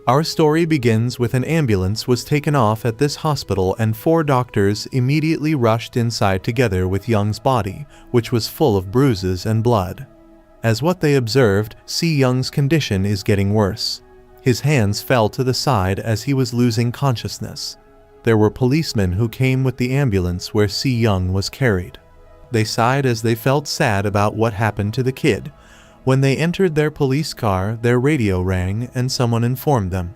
Our story begins with an ambulance was taken off at this hospital and 4 doctors immediately rushed inside together with Young's body, which was full of bruises and blood. As what they observed, C. Young's condition is getting worse. His hands fell to the side as he was losing consciousness. There were policemen who came with the ambulance where C. Young was carried. They sighed as they felt sad about what happened to the kid. When they entered their police car, their radio rang and someone informed them.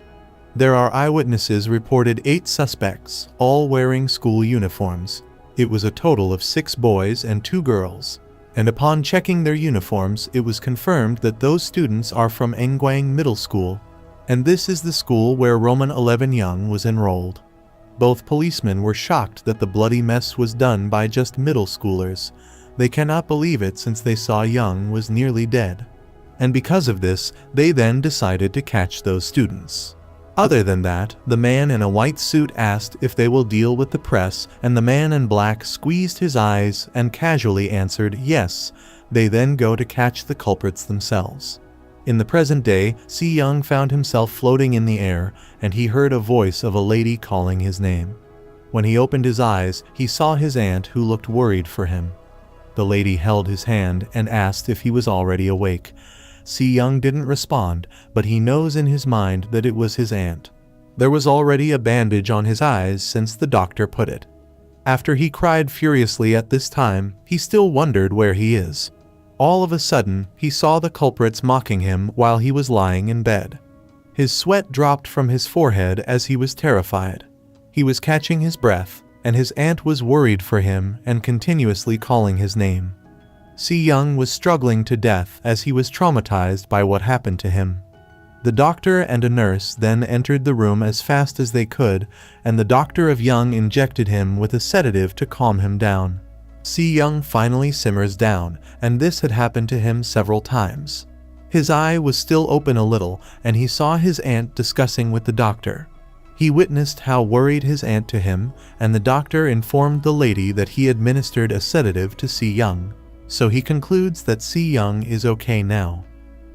There are eyewitnesses reported 8 suspects, all wearing school uniforms. It was a total of 6 boys and 2 girls. And upon checking their uniforms, it was confirmed that those students are from Engwang Middle School. And this is the school where Roman 11 Young was enrolled. Both policemen were shocked that the bloody mess was done by just middle schoolers. They cannot believe it since they saw Young was nearly dead. And because of this, they then decided to catch those students. Other than that, the man in a white suit asked if they will deal with the press, and the man in black squeezed his eyes and casually answered yes. They then go to catch the culprits themselves. In the present day, C. Young found himself floating in the air, and he heard a voice of a lady calling his name. When he opened his eyes, he saw his aunt who looked worried for him. The lady held his hand and asked if he was already awake. C. Young didn't respond, but he knows in his mind that it was his aunt. There was already a bandage on his eyes since the doctor put it. After he cried furiously at this time, he still wondered where he is. All of a sudden, he saw the culprits mocking him while he was lying in bed. His sweat dropped from his forehead as he was terrified. He was catching his breath, and his aunt was worried for him and continuously calling his name. C. Young was struggling to death as he was traumatized by what happened to him. The doctor and a nurse then entered the room as fast as they could, and the doctor of Young injected him with a sedative to calm him down. C. Young finally simmers down, and this had happened to him several times. His eye was still open a little, and he saw his aunt discussing with the doctor. He witnessed how worried his aunt to him, and the doctor informed the lady that he administered a sedative to C. Young. So he concludes that C. Young is okay now.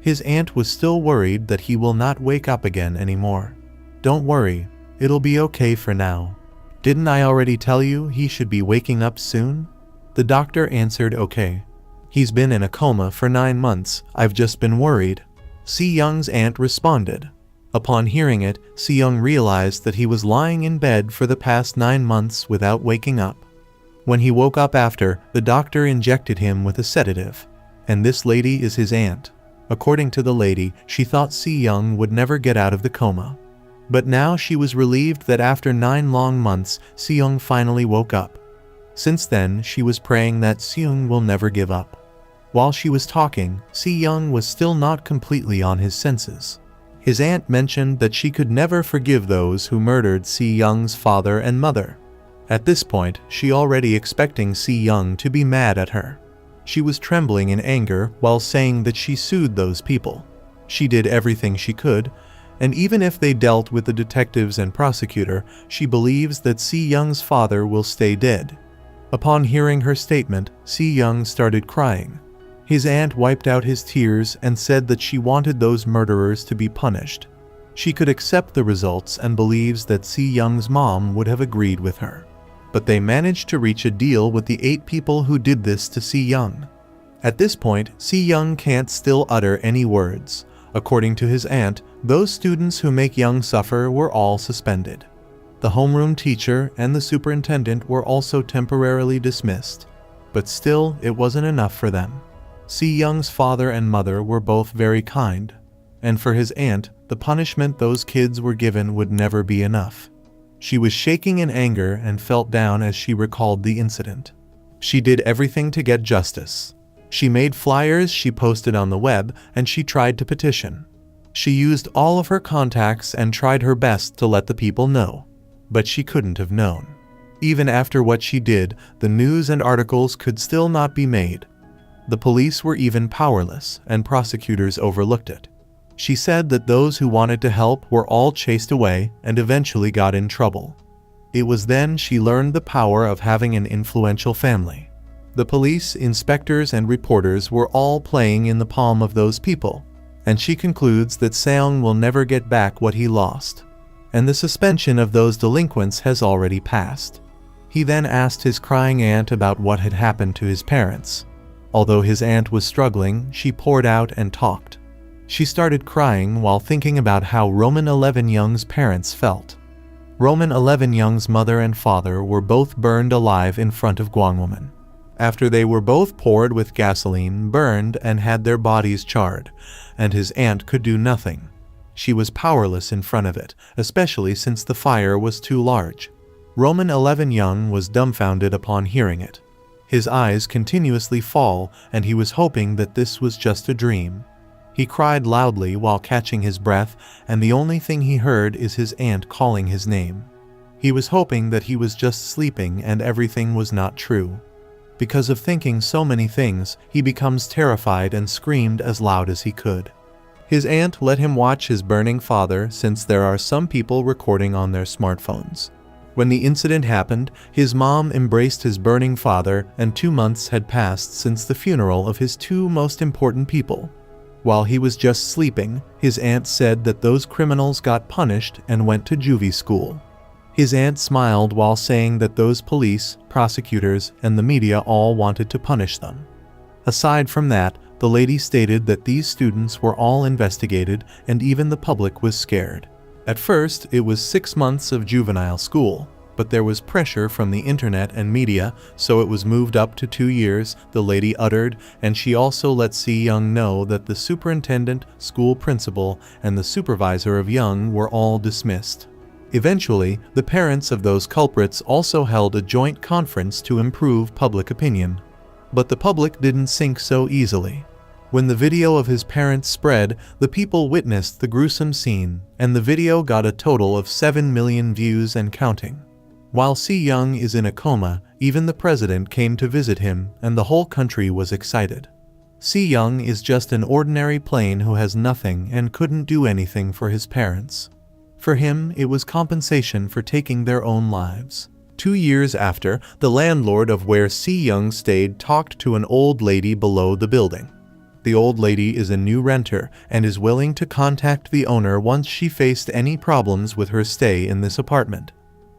His aunt was still worried that he will not wake up again anymore. "Don't worry, it'll be okay for now. Didn't I already tell you he should be waking up soon?" The doctor answered okay. "He's been in a coma for 9 months, I've just been worried." C. Young's aunt responded. Upon hearing it, C. Young realized that he was lying in bed for the past 9 months without waking up. When he woke up after, the doctor injected him with a sedative. And this lady is his aunt. According to the lady, she thought C. Young would never get out of the coma. But now she was relieved that after 9 long months, C. Young finally woke up. Since then, she was praying that C. Young will never give up. While she was talking, C. Young was still not completely on his senses. His aunt mentioned that she could never forgive those who murdered C. Young's father and mother. At this point, she already expecting C. Young to be mad at her. She was trembling in anger while saying that she sued those people. She did everything she could, and even if they dealt with the detectives and prosecutor, she believes that C. Young's father will stay dead. Upon hearing her statement, C. Young started crying. His aunt wiped out his tears and said that she wanted those murderers to be punished. She could accept the results and believes that C. Young's mom would have agreed with her. But they managed to reach a deal with the 8 people who did this to C. Young. At this point, C. Young can't still utter any words. According to his aunt, those students who make Young suffer were all suspended. The homeroom teacher and the superintendent were also temporarily dismissed. But still, it wasn't enough for them. C. Young's father and mother were both very kind, and for his aunt, the punishment those kids were given would never be enough. She was shaking in anger and felt down as she recalled the incident. She did everything to get justice. She made flyers she posted on the web, and she tried to petition. She used all of her contacts and tried her best to let the people know. But she couldn't have known. Even after what she did, the news and articles could still not be made. The police were even powerless, and prosecutors overlooked it. She said that those who wanted to help were all chased away and eventually got in trouble. It was then she learned the power of having an influential family. The police, inspectors, and reporters were all playing in the palm of those people. and she concludes that Seong will never get back what he lost, and the suspension of those delinquents has already passed. He then asked his crying aunt about what had happened to his parents. Although his aunt was struggling, she poured out and talked. She started crying while thinking about how Roman 11 Young's parents felt. Roman 11 Young's mother and father were both burned alive in front of Gwangwoman. After they were both poured with gasoline, burned, and had their bodies charred, and his aunt could do nothing. She was powerless in front of it, especially since the fire was too large. Roman 11 Young was dumbfounded upon hearing it. His eyes continuously fall, and he was hoping that this was just a dream. He cried loudly while catching his breath, and the only thing he heard is his aunt calling his name. He was hoping that he was just sleeping and everything was not true. Because of thinking so many things, he becomes terrified and screamed as loud as he could. His aunt let him watch his burning father since there are some people recording on their smartphones. When the incident happened, his mom embraced his burning father, and 2 months had passed since the funeral of his 2 most important people. While he was just sleeping, his aunt said that those criminals got punished and went to juvie school. His aunt smiled while saying that those police, prosecutors, and the media all wanted to punish them. Aside from that, the lady stated that these students were all investigated and even the public was scared. At first, it was 6 months of juvenile school, but there was pressure from the internet and media, so it was moved up to 2 years, the lady uttered, and she also let Si Young know that the superintendent, school principal, and the supervisor of Young were all dismissed. Eventually, the parents of those culprits also held a joint conference to improve public opinion. But the public didn't sink so easily. When the video of his parents spread, the people witnessed the gruesome scene, and the video got a total of 7 million views and counting. While Si Young is in a coma, even the president came to visit him, and the whole country was excited. Si Young is just an ordinary plane who has nothing and couldn't do anything for his parents. For him, it was compensation for taking their own lives. 2 years after, the landlord of where Si Young stayed talked to an old lady below the building. The old lady is a new renter and is willing to contact the owner once she faced any problems with her stay in this apartment.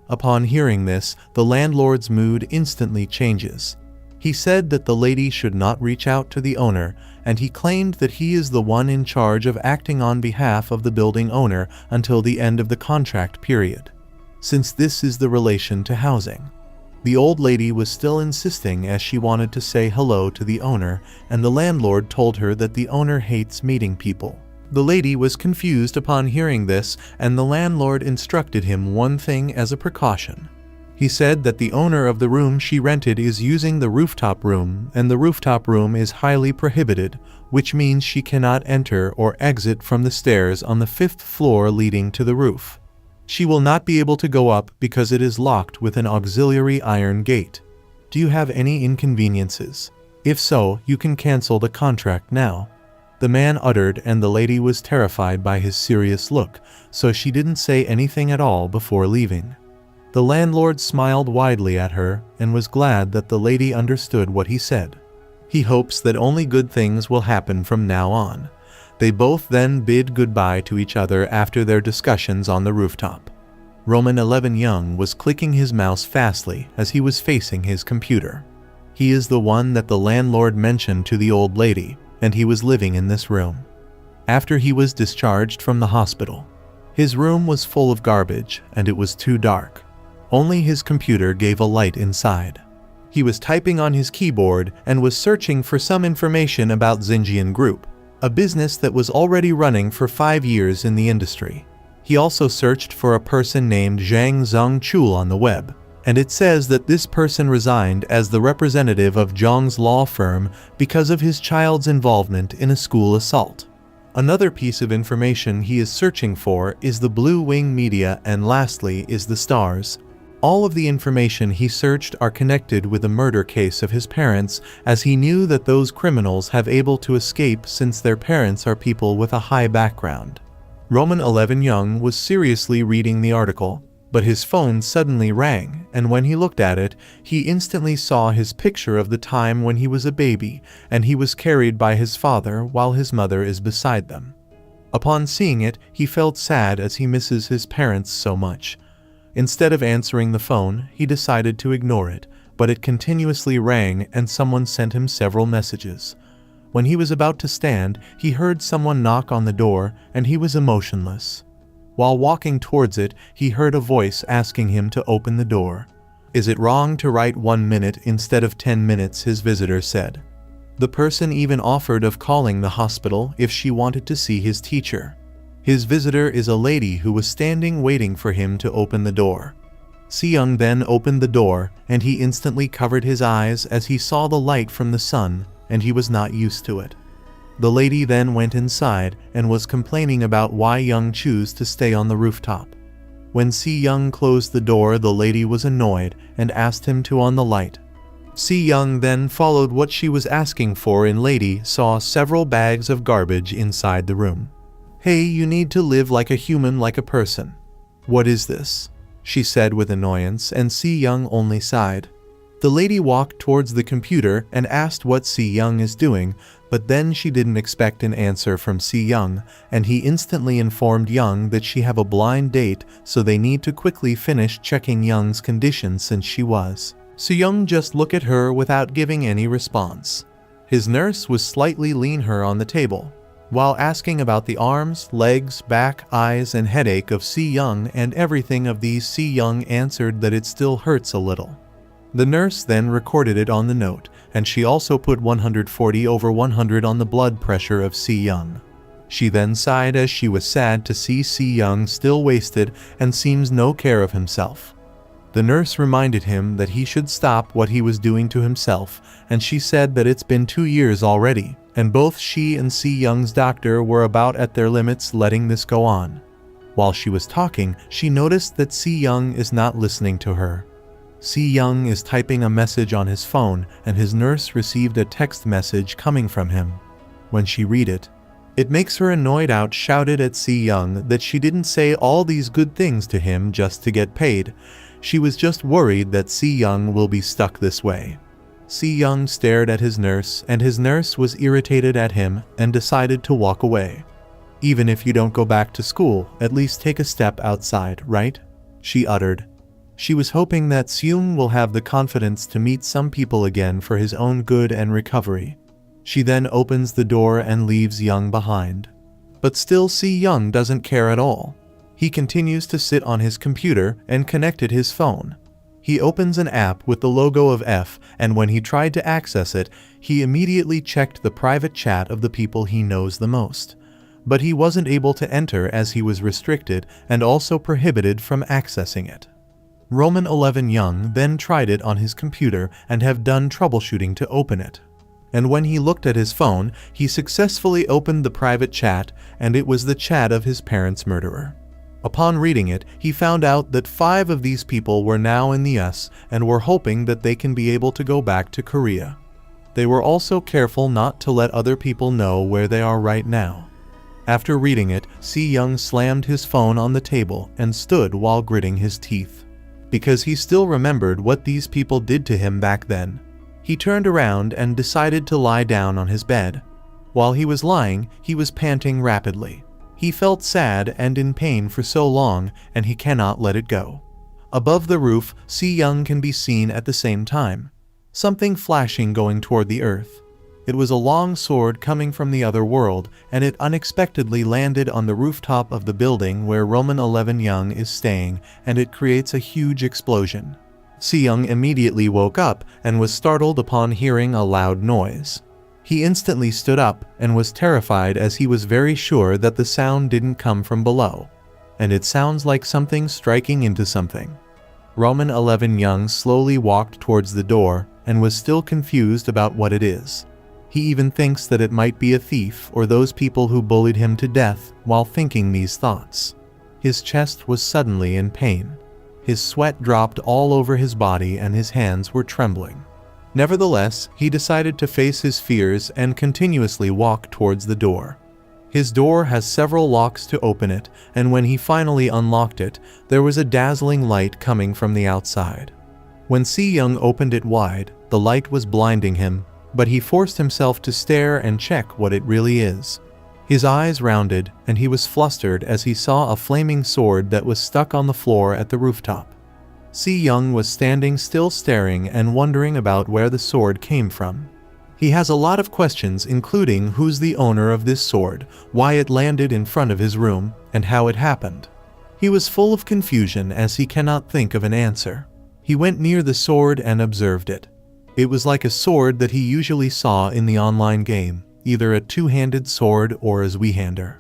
Upon hearing this, the landlord's mood instantly changes. He said that the lady should not reach out to the owner, and he claimed that he is the one in charge of acting on behalf of the building owner until the end of the contract period, since this is the relation to housing. The old lady was still insisting as she wanted to say hello to the owner, and the landlord told her that the owner hates meeting people. The lady was confused upon hearing this, and the landlord instructed him one thing as a precaution. He said that the owner of the room she rented is using the rooftop room, and the rooftop room is highly prohibited, which means she cannot enter or exit from the stairs on the 5th floor leading to the roof. She will not be able to go up because it is locked with an auxiliary iron gate. Do you have any inconveniences? If so, you can cancel the contract now. The man uttered, and the lady was terrified by his serious look, so she didn't say anything at all before leaving. The landlord smiled widely at her and was glad that the lady understood what he said. He hopes that only good things will happen from now on. They both then bid goodbye to each other after their discussions on the rooftop. Roman 11 Young was clicking his mouse fastly as he was facing his computer. He is the one that the landlord mentioned to the old lady, and he was living in this room. After he was discharged from the hospital, his room was full of garbage and it was too dark. Only his computer gave a light inside. He was typing on his keyboard and was searching for some information about Xinjiang Group, a business that was already running for 5 years in the industry. He also searched for a person named Zhang Zhongchul on the web, and it says that this person resigned as the representative of Zhang's law firm because of his child's involvement in a school assault. Another piece of information he is searching for is the Blue Wing Media, and lastly is the Stars. All of the information he searched are connected with the murder case of his parents, as he knew that those criminals have able to escape since their parents are people with a high background. Roman 11 Young was seriously reading the article, but his phone suddenly rang, and when he looked at it, he instantly saw his picture of the time when he was a baby, and he was carried by his father while his mother is beside them. Upon seeing it, he felt sad as he misses his parents so much. Instead of answering the phone, he decided to ignore it, but it continuously rang and someone sent him several messages. When he was about to stand, he heard someone knock on the door and he was emotionless. While walking towards it, he heard a voice asking him to open the door. "Is it wrong to write 1 minute instead of 10 minutes?" his visitor said. The person even offered of calling the hospital if she wanted to see his teacher. His visitor is a lady who was standing waiting for him to open the door. Si-young then opened the door and he instantly covered his eyes as he saw the light from the sun and he was not used to it. The lady then went inside and was complaining about why Young chose to stay on the rooftop. When Si-young closed the door, the lady was annoyed and asked him to on the light. Si-young then followed what she was asking for and lady saw several bags of garbage inside the room. "Hey, you need to live like a human, like a person." "What is this?" she said with annoyance, and Si-young only sighed. The lady walked towards the computer and asked what Si-young is doing, but then she didn't expect an answer from Si-young, and he instantly informed Young that she have a blind date, so they need to quickly finish checking Young's condition since she was. Si-young just looked at her without giving any response. His nurse was slightly lean her on the table. While asking about the arms, legs, back, eyes, and headache of Si-young and everything of these, Si-young answered that it still hurts a little. The nurse then recorded it on the note, and she also put 140/100 on the blood pressure of Si-young. She then sighed as she was sad to see Si-young still wasted and seems no care of himself. The nurse reminded him that he should stop what he was doing to himself, and she said that it's been 2 years already, and both she and Si-young's doctor were about at their limits letting this go on. While she was talking, she noticed that Si-young is not listening to her. Si-young is typing a message on his phone, and his nurse received a text message coming from him. When she read it, it makes her annoyed out, shouted at Si-young that she didn't say all these good things to him just to get paid. She was just worried that Si-young will be stuck this way. Si-young stared at his nurse, and his nurse was irritated at him and decided to walk away. "Even if you don't go back to school, at least take a step outside, right?" she uttered. She was hoping that Si-young will have the confidence to meet some people again for his own good and recovery. She then opens the door and leaves Young behind. But still Si-young doesn't care at all. He continues to sit on his computer and connected his phone. He opens an app with the logo of F, and when he tried to access it, he immediately checked the private chat of the people he knows the most. But he wasn't able to enter as he was restricted and also prohibited from accessing it. Roman 11 Young then tried it on his computer and have done troubleshooting to open it. And when he looked at his phone, he successfully opened the private chat, and it was the chat of his parents' murderer. Upon reading it, he found out that 5 of these people were now in the US and were hoping that they can be able to go back to Korea. They were also careful not to let other people know where they are right now. After reading it, Si-young slammed his phone on the table and stood while gritting his teeth. Because he still remembered what these people did to him back then. He turned around and decided to lie down on his bed. While he was lying, he was panting rapidly. He felt sad and in pain for so long, and he cannot let it go. Above the roof, Si-young can be seen at the same time. Something flashing going toward the earth. It was a long sword coming from the other world, and it unexpectedly landed on the rooftop of the building where Roman 11 Young is staying, and it creates a huge explosion. Si-young immediately woke up and was startled upon hearing a loud noise. He instantly stood up and was terrified as he was very sure that the sound didn't come from below, and it sounds like something striking into something. Roman 11 Young slowly walked towards the door and was still confused about what it is. He even thinks that it might be a thief or those people who bullied him to death while thinking these thoughts. His chest was suddenly in pain. His sweat dropped all over his body and his hands were trembling. Nevertheless, he decided to face his fears and continuously walk towards the door. His door has several locks to open it, and when he finally unlocked it, there was a dazzling light coming from the outside. When Si-young opened it wide, the light was blinding him, but he forced himself to stare and check what it really is. His eyes rounded, and he was flustered as he saw a flaming sword that was stuck on the floor at the rooftop. Si Young was standing still staring and wondering about where the sword came from. He has a lot of questions, including who's the owner of this sword, why it landed in front of his room, and how it happened. He was full of confusion as he cannot think of an answer. He went near the sword and observed it. It was like a sword that he usually saw in the online game, either a two-handed sword or a Zweihander.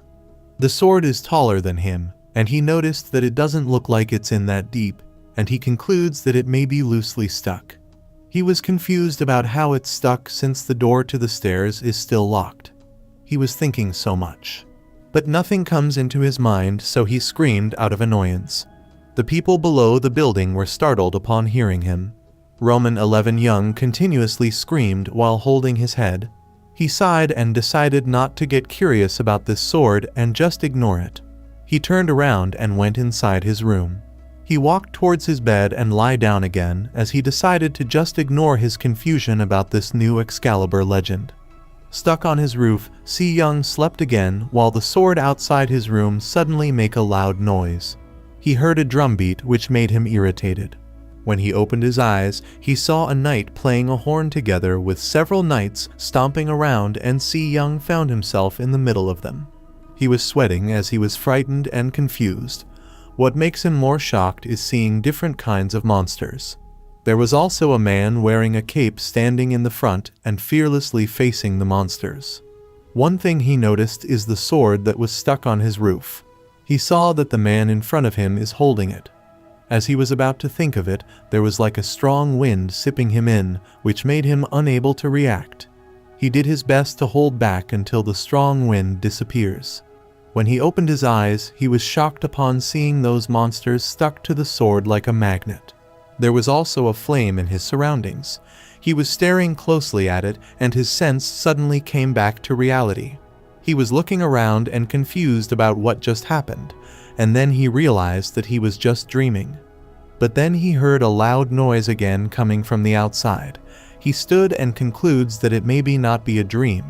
The sword is taller than him, and he noticed that it doesn't look like it's in that deep, and he concludes that it may be loosely stuck. He was confused about how it's stuck since the door to the stairs is still locked. He was thinking so much. But nothing comes into his mind, so he screamed out of annoyance. The people below the building were startled upon hearing him. Roman 11 Young continuously screamed while holding his head. He sighed and decided not to get curious about this sword and just ignore it. He turned around and went inside his room. He walked towards his bed and lay down again as he decided to just ignore his confusion about this new Excalibur legend. Stuck on his roof, Si Young slept again while the sword outside his room suddenly made a loud noise. He heard a drumbeat which made him irritated. When he opened his eyes, he saw a knight playing a horn together with several knights stomping around, and Si Young found himself in the middle of them. He was sweating as he was frightened and confused. What makes him more shocked is seeing different kinds of monsters. There was also a man wearing a cape standing in the front and fearlessly facing the monsters. One thing he noticed is the sword that was stuck on his roof. He saw that the man in front of him is holding it. As he was about to think of it, there was like a strong wind sipping him in, which made him unable to react. He did his best to hold back until the strong wind disappears. When he opened his eyes, he was shocked upon seeing those monsters stuck to the sword like a magnet. There was also a flame in his surroundings. He was staring closely at it, and his sense suddenly came back to reality. He was looking around and confused about what just happened, and then he realized that he was just dreaming. But then he heard a loud noise again coming from the outside. He stood and concludes that it maybe not be a dream.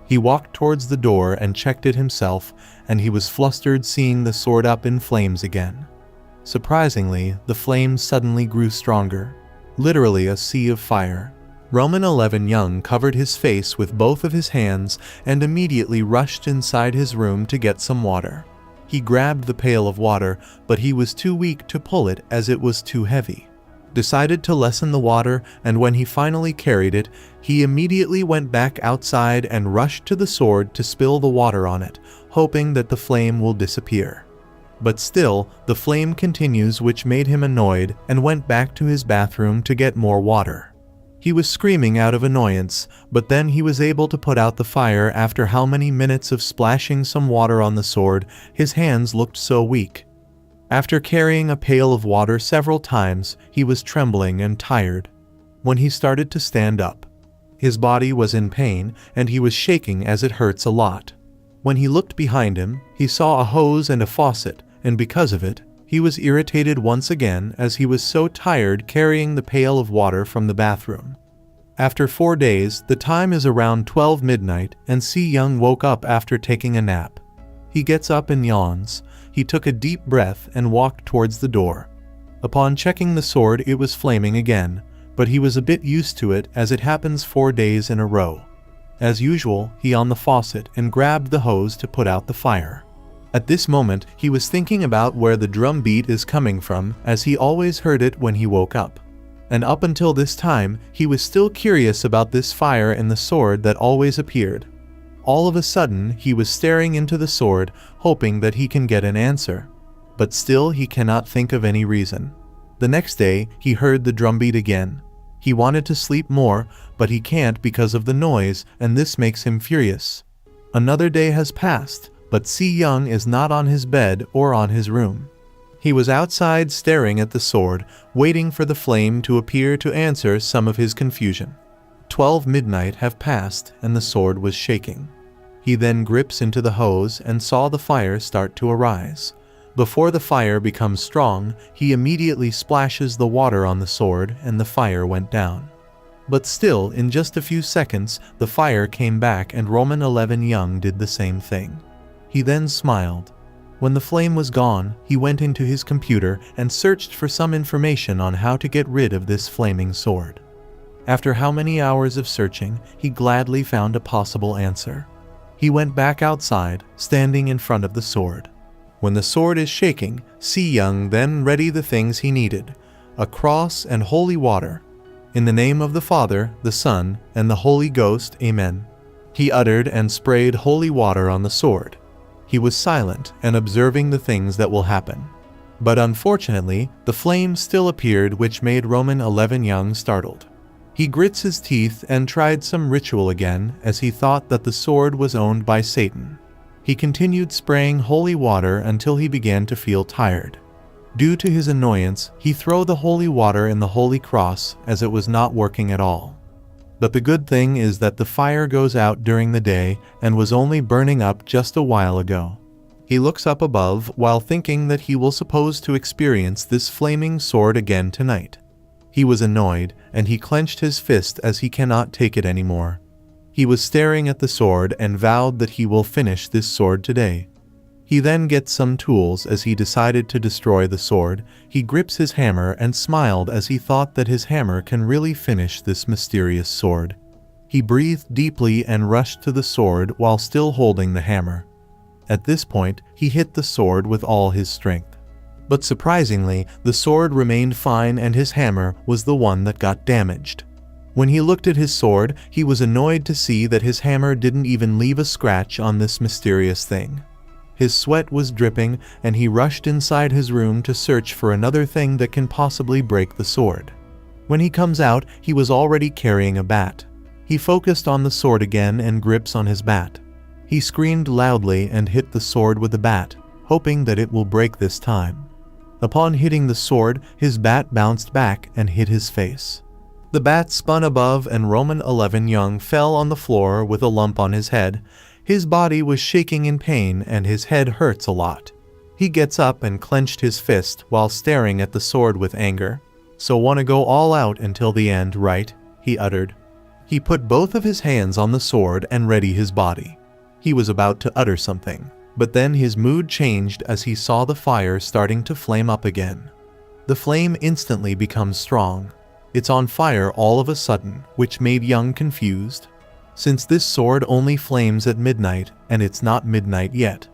He walked towards the door and checked it himself, and he was flustered seeing the sword up in flames again. Surprisingly, the flames suddenly grew stronger, literally a sea of fire. Roman 11 Young covered his face with both of his hands and immediately rushed inside his room to get some water. He grabbed the pail of water, but he was too weak to pull it as it was too heavy. Decided to lessen the water, and when he finally carried it, he immediately went back outside and rushed to the sword to spill the water on it, hoping that the flame will disappear. But still, the flame continues, which made him annoyed, and went back to his bathroom to get more water. He was screaming out of annoyance, but then he was able to put out the fire after how many minutes of splashing some water on the sword. His hands looked so weak. After carrying a pail of water several times, he was trembling and tired. When he started to stand up, his body was in pain and he was shaking as it hurts a lot. When he looked behind him, he saw a hose and a faucet, and because of it, he was irritated once again as he was so tired carrying the pail of water from the bathroom. After 4 days, the time is around 12 midnight, and Si Young woke up after taking a nap. He gets up and yawns. He took a deep breath and walked towards the door. Upon checking the sword, it was flaming again, but he was a bit used to it as it happens 4 days in a row. As usual, he on the faucet and grabbed the hose to put out the fire. At this moment, he was thinking about where the drum beat is coming from, as he always heard it when he woke up. And up until this time, he was still curious about this fire in the sword that always appeared. All of a sudden, he was staring into the sword, hoping that he can get an answer. But still, he cannot think of any reason. The next day, he heard the drumbeat again. He wanted to sleep more, but he can't because of the noise, and this makes him furious. Another day has passed, but Si Young is not on his bed or on his room. He was outside staring at the sword, waiting for the flame to appear to answer some of his confusion. 12 midnight have passed and the sword was shaking. He then grips into the hose and saw the fire start to arise. Before the fire becomes strong, he immediately splashes the water on the sword and the fire went down. But still, in just a few seconds, the fire came back and Roman 11 Young did the same thing. He then smiled. When the flame was gone, he went into his computer and searched for some information on how to get rid of this flaming sword. After how many hours of searching, he gladly found a possible answer. He went back outside, standing in front of the sword. When the sword is shaking, Si Young then ready the things he needed: a cross and holy water. In the name of the Father, the Son, and the Holy Ghost, Amen. He uttered and sprayed holy water on the sword. He was silent and observing the things that will happen. But unfortunately, the flame still appeared, which made Roman 11 Young startled. He grits his teeth and tried some ritual again, as he thought that the sword was owned by Satan. He continued spraying holy water until he began to feel tired. Due to his annoyance, he threw the holy water in the holy cross, as it was not working at all. But the good thing is that the fire goes out during the day and was only burning up just a while ago. He looks up above while thinking that he will suppose to experience this flaming sword again tonight. He was annoyed, and he clenched his fist as he cannot take it anymore. He was staring at the sword and vowed that he will finish this sword today. He then gets some tools as he decided to destroy the sword. He grips his hammer and smiled as he thought that his hammer can really finish this mysterious sword. He breathed deeply and rushed to the sword while still holding the hammer. At this point, he hit the sword with all his strength. But surprisingly, the sword remained fine and his hammer was the one that got damaged. When he looked at his sword, he was annoyed to see that his hammer didn't even leave a scratch on this mysterious thing. His sweat was dripping, and he rushed inside his room to search for another thing that can possibly break the sword. When he comes out, he was already carrying a bat. He focused on the sword again and grips on his bat. He screamed loudly and hit the sword with the bat, hoping that it will break this time. Upon hitting the sword, his bat bounced back and hit his face. The bat spun above and Roman 11 Young fell on the floor with a lump on his head. His body was shaking in pain and his head hurts a lot. He gets up and clenched his fist while staring at the sword with anger. "So wanna go all out until the end, right?" he uttered. He put both of his hands on the sword and readied his body. He was about to utter something, but then his mood changed as he saw the fire starting to flame up again. The flame instantly becomes strong. It's on fire all of a sudden, which made Young confused. Since this sword only flames at midnight, and it's not midnight yet.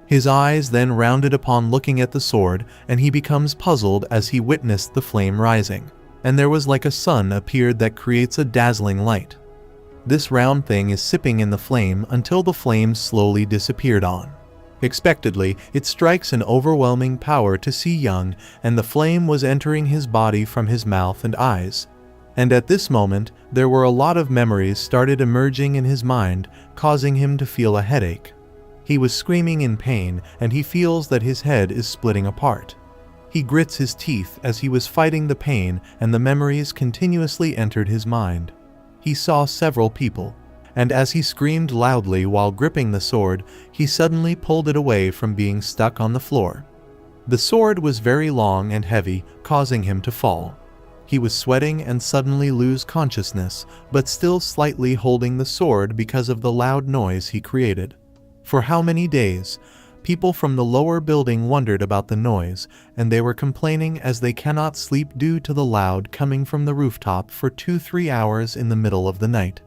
His eyes then rounded upon looking at the sword, and he becomes puzzled as he witnessed the flame rising, and there was like a sun appeared that creates a dazzling light. This round thing is sipping in the flame until the flame slowly disappeared on. Expectedly, it strikes an overwhelming power to Si Young, and the flame was entering his body from his mouth and eyes. And at this moment, there were a lot of memories started emerging in his mind, causing him to feel a headache. He was screaming in pain, and he feels that his head is splitting apart. He grits his teeth as he was fighting the pain, and the memories continuously entered his mind. He saw several people, and as he screamed loudly while gripping the sword, he suddenly pulled it away from being stuck on the floor. The sword was very long and heavy, causing him to fall. He was sweating and suddenly lose consciousness, but still slightly holding the sword because of the loud noise he created. For how many days? People from the lower building wondered about the noise, and they were complaining as they cannot sleep due to the loud coming from the rooftop for 2-3 hours in the middle of the night.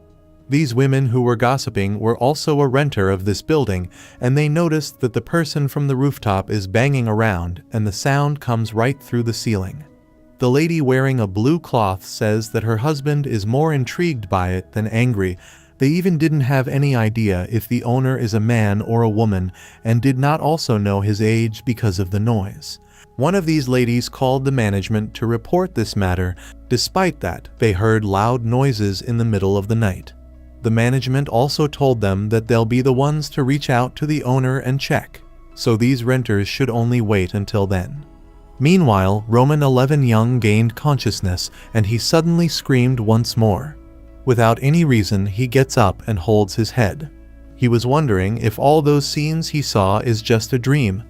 These women who were gossiping were also a renter of this building, and they noticed that the person from the rooftop is banging around, and the sound comes right through the ceiling. The lady wearing a blue cloth says that her husband is more intrigued by it than angry. They even didn't have any idea if the owner is a man or a woman, and did not also know his age because of the noise. One of these ladies called the management to report this matter. Despite that, they heard loud noises in the middle of the night. The management also told them that they'll be the ones to reach out to the owner and check, so these renters should only wait until then. Meanwhile, Roman 11 Young gained consciousness, and he suddenly screamed once more. Without any reason, he gets up and holds his head. He was wondering if all those scenes he saw is just a dream,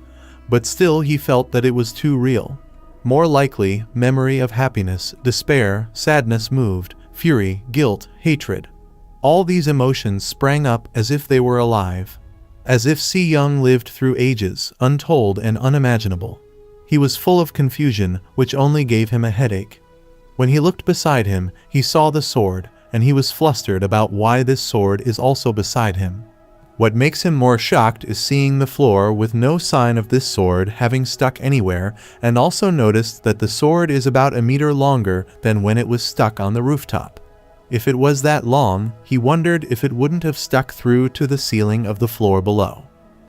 but still he felt that it was too real. More likely, memory of happiness, despair, sadness moved, fury, guilt, hatred. All these emotions sprang up as if they were alive. as if Si Young lived through ages, untold and unimaginable. He was full of confusion, which only gave him a headache. When he looked beside him, he saw the sword, and he was flustered about why this sword is also beside him. What makes him more shocked is seeing the floor with no sign of this sword having stuck anywhere, and also noticed that the sword is about a meter longer than when it was stuck on the rooftop. If it was that long, he wondered if it wouldn't have stuck through to the ceiling of the floor below.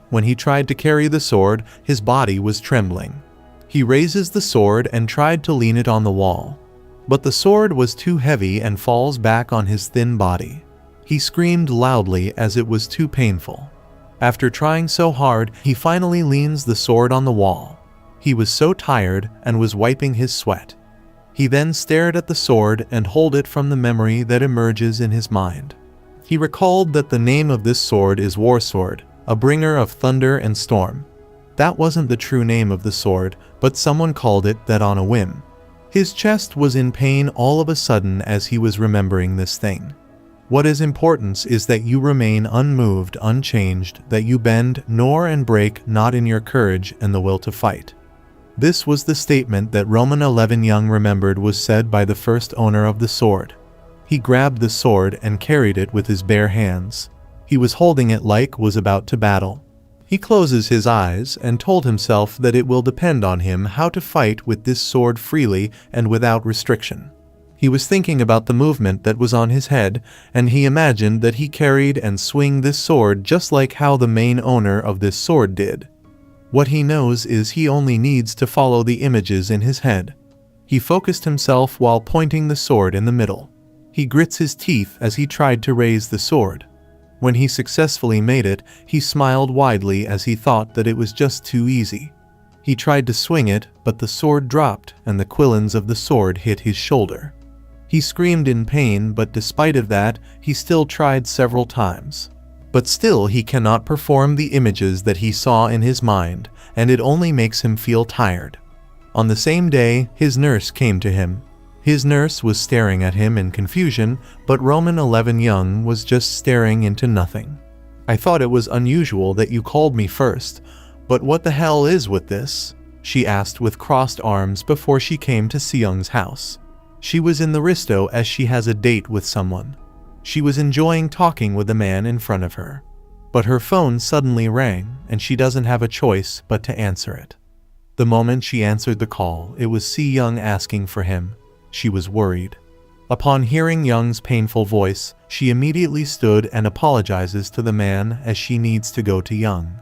When he tried to carry the sword, his body was trembling. He raises the sword and tried to lean it on the wall. But the sword was too heavy and falls back on his thin body. He screamed loudly as it was too painful. After trying so hard, he finally leans the sword on the wall. He was so tired and was wiping his sweat. He then stared at the sword and held it from the memory that emerges in his mind. He recalled that the name of this sword is War Sword, a bringer of thunder and storm. That wasn't the true name of the sword, but someone called it that on a whim. His chest was in pain all of a sudden as he was remembering this thing. What is important is that you remain unmoved, unchanged, that you bend nor and break not in your courage and the will to fight. This was the statement that Roman 11 Young remembered was said by the first owner of the sword. He grabbed the sword and carried it with his bare hands. He was holding it like was about to battle. He closes his eyes and told himself that it will depend on him how to fight with this sword freely and without restriction. He was thinking about the movement that was on his head, and he imagined that he carried and swung this sword just like how the main owner of this sword did. What he knows is he only needs to follow the images in his head. He focused himself while pointing the sword in the middle. He grits his teeth as he tried to raise the sword. When he successfully made it, he smiled widely as he thought that it was just too easy. He tried to swing it, but the sword dropped and the quillons of the sword hit his shoulder. He screamed in pain, but despite of that, he still tried several times. But still he cannot perform the images that he saw in his mind, and it only makes him feel tired. On the same day, his nurse came to him. His nurse was staring at him in confusion, but Roman 11 Young was just staring into nothing. "I thought it was unusual that you called me first, but what the hell is with this?" she asked with crossed arms before she came to Seung's house. She was in the Risto as she has a date with someone. She was enjoying talking with the man in front of her. But her phone suddenly rang, and she doesn't have a choice but to answer it. The moment she answered the call, it was Si Young asking for him. She was worried. Upon hearing Young's painful voice, she immediately stood and apologizes to the man as she needs to go to Young.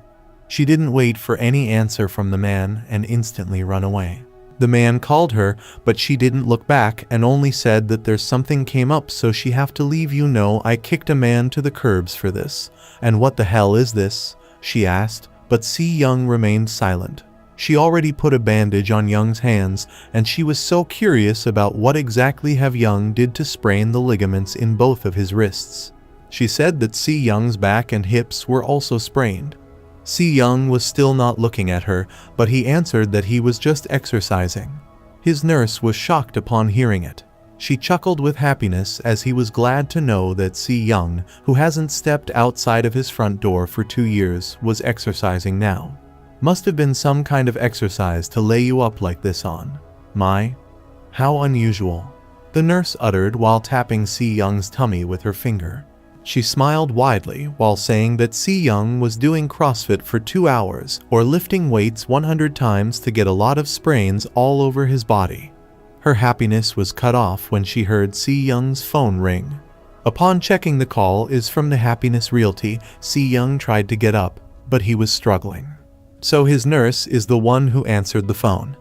She didn't wait for any answer from the man and instantly run away. The man called her, but she didn't look back and only said that there's something came up so she have to leave. "You know, I kicked a man to the curbs for this. And what the hell is this?" she asked, but Si Young remained silent. She already put a bandage on Young's hands, and she was so curious about what exactly have Young did to sprain the ligaments in both of his wrists. She said that Si Young's back and hips were also sprained. Si Young was still not looking at her, but he answered that he was just exercising. His nurse was shocked upon hearing it. She chuckled with happiness as he was glad to know that Si Young, who hasn't stepped outside of his front door for 2 years, was exercising now. Must have been some kind of exercise to lay you up like this on. My, how unusual, the nurse uttered while tapping Si Young's tummy with her finger. She smiled widely while saying that Si Young was doing CrossFit for 2 hours or lifting weights 100 times to get a lot of sprains all over his body. Her happiness was cut off when she heard Si Young's phone ring. Upon checking the call is from the Happiness Realty. Si Young tried to get up, but he was struggling. So his nurse is the one who answered the phone.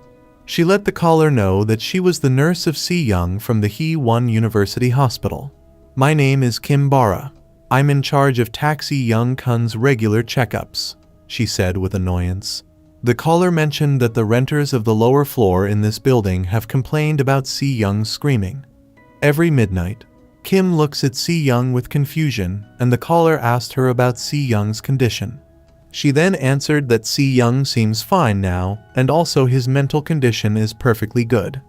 She let the caller know that she was the nurse of Si Young from the Hee-Won University Hospital. "My name is Kim Bara. I'm in charge of Taxi Young Kun's regular checkups," she said with annoyance. The caller mentioned that the renters of the lower floor in this building have complained about Si Young's screaming. Every midnight, Kim looks at Si Young with confusion, and the caller asked her about Si Young's condition. She then answered that Si Young seems fine now, and also his mental condition is perfectly good.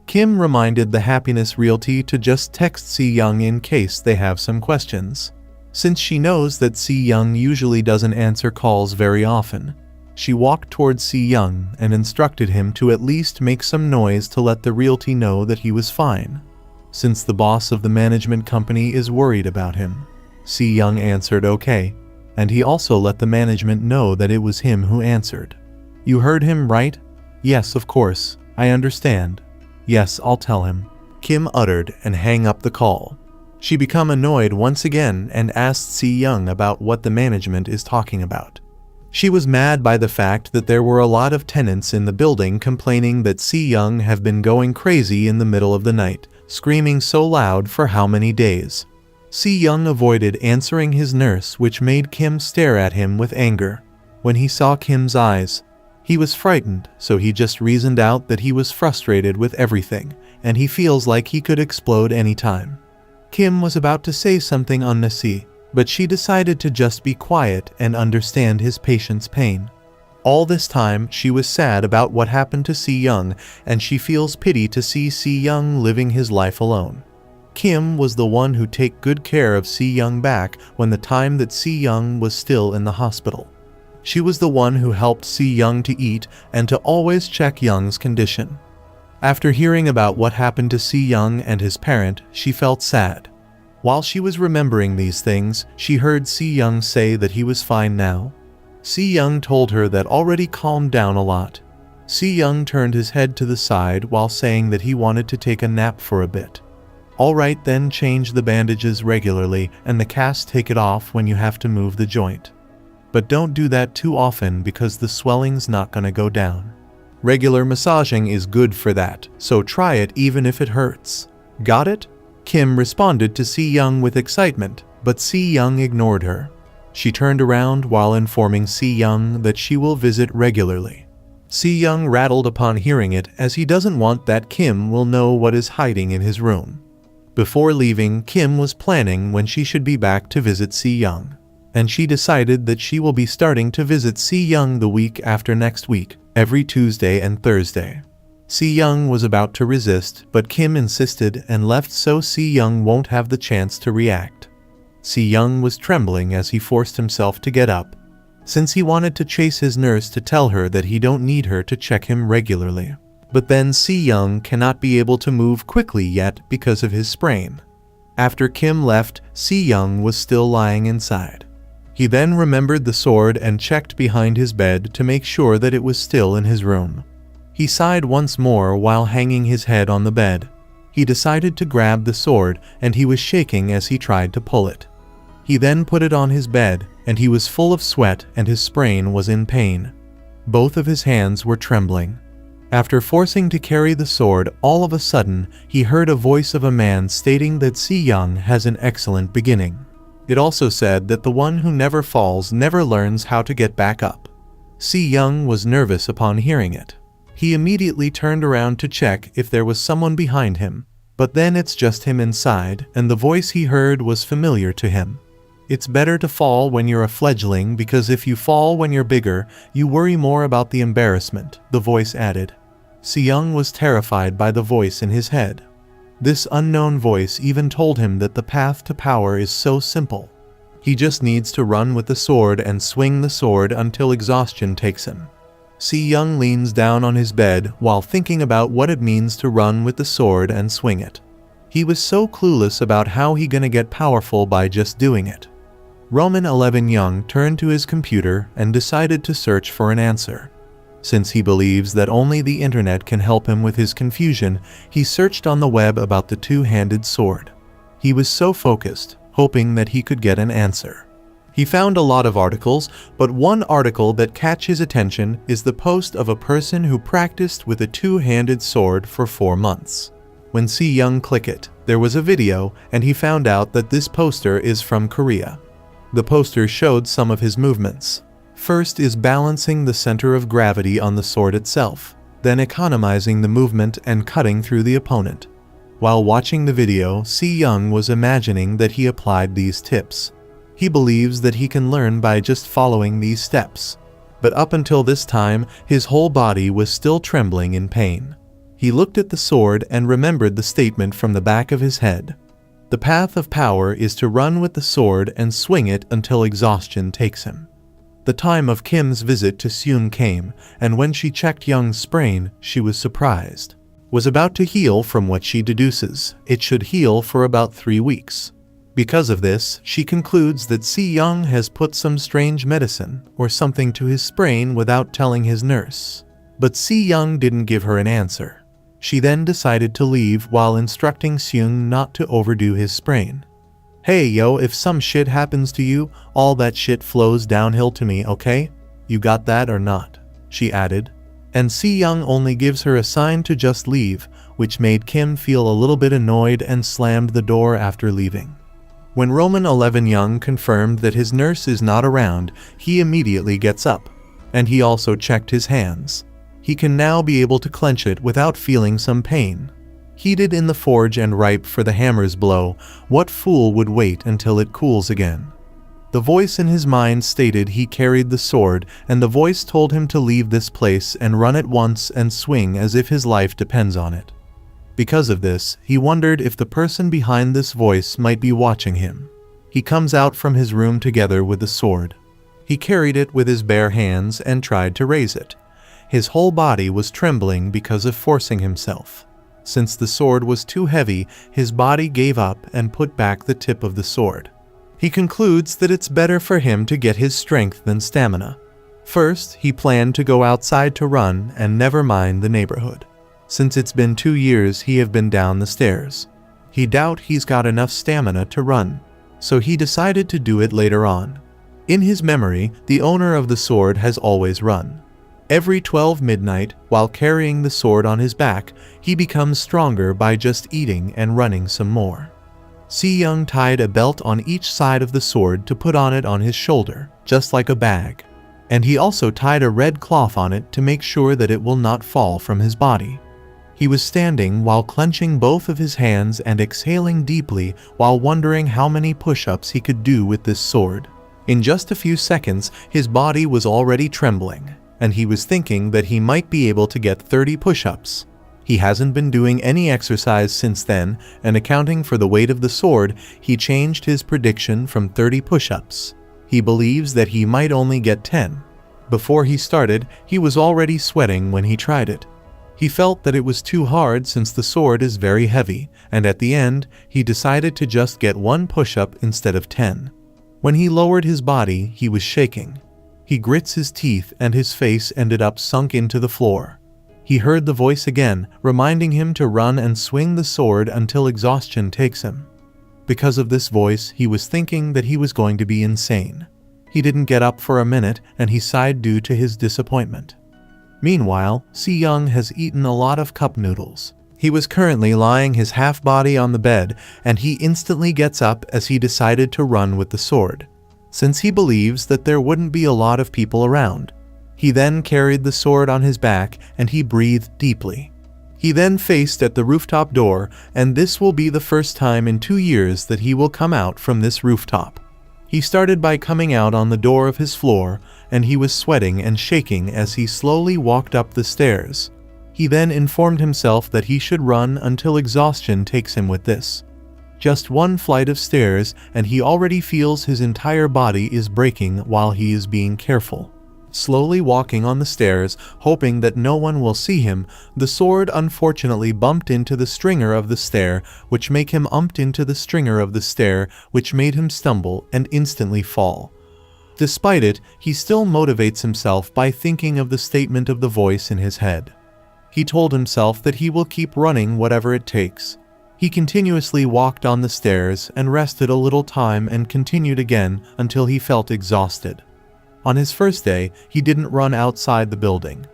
Kim reminded the Happiness Realty to just text Si Young in case they have some questions. Since she knows that Si-young usually doesn't answer calls very often, she walked towards Si-young and instructed him to at least make some noise to let the realty know that he was fine, since the boss of the management company is worried about him. Si-young answered okay, and he also let the management know that it was him who answered. "You heard him, right?" "Yes, of course. I understand." "Yes, I'll tell him," Kim uttered and hang up the call. She became annoyed once again and asked Si-young about what the management is talking about. She was mad by the fact that there were a lot of tenants in the building complaining that Si-young have been going crazy in the middle of the night, screaming so loud for how many days. Si-young avoided answering his nurse, which made Kim stare at him with anger. When he saw Kim's eyes, he was frightened, so he just reasoned out that he was frustrated with everything, and he feels like he could explode anytime. Kim was about to say something unnecessary, but she decided to just be quiet and understand his patient's pain. All this time, she was sad about what happened to Si-young, and she feels pity to see Si-young living his life alone. Kim was the one who took good care of Si-young back when the time that Si-young was still in the hospital. She was the one who helped Si-young to eat and to always check Young's condition. After hearing about what happened to Si-young and his parent, she felt sad. While she was remembering these things, she heard Si-young say that he was fine now. Si-young told her that already calmed down a lot. Si-young turned his head to the side while saying that he wanted to take a nap for a bit. "Alright then, change the bandages regularly and the cast take it off when you have to move the joint. But don't do that too often because the swelling's not gonna go down. Regular massaging is good for that, so try it even if it hurts. Got it?" Kim responded to Si-young with excitement, but Si-young ignored her. She turned around while informing Si-young that she will visit regularly. Si-young rattled upon hearing it, as he doesn't want that Kim will know what is hiding in his room. Before leaving, Kim was planning when she should be back to visit Si-young, and she decided that she will be starting to visit Si-young the week after next week, every Tuesday and Thursday. Si-young was about to resist, but Kim insisted and left so Si-young won't have the chance to react. Si-young was trembling as he forced himself to get up, since he wanted to chase his nurse to tell her that he don't need her to check him regularly. But then Si-young cannot be able to move quickly yet because of his sprain. After Kim left, Si-young was still lying inside. He then remembered the sword and checked behind his bed to make sure that it was still in his room. He sighed once more while hanging his head on the bed. He decided to grab the sword, and he was shaking as he tried to pull it. He then put it on his bed, and he was full of sweat and his sprain was in pain. Both of his hands were trembling. After forcing to carry the sword, all of a sudden, he heard a voice of a man stating that Si-young has an excellent beginning. It also said that the one who never falls never learns how to get back up. Si-young was nervous upon hearing it. He immediately turned around to check if there was someone behind him, but then it's just him inside, and the voice he heard was familiar to him. "It's better to fall when you're a fledgling because if you fall when you're bigger, you worry more about the embarrassment," the voice added. Si-young was terrified by the voice in his head. This unknown voice even told him that the path to power is so simple. He just needs to run with the sword and swing the sword until exhaustion takes him. Si-young leans down on his bed while thinking about what it means to run with the sword and swing it. He was so clueless about how he gonna get powerful by just doing it. Roman 11 Young turned to his computer and decided to search for an answer. Since he believes that only the internet can help him with his confusion, he searched on the web about the two-handed sword. He was so focused, hoping that he could get an answer. He found a lot of articles, but one article that caught his attention is the post of a person who practiced with a two-handed sword for 4 months. When Si-young clicked it, there was a video, and he found out that this poster is from Korea. The poster showed some of his movements. First is balancing the center of gravity on the sword itself, then economizing the movement and cutting through the opponent. While watching the video, Si-young was imagining that he applied these tips. He believes that he can learn by just following these steps. But up until this time, his whole body was still trembling in pain. He looked at the sword and remembered the statement from the back of his head. The path of power is to run with the sword and swing it until exhaustion takes him. The time of Kim's visit to Seung came, and when she checked Young's sprain, she was surprised. Was about to heal from what she deduces. It should heal for about 3 weeks. Because of this, she concludes that Si-young has put some strange medicine or something to his sprain without telling his nurse. But Si-young didn't give her an answer. She then decided to leave while instructing Seung not to overdo his sprain. "Hey yo, if some shit happens to you, all that shit flows downhill to me, okay? You got that or not?" she added. And Si-young only gives her a sign to just leave, which made Kim feel a little bit annoyed and slammed the door after leaving. When Roman 11 Young confirmed that his nurse is not around, he immediately gets up. And he also checked his hands. He can now be able to clench it without feeling some pain. Heated in the forge and ripe for the hammer's blow, what fool would wait until it cools again? The voice in his mind stated he carried the sword, and the voice told him to leave this place and run at once and swing as if his life depends on it. Because of this, he wondered if the person behind this voice might be watching him. He comes out from his room together with the sword. He carried it with his bare hands and tried to raise it. His whole body was trembling because of forcing himself. Since the sword was too heavy, his body gave up and put back the tip of the sword. He concludes that it's better for him to get his strength than stamina. First, he planned to go outside to run and never mind the neighborhood. Since it's been 2 years he have been down the stairs. He doubt he's got enough stamina to run, so he decided to do it later on. In his memory, the owner of the sword has always run. Every 12 midnight, while carrying the sword on his back, he becomes stronger by just eating and running some more. Si-young tied a belt on each side of the sword to put on it on his shoulder, just like a bag. And he also tied a red cloth on it to make sure that it will not fall from his body. He was standing while clenching both of his hands and exhaling deeply while wondering how many push-ups he could do with this sword. In just a few seconds, his body was already trembling, and he was thinking that he might be able to get 30 push-ups. He hasn't been doing any exercise since then, and accounting for the weight of the sword, he changed his prediction from 30 push-ups. He believes that he might only get 10. Before he started, he was already sweating when he tried it. He felt that it was too hard since the sword is very heavy, and at the end, he decided to just get 1 push-up instead of 10. When he lowered his body, he was shaking. He grits his teeth and his face ended up sunk into the floor. He heard the voice again, reminding him to run and swing the sword until exhaustion takes him. Because of this voice, he was thinking that he was going to be insane. He didn't get up for a minute, and he sighed due to his disappointment. Meanwhile, Si-young has eaten a lot of cup noodles. He was currently lying his half body on the bed, and he instantly gets up as he decided to run with the sword, since he believes that there wouldn't be a lot of people around. He then carried the sword on his back, and he breathed deeply. He then faced at the rooftop door, and this will be the first time in 2 years that he will come out from this rooftop. He started by coming out on the door of his floor, and he was sweating and shaking as he slowly walked up the stairs. He then informed himself that he should run until exhaustion takes him with this. Just 1 flight of stairs, and he already feels his entire body is breaking while he is being careful. Slowly walking on the stairs, hoping that no one will see him, the sword unfortunately bumped into the stringer of the stair, which made him umped into the stringer of the stair, which made him stumble and instantly fall. Despite it, he still motivates himself by thinking of the statement of the voice in his head. He told himself that he will keep running whatever it takes. He continuously walked on the stairs and rested a little time and continued again until he felt exhausted. On his first day, he didn't run outside the building,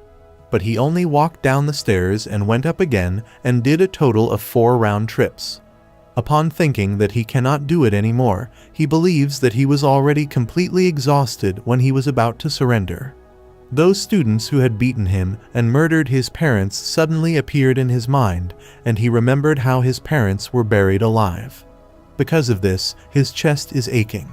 but he only walked down the stairs and went up again and did a total of 4 round trips. Upon thinking that he cannot do it anymore, he believes that he was already completely exhausted when he was about to surrender. Those students who had beaten him and murdered his parents suddenly appeared in his mind, and he remembered how his parents were buried alive. Because of this, his chest is aching.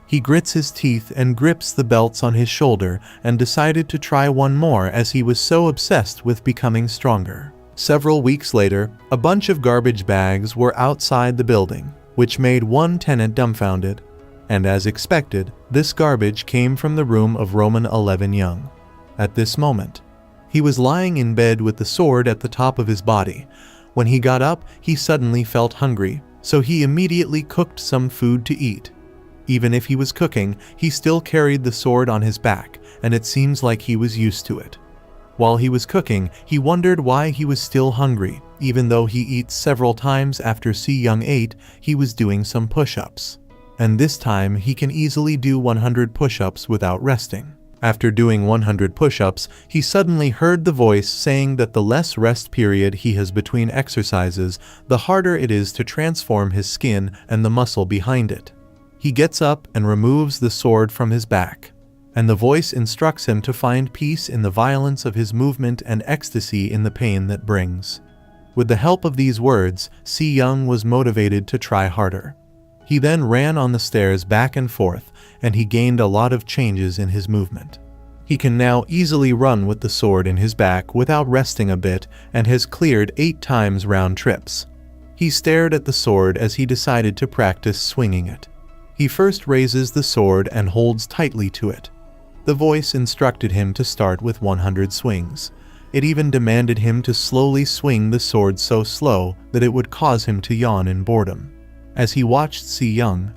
He grits his teeth and grips the belts on his shoulder and decided to try one more as he was so obsessed with becoming stronger. Several weeks later, a bunch of garbage bags were outside the building. which made one tenant dumbfounded. And as expected, this garbage came from the room of Roman 11 Young. At this moment, he was lying in bed with the sword at the top of his body. When he got up, he suddenly felt hungry, so he immediately cooked some food to eat. Even if he was cooking, he still carried the sword on his back, and it seems like he was used to it. While he was cooking, he wondered why he was still hungry. Even though he eats several times after Si Young ate, he was doing some push-ups. And this time, he can easily do 100 push-ups without resting. After doing 100 push-ups, he suddenly heard the voice saying that the less rest period he has between exercises, the harder it is to transform his skin and the muscle behind it. He gets up and removes the sword from his back, and the voice instructs him to find peace in the violence of his movement and ecstasy in the pain that brings. With the help of these words, Si Young was motivated to try harder. He then ran on the stairs back and forth, and he gained a lot of changes in his movement. He can now easily run with the sword in his back without resting a bit and has cleared 8 times round trips. He stared at the sword as he decided to practice swinging it. He first raises the sword and holds tightly to it. The voice instructed him to start with 100 swings. It even demanded him to slowly swing the sword so slow that it would cause him to yawn in boredom. As he watched Si Young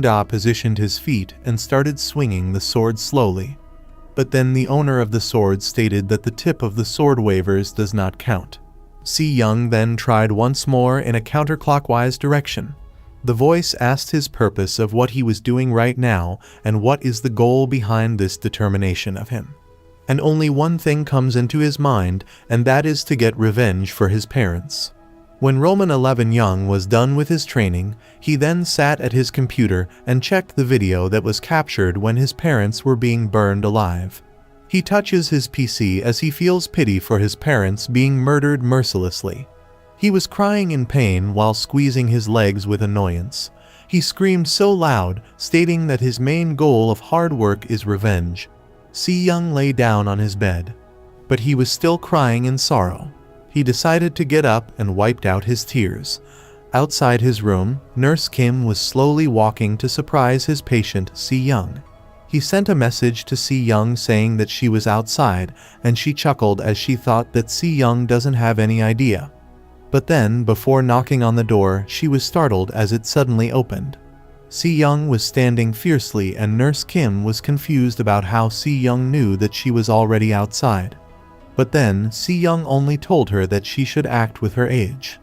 Da positioned his feet and started swinging the sword slowly. But then the owner of the sword stated that the tip of the sword wavers does not count. Si Young then tried once more in a counterclockwise direction. The voice asked his purpose of what he was doing right now and what is the goal behind this determination of him. And only one thing comes into his mind, and that is to get revenge for his parents. When Roman 11 Young was done with his training, he then sat at his computer and checked the video that was captured when his parents were being burned alive. He touches his PC as he feels pity for his parents being murdered mercilessly. He was crying in pain while squeezing his legs with annoyance. He screamed so loud, stating that his main goal of hard work is revenge. Si Young lay down on his bed, but he was still crying in sorrow. He decided to get up and wiped out his tears. Outside his room, Nurse Kim was slowly walking to surprise his patient, Si Young. He sent a message to Si Young saying that she was outside, and she chuckled as she thought that Si Young doesn't have any idea. But then, before knocking on the door, she was startled as it suddenly opened. Si Young was standing fiercely and Nurse Kim was confused about how Si Young knew that she was already outside. But then, Si Young only told her that she should act with her age.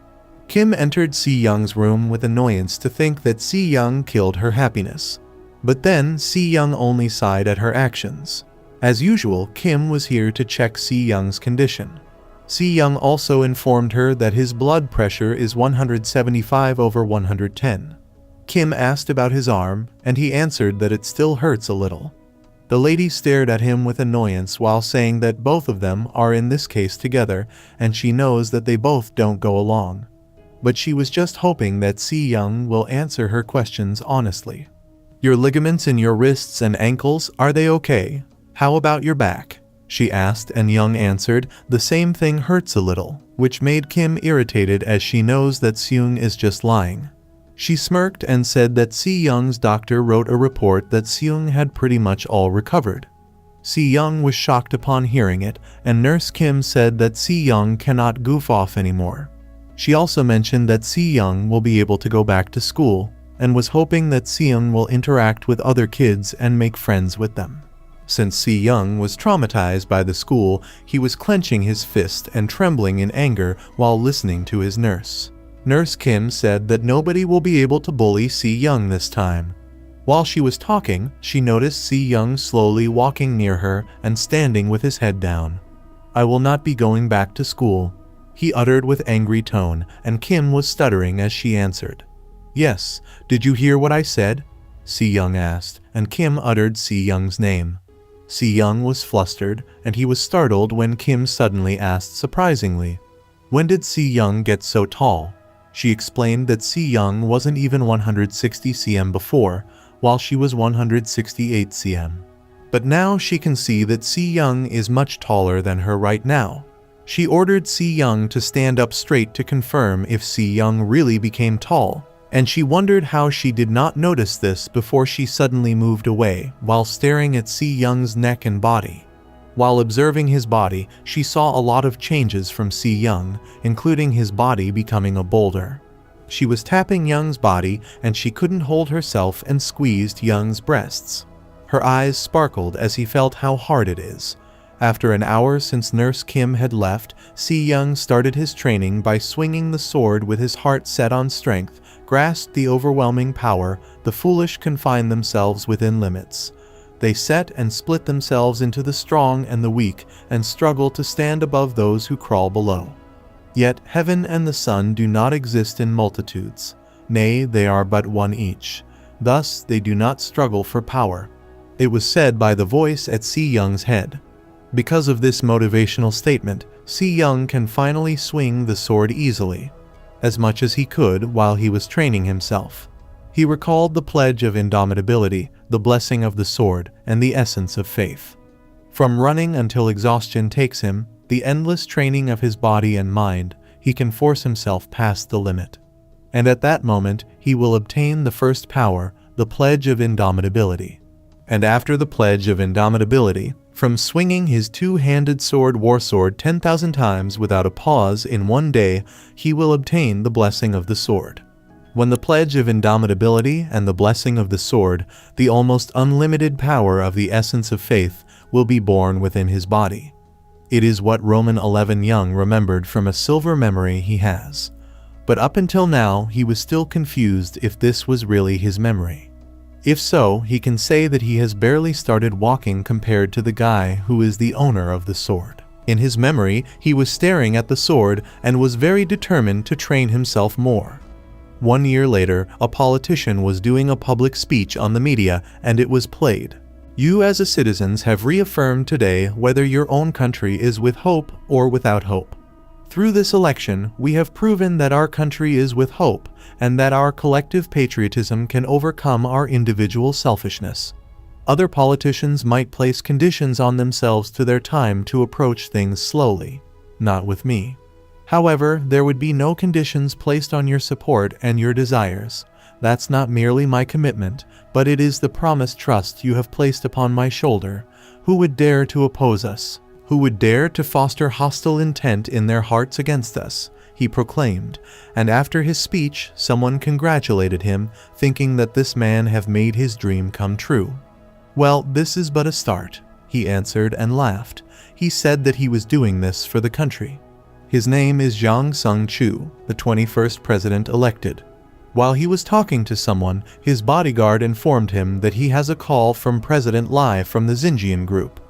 Kim entered Si Young's room with annoyance to think that Si Young killed her happiness. But then, Si Young only sighed at her actions. As usual, Kim was here to check Si Young's condition. Si Young also informed her that his blood pressure is 175/110. Kim asked about his arm, and he answered that it still hurts a little. The lady stared at him with annoyance while saying that both of them are in this case together, and she knows that they both don't go along. But she was just hoping that Si Young will answer her questions honestly. "Your ligaments in your wrists and ankles, are they okay? How about your back?" she asked, and Young answered, "The same thing hurts a little," which made Kim irritated as she knows that Seung is just lying. She smirked and said that Si Young's doctor wrote a report that Seung had pretty much all recovered. Si Young was shocked upon hearing it, and Nurse Kim said that Si Young cannot goof off anymore. She also mentioned that Si Young will be able to go back to school, and was hoping that Seung will interact with other kids and make friends with them. Since Si Young was traumatized by the school, he was clenching his fist and trembling in anger while listening to his nurse. Nurse Kim said that nobody will be able to bully Si Young this time. While she was talking, she noticed Si Young slowly walking near her and standing with his head down. "I will not be going back to school," he uttered with angry tone, and Kim was stuttering as she answered. "Yes, did you hear what I said?" Si Young asked, and Kim uttered Si Young's name. Si Young was flustered, and he was startled when Kim suddenly asked surprisingly, "When did Si Young get so tall?" She explained that Si Young wasn't even 160 cm before, while she was 168 cm. But now she can see that Si Young is much taller than her right now. She ordered Si Young to stand up straight to confirm if Si Young really became tall, and she wondered how she did not notice this before she suddenly moved away while staring at Si Young's neck and body. While observing his body, she saw a lot of changes from Si Young, including his body becoming a boulder. She was tapping Young's body and she couldn't hold herself and squeezed Young's breasts. Her eyes sparkled as he felt how hard it is. After an hour since Nurse Kim had left, Si Young started his training by swinging the sword with his heart set on strength, grasped the overwhelming power. The foolish confine themselves within limits. They set and split themselves into the strong and the weak, and struggle to stand above those who crawl below. Yet heaven and the sun do not exist in multitudes. Nay, they are but one each. Thus they do not struggle for power. It was said by the voice at Si Young's head. Because of this motivational statement, Si Young can finally swing the sword easily, as much as he could while he was training himself. He recalled the pledge of indomitability, the blessing of the sword, and the essence of faith. From running until exhaustion takes him, the endless training of his body and mind, he can force himself past the limit. And at that moment, he will obtain the first power, the pledge of indomitability. And after the pledge of indomitability, from swinging his two-handed sword warsword 10,000 times without a pause in one day, he will obtain the blessing of the sword. When the pledge of indomitability and the blessing of the sword, the almost unlimited power of the essence of faith, will be born within his body. It is what Roman 11 Young remembered from a silver memory he has. But up until now, he was still confused if this was really his memory. If so, he can say that he has barely started walking compared to the guy who is the owner of the sword. In his memory, he was staring at the sword and was very determined to train himself more. 1 year later, a politician was doing a public speech on the media and it was played. You as a citizens have reaffirmed today whether your own country is with hope or without hope. Through this election, we have proven that our country is with hope and that our collective patriotism can overcome our individual selfishness. Other politicians might place conditions on themselves to their time to approach things slowly. Not with me. However, there would be no conditions placed on your support and your desires. That's not merely my commitment, but it is the promised trust you have placed upon my shoulder. Who would dare to oppose us? Who would dare to foster hostile intent in their hearts against us? He proclaimed, and after his speech, someone congratulated him, thinking that this man have made his dream come true. Well, this is but a start, he answered and laughed. He said that he was doing this for the country. His name is Jiang Sung-chu, the 21st president elected. While he was talking to someone, his bodyguard informed him that he has a call from President Lai from the Xinjiang group.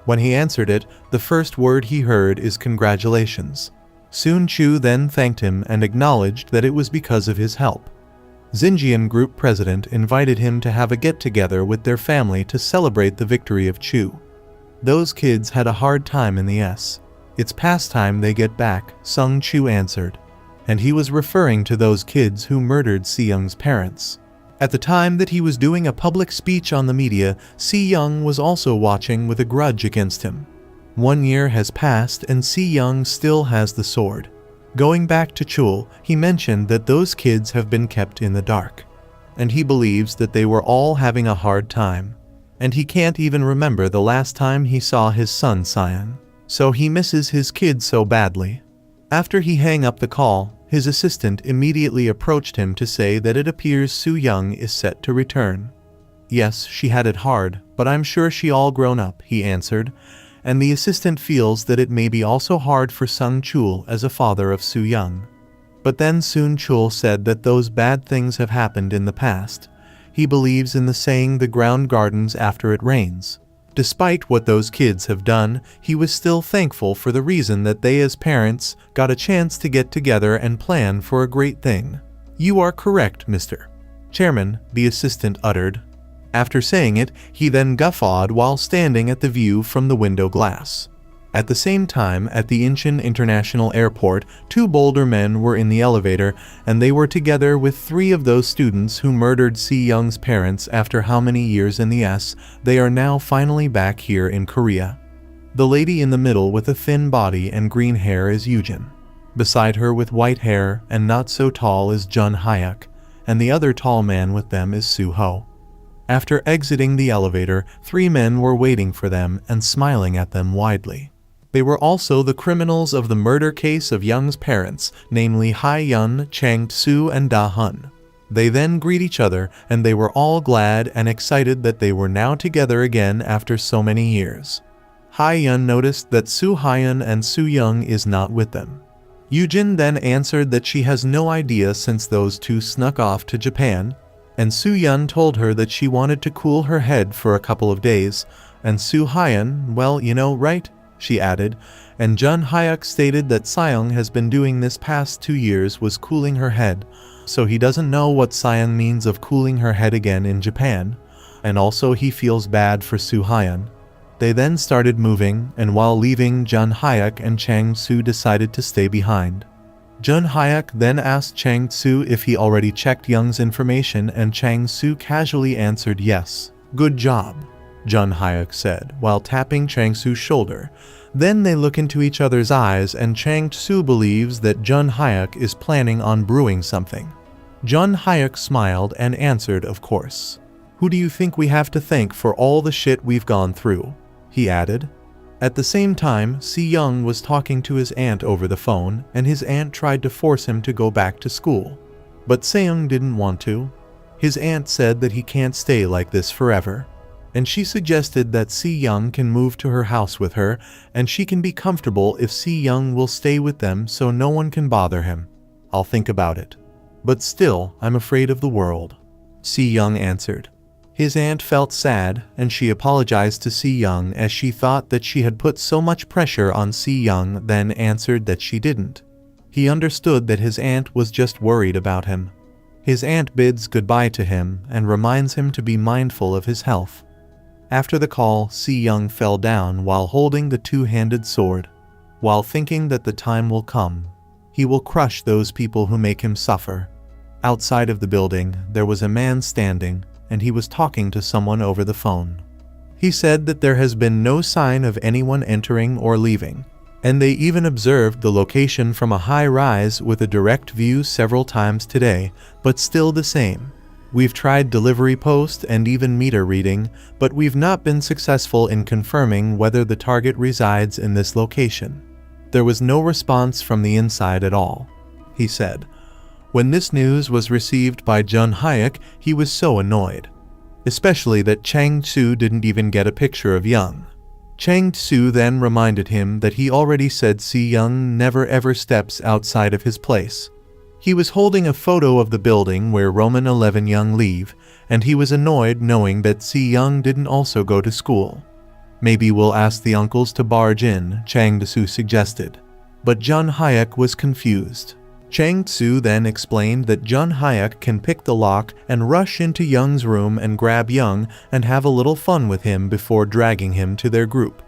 When he answered it, the first word he heard is congratulations. Sun Chu then thanked him and acknowledged that it was because of his help. Xinjiang group president invited him to have a get-together with their family to celebrate the victory of Chu. Those kids had a hard time in the S. It's past time they get back, Sung Chu answered. And he was referring to those kids who murdered Si Young's parents. At the time that he was doing a public speech on the media, Si Young was also watching with a grudge against him. 1 year has passed and Si Young still has the sword. Going back to Chul, he mentioned that those kids have been kept in the dark. And he believes that they were all having a hard time. And he can't even remember the last time he saw his son Sion. So he misses his kids so badly. After he hung up the call, his assistant immediately approached him to say that it appears Su Young is set to return. Yes, she had it hard, but I'm sure she all grown up, he answered, and the assistant feels that it may be also hard for Sung Chul as a father of Su Young. But then Sun Chul said that those bad things have happened in the past. He believes in the saying the ground gardens after it rains. Despite what those kids have done, he was still thankful for the reason that they as parents got a chance to get together and plan for a great thing. You are correct, Mr. Chairman, the assistant uttered. After saying it, he then guffawed while standing at the view from the window glass. At the same time, at the Incheon International Airport, 2 Boulder men were in the elevator, and they were together with 3 of those students who murdered Si Young's parents after how many years in the S. They are now finally back here in Korea. The lady in the middle with a thin body and green hair is Yujin. Beside her with white hair and not so tall is Jun Hyuk, and the other tall man with them is Suho. After exiting the elevator, 3 men were waiting for them and smiling at them widely. They were also the criminals of the murder case of Young's parents, namely Ha-yun, Chang-soo, and Da-hun. They then greet each other, and they were all glad and excited that they were now together again after so many years. Ha-yun noticed that Soo-hyun and Soo-young is not with them. Yujin then answered that she has no idea since those two snuck off to Japan, and Soo-yun told her that she wanted to cool her head for a couple of days, and Soo-hyun, well, you know, right? She added, and Jun Hyuk stated that Seong has been doing this past 2 years was cooling her head, so he doesn't know what Seong means of cooling her head again in Japan, and also he feels bad for Soo-hyun. They then started moving, and while leaving, Jun Hyuk and Chang-soo decided to stay behind. Jun Hyuk then asked Chang-soo if he already checked Young's information, and Chang-soo casually answered yes. Good job, Jun Hyuk said, while tapping Chang-soo's shoulder. Then they look into each other's eyes, and Chang-soo believes that Jun Hyuk is planning on brewing something. Jun Hyuk smiled and answered, of course. Who do you think we have to thank for all the shit we've gone through? He added. At the same time, Si-young was talking to his aunt over the phone, and his aunt tried to force him to go back to school. But Seong didn't want to. His aunt said that he can't stay like this forever, and she suggested that Si-young can move to her house with her, and she can be comfortable if Si-young will stay with them so no one can bother him. I'll think about it. But still, I'm afraid of the world, Si-young answered. His aunt felt sad, and she apologized to Si-young as she thought that she had put so much pressure on Si-young, then answered that she didn't. He understood that his aunt was just worried about him. His aunt bids goodbye to him and reminds him to be mindful of his health. After the call, Si-young fell down while holding the two-handed sword. While thinking that the time will come, he will crush those people who make him suffer. Outside of the building, there was a man standing, and he was talking to someone over the phone. He said that there has been no sign of anyone entering or leaving, and they even observed the location from a high rise with a direct view several times today, but still the same. We've tried delivery post and even meter reading, but we've not been successful in confirming whether the target resides in this location. There was no response from the inside at all, he said. When this news was received by Jun Hyuk, he was so annoyed. Especially that Chang-soo didn't even get a picture of Young. Chang-soo then reminded him that he already said Si-young never ever steps outside of his place. He was holding a photo of the building where Roman 11 Young leave, and he was annoyed knowing that Si-young didn't also go to school. Maybe we'll ask the uncles to barge in, Chang-soo suggested. But Jun Hyuk was confused. Chang-soo then explained that Jun Hyuk can pick the lock and rush into Young's room and grab Young and have a little fun with him before dragging him to their group.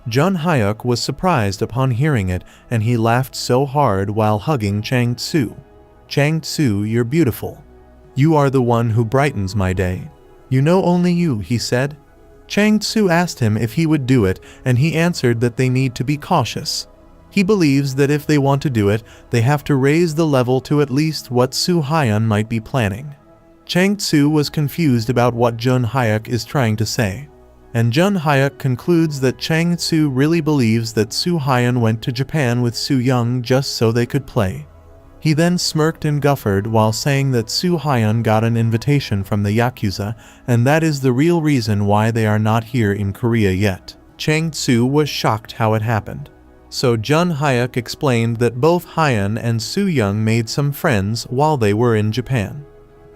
Jun Hyuk was surprised upon hearing it, and he laughed so hard while hugging Chang-soo. Chang-soo, you're beautiful. You are the one who brightens my day. You know only you, he said. Chang-soo asked him if he would do it, and he answered that they need to be cautious. He believes that if they want to do it, they have to raise the level to at least what Soo-hyun might be planning. Chang-soo was confused about what Jun Hyuk is trying to say, and Jun Hyuk concludes that Chang-soo really believes that Soo-hyun went to Japan with Soo-young just so they could play. He then smirked and guffared while saying that Soo-hyun got an invitation from the Yakuza, and that is the real reason why they are not here in Korea yet. Chang-soo was shocked how it happened. So Jun Hyuk explained that both Hyun and Soo-young made some friends while they were in Japan.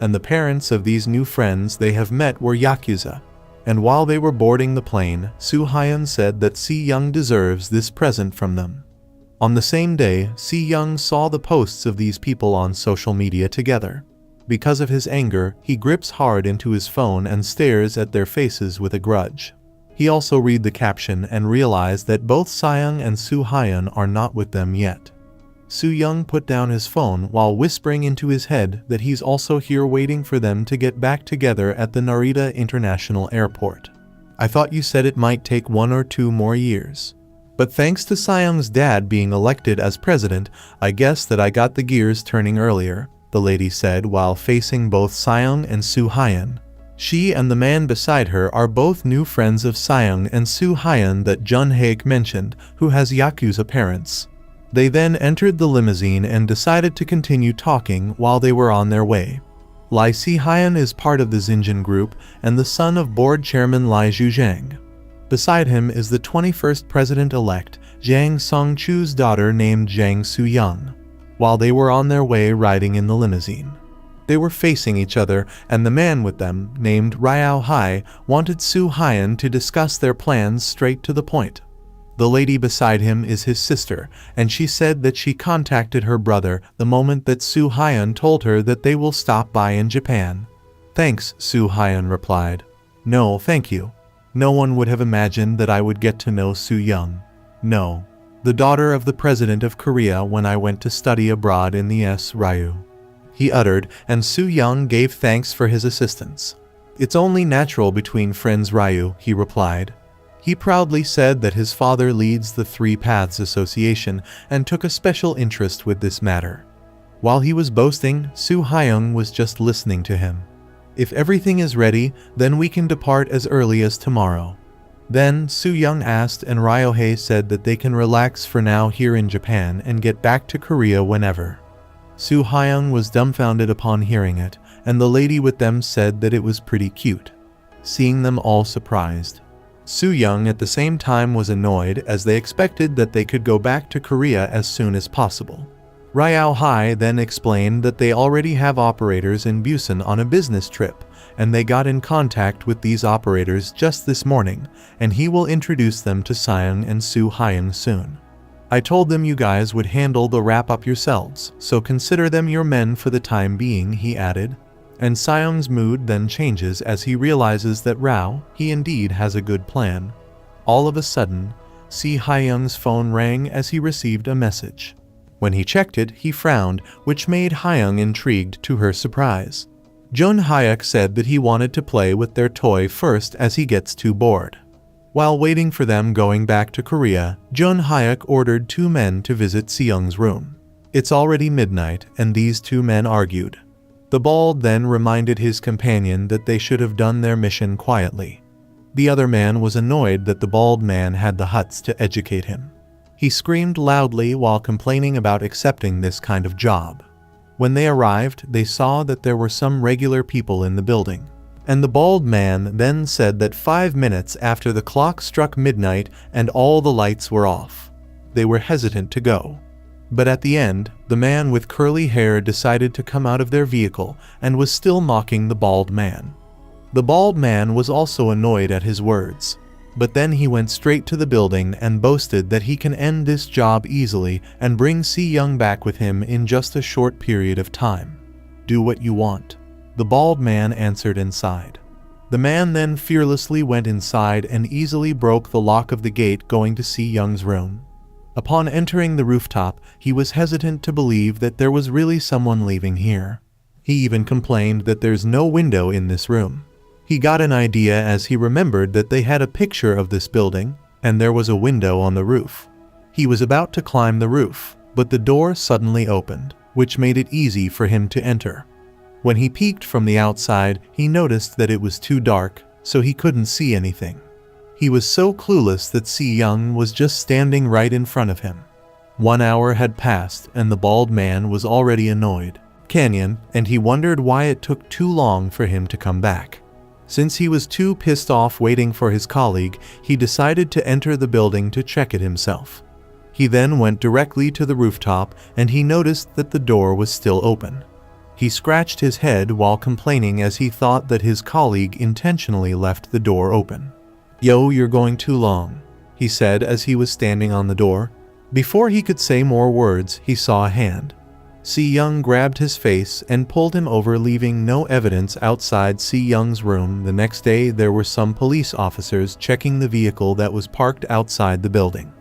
And the parents of these new friends they have met were Yakuza. And while they were boarding the plane, Soo-hyun said that Si-young deserves this present from them. On the same day, Si-young saw the posts of these people on social media together. Because of his anger, he grips hard into his phone and stares at their faces with a grudge. He also read the caption and realized that both Seong and Soo-hyun are not with them yet. Soo-young put down his phone while whispering into his head that he's also here waiting for them to get back together at the Narita International Airport. I thought you said it might take 1 or 2 more years. But thanks to Seong's dad being elected as president, I guess that I got the gears turning earlier. the lady said while facing both Seong and Soo Hyun. She and the man beside her are both new friends of Seong and Soo Hyun that Jun Haek mentioned, who has Yakuza parents. They then entered the limousine and decided to continue talking while they were on their way. Lee Si-hyun is part of the Xinjiang group and the son of board chairman Lee Zhuzhang. Beside him is the 21st president-elect, Jang Song-chu's daughter named Jang Soo-young. While they were on their way riding in the limousine, they were facing each other, and the man with them, named Ryao Hai, wanted Soo Hyun to discuss their plans straight to the point. The lady beside him is his sister, and she said that she contacted her brother the moment that Soo Hyun told her that they will stop by in Japan. "Thanks," Soo Hyun replied. "No, thank you. No one would have imagined that I would get to know Soo Young. No, the daughter of the president of Korea when I went to study abroad in the Ryu," he uttered, and Soo Young gave thanks for his assistance. "It's only natural between friends, Ryu," he replied. He proudly said that his father leads the Three Paths Association and took a special interest with this matter. While he was boasting, Soo Hyung was just listening to him. "If everything is ready, then we can depart as early as tomorrow." Then Soo Young asked, and Ryohei said that they can relax for now here in Japan and get back to Korea whenever. Soo Hyung was dumbfounded upon hearing it, and the lady with them said that it was pretty cute, seeing them all surprised. Soo Young at the same time was annoyed, as they expected that they could go back to Korea as soon as possible. Ryao Hai then explained that they already have operators in Busan on a business trip, and they got in contact with these operators just this morning, and he will introduce them to Seong and Soo Hyun soon. "I told them you guys would handle the wrap-up yourselves, so consider them your men for the time being," he added. And Seong's mood then changes as he realizes that he indeed has a good plan. All of a sudden, Si Hyung's phone rang as he received a message. When he checked it, he frowned, which made Hyung intrigued to her surprise. Jun Hyuk said that he wanted to play with their toy first as he gets too bored. While waiting for them going back to Korea, Jun Hyuk ordered 2 men to visit Seung's room. It's already midnight, and these 2 men argued. The bald then reminded his companion that they should have done their mission quietly. The other man was annoyed that the bald man had the huts to educate him. He screamed loudly while complaining about accepting this kind of job. When they arrived, they saw that there were some regular people in the building, and the bald man then said that 5 minutes after the clock struck midnight and all the lights were off, they were hesitant to go. But at the end, the man with curly hair decided to come out of their vehicle and was still mocking the bald man. The bald man was also annoyed at his words, but then he went straight to the building and boasted that he can end this job easily and bring Si-young back with him in just a short period of time. "Do what you want," the bald man answered inside. The man then fearlessly went inside and easily broke the lock of the gate going to Si-young's room. Upon entering the rooftop, he was hesitant to believe that there was really someone living here. He even complained that there's no window in this room. He got an idea as he remembered that they had a picture of this building, and there was a window on the roof. He was about to climb the roof, but the door suddenly opened, which made it easy for him to enter. When he peeked from the outside, he noticed that it was too dark, so he couldn't see anything. He was so clueless that Si-young was just standing right in front of him. 1 hour had passed and the bald man was already annoyed, and he wondered why it took too long for him to come back. Since he was too pissed off waiting for his colleague, he decided to enter the building to check it himself. He then went directly to the rooftop and he noticed that the door was still open. He scratched his head while complaining as he thought that his colleague intentionally left the door open. "Yo, you're going too long," he said as he was standing on the door. Before he could say more words, he saw a hand. Si-young grabbed his face and pulled him over, leaving no evidence outside Si-young's room. The next day, there were some police officers checking the vehicle that was parked outside the building.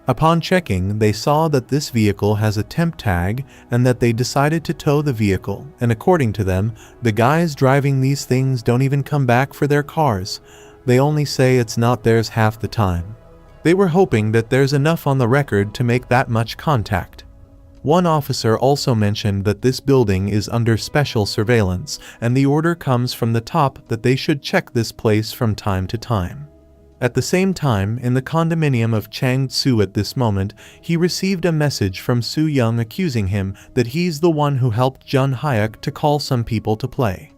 Upon checking, they saw that this vehicle has a temp tag and that they decided to tow the vehicle, and according to them, the guys driving these things don't even come back for their cars. They only say it's not theirs half the time. They were hoping that there's enough on the record to make that much contact. One officer also mentioned that this building is under special surveillance, and the order comes from the top that they should check this place from time to time. At the same time, in the condominium of Chang Tzu at this moment, he received a message from Su Young accusing him that he's the one who helped Jun Hyuk to call some people to play.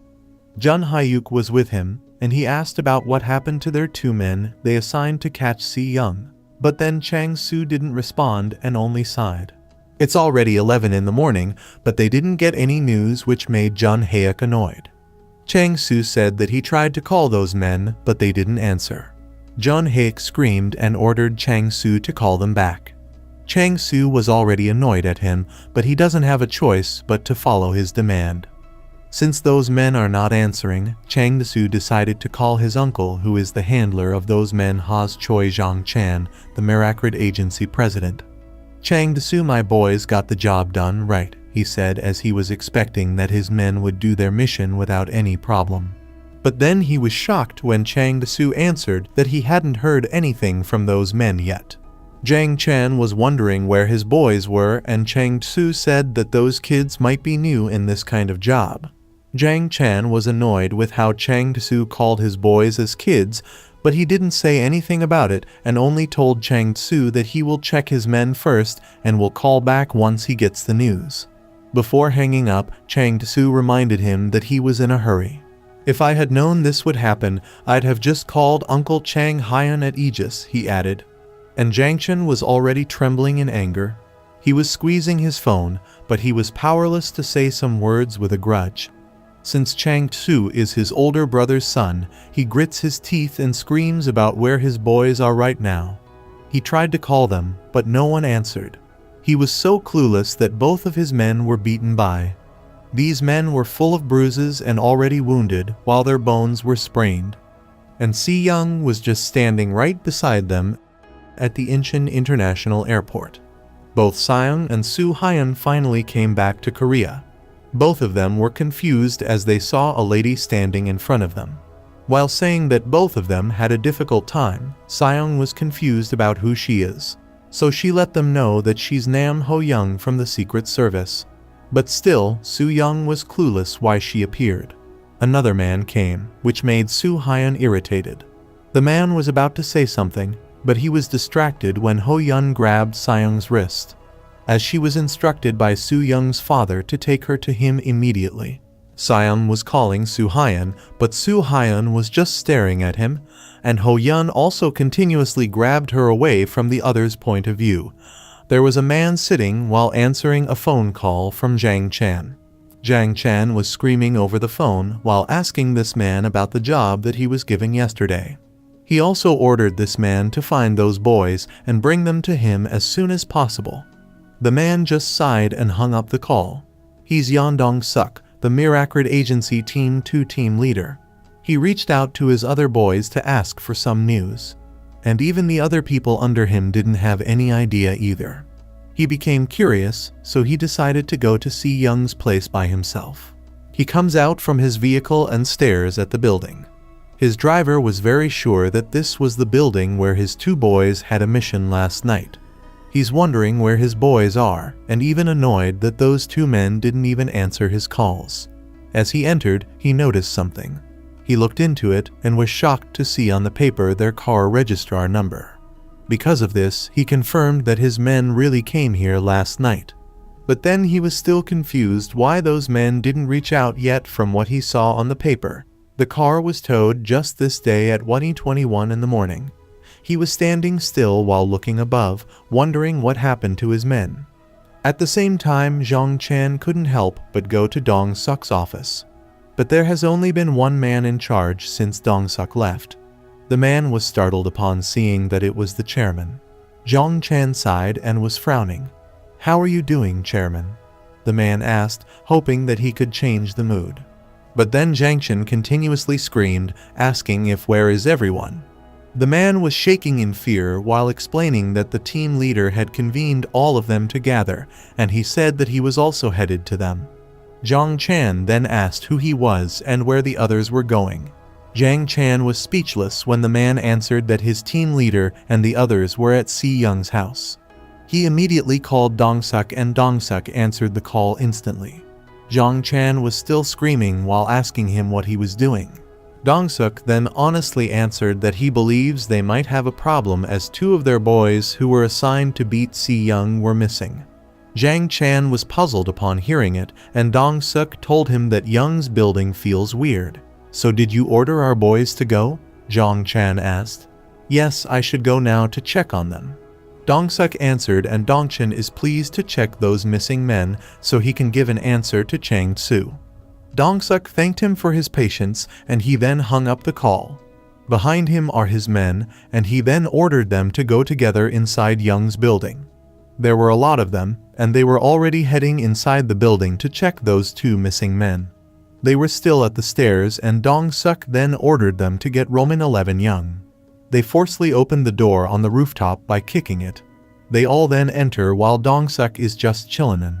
Jun Hyuk was with him, and he asked about what happened to their 2 men they assigned to catch Si Young. But then Chang Tzu didn't respond and only sighed. It's already 11 in the morning, but they didn't get any news, which made Jun Hyuk annoyed. Chang Tzu said that he tried to call those men, but they didn't answer. Jun Hyuk screamed and ordered Chang Tzu to call them back. Chang Tzu was already annoyed at him, but he doesn't have a choice but to follow his demand. Since those men are not answering, Chang Tzu decided to call his uncle, who is the handler of those men, Haas Choi Zhang Chan, the Merakrid Agency president. "Chang Tzu, my boys got the job done right," he said, as he was expecting that his men would do their mission without any problem. But then he was shocked when Chang Tzu answered that he hadn't heard anything from those men yet. Zhang Chan was wondering where his boys were, and Chang Tzu said that those kids might be new in this kind of job. Zhang Chan was annoyed with how Chang Tzu called his boys as kids, but he didn't say anything about it and only told Chang Tzu that he will check his men first and will call back once he gets the news. Before hanging up, Chang Tzu reminded him that he was in a hurry. "If I had known this would happen, I'd have just called Uncle Chang Hyun at Aegis," he added. And Zhang Chen was already trembling in anger. He was squeezing his phone, but he was powerless to say some words with a grudge. Since Chang Tzu is his older brother's son, he grits his teeth and screams about where his boys are right now. He tried to call them, but no one answered. He was so clueless that both of his men were beaten by. These men were full of bruises and already wounded, while their bones were sprained. And Si Young was just standing right beside them at the Incheon International Airport. Both Seong and Su Hyun finally came back to Korea. Both of them were confused as they saw a lady standing in front of them. While saying that both of them had a difficult time, Seong was confused about who she is. So she let them know that she's Nam Ho Young from the Secret Service. But still, Su Young was clueless why she appeared. Another man came, which made Su Hyun irritated. The man was about to say something, but he was distracted when Ho Yun grabbed Seong's wrist, as she was instructed by Su Young's father to take her to him immediately. Seong was calling Su Hyun, but Su Hyun was just staring at him, and Ho Yun also continuously grabbed her away from the other's point of view. There was a man sitting while answering a phone call from Zhang Chan. Zhang Chan was screaming over the phone while asking this man about the job that he was given yesterday. He also ordered this man to find those boys and bring them to him as soon as possible. The man just sighed and hung up the call. He's Yeon Dong-suk, the Merakrid Agency Team 2 team leader. He reached out to his other boys to ask for some news. And even the other people under him didn't have any idea either. He became curious, so he decided to go to Si Young's place by himself. He comes out from his vehicle and stares at the building. His driver was very sure that this was the building where his 2 boys had a mission last night. He's wondering where his boys are, and even annoyed that those 2 men didn't even answer his calls. As he entered, he noticed something. He looked into it and was shocked to see on the paper their car registrar number. Because of this, he confirmed that his men really came here last night. But then he was still confused why those men didn't reach out yet. From what he saw on the paper, the car was towed just this day at 1:21 in the morning. He was standing still while looking above, wondering what happened to his men. At the same time, Zhang Chan couldn't help but go to Dong-suk's office. But there has only been one man in charge since Dong-suk left. The man was startled upon seeing that it was the chairman. Zhang Chan sighed and was frowning. "How are you doing, chairman?" the man asked, hoping that he could change the mood. But then Zhang Chen continuously screamed, asking if "where is everyone?" The man was shaking in fear while explaining that the team leader had convened all of them to gather, and he said that he was also headed to them. Zhang Chan then asked who he was and where the others were going. Zhang Chan was speechless when the man answered that his team leader and the others were at Si Young's house. He immediately called Dong-suk and Dong-suk answered the call instantly. Jong-chan was still screaming while asking him what he was doing. Dong-suk then honestly answered that he believes they might have a problem as two of their boys who were assigned to beat Si-young were missing. Jang-chan was puzzled upon hearing it, and Dong-suk told him that Young's building feels weird. "So did you order our boys to go?" Jong-chan asked. "Yes, I should go now to check on them." Dong-suk answered, and Dong-chan is pleased to check those missing men so he can give an answer to Chang-tsu. Dong-suk thanked him for his patience, and he then hung up the call. Behind him are his men, and he then ordered them to go together inside Young's building. There were a lot of them, and they were already heading inside the building to check those two missing men. They were still at the stairs, and Dong-suk then ordered them to get Roman 11 Young. They forcefully opened the door on the rooftop by kicking it. They all then enter while Dong-suk is just chillin'.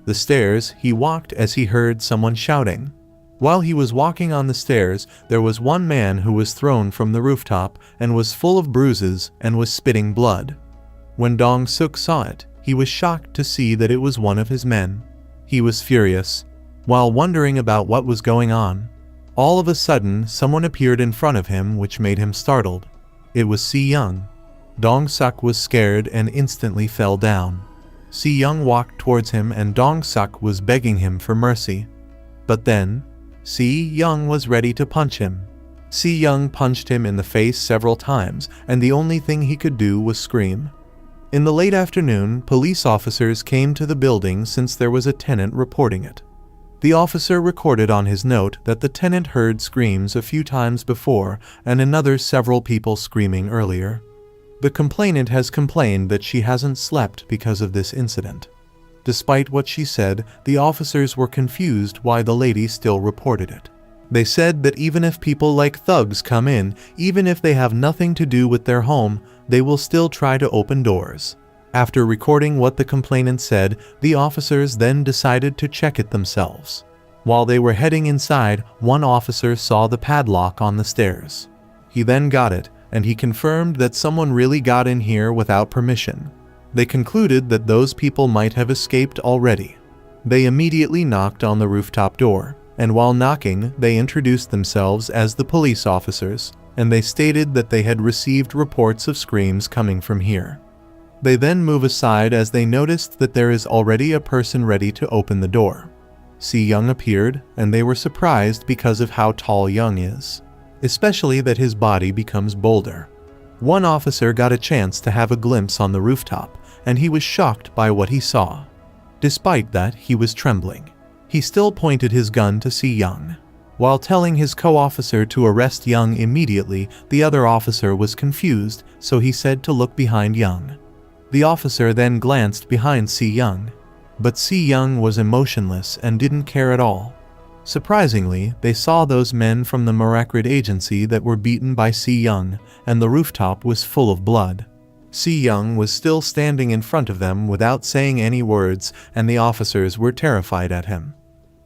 The stairs he walked as he heard someone shouting. While he was walking on the stairs, there was one man who was thrown from the rooftop and was full of bruises and was spitting blood. When Dong-suk saw it, he was shocked to see that it was one of his men. He was furious. While wondering about what was going on, all of a sudden someone appeared in front of him which made him startled. It was Si-young. Dong-suk was scared and instantly fell down. Si-young walked towards him and Dong-suk was begging him for mercy. But then, Si-young was ready to punch him. Si-young punched him in the face several times, and the only thing he could do was scream. In the late afternoon, police officers came to the building since there was a tenant reporting it. The officer recorded on his note that the tenant heard screams a few times before and another several people screaming earlier. The complainant has complained that she hasn't slept because of this incident. Despite what she said, the officers were confused why the lady still reported it. They said that even if people like thugs come in, even if they have nothing to do with their home, they will still try to open doors. After recording what the complainant said, the officers then decided to check it themselves. While they were heading inside, one officer saw the padlock on the stairs. He then got it, and he confirmed that someone really got in here without permission. They concluded that those people might have escaped already. They immediately knocked on the rooftop door, and while knocking, they introduced themselves as the police officers, and they stated that they had received reports of screams coming from here. They then move aside as they noticed that there is already a person ready to open the door. Si-young appeared, and they were surprised because of how tall Young is, especially that his body becomes bolder. One officer got a chance to have a glimpse on the rooftop, and he was shocked by what he saw. Despite that, he was trembling. He still pointed his gun to Si-young. While telling his co-officer to arrest Young immediately, the other officer was confused, so he said to look behind Young. The officer then glanced behind Si-young, but Si-young was emotionless and didn't care at all. Surprisingly, they saw those men from the Marakrid agency that were beaten by Si-young, and the rooftop was full of blood. Si-young was still standing in front of them without saying any words, and the officers were terrified at him.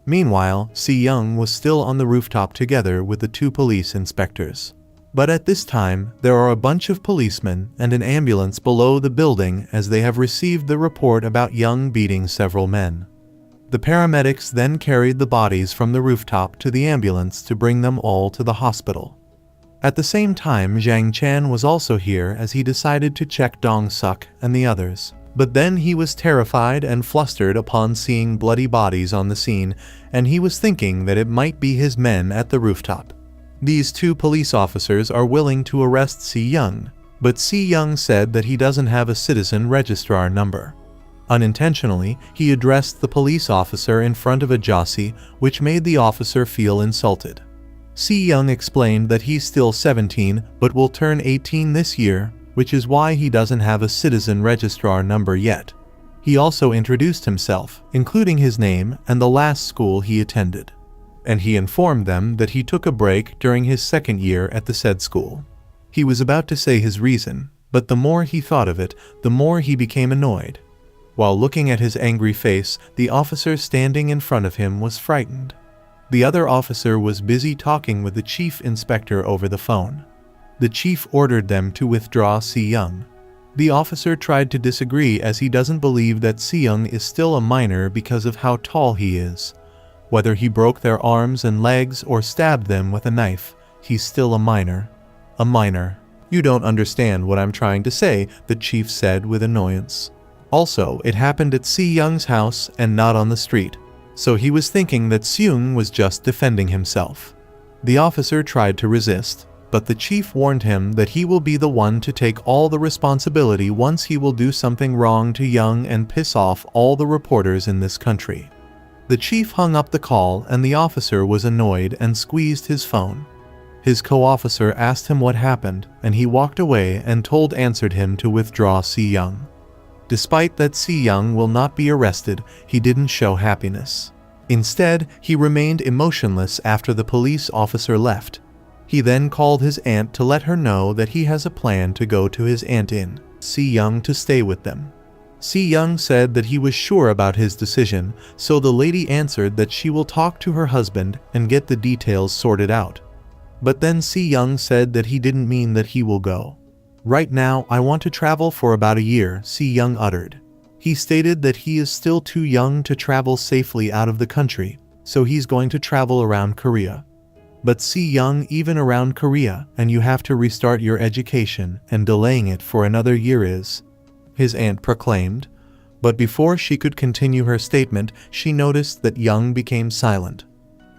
Meanwhile, Si-young was still on the rooftop together with the two police inspectors. But at this time, there are a bunch of policemen and an ambulance below the building as they have received the report about Young beating several men. The paramedics then carried the bodies from the rooftop to the ambulance to bring them all to the hospital. At the same time, Zhang Chan was also here as he decided to check Dong-suk and the others. But then he was terrified and flustered upon seeing bloody bodies on the scene, and he was thinking that it might be his men at the rooftop. These two police officers are willing to arrest Si-young, but Si-young said that he doesn't have a citizen registrar number. Unintentionally, he addressed the police officer in front of a Jossi, which made the officer feel insulted. Si-young explained that he's still 17 but will turn 18 this year, which is why he doesn't have a citizen registrar number yet. He also introduced himself, including his name and the last school he attended. And he informed them that he took a break during his second year at the said school. He was about to say his reason, but the more he thought of it, the more he became annoyed. While looking at his angry face, the officer standing in front of him was frightened. The other officer was busy talking with the chief inspector over the phone. The chief ordered them to withdraw Si-young. The officer tried to disagree as he doesn't believe that Seung is still a minor because of how tall he is. Whether he broke their arms and legs or stabbed them with a knife, he's still a minor. A minor. You don't understand what I'm trying to say, the chief said with annoyance. Also, it happened at Seung's house and not on the street, so he was thinking that Seung was just defending himself. The officer tried to resist, but the chief warned him that he will be the one to take all the responsibility once he will do something wrong to Young and piss off all the reporters in this country. The chief hung up the call and the officer was annoyed and squeezed his phone. His co-officer asked him what happened and he walked away and answered him to withdraw Seung. Despite that Seung will not be arrested, he didn't show happiness. Instead, he remained emotionless after the police officer left. He then called his aunt to let her know that he has a plan to go to his aunt in Seung to stay with them. Seung said that he was sure about his decision, so the lady answered that she will talk to her husband and get the details sorted out. But then Seung said that he didn't mean that he will go. Right now, I want to travel for about a year, Seung uttered. He stated that he is still too young to travel safely out of the country, so he's going to travel around Korea. But Seung, even around Korea, and you have to restart your education, and delaying it for another year is, his aunt proclaimed. But before she could continue her statement, she noticed that Young became silent.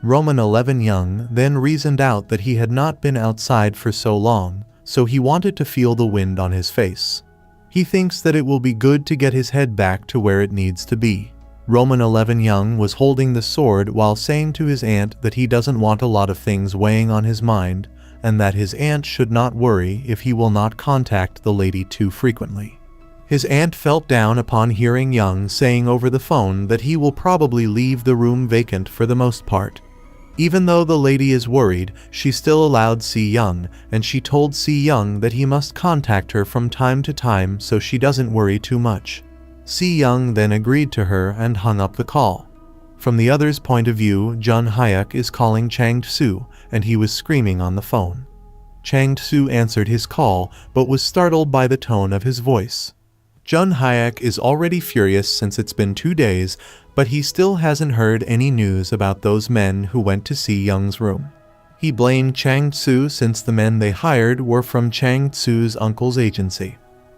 Roman 11 Young then reasoned out that he had not been outside for so long, so he wanted to feel the wind on his face. He thinks that it will be good to get his head back to where it needs to be. Roman 11 Young was holding the sword while saying to his aunt that he doesn't want a lot of things weighing on his mind, and that his aunt should not worry if he will not contact the lady too frequently. His aunt felt down upon hearing Young saying over the phone that he will probably leave the room vacant for the most part. Even though the lady is worried, she still allowed Seung, and she told Seung that he must contact her from time to time so she doesn't worry too much. Seung then agreed to her and hung up the call. From the other's point of view, Jun Hyuk is calling Chang Tsu, and he was screaming on the phone. Chang Tsu answered his call, but was startled by the tone of his voice. Jun Hyuk is already furious since it's been 2 days, but he still hasn't heard any news about those men who went to see Young's room. He blamed Chang Tsu since the men they hired were from Chang Tsu's uncle's agency.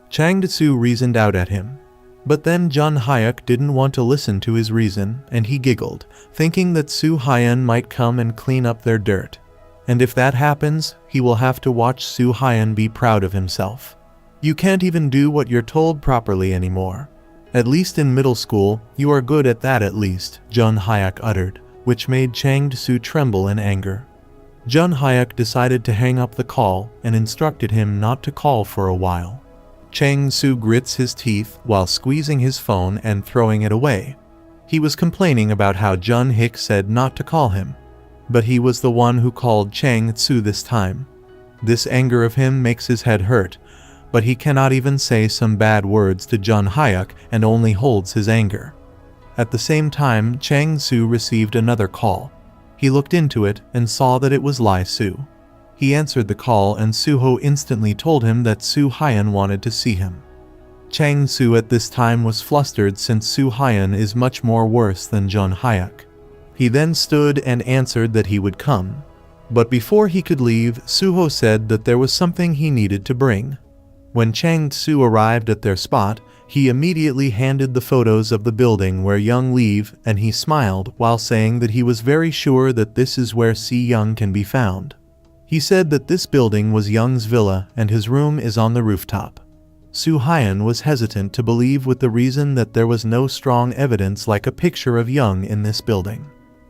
Chang Tsu reasoned out at him. But then Jun Hyuk didn't want to listen to his reason, and he giggled, thinking that Soo Hyun might come and clean up their dirt. And if that happens, he will have to watch Soo Hyun be proud of himself. You can't even do what you're told properly anymore. At least in middle school, you are good at that at least, Jun Hyuk uttered, which made Chang Tsu tremble in anger. Jun Hyuk decided to hang up the call and instructed him not to call for a while. Chang Tsu grits his teeth while squeezing his phone and throwing it away. He was complaining about how Jun Hyuk said not to call him, but he was the one who called Chang Tsu this time. This anger of him makes his head hurt, but he cannot even say some bad words to Jun Hyuk and only holds his anger. At the same time, Chang Tsu received another call. He looked into it and saw that it was Lai Su. He answered the call and Suho instantly told him that Soo Hyun wanted to see him. Chang Tsu at this time was flustered since Soo Hyun is much more worse than Jun Hyuk. He then stood and answered that he would come. But before he could leave, Suho said that there was something he needed to bring. When Chang Tsu arrived at their spot, he immediately handed the photos of the building where Young live, and he smiled while saying that he was very sure that this is where Young can be found. He said that this building was Young's villa and his room is on the rooftop. Soo Hyun was hesitant to believe with the reason that there was no strong evidence like a picture of Young in this building.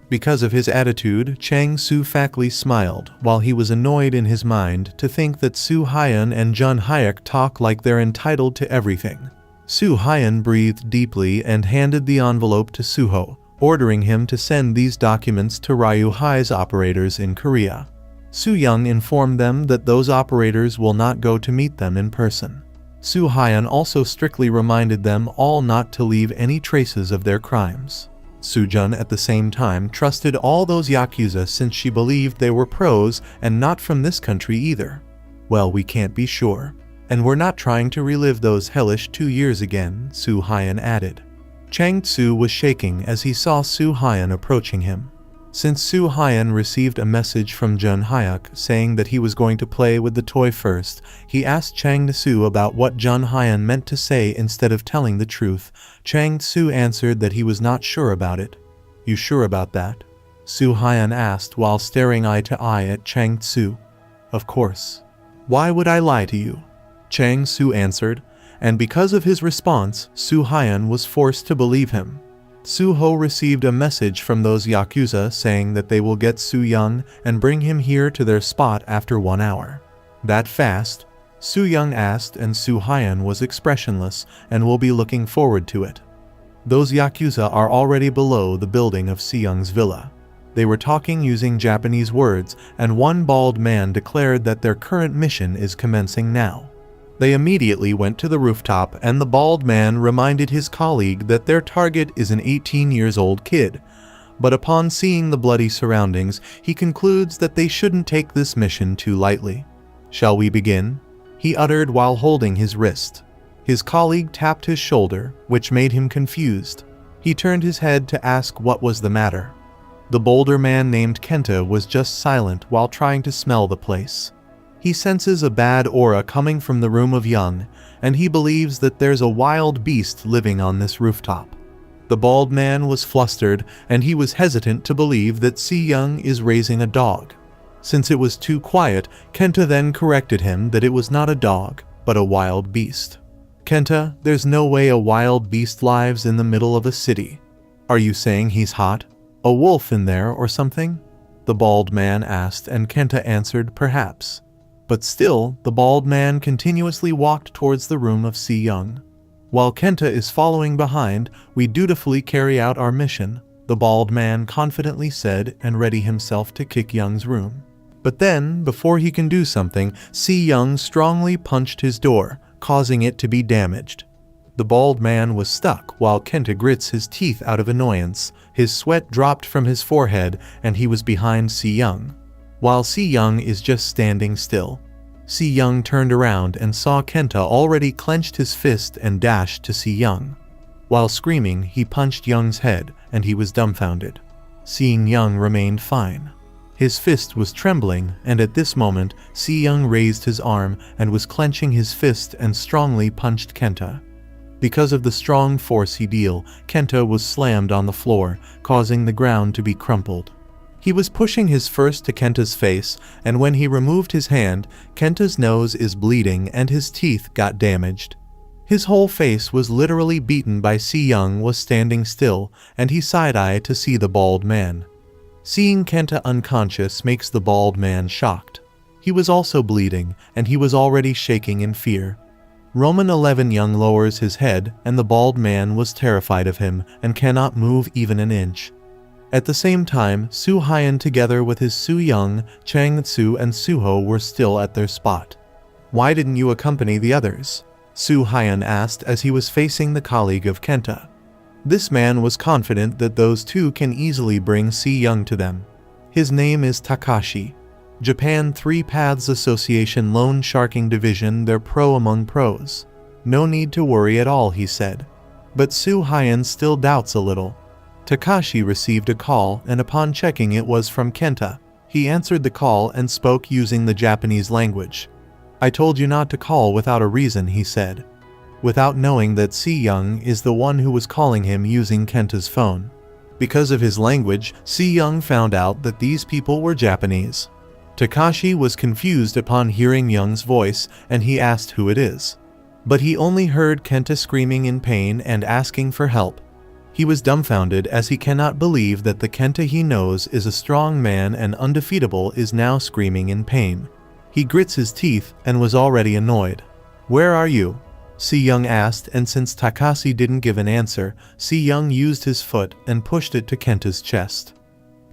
Because of his attitude, Chang Tsu fakely smiled while he was annoyed in his mind to think that Soo Hyun and Jun Hyuk talk like they're entitled to everything. Soo Hyun breathed deeply and handed the envelope to Suho, ordering him to send these documents to Ryu Hai's operators in Korea. Soo Young informed them that those operators will not go to meet them in person. Soo Hyun also strictly reminded them all not to leave any traces of their crimes. Soo-jun at the same time trusted all those Yakuza since she believed they were pros and not from this country either. Well, we can't be sure. And we're not trying to relive those hellish 2 years again, Su Hyan added. Chang Tzu was shaking as he saw Su Hyan approaching him. Since Su Hyan received a message from Jun Hyuk saying that he was going to play with the toy first, he asked Chang Tzu about what Jun Hyan meant to say instead of telling the truth. Chang Tzu answered that he was not sure about it. You sure about that? Su Hyan asked while staring eye to eye at Chang Tzu. Of course. Why would I lie to you? Chang Tzu answered, and because of his response, Su Hyan was forced to believe him. Su Ho received a message from those Yakuza saying that they will get Su Young and bring him here to their spot after 1 hour. That fast? Su Young asked, and Su Hyan was expressionless and will be looking forward to it. Those Yakuza are already below the building of Si Young's villa. They were talking using Japanese words, and one bald man declared that their current mission is commencing now. They immediately went to the rooftop, and the bald man reminded his colleague that their target is an 18-year-old kid. But upon seeing the bloody surroundings, he concludes that they shouldn't take this mission too lightly. Shall we begin? He uttered while holding his wrist. His colleague tapped his shoulder, which made him confused. He turned his head to ask what was the matter. The bolder man named Kenta was just silent while trying to smell the place. He senses a bad aura coming from the room of Young, and he believes that there's a wild beast living on this rooftop. The bald man was flustered, and he was hesitant to believe that Si Young is raising a dog. Since it was too quiet, Kenta then corrected him that it was not a dog, but a wild beast. Kenta, there's no way a wild beast lives in the middle of a city. Are you saying he's hot? A wolf in there or something? The bald man asked, and Kenta answered, perhaps. But still, the bald man continuously walked towards the room of Si Young. While Kenta is following behind, we dutifully carry out our mission, the bald man confidently said, and ready himself to kick Young's room. But then, before he can do something, Si Young strongly punched his door, causing it to be damaged. The bald man was stuck while Kenta grits his teeth out of annoyance. His sweat dropped from his forehead, and he was behind Si Young, while Si Young is just standing still. Si Young turned around and saw Kenta already clenched his fist and dashed to Si Young. While screaming, he punched Young's head, and he was dumbfounded. Seeing Young remained fine. His fist was trembling, and at this moment, Si Young raised his arm and was clenching his fist and strongly punched Kenta. Because of the strong force he dealt, Kenta was slammed on the floor, causing the ground to be crumpled. He was pushing his fist to Kenta's face, and when he removed his hand, Kenta's nose is bleeding and his teeth got damaged. His whole face was literally beaten by Si Young was standing still, and he side-eyed to see the bald man. Seeing Kenta unconscious makes the bald man shocked. He was also bleeding, and he was already shaking in fear. Roman 11 Young lowers his head, and the bald man was terrified of him and cannot move even an inch. At the same time, Su Hyan together with his Su Young, Chang Tzu and Su Ho were still at their spot. Why didn't you accompany the others? Su Hyan asked as he was facing the colleague of Kenta. This man was confident that those two can easily bring Si Young to them. His name is Takashi. Japan 3 Paths Association Loan Sharking Division, they're pro among pros. No need to worry at all, he said. But Su Hyan still doubts a little. Takashi received a call, and upon checking it was from Kenta. He answered the call and spoke using the Japanese language. I told you not to call without a reason, he said, without knowing that Si Young is the one who was calling him using Kenta's phone. Because of his language, Si Young found out that these people were Japanese. Takashi was confused upon hearing Young's voice, and he asked who it is. But he only heard Kenta screaming in pain and asking for help. He was dumbfounded as he cannot believe that the Kenta he knows is a strong man and undefeatable is now screaming in pain. He grits his teeth and was already annoyed. Where are you? Si Young asked, and since Takashi didn't give an answer, Si Young used his foot and pushed it to Kenta's chest.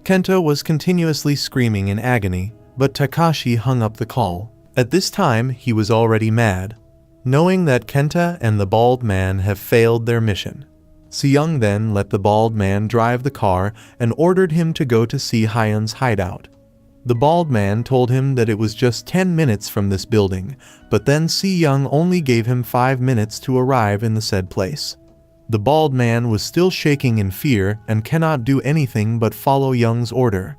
Kenta was continuously screaming in agony, but Takashi hung up the call. At this time, he was already mad, knowing that Kenta and the bald man have failed their mission. Si Young then let the bald man drive the car and ordered him to go to Si Hyan's hideout. The bald man told him that it was just 10 minutes from this building, but then Si Young only gave him 5 minutes to arrive in the said place. The bald man was still shaking in fear and cannot do anything but follow Young's order.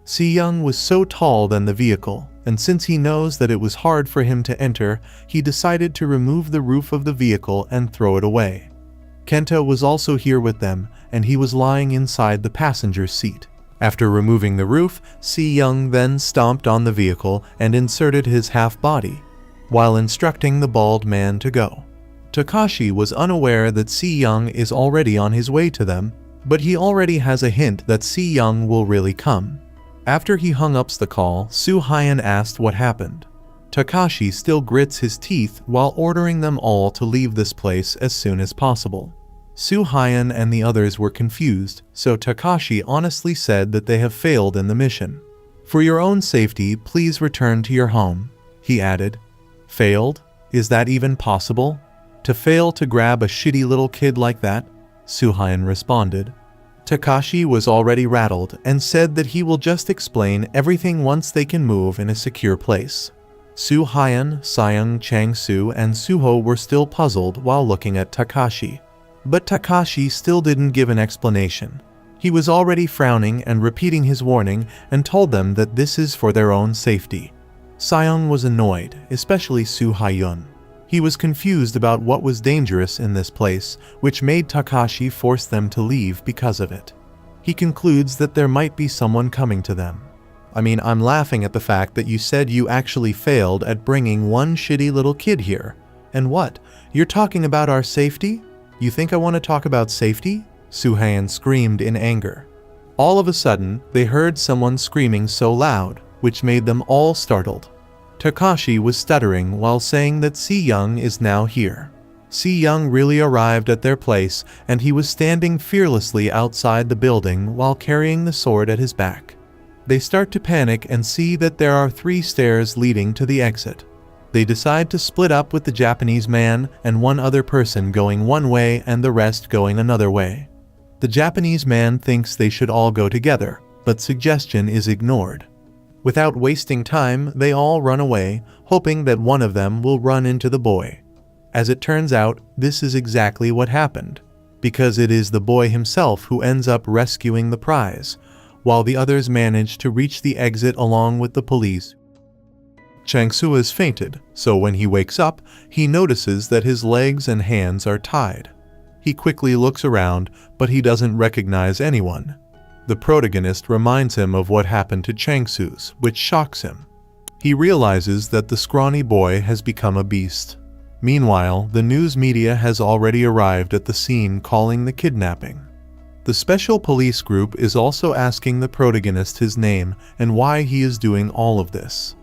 Si Young was so tall than the vehicle, and since he knows that it was hard for him to enter, he decided to remove the roof of the vehicle and throw it away. Kenta was also here with them, and he was lying inside the passenger's seat. After removing the roof, Si Young then stomped on the vehicle and inserted his half-body, while instructing the bald man to go. Takashi was unaware that Si Young is already on his way to them, but he already has a hint that Si Young will really come. After he hung up the call, Su Hyan asked what happened. Takashi still grits his teeth while ordering them all to leave this place as soon as possible. Su Hyan and the others were confused, so Takashi honestly said that they have failed in the mission. "For your own safety, please return to your home," he added. "Failed? Is that even possible? To fail to grab a shitty little kid like that?" Su Hyan responded. Takashi was already rattled and said that he will just explain everything once they can move in a secure place. Su Hyan, Sayang, Chang-su, and Suho were still puzzled while looking at Takashi. But Takashi still didn't give an explanation. He was already frowning and repeating his warning and told them that this is for their own safety. Sayang was annoyed, especially Su Hyun. He was confused about what was dangerous in this place, which made Takashi force them to leave because of it. He concludes that there might be someone coming to them. I'm laughing at the fact that you said you actually failed at bringing one shitty little kid here. And what? You're talking about our safety? You think I want to talk about safety? Su Hyan screamed in anger. All of a sudden, they heard someone screaming so loud, which made them all startled. Takashi was stuttering while saying that Si Young is now here. Si Young really arrived at their place, and he was standing fearlessly outside the building while carrying the sword at his back. They start to panic and see that there are 3 stairs leading to the exit. They decide to split up with the Japanese man and one other person going one way and the rest going another way. The Japanese man thinks they should all go together, but suggestion is ignored. Without wasting time, they all run away, hoping that one of them will run into the boy. As it turns out, this is exactly what happened, because it is the boy himself who ends up rescuing the prize, while the others manage to reach the exit along with the police. Chang-su has fainted, so when he wakes up, he notices that his legs and hands are tied. He quickly looks around, but he doesn't recognize anyone. The protagonist reminds him of what happened to Chang-su's, which shocks him. He realizes that the scrawny boy has become a beast. Meanwhile, the news media has already arrived at the scene calling the kidnapping. The special police group is also asking the protagonist his name and why he is doing all of this.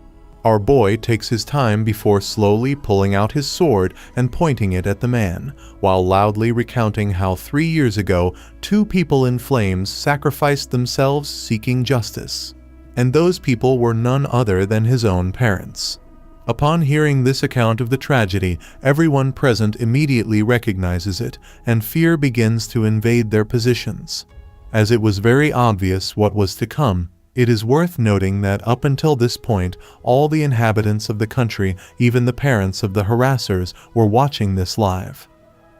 Our boy takes his time before slowly pulling out his sword and pointing it at the man, while loudly recounting how 3 years ago 2 people in flames sacrificed themselves seeking justice. And those people were none other than his own parents. Upon hearing this account of the tragedy, everyone present immediately recognizes it, and fear begins to invade their positions. As it was very obvious what was to come, it is worth noting that up until this point, all the inhabitants of the country, even the parents of the harassers, were watching this live.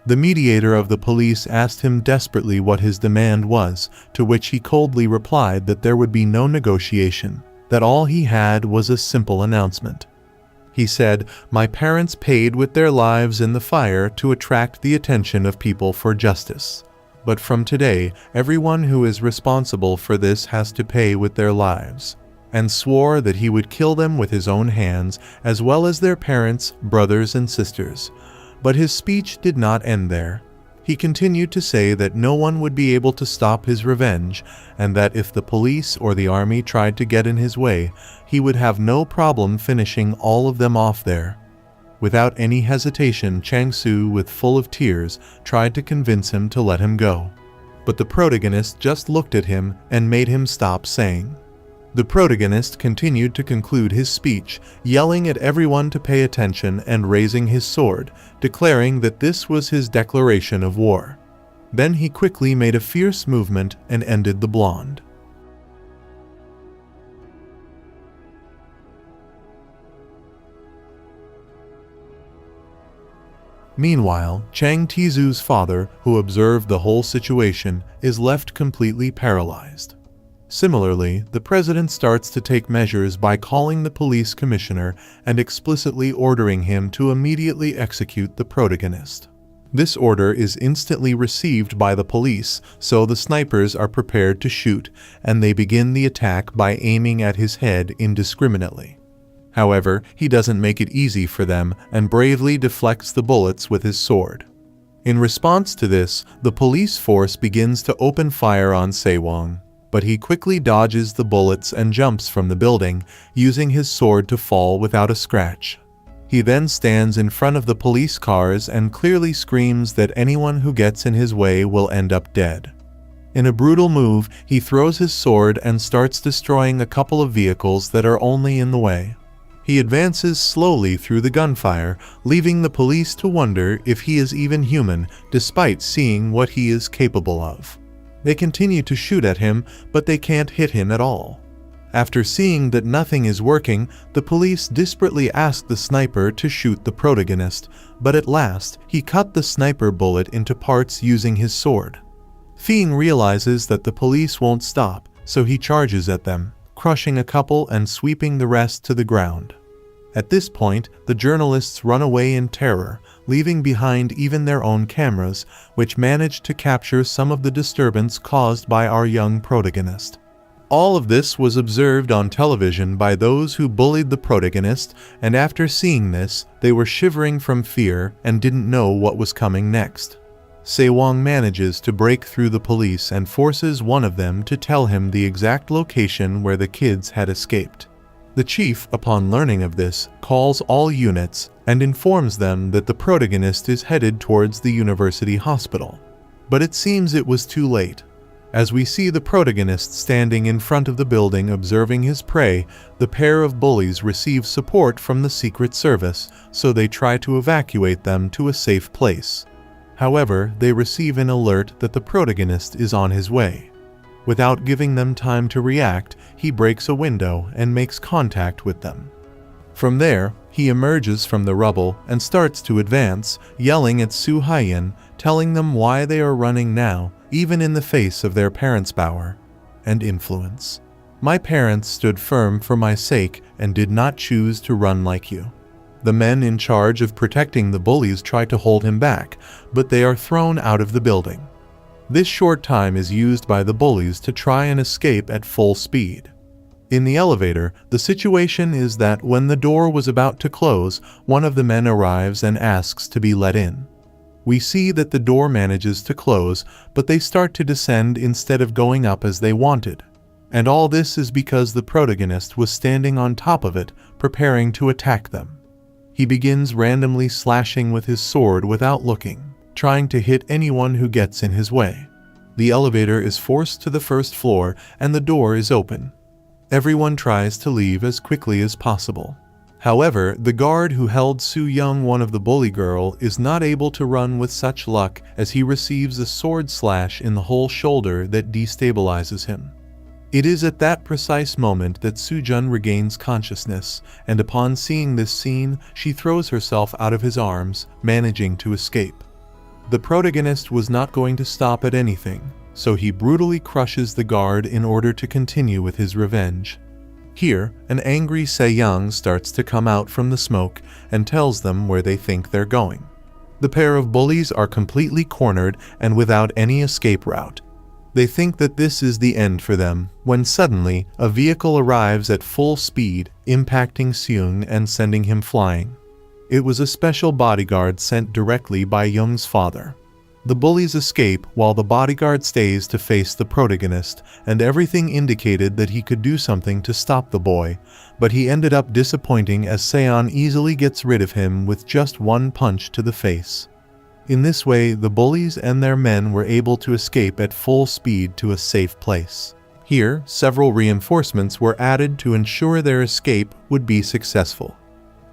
The mediator of the police asked him desperately what his demand was, to which he coldly replied that there would be no negotiation, that all he had was a simple announcement. He said, "My parents paid with their lives in the fire to attract the attention of people for justice. But from today, everyone who is responsible for this has to pay with their lives," and swore that he would kill them with his own hands, as well as their parents, brothers, and sisters. But his speech did not end there. He continued to say that no one would be able to stop his revenge, and that if the police or the army tried to get in his way, he would have no problem finishing all of them off there. Without any hesitation, Chang-su, with full of tears, tried to convince him to let him go. But the protagonist just looked at him and made him stop saying. The protagonist continued to conclude his speech, yelling at everyone to pay attention and raising his sword, declaring that this was his declaration of war. Then he quickly made a fierce movement and ended the blonde. Meanwhile, Chang Tizu's father, who observed the whole situation, is left completely paralyzed. Similarly, the president starts to take measures by calling the police commissioner and explicitly ordering him to immediately execute the protagonist. This order is instantly received by the police, so the snipers are prepared to shoot, and they begin the attack by aiming at his head indiscriminately. However, he doesn't make it easy for them and bravely deflects the bullets with his sword. In response to this, the police force begins to open fire on Sewang, but he quickly dodges the bullets and jumps from the building, using his sword to fall without a scratch. He then stands in front of the police cars and clearly screams that anyone who gets in his way will end up dead. In a brutal move, he throws his sword and starts destroying a couple of vehicles that are only in the way. He advances slowly through the gunfire, leaving the police to wonder if he is even human, despite seeing what he is capable of. They continue to shoot at him, but they can't hit him at all. After seeing that nothing is working, the police desperately ask the sniper to shoot the protagonist, but at last, he cut the sniper bullet into parts using his sword. Feng realizes that the police won't stop, so he charges at them, crushing a couple and sweeping the rest to the ground. At this point, the journalists run away in terror, leaving behind even their own cameras, which manage to capture some of the disturbance caused by our young protagonist. All of this was observed on television by those who bullied the protagonist, and after seeing this, they were shivering from fear and didn't know what was coming next. Sewang manages to break through the police and forces one of them to tell him the exact location where the kids had escaped. The chief, upon learning of this, calls all units and informs them that the protagonist is headed towards the university hospital. But it seems it was too late. As we see the protagonist standing in front of the building observing his prey, the pair of bullies receive support from the Secret Service, so they try to evacuate them to a safe place. However, they receive an alert that the protagonist is on his way. Without giving them time to react, he breaks a window and makes contact with them. From there, he emerges from the rubble and starts to advance, yelling at Su Haiyan, telling them why they are running now, even in the face of their parents' power and influence. My parents stood firm for my sake and did not choose to run like you. The men in charge of protecting the bullies try to hold him back, but they are thrown out of the building. This short time is used by the bullies to try and escape at full speed. In the elevator, the situation is that when the door was about to close, one of the men arrives and asks to be let in. We see that the door manages to close, but they start to descend instead of going up as they wanted. And all this is because the protagonist was standing on top of it, preparing to attack them. He begins randomly slashing with his sword without looking, trying to hit anyone who gets in his way. The elevator is forced to the first floor and the door is open. Everyone tries to leave as quickly as possible. However, the guard who held Su Young, one of the bully girl, is not able to run with such luck as he receives a sword slash in the whole shoulder that destabilizes him. It is at that precise moment that Sujun regains consciousness, and upon seeing this scene, she throws herself out of his arms, managing to escape. The protagonist was not going to stop at anything, so he brutally crushes the guard in order to continue with his revenge. Here, an angry Se-young starts to come out from the smoke and tells them where they think they're going. The pair of bullies are completely cornered and without any escape route. They think that this is the end for them, when suddenly a vehicle arrives at full speed, impacting Seung and sending him flying. It was a special bodyguard sent directly by Young's father. The bullies escape while the bodyguard stays to face the protagonist, and everything indicated that he could do something to stop the boy, but he ended up disappointing as Seon easily gets rid of him with just one punch to the face. In this way, the bullies and their men were able to escape at full speed to a safe place. Here, several reinforcements were added to ensure their escape would be successful.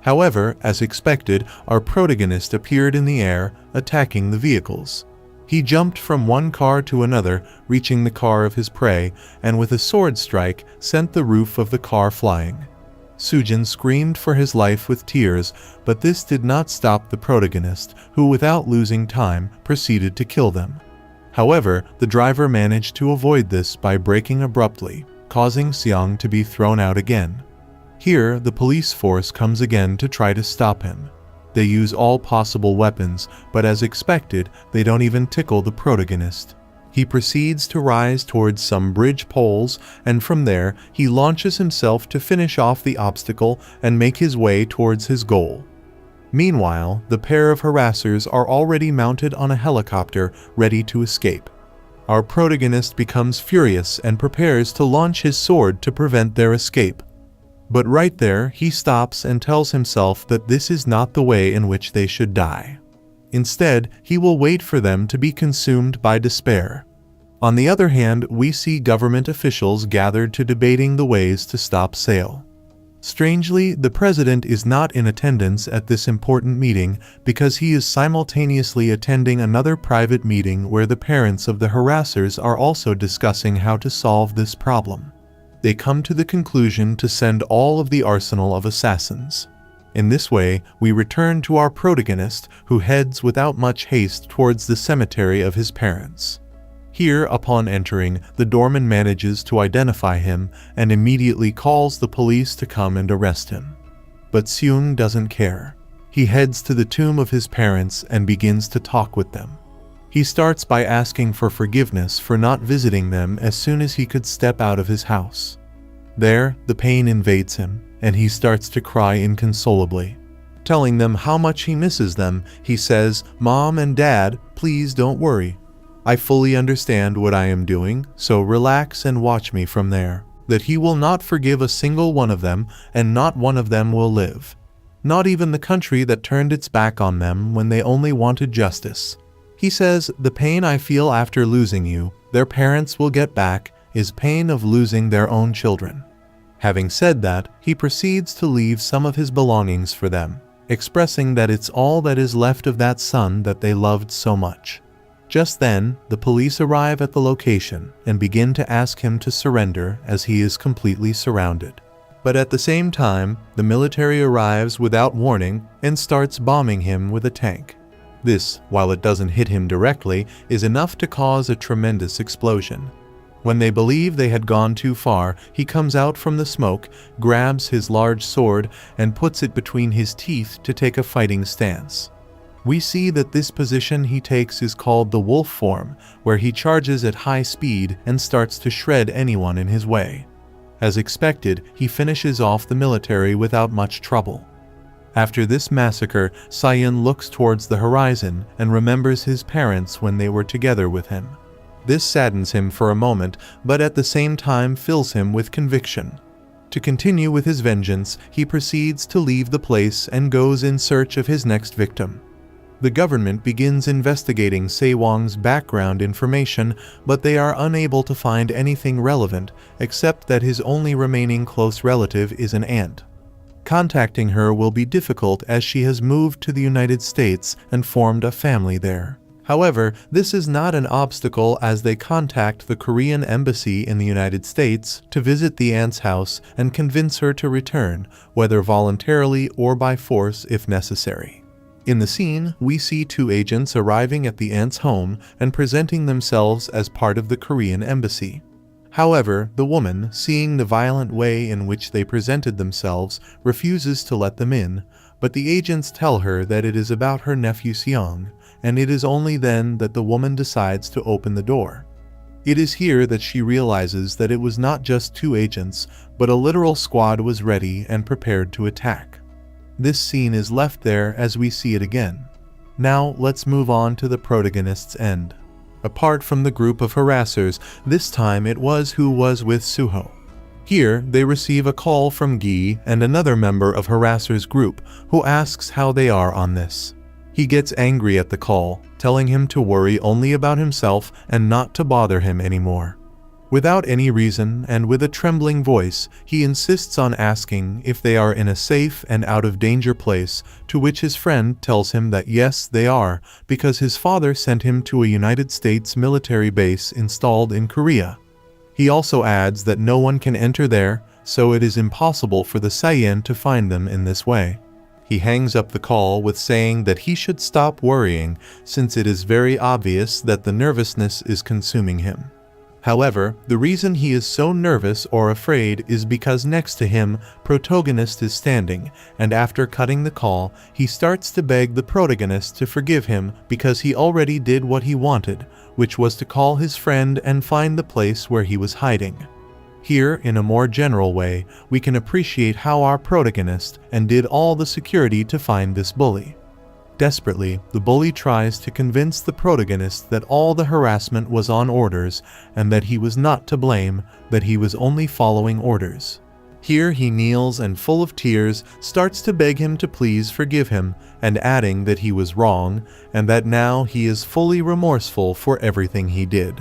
However, as expected, our protagonist appeared in the air, attacking the vehicles. He jumped from one car to another, reaching the car of his prey, and with a sword strike, sent the roof of the car flying. Sujin screamed for his life with tears, but this did not stop the protagonist, who without losing time proceeded to kill them. However, the driver managed to avoid this by braking abruptly, causing Seong to be thrown out again. Here, the police force comes again to try to stop him. They use all possible weapons, but as expected, they don't even tickle the protagonist. He proceeds to rise towards some bridge poles, and from there, he launches himself to finish off the obstacle and make his way towards his goal. Meanwhile, the pair of harassers are already mounted on a helicopter, ready to escape. Our protagonist becomes furious and prepares to launch his sword to prevent their escape. But right there, he stops and tells himself that this is not the way in which they should die. Instead, he will wait for them to be consumed by despair. On the other hand, we see government officials gathered to debating the ways to stop Sale. Strangely, the president is not in attendance at this important meeting because he is simultaneously attending another private meeting where the parents of the harassers are also discussing how to solve this problem. They come to the conclusion to send all of the arsenal of assassins. In this way, we return to our protagonist, who heads without much haste towards the cemetery of his parents. Here, upon entering, the doorman manages to identify him and immediately calls the police to come and arrest him. But Seung doesn't care. He heads to the tomb of his parents and begins to talk with them. He starts by asking for forgiveness for not visiting them as soon as he could step out of his house. There, the pain invades him, and he starts to cry inconsolably. Telling them how much he misses them, he says, "Mom and Dad, please don't worry. I fully understand what I am doing, so relax and watch me from there." That he will not forgive a single one of them, and not one of them will live. Not even the country that turned its back on them when they only wanted justice. He says, "The pain I feel after losing you, their parents will get back, is pain of losing their own children." Having said that, he proceeds to leave some of his belongings for them, expressing that it's all that is left of that son that they loved so much. Just then, the police arrive at the location and begin to ask him to surrender as he is completely surrounded. But at the same time, the military arrives without warning and starts bombing him with a tank. This, while it doesn't hit him directly, is enough to cause a tremendous explosion. When they believe they had gone too far, he comes out from the smoke, grabs his large sword, and puts it between his teeth to take a fighting stance. We see that this position he takes is called the wolf form, where he charges at high speed and starts to shred anyone in his way. As expected, he finishes off the military without much trouble. After this massacre, Sayan looks towards the horizon and remembers his parents when they were together with him. This saddens him for a moment, but at the same time fills him with conviction. To continue with his vengeance, he proceeds to leave the place and goes in search of his next victim. The government begins investigating Sewong's background information, but they are unable to find anything relevant except that his only remaining close relative is an aunt. Contacting her will be difficult as she has moved to the United States and formed a family there. However, this is not an obstacle as they contact the Korean embassy in the United States to visit the aunt's house and convince her to return, whether voluntarily or by force if necessary. In the scene, we see two agents arriving at the aunt's home and presenting themselves as part of the Korean embassy. However, the woman, seeing the violent way in which they presented themselves, refuses to let them in, but the agents tell her that it is about her nephew Seong, and it is only then that the woman decides to open the door. It is here that she realizes that it was not just two agents, but a literal squad was ready and prepared to attack. This scene is left there as we see it again. Now let's move on to the protagonist's end. Apart from the group of harassers, this time it was who was with Suho. Here, they receive a call from Gi and another member of harassers' group, who asks how they are on this. He gets angry at the call, telling him to worry only about himself and not to bother him anymore. Without any reason and with a trembling voice, he insists on asking if they are in a safe and out-of-danger place, to which his friend tells him that yes, they are, because his father sent him to a United States military base installed in Korea. He also adds that no one can enter there, so it is impossible for the Saiyan to find them in this way. He hangs up the call with saying that he should stop worrying since it is very obvious that the nervousness is consuming him. However, the reason he is so nervous or afraid is because next to him, protagonist is standing, and after cutting the call, he starts to beg the protagonist to forgive him because he already did what he wanted, which was to call his friend and find the place where he was hiding. Here, in a more general way, we can appreciate how our protagonist and did all the security to find this bully. Desperately, the bully tries to convince the protagonist that all the harassment was on orders and that he was not to blame, that he was only following orders. Here he kneels and full of tears starts to beg him to please forgive him, and adding that he was wrong and that now he is fully remorseful for everything he did.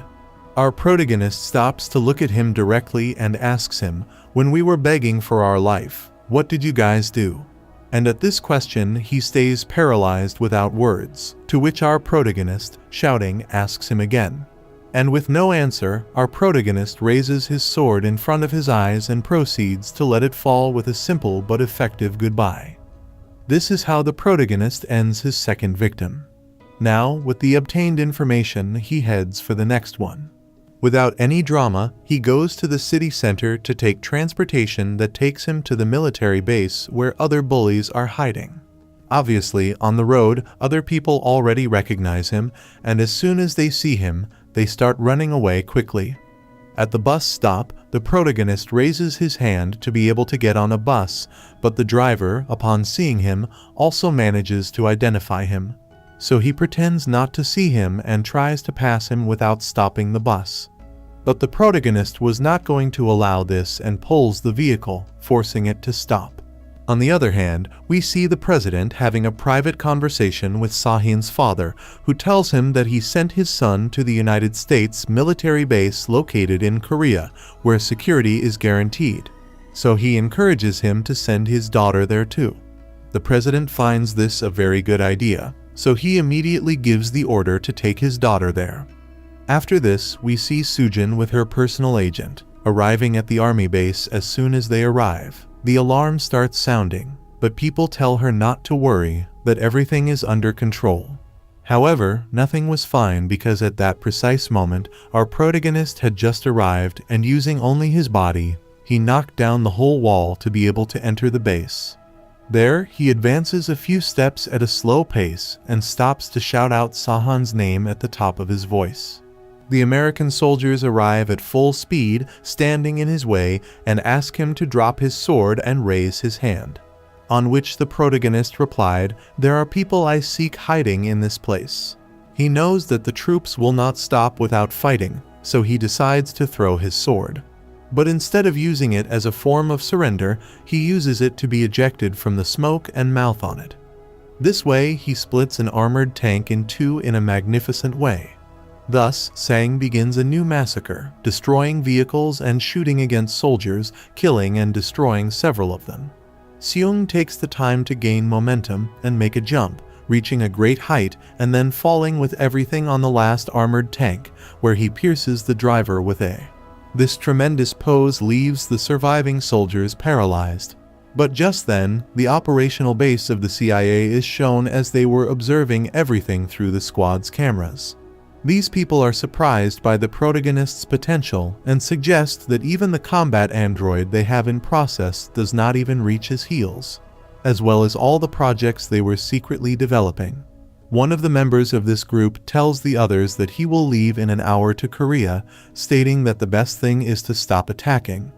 Our protagonist stops to look at him directly and asks him, "When we were begging for our life, what did you guys do?" And at this question, he stays paralyzed without words, to which our protagonist, shouting, asks him again. And with no answer, our protagonist raises his sword in front of his eyes and proceeds to let it fall with a simple but effective goodbye. This is how the protagonist ends his second victim. Now, with the obtained information, he heads for the next one. Without any drama, he goes to the city center to take transportation that takes him to the military base where other bullies are hiding. Obviously, on the road, other people already recognize him, and as soon as they see him, they start running away quickly. At the bus stop, the protagonist raises his hand to be able to get on a bus, but the driver, upon seeing him, also manages to identify him. So he pretends not to see him and tries to pass him without stopping the bus. But the protagonist was not going to allow this and pulls the vehicle, forcing it to stop. On the other hand, we see the president having a private conversation with Sahin's father, who tells him that he sent his son to the United States military base located in Korea, where security is guaranteed. So he encourages him to send his daughter there too. The president finds this a very good idea, so he immediately gives the order to take his daughter there. After this, we see Sujin with her personal agent, arriving at the army base. As soon as they arrive, the alarm starts sounding, but people tell her not to worry, that everything is under control. However, nothing was fine because at that precise moment, our protagonist had just arrived and using only his body, he knocked down the whole wall to be able to enter the base. There, he advances a few steps at a slow pace and stops to shout out Sahan's name at the top of his voice. The American soldiers arrive at full speed, standing in his way, and ask him to drop his sword and raise his hand. On which the protagonist replied, "There are people I seek hiding in this place." He knows that the troops will not stop without fighting, so he decides to throw his sword. But instead of using it as a form of surrender, he uses it to be ejected from the smoke and mouth on it. This way, he splits an armored tank in two in a magnificent way. Thus, Sang begins a new massacre, destroying vehicles and shooting against soldiers, killing and destroying several of them. Seung takes the time to gain momentum and make a jump, reaching a great height and then falling with everything on the last armored tank, where he pierces the driver with a. This tremendous pose leaves the surviving soldiers paralyzed. But just then, the operational base of the CIA is shown as they were observing everything through the squad's cameras. These people are surprised by the protagonist's potential and suggest that even the combat android they have in process does not even reach his heels, as well as all the projects they were secretly developing. One of the members of this group tells the others that he will leave in an hour to Korea, stating that the best thing is to stop attacking.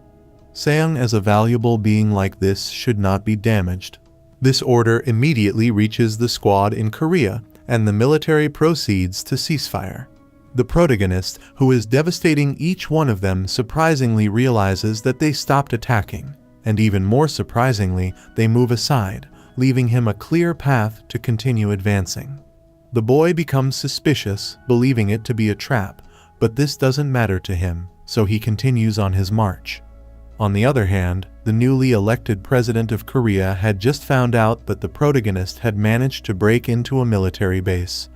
Seung, as a valuable being like this, should not be damaged. This order immediately reaches the squad in Korea, and the military proceeds to ceasefire. The protagonist, who is devastating each one of them, surprisingly realizes that they stopped attacking, and even more surprisingly, they move aside, leaving him a clear path to continue advancing. The boy becomes suspicious, believing it to be a trap, but this doesn't matter to him, so he continues on his march. On the other hand, the newly elected president of Korea had just found out that the protagonist had managed to break into a military base.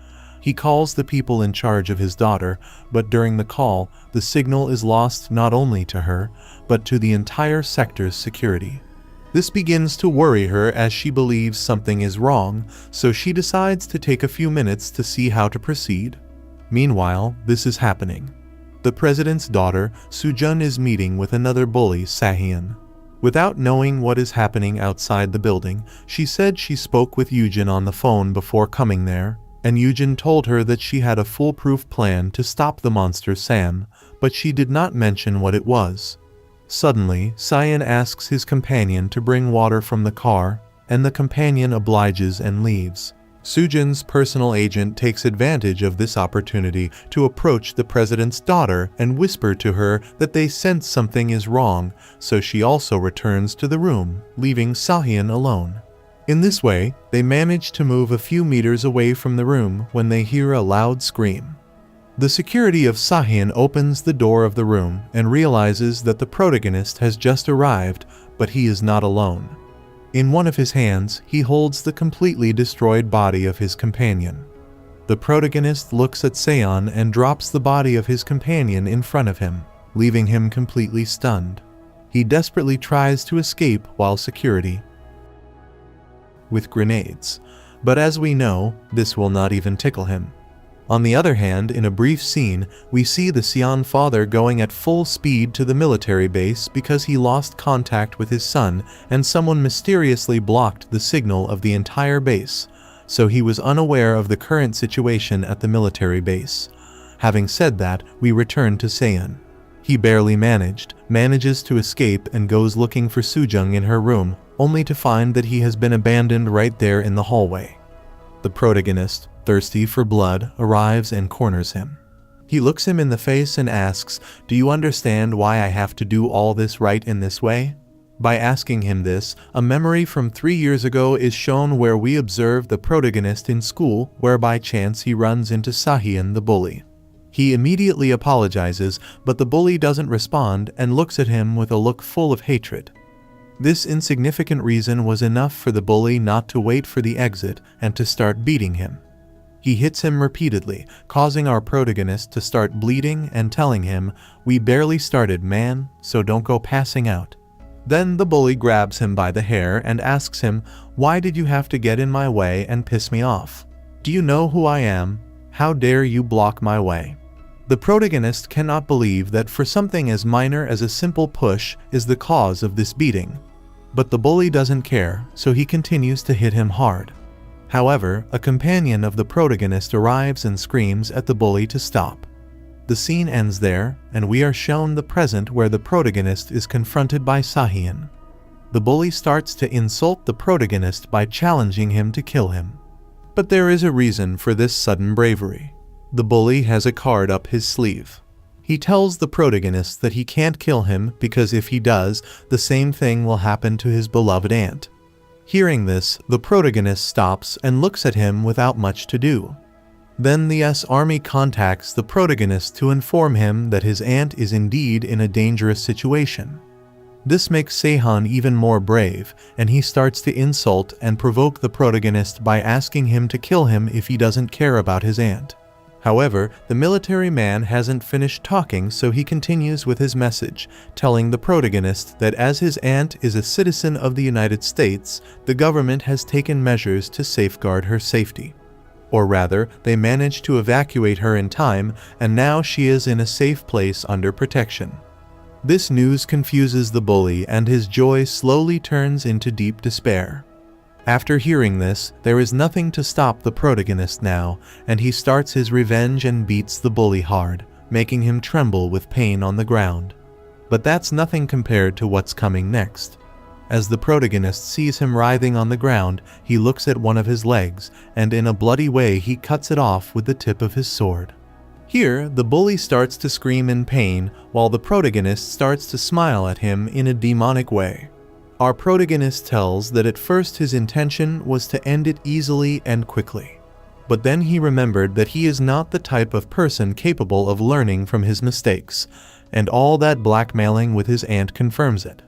He calls the people in charge of his daughter, but during the call, the signal is lost not only to her, but to the entire sector's security. This begins to worry her as she believes something is wrong, so she decides to take a few minutes to see how to proceed. Meanwhile, this is happening. The president's daughter, Sujun, is meeting with another bully, Sahyun. Without knowing what is happening outside the building, she said she spoke with Yujin on the phone before coming there, and Yujin told her that she had a foolproof plan to stop the monster Sam, but she did not mention what it was. Suddenly, Sahyun asks his companion to bring water from the car, and the companion obliges and leaves. Sujin's personal agent takes advantage of this opportunity to approach the president's daughter and whisper to her that they sense something is wrong, so she also returns to the room, leaving Sahyun alone. In this way, they manage to move a few meters away from the room when they hear a loud scream. The security of Sahyun opens the door of the room and realizes that the protagonist has just arrived, but he is not alone. In one of his hands, he holds the completely destroyed body of his companion. The protagonist looks at Seon and drops the body of his companion in front of him, leaving him completely stunned. He desperately tries to escape while security with grenades, but as we know, this will not even tickle him. On the other hand, in a brief scene, we see the Seon father going at full speed to the military base because he lost contact with his son and someone mysteriously blocked the signal of the entire base, so he was unaware of the current situation at the military base. Having said that, we return to Seon. He barely manages to escape and goes looking for Sujung in her room, only to find that he has been abandoned right there in the hallway. The protagonist, thirsty for blood, arrives and corners him. He looks him in the face and asks, "Do you understand why I have to do all this right in this way?" By asking him this, a memory from 3 years ago is shown where we observe the protagonist in school, where by chance he runs into Sahyun the bully. He immediately apologizes, but the bully doesn't respond and looks at him with a look full of hatred. This insignificant reason was enough for the bully not to wait for the exit and to start beating him. He hits him repeatedly, causing our protagonist to start bleeding and telling him, "We barely started, man, so don't go passing out." Then the bully grabs him by the hair and asks him, "Why did you have to get in my way and piss me off? Do you know who I am? How dare you block my way?" The protagonist cannot believe that for something as minor as a simple push is the cause of this beating. But the bully doesn't care, so he continues to hit him hard. However, a companion of the protagonist arrives and screams at the bully to stop. The scene ends there, and we are shown the present where the protagonist is confronted by Sahyun. The bully starts to insult the protagonist by challenging him to kill him. But there is a reason for this sudden bravery. The bully has a card up his sleeve. He tells the protagonist that he can't kill him because if he does, the same thing will happen to his beloved aunt. Hearing this, the protagonist stops and looks at him without much to do. Then the army contacts the protagonist to inform him that his aunt is indeed in a dangerous situation. This makes Sehan even more brave, and he starts to insult and provoke the protagonist by asking him to kill him if he doesn't care about his aunt. However, the military man hasn't finished talking, so he continues with his message, telling the protagonist that as his aunt is a citizen of the United States, the government has taken measures to safeguard her safety. Or rather, they managed to evacuate her in time, and now she is in a safe place under protection. This news confuses the bully, and his joy slowly turns into deep despair. After hearing this, there is nothing to stop the protagonist now, and he starts his revenge and beats the bully hard, making him tremble with pain on the ground. But that's nothing compared to what's coming next. As the protagonist sees him writhing on the ground, he looks at one of his legs, and in a bloody way he cuts it off with the tip of his sword. Here, the bully starts to scream in pain, while the protagonist starts to smile at him in a demonic way. Our protagonist tells that at first his intention was to end it easily and quickly. But then he remembered that he is not the type of person capable of learning from his mistakes, and all that blackmailing with his aunt confirms it.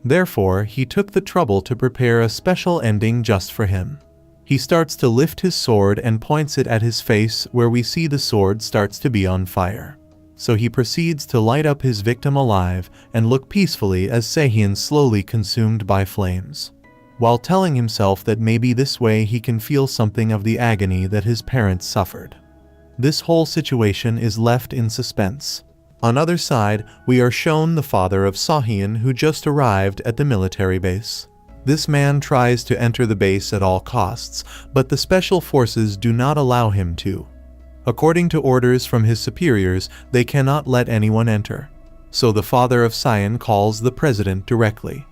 Therefore, he took the trouble to prepare a special ending just for him. He starts to lift his sword and points it at his face, where we see the sword starts to be on fire. So he proceeds to light up his victim alive and look peacefully as Sahin slowly consumed by flames, while telling himself that maybe this way he can feel something of the agony that his parents suffered. This whole situation is left in suspense. On other side, we are shown the father of Sahin, who just arrived at the military base. This man tries to enter the base at all costs, but the special forces do not allow him to. According to orders from his superiors, they cannot let anyone enter. So the father of Sahin calls the president directly.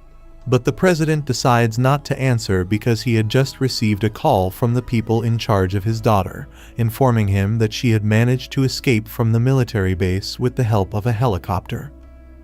But the president decides not to answer because he had just received a call from the people in charge of his daughter, informing him that she had managed to escape from the military base with the help of a helicopter.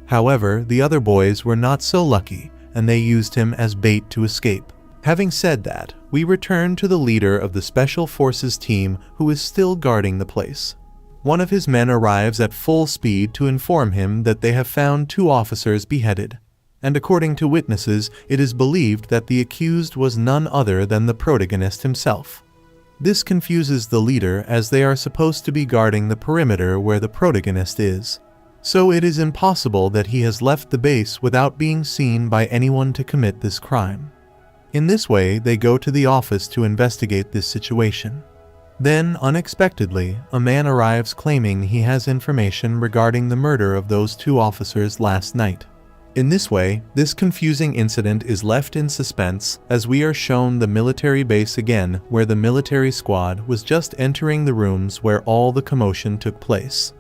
However, the other boys were not so lucky, and they used him as bait to escape. Having said that, we return to the leader of the Special Forces team, who is still guarding the place. One of his men arrives at full speed to inform him that they have found 2 officers beheaded. And according to witnesses, it is believed that the accused was none other than the protagonist himself. This confuses the leader, as they are supposed to be guarding the perimeter where the protagonist is. So it is impossible that he has left the base without being seen by anyone to commit this crime. In this way, they go to the office to investigate this situation. Then, unexpectedly, a man arrives claiming he has information regarding the murder of those 2 officers last night. In this way, this confusing incident is left in suspense, as we are shown the military base again, where the military squad was just entering the rooms where all the commotion took place.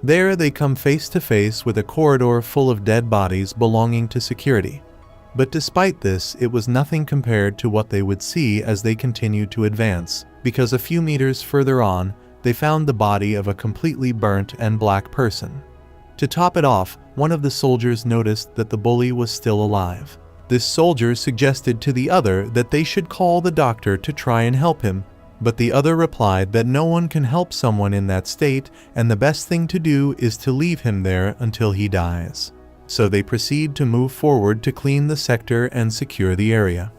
There they come face to face with a corridor full of dead bodies belonging to security. But despite this, it was nothing compared to what they would see as they continued to advance, because a few meters further on, they found the body of a completely burnt and black person. To top it off, one of the soldiers noticed that the bully was still alive. This soldier suggested to the other that they should call the doctor to try and help him, but the other replied that no one can help someone in that state, and the best thing to do is to leave him there until he dies. So they proceed to move forward to clean the sector and secure the area.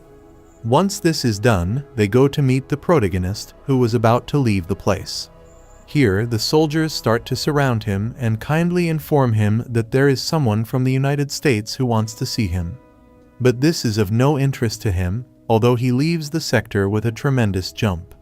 Once this is done, they go to meet the protagonist, who was about to leave the place. Here, the soldiers start to surround him and kindly inform him that there is someone from the United States who wants to see him. But this is of no interest to him, although he leaves the sector with a tremendous jump.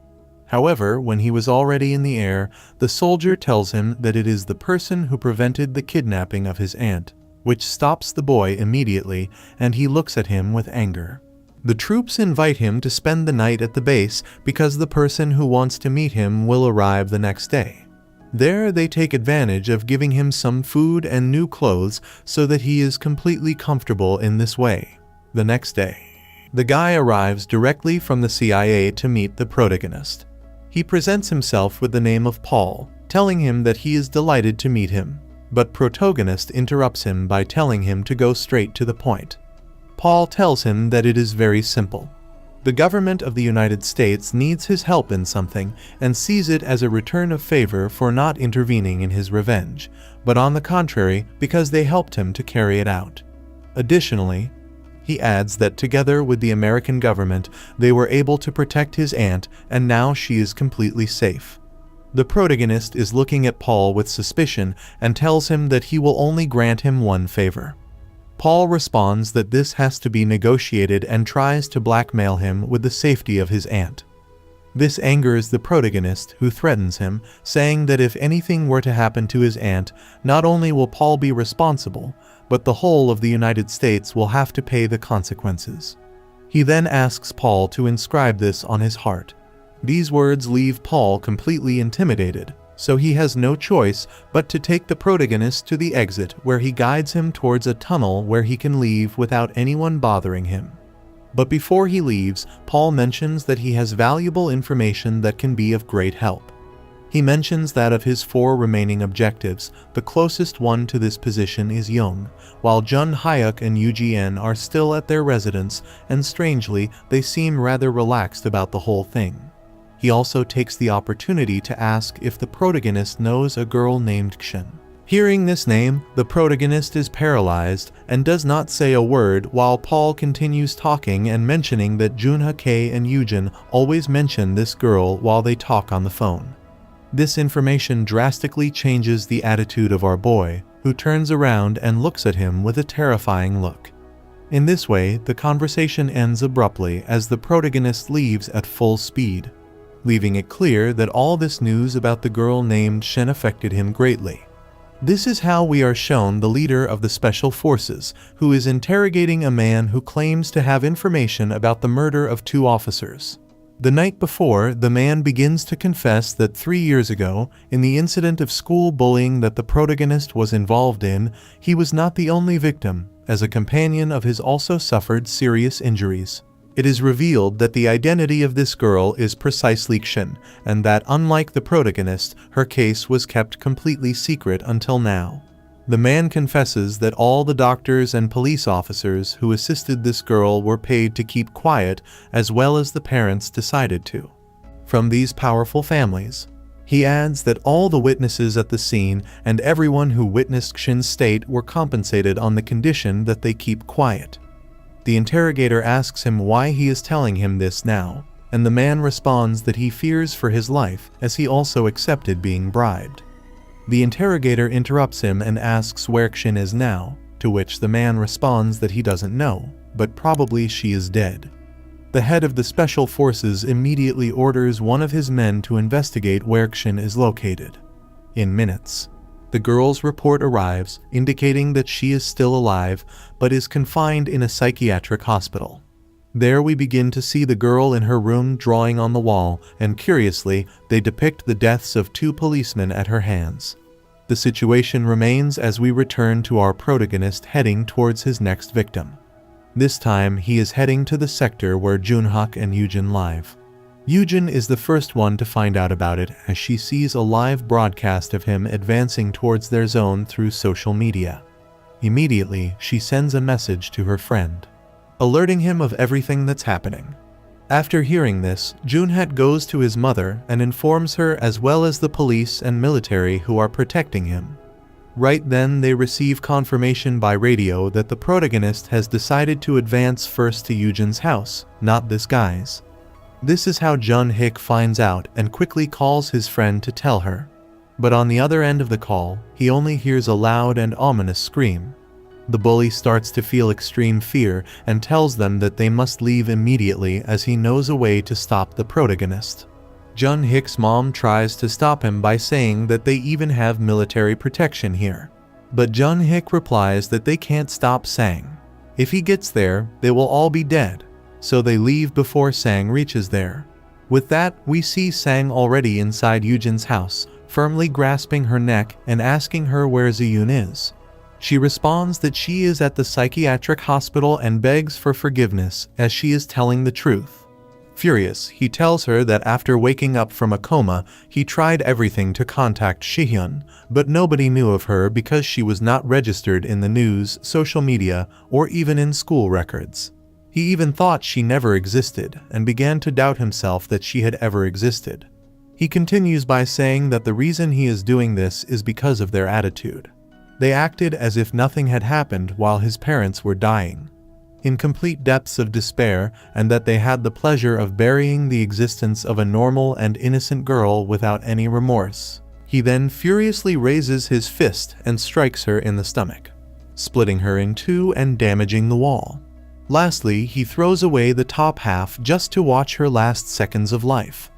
However, when he was already in the air, the soldier tells him that it is the person who prevented the kidnapping of his aunt, which stops the boy immediately, and he looks at him with anger. The troops invite him to spend the night at the base because the person who wants to meet him will arrive the next day. There they take advantage of giving him some food and new clothes so that he is completely comfortable in this way. The next day, the guy arrives directly from the CIA to meet the protagonist. He presents himself with the name of Paul, telling him that he is delighted to meet him, but protagonist interrupts him by telling him to go straight to the point. Paul tells him that it is very simple. The government of the United States needs his help in something and sees it as a return of favor for not intervening in his revenge, but on the contrary, because they helped him to carry it out. Additionally, he adds that together with the American government, they were able to protect his aunt, and now she is completely safe. The protagonist is looking at Paul with suspicion and tells him that he will only grant him one favor. Paul responds that this has to be negotiated and tries to blackmail him with the safety of his aunt. This angers the protagonist, who threatens him, saying that if anything were to happen to his aunt, not only will Paul be responsible, but the whole of the United States will have to pay the consequences. He then asks Paul to inscribe this on his heart. These words leave Paul completely intimidated, so he has no choice but to take the protagonist to the exit, where he guides him towards a tunnel where he can leave without anyone bothering him. But before he leaves, Paul mentions that he has valuable information that can be of great help. He mentions that of his 4 remaining objectives, the closest one to this position is Jung, while Jun Hyuk and Eugn are still at their residence, and strangely, they seem rather relaxed about the whole thing. He also takes the opportunity to ask if the protagonist knows a girl named Kshen. Hearing this name, the protagonist is paralyzed and does not say a word while Paul continues talking and mentioning that Junha and Eugen always mention this girl while they talk on the phone. This information drastically changes the attitude of our boy, who turns around and looks at him with a terrifying look. In this way, the conversation ends abruptly as the protagonist leaves at full speed, leaving it clear that all this news about the girl named Shen affected him greatly. This is how we are shown the leader of the Special Forces, who is interrogating a man who claims to have information about the murder of 2 officers. The night before, the man begins to confess that 3 years ago, in the incident of school bullying that the protagonist was involved in, he was not the only victim, as a companion of his also suffered serious injuries. It is revealed that the identity of this girl is precisely Xian, and that unlike the protagonist, her case was kept completely secret until now. The man confesses that all the doctors and police officers who assisted this girl were paid to keep quiet, as well as the parents decided to. From these powerful families. He adds that all the witnesses at the scene and everyone who witnessed Xian's state were compensated on the condition that they keep quiet. The interrogator asks him why he is telling him this now, and the man responds that he fears for his life as he also accepted being bribed. The interrogator interrupts him and asks where Xian is now, to which the man responds that he doesn't know, but probably she is dead. The head of the Special Forces immediately orders one of his men to investigate where Xian is located. In minutes, the girl's report arrives, indicating that she is still alive, but is confined in a psychiatric hospital. There we begin to see the girl in her room drawing on the wall, and curiously, they depict the deaths of 2 policemen at her hands. The situation remains as we return to our protagonist heading towards his next victim. This time, he is heading to the sector where Junha and Eugen live. Eugen is the first one to find out about it as she sees a live broadcast of him advancing towards their zone through social media. Immediately, she sends a message to her friend, alerting him of everything that's happening. After hearing this, Junha goes to his mother and informs her as well as the police and military who are protecting him. Right then they receive confirmation by radio that the protagonist has decided to advance first to Eugen's house, not this guy's. This is how Junha finds out and quickly calls his friend to tell her. But on the other end of the call, he only hears a loud and ominous scream. The bully starts to feel extreme fear and tells them that they must leave immediately as he knows a way to stop the protagonist. Junha's mom tries to stop him by saying that they even have military protection here. But Junha replies that they can't stop Sang. If he gets there, they will all be dead. So they leave before Sang reaches there. With that, we see Sang already inside Eugen's house, firmly grasping her neck and asking her where Ziyun is. She responds that she is at the psychiatric hospital and begs for forgiveness as she is telling the truth. Furious, he tells her that after waking up from a coma, he tried everything to contact Shihyun, but nobody knew of her because she was not registered in the news, social media, or even in school records. He even thought she never existed and began to doubt himself that she had ever existed. He continues by saying that the reason he is doing this is because of their attitude. They acted as if nothing had happened while his parents were dying, in complete depths of despair, and that they had the pleasure of burying the existence of a normal and innocent girl without any remorse. He then furiously raises his fist and strikes her in the stomach, splitting her in 2 and damaging the wall. Lastly, he throws away the top half just to watch her last seconds of life.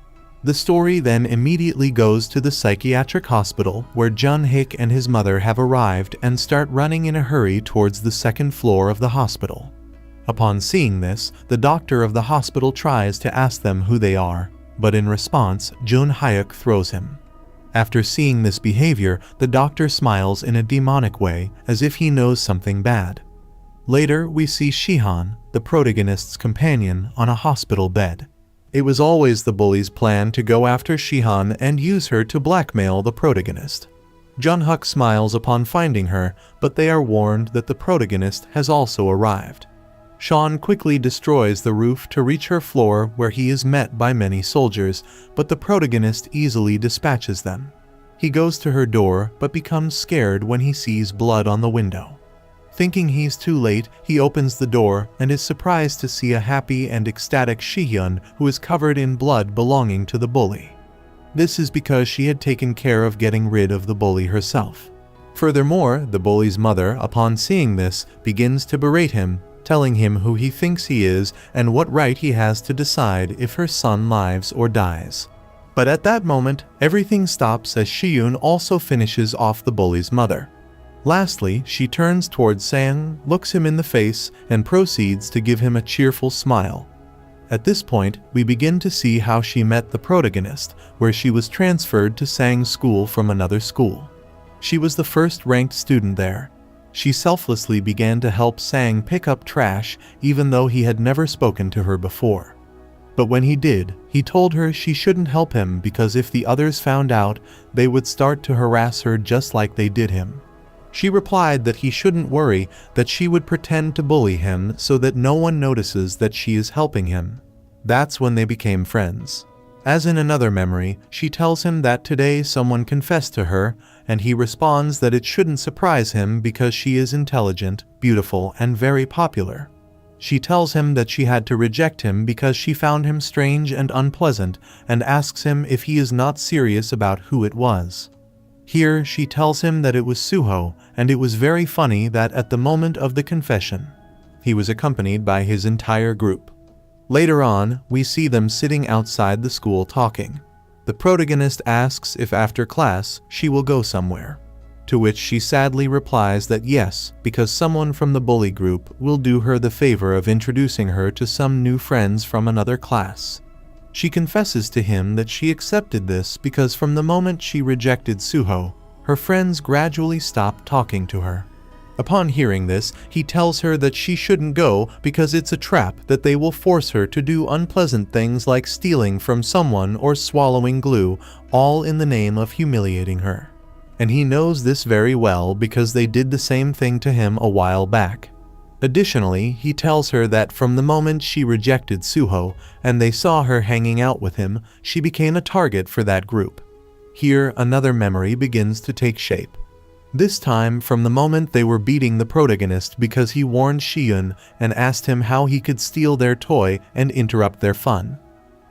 The story then immediately goes to the psychiatric hospital where Junha and his mother have arrived and start running in a hurry towards the 2nd floor of the hospital. Upon seeing this, the doctor of the hospital tries to ask them who they are, but in response, Junha throws him. After seeing this behavior, the doctor smiles in a demonic way as if he knows something bad. Later, we see Shihan, the protagonist's companion, on a hospital bed. It was always the bullies' plan to go after Shihan and use her to blackmail the protagonist. Junha smiles upon finding her, but they are warned that the protagonist has also arrived. Sean quickly destroys the roof to reach her floor where he is met by many soldiers, but the protagonist easily dispatches them. He goes to her door but becomes scared when he sees blood on the window. Thinking he's too late, he opens the door and is surprised to see a happy and ecstatic Shihyun who is covered in blood belonging to the bully. This is because she had taken care of getting rid of the bully herself. Furthermore, the bully's mother, upon seeing this, begins to berate him, telling him who he thinks he is and what right he has to decide if her son lives or dies. But at that moment, everything stops as Shihyun also finishes off the bully's mother. Lastly, she turns towards Sang, looks him in the face, and proceeds to give him a cheerful smile. At this point, we begin to see how she met the protagonist, where she was transferred to Sang's school from another school. She was the first-ranked student there. She selflessly began to help Sang pick up trash, even though he had never spoken to her before. But when he did, he told her she shouldn't help him because if the others found out, they would start to harass her just like they did him. She replied that he shouldn't worry, that she would pretend to bully him so that no one notices that she is helping him. That's when they became friends. As in another memory, she tells him that today someone confessed to her, and he responds that it shouldn't surprise him because she is intelligent, beautiful, and very popular. She tells him that she had to reject him because she found him strange and unpleasant, and asks him if he is not serious about who it was. Here, she tells him that it was Suho, and it was very funny that at the moment of the confession, he was accompanied by his entire group. Later on, we see them sitting outside the school talking. The protagonist asks if after class she will go somewhere, to which she sadly replies that yes, because someone from the bully group will do her the favor of introducing her to some new friends from another class. She confesses to him that she accepted this because from the moment she rejected Suho, her friends gradually stopped talking to her. Upon hearing this, he tells her that she shouldn't go because it's a trap, that they will force her to do unpleasant things like stealing from someone or swallowing glue, all in the name of humiliating her. And he knows this very well because they did the same thing to him a while back. Additionally, he tells her that from the moment she rejected Suho and they saw her hanging out with him, she became a target for that group. Here, another memory begins to take shape. This time from the moment they were beating the protagonist because he warned Shihyun and asked him how he could steal their toy and interrupt their fun.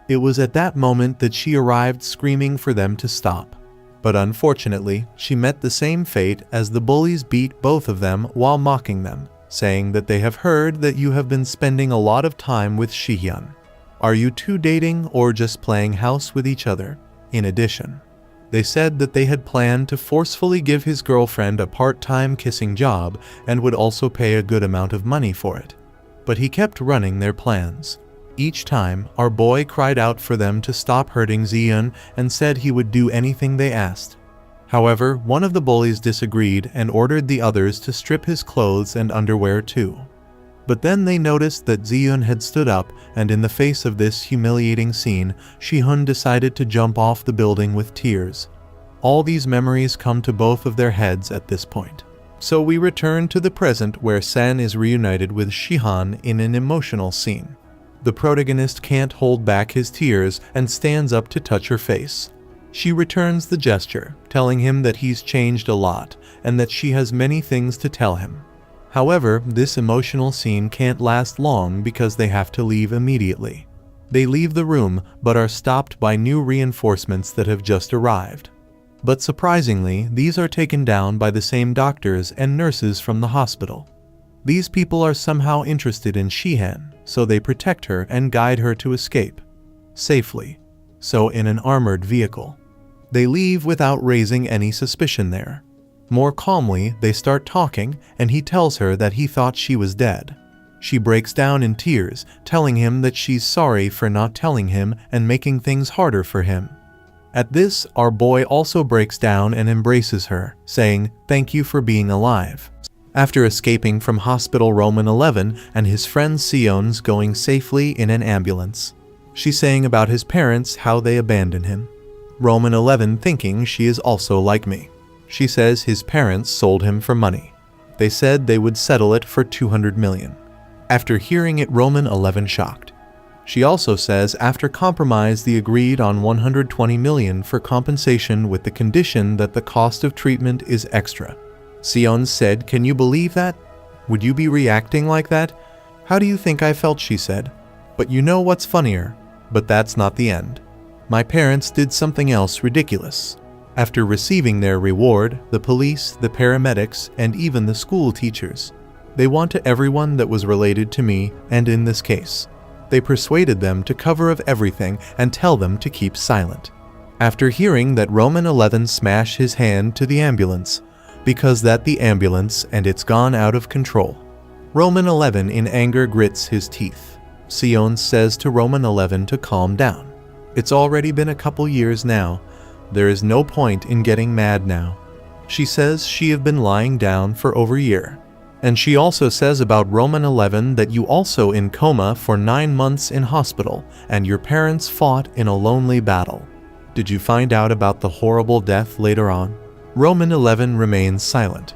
It was at that moment that she arrived screaming for them to stop. But unfortunately, she met the same fate as the bullies beat both of them while mocking them, saying that they have heard that you have been spending a lot of time with Shihyun. Are you two dating or just playing house with each other? In addition, they said that they had planned to forcefully give his girlfriend a part-time kissing job and would also pay a good amount of money for it. But he kept running their plans. Each time, our boy cried out for them to stop hurting Zeon and said he would do anything they asked. However, one of the bullies disagreed and ordered the others to strip his clothes and underwear too. But then they noticed that Zeon had stood up, and in the face of this humiliating scene, Shihyun decided to jump off the building with tears. All these memories come to both of their heads at this point. So we return to the present where Sen is reunited with Shihan in an emotional scene. The protagonist can't hold back his tears and stands up to touch her face. She returns the gesture, telling him that he's changed a lot and that she has many things to tell him. However, this emotional scene can't last long because they have to leave immediately. They leave the room but are stopped by new reinforcements that have just arrived. But surprisingly, these are taken down by the same doctors and nurses from the hospital. These people are somehow interested in Shihan, so they protect her and guide her to escape safely. So in an armored vehicle. They leave without raising any suspicion there. More calmly, they start talking, and he tells her that he thought she was dead. She breaks down in tears, telling him that she's sorry for not telling him and making things harder for him. At this, our boy also breaks down and embraces her, saying, "Thank you for being alive." After escaping from Hospital Roman 11 and his friend Sion's going safely in an ambulance, she's saying about his parents how they abandoned him. Roman 11 thinking she is also like me. She says his parents sold him for money. They said they would settle it for 200 million. After hearing it, Roman 11 shocked. She also says after compromise they agreed on $120 million for compensation with the condition that the cost of treatment is extra. Sion said, "Can you believe that? Would you be reacting like that? How do you think I felt?" she said. But you know what's funnier? But that's not the end. My parents did something else ridiculous. After receiving their reward, the police, the paramedics, and even the school teachers, they went to everyone that was related to me, and in this case, they persuaded them to cover of everything and tell them to keep silent. After hearing that Roman 11 smashed his hand to the ambulance, because that the ambulance and it's gone out of control. Roman 11 in anger grits his teeth. Sion says to Roman 11 to calm down. It's already been a couple years now. There is no point in getting mad now. She says she have been lying down for over a year. And she also says about Roman 11 that you also in coma for 9 months in hospital and your parents fought in a lonely battle. Did you find out about the horrible death later on? Roman 11 remains silent.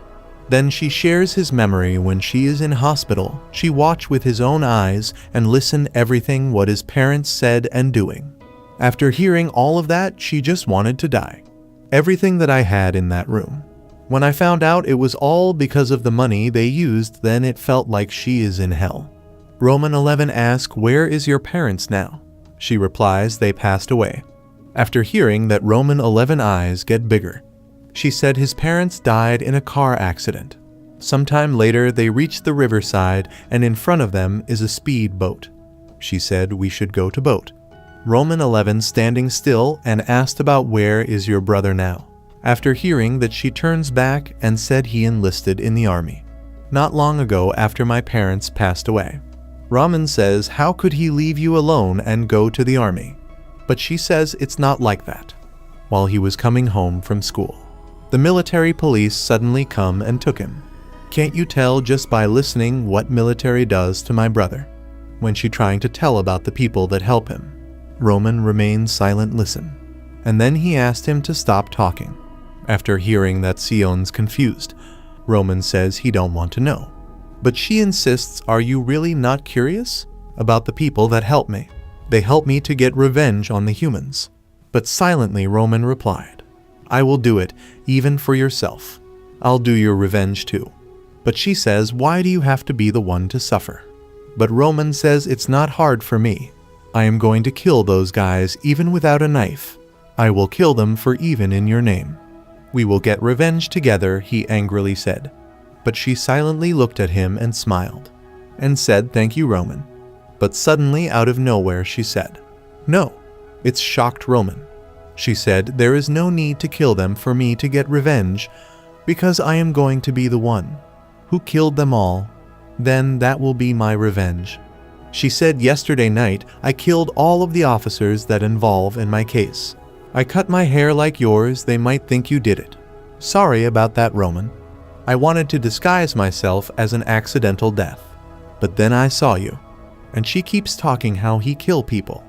Then she shares his memory when she is in hospital. She watched with his own eyes and listened everything what his parents said and doing. After hearing all of that, she just wanted to die. Everything that I had in that room. When I found out it was all because of the money they used, then it felt like she is in hell. Roman 11 asks, "Where is your parents now?" She replies, "They passed away." After hearing that, Roman 11 eyes get bigger. She said his parents died in a car accident. Sometime later, they reached the riverside and in front of them is a speed boat. She said, "We should go to boat." Roman 11 standing still and asked about where is your brother now. After hearing that, she turns back and said he enlisted in the army. Not long ago after my parents passed away. Roman says, "How could he leave you alone and go to the army?" But she says it's not like that. While he was coming home from school, the military police suddenly come and took him. Can't you tell just by listening what military does to my brother? When she trying to tell about the people that help him. Roman remained silent listen. And then he asked him to stop talking. After hearing that, Sion's confused. Roman says he don't want to know. But she insists, "Are you really not curious about the people that help me? They help me to get revenge on the humans." But silently Roman replied, "I will do it, even for yourself. I'll do your revenge too." But she says, "Why do you have to be the one to suffer?" But Roman says, "It's not hard for me. I am going to kill those guys even without a knife. I will kill them for even in your name. We will get revenge together," he angrily said. But she silently looked at him and smiled, and said, "Thank you, Roman." But suddenly, out of nowhere, she said, "No." It shocked Roman. She said, "There is no need to kill them for me to get revenge, because I am going to be the one who killed them all. Then that will be my revenge." She said, "Yesterday night, I killed all of the officers that involve in my case. I cut my hair like yours, they might think you did it. Sorry about that, Roman. I wanted to disguise myself as an accidental death. But then I saw you." And she keeps talking how he kill people.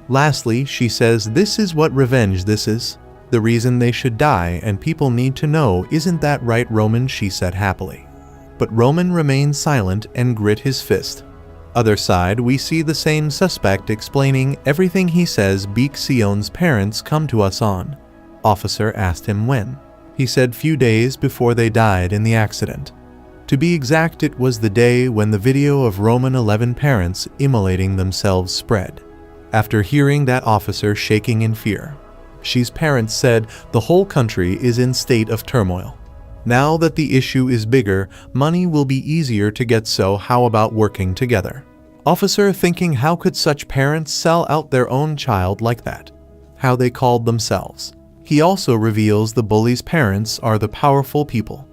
Lastly, she says, "This is what revenge this is. The reason they should die and people need to know, isn't that right, Roman?" she said happily. But Roman remained silent and grit his fist. Other side, we see the same suspect explaining everything he says. Beek Sion's parents come to us on. Officer asked him when. He said few days before they died in the accident. To be exact, it was the day when the video of Roman 11 parents immolating themselves spread. After hearing that, officer shaking in fear. She's parents said the whole country is in state of turmoil. Now that the issue is bigger, money will be easier to get, so how about working together? Officer thinking, how could such parents sell out their own child like that? How they called themselves. He also reveals the bullies' parents are the powerful people,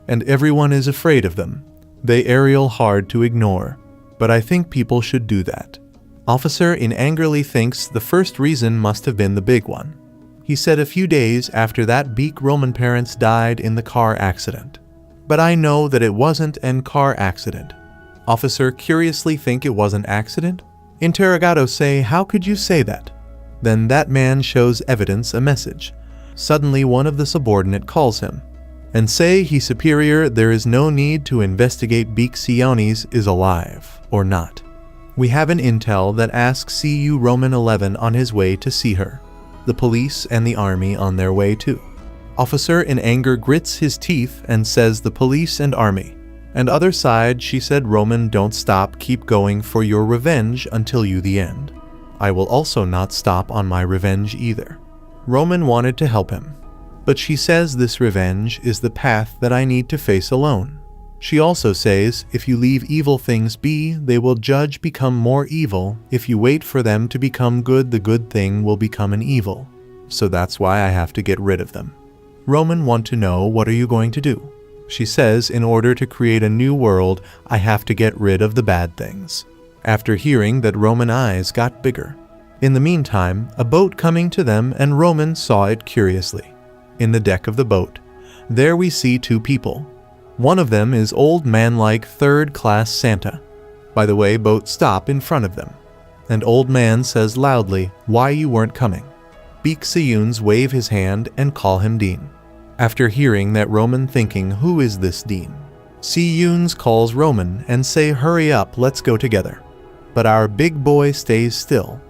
and everyone is afraid of them. They aerial hard to ignore, but I think people should do that. Officer in angrily thinks the first reason must have been the big one. He said a few days after that, Beek Roman parents died in the car accident. But I know that it wasn't an car accident. Officer curiously think it was an accident? Interrogado say, how could you say that? Then that man shows evidence, a message. Suddenly one of the subordinate calls him and say he superior, there is no need to investigate Beek Sionis is alive or not. We have an intel that asks CU Roman 11 on his way to see her. The police and the army on their way too. Officer in anger grits his teeth and says the police and army. And other side, she said, Roman, don't stop, keep going for your revenge until you the end. I will also not stop on my revenge either. Roman wanted to help him, but she says this revenge is the path that I need to face alone. She also says, if you leave evil things be, they will judge become more evil. If you wait for them to become good, the good thing will become an evil. So that's why I have to get rid of them. Roman want to know, what are you going to do? She says, in order to create a new world, I have to get rid of the bad things. After hearing that, Roman eyes got bigger. In the meantime, a boat coming to them, and Roman saw it curiously. In the deck of the boat, there we see two people. One of them is old man-like third-class Santa. By the way, boat stop in front of them. And old man says loudly, why you weren't coming. Beek Seyuns wave his hand and call him Dean. After hearing that, Roman thinking, who is this Dean? Seyuns calls Roman and say, hurry up, let's go together. But our big boy stays still.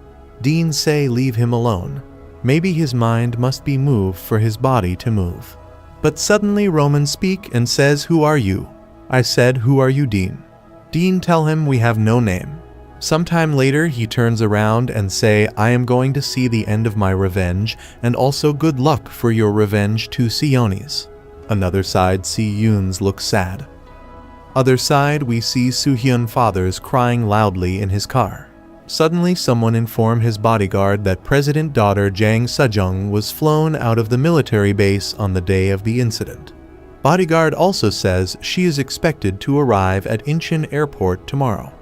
Dean say, leave him alone. Maybe his mind must be moved for his body to move. But suddenly Roman speak and says, who are you? I said, who are you, Dean? Dean tell him we have no name. Sometime later he turns around and say, I am going to see the end of my revenge, and also good luck for your revenge to Sionis. Another side, Seyuns looks sad. Other side, we see Soohyun fathers crying loudly in his car. Suddenly someone informed his bodyguard that President daughter Jang Sejong was flown out of the military base on the day of the incident. Bodyguard also says she is expected to arrive at Incheon Airport tomorrow.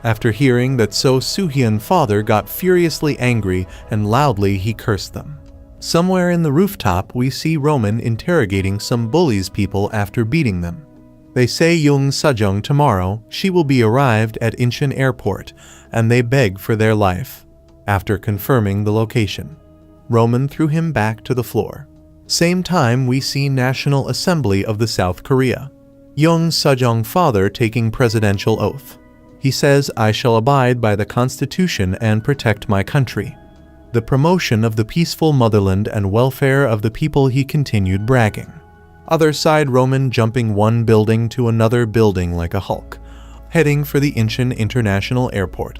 After hearing that, Soohyun father got furiously angry and loudly he cursed them. Somewhere in the rooftop we see Roman interrogating some bullies people after beating them. They say Young Sejong tomorrow she will be arrived at Incheon Airport, and they beg for their life. After confirming the location, Roman threw him back to the floor. Same time we see National Assembly of the South Korea. Young Sejong father taking presidential oath. He says, I shall abide by the Constitution and protect my country. The promotion of the peaceful motherland and welfare of the people, he continued bragging. Other side, Roman jumping one building to another building like a Hulk, heading for the Incheon International Airport.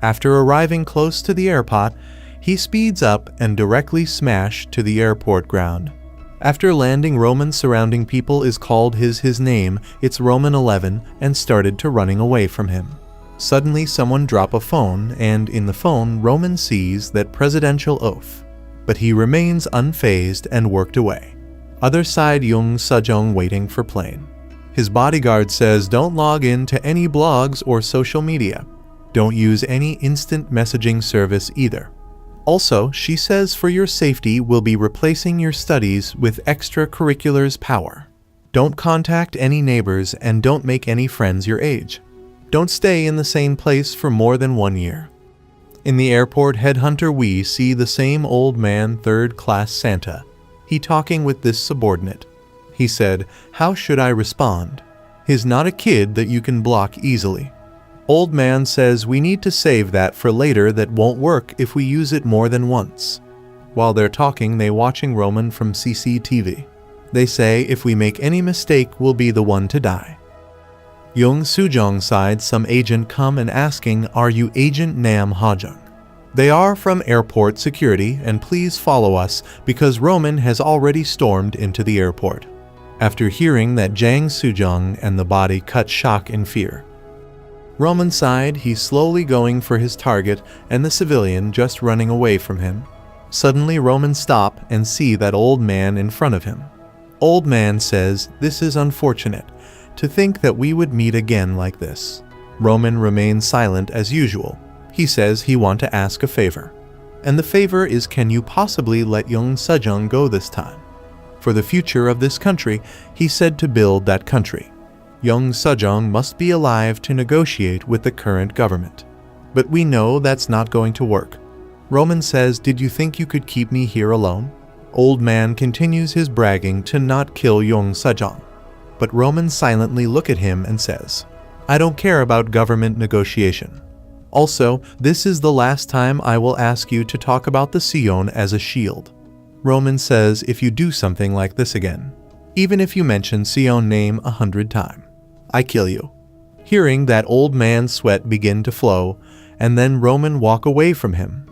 After arriving close to the airport, he speeds up and directly smash to the airport ground. After landing, Roman surrounding people is called his name, it's Roman 11, and started to running away from him. Suddenly someone drop a phone, and in the phone Roman sees that presidential oath. But he remains unfazed and worked away. Other side, Young Sejong waiting for plane. His bodyguard says don't log in to any blogs or social media. Don't use any instant messaging service either. Also, she says for your safety we'll be replacing your studies with extracurriculars power. Don't contact any neighbors and don't make any friends your age. Don't stay in the same place for more than 1 year. In the airport headhunter we see the same old man, third-class Santa. He talking with this subordinate. He said, how should I respond? He's not a kid that you can block easily. Old man says we need to save that for later, that won't work if we use it more than once. While they're talking, they watching Roman from CCTV. They say if we make any mistake we'll be the one to die. Young Sejong side, some agent come and asking, are you Agent Nam Hajung? They are from airport security and please follow us because Roman has already stormed into the airport. After hearing that, Jang Sejong and the body cut shock in fear. Roman side, he's slowly going for his target and the civilian just running away from him. Suddenly Roman stop and see that old man in front of him. Old man says, this is unfortunate. To think that we would meet again like this. Roman remains silent as usual. He says he want to ask a favor. And the favor is, can you possibly let Young Sejong go this time? For the future of this country, he said to build that country. Young Sejong must be alive to negotiate with the current government. But we know that's not going to work. Roman says, did you think you could keep me here alone? Old man continues his bragging to not kill Young Sejong. But Roman silently look at him and says, I don't care about government negotiation. Also, this is the last time I will ask you to talk about the Sion as a shield. Roman says if you do something like this again, even if you mention Sion name 100 times, I kill you. Hearing that old man's sweat begin to flow, and then Roman walk away from him.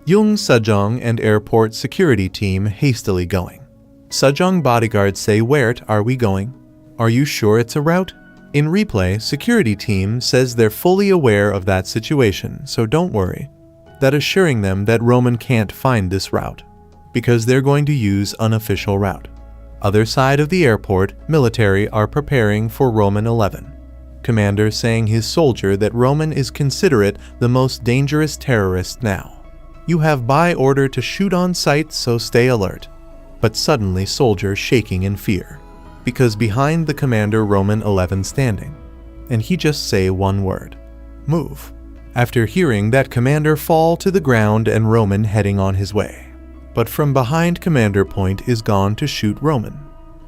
Yung Sejong and airport security team hastily going. Sejong bodyguards say, "Where are we going? Are you sure it's a route?" In replay, security team says they're fully aware of that situation, so don't worry. That assuring them that Roman can't find this route, because they're going to use unofficial route. Other side of the airport, military are preparing for Roman 11. Commander saying his soldier that Roman is considered the most dangerous terrorist now. You have by order to shoot on sight, so stay alert. But suddenly soldier shaking in fear, because behind the commander Roman 11 standing, and he just say one word, move. After hearing that commander fall to the ground and Roman heading on his way. But from behind commander point is gone to shoot Roman.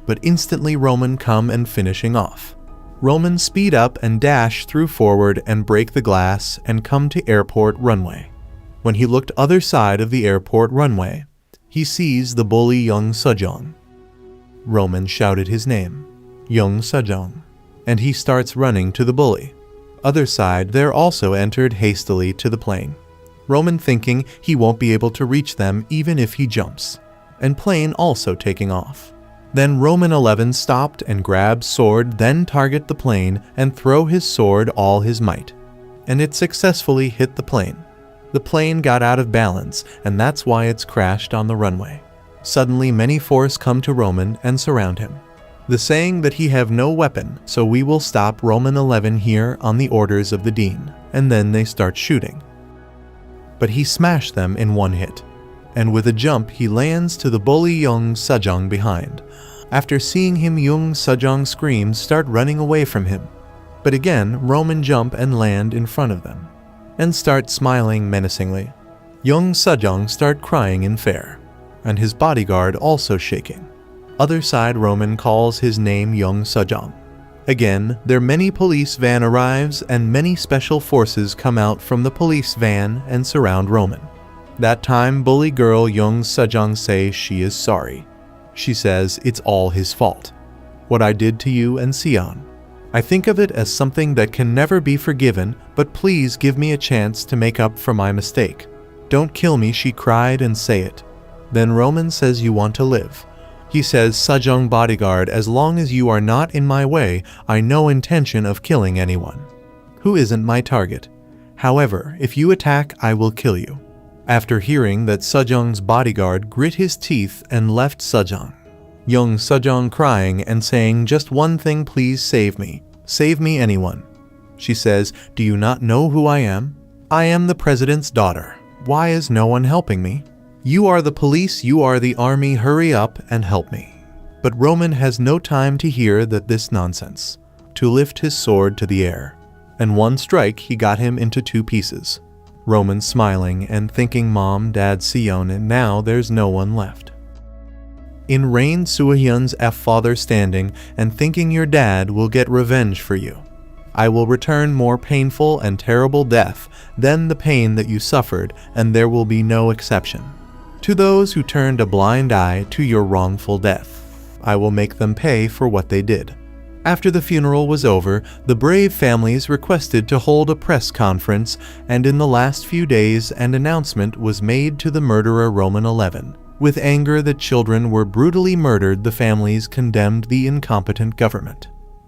But instantly Roman come and finishing off. Roman speed up and dash through forward and break the glass and come to airport runway. When he looked other side of the airport runway, he sees the bully Yung Sejong. Roman shouted his name, Yung Sejong, and he starts running to the bully. Other side there also entered hastily to the plane. Roman thinking he won't be able to reach them even if he jumps, and plane also taking off. Then Roman 11 stopped and grabbed sword, then target the plane and throw his sword all his might, and it successfully hit the plane. The plane got out of balance, and that's why it's crashed on the runway. Suddenly many force come to Roman and surround him. The saying that he have no weapon, so we will stop Roman 11 here on the orders of the dean, and then they start shooting. But he smashed them in one hit, and with a jump he lands to the bully Yung Sejong behind. After seeing him, Yung Sejong screams, start running away from him. But again, Roman jump and land in front of them, and start smiling menacingly. Yung Sejong start crying in fear, and his bodyguard also shaking. Other side Roman calls his name Yung Sejong. Again, their many police van arrives and many special forces come out from the police van and surround Roman. That time bully girl Yung Sejong say she is sorry. She says it's all his fault. What I did to you and Sion. I think of it as something that can never be forgiven, but please give me a chance to make up for my mistake. Don't kill me, she cried, and say it. Then Roman says you want to live. He says, Sejong bodyguard, as long as you are not in my way, I no intention of killing anyone who isn't my target. However, if you attack, I will kill you. After hearing that, Sejong's bodyguard grit his teeth and left Sejong. Yung Sejong crying and saying, just one thing, please save me. Save me, anyone. She says, do you not know who I am? I am the president's daughter. Why is no one helping me? You are the police, you are the army, hurry up and help me. But Roman has no time to hear this nonsense, to lift his sword to the air. And one strike he got him into two pieces. Roman smiling and thinking mom, dad, Sion, and now there's no one left. In Rain Suhyun's father standing and thinking your dad will get revenge for you. I will return more painful and terrible death than the pain that you suffered, and there will be no exception. To those who turned a blind eye to your wrongful death, I will make them pay for what they did. After the funeral was over, the brave families requested to hold a press conference, and in the last few days an announcement was made to the murderer Roman 11. With anger that children were brutally murdered, the families condemned the incompetent government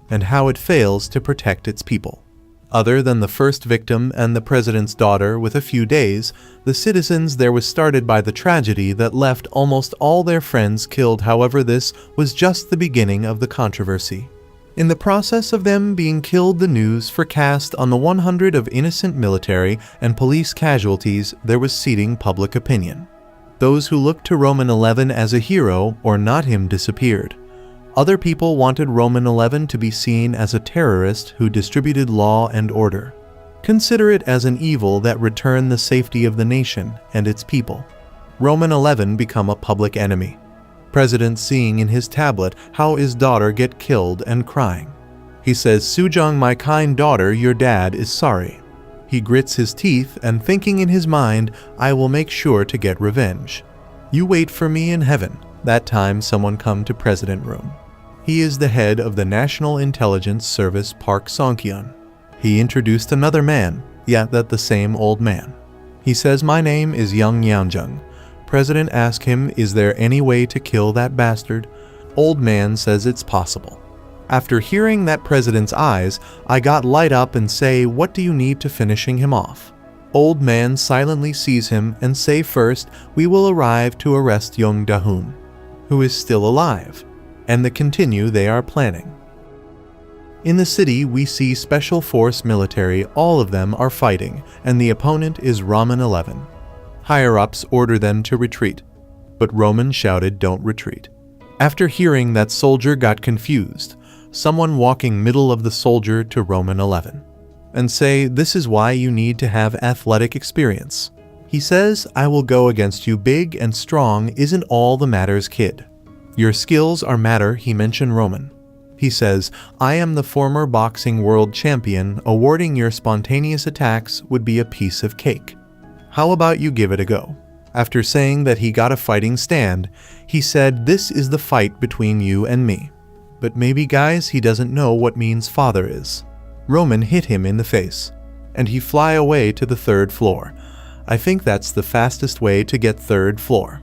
and how it fails to protect its people. Other than the first victim and the president's daughter with a few days, the citizens there was started by the tragedy that left almost all their friends killed. However, this was just the beginning of the controversy. In the process of them being killed, the news forecast on the 100 of innocent military and police casualties, there was seething public opinion. Those who looked to Roman 11 as a hero or not him disappeared. Other people wanted Roman 11 to be seen as a terrorist who distributed law and order. Consider it as an evil that returned the safety of the nation and its people. Roman 11 become a public enemy. President seeing in his tablet how his daughter get killed and crying. He says, Sejong, my kind daughter, your dad is sorry. He grits his teeth and thinking in his mind, I will make sure to get revenge. You wait for me in heaven. That time someone come to President room. He is the head of the National Intelligence Service Park Song-kyun. He introduced another man, yet that the same old man. He says, my name is Young Yeonjung. President asked him, is there any way to kill that bastard? Old man says it's possible. After hearing that president's eyes, I got light up and say, what do you need to finishing him off? Old man silently sees him and say first, we will arrive to arrest Young Da-hoon, who is still alive, and the continue they are planning. In the city, we see special force military, all of them are fighting, and the opponent is Roman 11. Higher-ups order them to retreat, but Roman shouted, don't retreat. After hearing that soldier got confused, someone walking middle of the soldier to Roman 11 and say, this is why you need to have athletic experience. He says, I will go against you big and strong isn't all the matters, kid. Your skills are matter, he mentioned Roman. He says, I am the former boxing world champion, awarding your spontaneous attacks would be a piece of cake. How about you give it a go? After saying that he got a fighting stand, he said, this is the fight between you and me. But maybe guys, he doesn't know what means father is. Roman hit him in the face, and he fly away to the 3rd floor. I think that's the fastest way to get 3rd floor.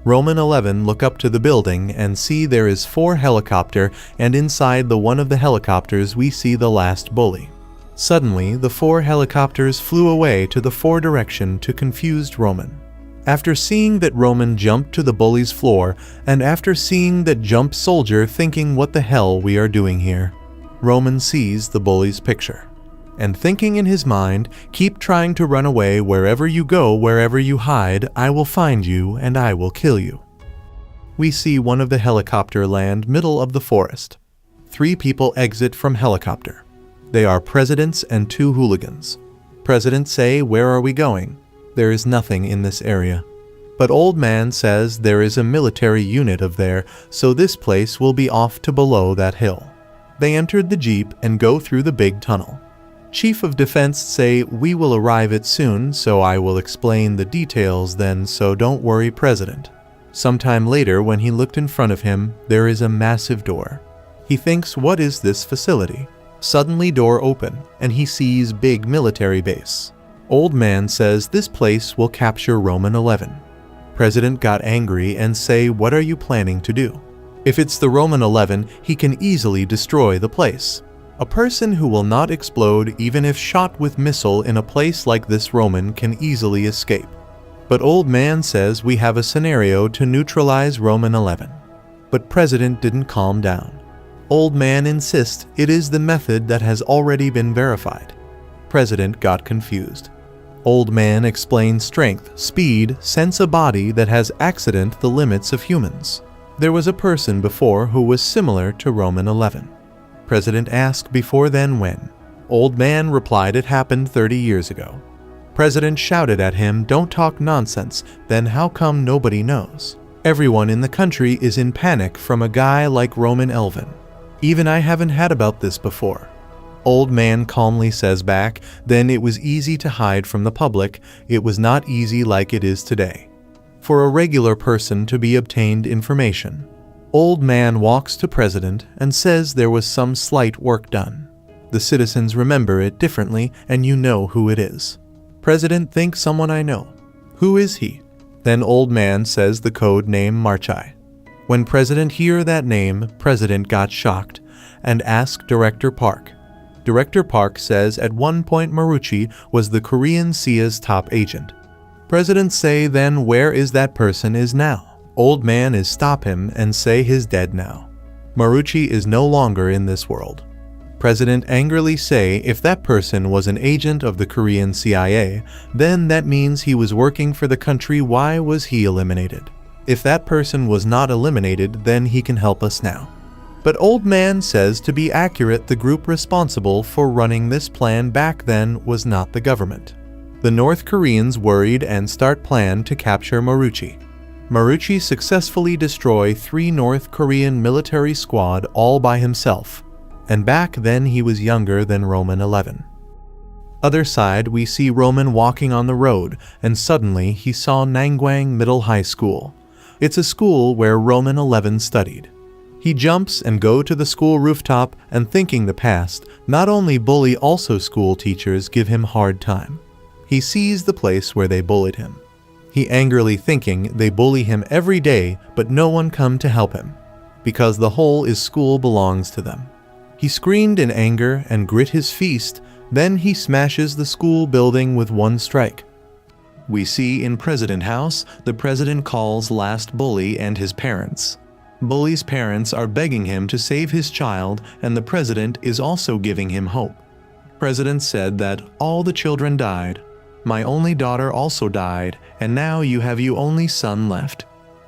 Roman 11 look up to the building and see there is 4 helicopter, and inside the one of the helicopters we see the last bully. Suddenly, the 4 helicopters flew away to the 4 direction to confused Roman. After seeing that Roman jumped to the bully's floor, and after seeing that jump soldier thinking what the hell we are doing here, Roman sees the bully's picture, and thinking in his mind, keep trying to run away wherever you go, wherever you hide, I will find you and I will kill you. We see one of the helicopter land middle of the forest. 3 people exit from helicopter. They are presidents and 2 hooligans. Presidents say, where are we going? There is nothing in this area. But old man says there is a military unit of there, so this place will be off to below that hill. They entered the jeep and go through the big tunnel. Chief of Defense say, we will arrive it soon, so I will explain the details then, so don't worry, President. Sometime later, when he looked in front of him, there is a massive door. He thinks, what is this facility? Suddenly door open, and he sees big military base. Old man says this place will capture Roman 11. President got angry and say, what are you planning to do? If it's the Roman 11, he can easily destroy the place. A person who will not explode even if shot with missile in a place like this Roman can easily escape. But old man says we have a scenario to neutralize Roman 11. But President didn't calm down. Old man insists it is the method that has already been verified. President got confused. Old man explained strength, speed, sense a body that has accident the limits of humans. There was a person before who was similar to Roman 11. President asked before then when. Old man replied it happened 30 years ago. President shouted at him, don't talk nonsense, then how come nobody knows? Everyone in the country is in panic from a guy like Roman 11. Even I haven't had about this before. Old man calmly says back, then it was easy to hide from the public, it was not easy like it is today. For a regular person to be obtained information. Old man walks to President and says there was some slight work done. The citizens remember it differently and you know who it is. President thinks someone I know. Who is he? Then old man says the code name Marchai. When President hear that name, President got shocked and asked Director Park. Director Park says at one point Maruchi was the Korean CIA's top agent. President say then where is that person is now? Old man is stop him and say he's dead now. Maruchi is no longer in this world. President angrily say if that person was an agent of the Korean CIA, then that means he was working for the country, why was he eliminated? If that person was not eliminated, then he can help us now. But old man says to be accurate, the group responsible for running this plan back then was not the government. The North Koreans worried and start plan to capture Maruchi. Maruchi successfully destroy 3 North Korean military squad all by himself, and back then he was younger than Roman 11. Other side, we see Roman walking on the road, and suddenly he saw Nangguang Middle High School. It's a school where Roman 11 studied. He jumps and go to the school rooftop, and thinking the past, not only bully, also school teachers give him hard time. He sees the place where they bullied him. He angrily thinking they bully him every day, but no one come to help him, because the whole is school belongs to them. He screamed in anger and grit his fist, then he smashes the school building with one strike. We see in President House, the president calls last bully and his parents. Bully's parents are begging him to save his child, and the president is also giving him hope. President said that all the children died. My only daughter also died, and now you have your only son left.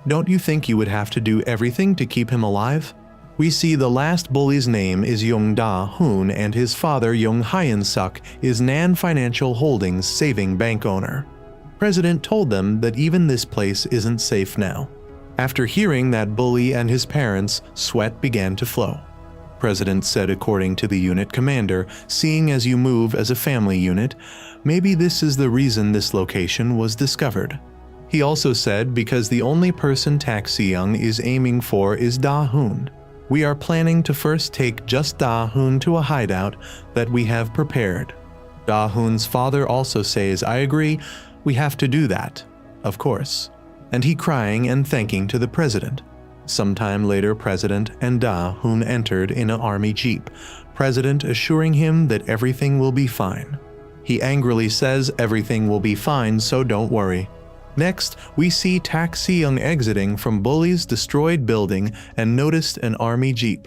Don't you think you would have to do everything to keep him alive? We see the last bully's name is Young Da-hoon, and his father Young Hyun-suk is Nan Financial Holdings saving bank owner. President told them that even this place isn't safe now. After hearing that bully and his parents, sweat began to flow. President said, according to the unit commander, seeing as you move as a family unit, maybe this is the reason this location was discovered. He also said because the only person Tak Seung is aiming for is Da-hoon. We are planning to first take just Da-hoon to a hideout that we have prepared. Da-hoon's father also says, I agree, we have to do that, of course. And he crying and thanking to the president. Sometime later, President and Da-hoon entered in an army jeep, President assuring him that everything will be fine. He angrily says everything will be fine, so don't worry. Next, we see Tak Seung exiting from Bully's destroyed building and noticed an army jeep.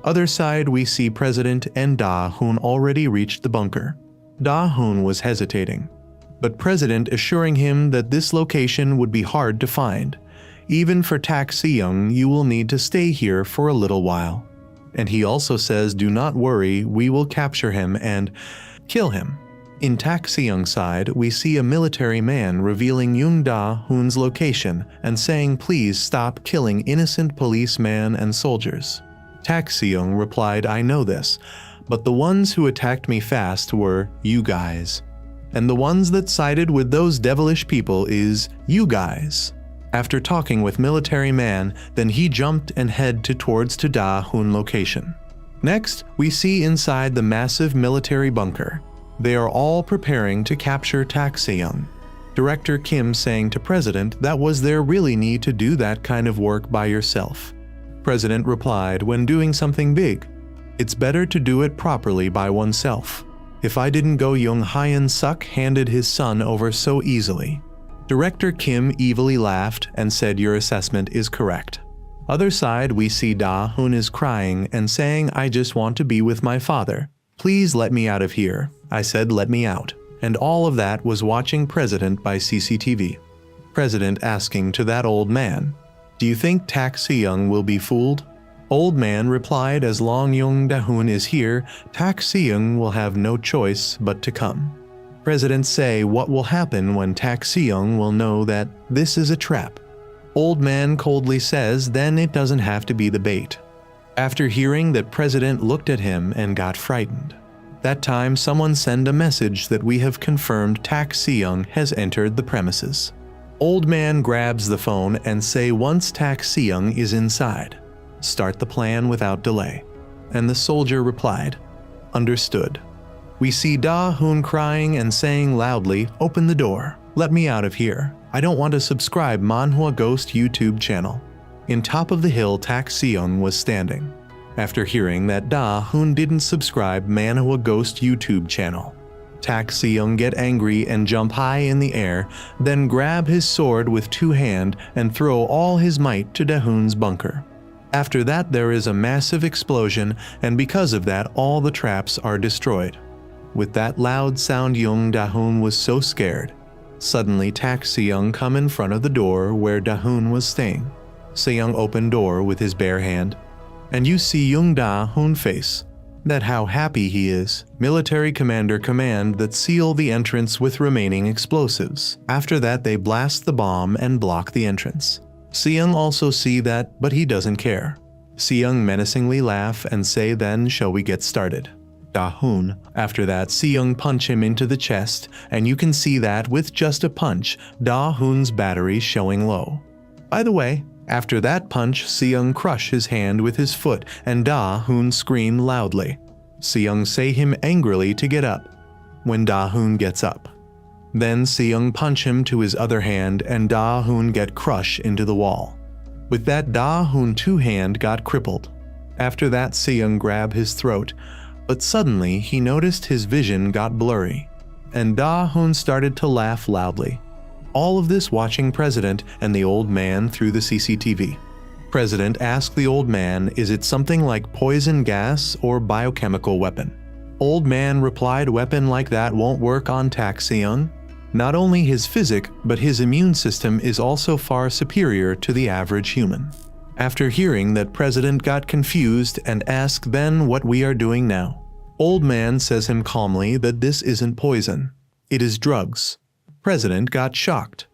Other side, we see President and Da-hoon already reached the bunker. Da-hoon was hesitating, but President assuring him that this location would be hard to find. Even for Tak Seung, you will need to stay here for a little while. And he also says, do not worry, we will capture him and kill him. In Tak Seung's side, we see a military man revealing Young Da-hoon's location and saying please stop killing innocent policemen and soldiers. Tak Seung replied, I know this, but the ones who attacked me fast were you guys. And the ones that sided with those devilish people is you guys. After talking with military man, then he jumped and headed towards to Da-hoon location. Next, we see inside the massive military bunker. They are all preparing to capture Tak Seung. Director Kim saying to President that was there really need to do that kind of work by yourself. President replied, when doing something big, it's better to do it properly by oneself. If I didn't go, Young Hyun-suk handed his son over so easily. Director Kim evilly laughed and said your assessment is correct. Other side, we see Da-hoon is crying and saying I just want to be with my father. Please let me out of here. I said let me out. And all of that was watching President by CCTV. President asking to that old man, do you think Tak Seung will be fooled? Old man replied as long Young Da-hoon is here, Tak Seung will have no choice but to come. President say what will happen when Tak Seung will know that this is a trap. Old man coldly says then it doesn't have to be the bait. After hearing that, President looked at him and got frightened. That time someone sent a message that we have confirmed Tak Seung has entered the premises. Old man grabs the phone and say once Tak Seung is inside, start the plan without delay. And the soldier replied, understood. We see Da-hoon crying and saying loudly, open the door, let me out of here. I don't want to subscribe Manhwa Ghost YouTube channel. In top of the hill Tak Seung was standing. After hearing that Da-hoon didn't subscribe Manhwa Ghost YouTube channel. Tak Seung get angry and jump high in the air, then grab his sword with two hands and throw all his might to Da-hoon's bunker. After that there is a massive explosion, and because of that all the traps are destroyed. With that loud sound Young Da-hoon was so scared. Suddenly Tak Seung come in front of the door where Da-hoon was staying. Seung opened door with his bare hand. And you see Young Da-hoon face. That how happy he is. Military commander command that seal the entrance with remaining explosives. After that they blast the bomb and block the entrance. Seung also see that, but he doesn't care. Seung menacingly laugh and say then shall we get started. Da-hoon. After that, Seung punch him into the chest, and you can see that with just a punch, Da-hoon's battery showing low. By the way, after that punch, Seung crush his hand with his foot, and Da-hoon scream loudly. Seung say him angrily to get up. When Da-hoon gets up, then Seung punch him to his other hand, and Da-hoon get crush into the wall. With that, Da-hoon two hand got crippled. After that, Seung grab his throat, but suddenly he noticed his vision got blurry, and Da-hoon started to laugh loudly. All of this watching President and the old man through the CCTV. President asked the old man, is it something like poison gas or biochemical weapon? Old man replied, weapon like that won't work on Tak Seung. Not only his physic, but his immune system is also far superior to the average human. After hearing that, President got confused and asked then what we are doing now. Old man says him calmly that this isn't poison. It is drugs. President got shocked.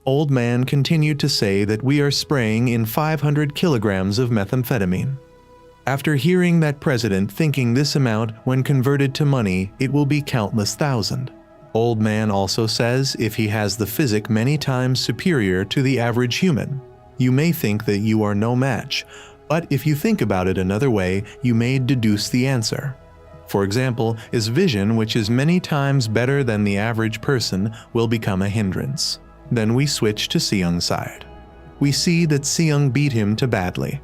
Old man continued to say that we are spraying in 500 kilograms of methamphetamine. After hearing that, President thinking this amount when converted to money it will be countless thousand. Old man also says if he has the physic many times superior to the average human, you may think that you are no match, but if you think about it another way, you may deduce the answer. For example, his vision, which is many times better than the average person, will become a hindrance. Then we switch to Seung's side. We see that Seung beat him too badly,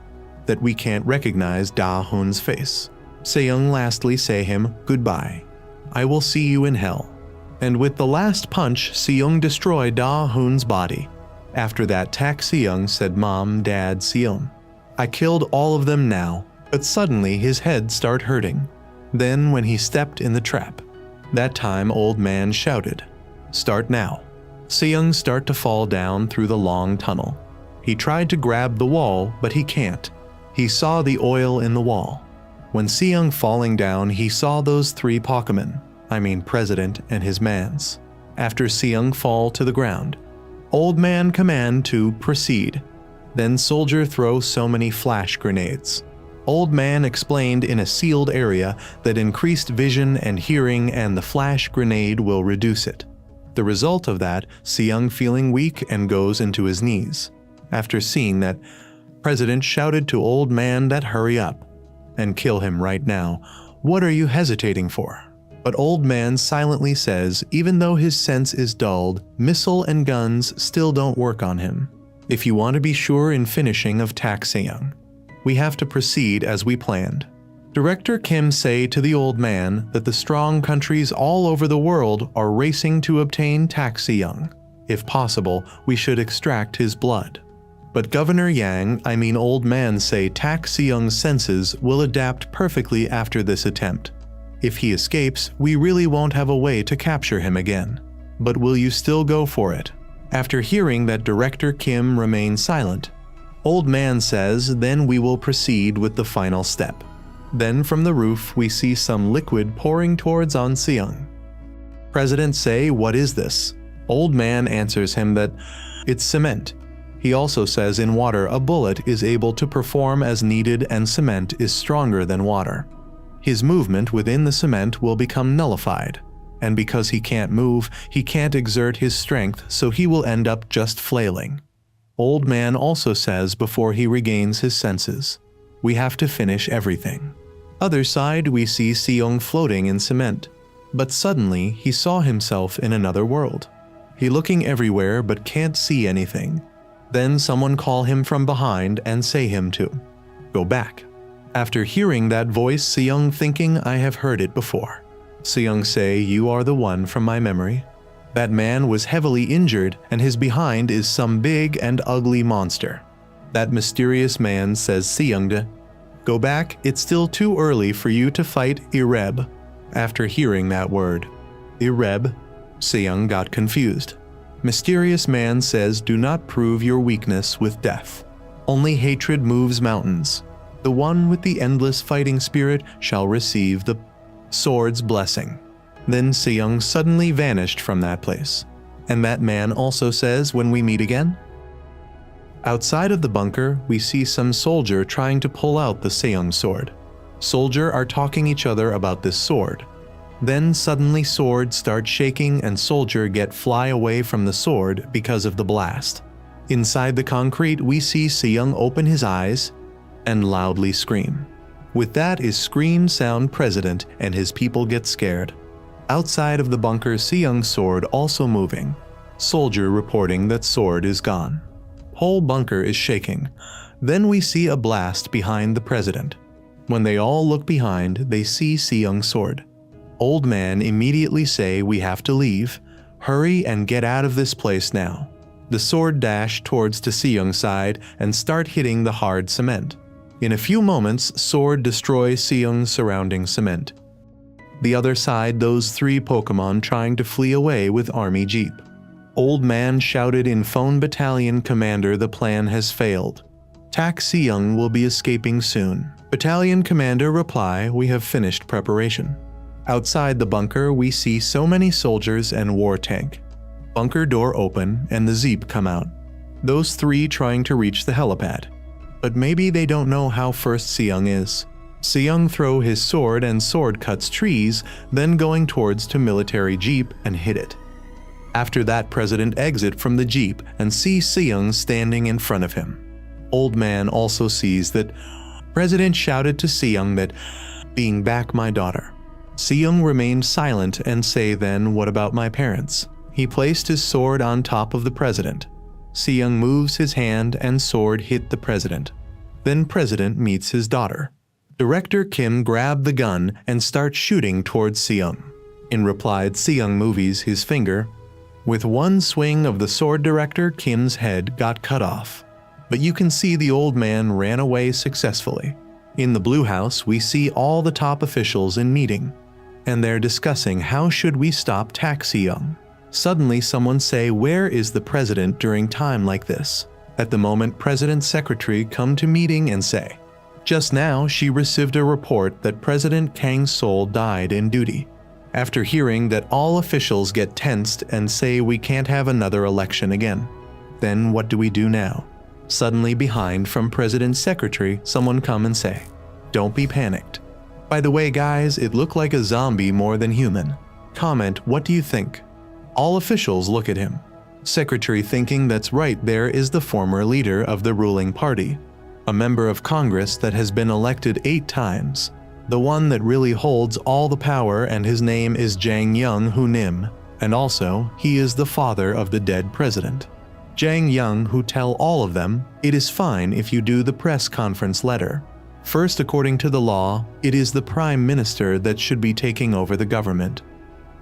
that we can't recognize Da-hoon's face. Seung lastly say him, goodbye. I will see you in hell. And with the last punch, Seung destroyed Da-hoon's body. After that, Tak Seung said, Mom, Dad, Seung, I killed all of them now, but suddenly his head start hurting. Then when he stepped in the trap, that time old man shouted, start now. Seung start to fall down through the long tunnel. He tried to grab the wall, but he can't. He saw the oil in the wall. When Seung falling down, he saw those three Pokemon, President and his mans. After Seung fall to the ground, old man command to proceed. Then soldier throw so many flash grenades. Old man explained in a sealed area that increased vision and hearing and the flash grenade will reduce it. The result of that, Seung feeling weak and goes into his knees. After seeing that, President shouted to old man that hurry up and kill him right now. What are you hesitating for? But old man silently says even though his sense is dulled, missile and guns still don't work on him. If you want to be sure in finishing of Tak Seung, we have to proceed as we planned. Director Kim say to the old man that the strong countries all over the world are racing to obtain Tak Seung. If possible, we should extract his blood. But Governor Yang, old man say Tak Seung's senses will adapt perfectly after this attempt. If he escapes, we really won't have a way to capture him again. But will you still go for it? After hearing that Director Kim remains silent, old man says then we will proceed with the final step. Then from the roof we see some liquid pouring towards on Seung. President say, what is this? Old man answers him that it's cement. He also says in water a bullet is able to perform as needed and cement is stronger than water. His movement within the cement will become nullified, and because he can't move, he can't exert his strength, so he will end up just flailing. Old man also says before he regains his senses, we have to finish everything. Other side we see Seung floating in cement, but suddenly he saw himself in another world. He looking everywhere but can't see anything. Then someone call him from behind and say him to go back. After hearing that voice, Seung thinking I have heard it before. Seung say, you are the one from my memory. That man was heavily injured and his behind is some big and ugly monster. That mysterious man says Seung to go back, it's still too early for you to fight Ireb. After hearing that word, Ireb, Seung got confused. Mysterious man says do not prove your weakness with death. Only hatred moves mountains. The one with the endless fighting spirit shall receive the sword's blessing. Then Seung suddenly vanished from that place. And that man also says when we meet again? Outside of the bunker, we see some soldier trying to pull out the Seung sword. Soldier are talking each other about this sword. Then suddenly sword starts shaking and soldier get fly away from the sword because of the blast. Inside the concrete we see Seung open his eyes and loudly scream. With that is scream sound president and his people get scared. Outside of the bunker Seung's sword also moving. Soldier reporting that sword is gone. Whole bunker is shaking. Then we see a blast behind the president. When they all look behind, they see Seung's sword. Old man immediately say we have to leave. Hurry and get out of this place now. The sword dash towards to Seung's side and start hitting the hard cement. In a few moments, sword destroys Seung's surrounding cement. The other side, those 3 Pokemon trying to flee away with army jeep. Old man shouted in phone battalion commander the plan has failed. Tak Seung will be escaping soon. Battalion commander reply we have finished preparation. Outside the bunker we see so many soldiers and war tank. Bunker door open and the Zeep come out. Those 3 trying to reach the helipad. But maybe they don't know how first Seung is. Seung throw his sword and sword cuts trees, then going towards to military jeep and hit it. After that president exit from the jeep and see Seung standing in front of him. Old man also sees that president shouted to Seung that being back my daughter. Seung remained silent and say then what about my parents? He placed his sword on top of the president. Seung moves his hand and sword hit the president. Then president meets his daughter. Director Kim grabbed the gun and starts shooting towards Seung. In reply, Seung moves his finger. With one swing of the sword, director Kim's head got cut off. But you can see the old man ran away successfully. In the Blue House, we see all the top officials in meeting. And they're discussing how should we stop Tak Seung. Suddenly someone say where is the president during time like this? At the moment president's secretary come to meeting and say, just now she received a report that President Kang Sol died in duty. After hearing that all officials get tensed and say we can't have another election again. Then what do we do now? Suddenly behind from president's secretary someone come and say, don't be panicked. By the way guys, it looked like a zombie more than human. Comment, what do you think? All officials look at him. Secretary thinking that's right, there is the former leader of the ruling party. A member of Congress that has been elected 8 times. The one that really holds all the power and his name is Jang Young Hu Nim. And also, he is the father of the dead president. Jang Young who tell all of them, it is fine if you do the press conference letter. First, according to the law, it is the prime minister that should be taking over the government.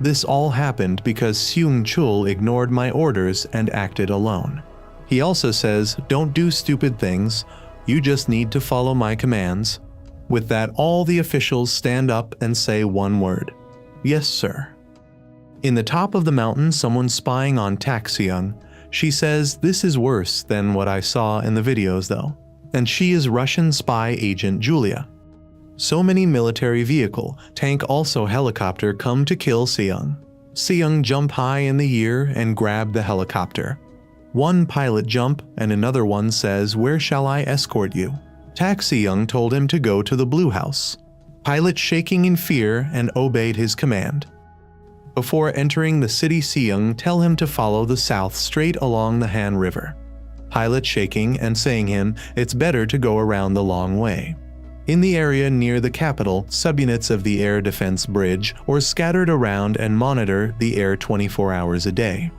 This all happened because Seung Chul ignored my orders and acted alone. He also says, don't do stupid things, you just need to follow my commands. With that, all the officials stand up and say one word. Yes, sir. In the top of the mountain, someone spying on Tak Seung. She says, this is worse than what I saw in the videos though. And she is Russian spy agent Julia. So many military vehicle, tank also helicopter come to kill Seung. Seung jump high in the air and grab the helicopter. One pilot jump and another one says, where shall I escort you? Tak Seung told him to go to the Blue House. Pilot shaking in fear and obeyed his command. Before entering the city, Seung tell him to follow the south straight along the Han River. Pilot shaking and saying him it's better to go around the long way. In the area near the capital, subunits of the air defense bridge were scattered around and monitor the air 24 hours a day.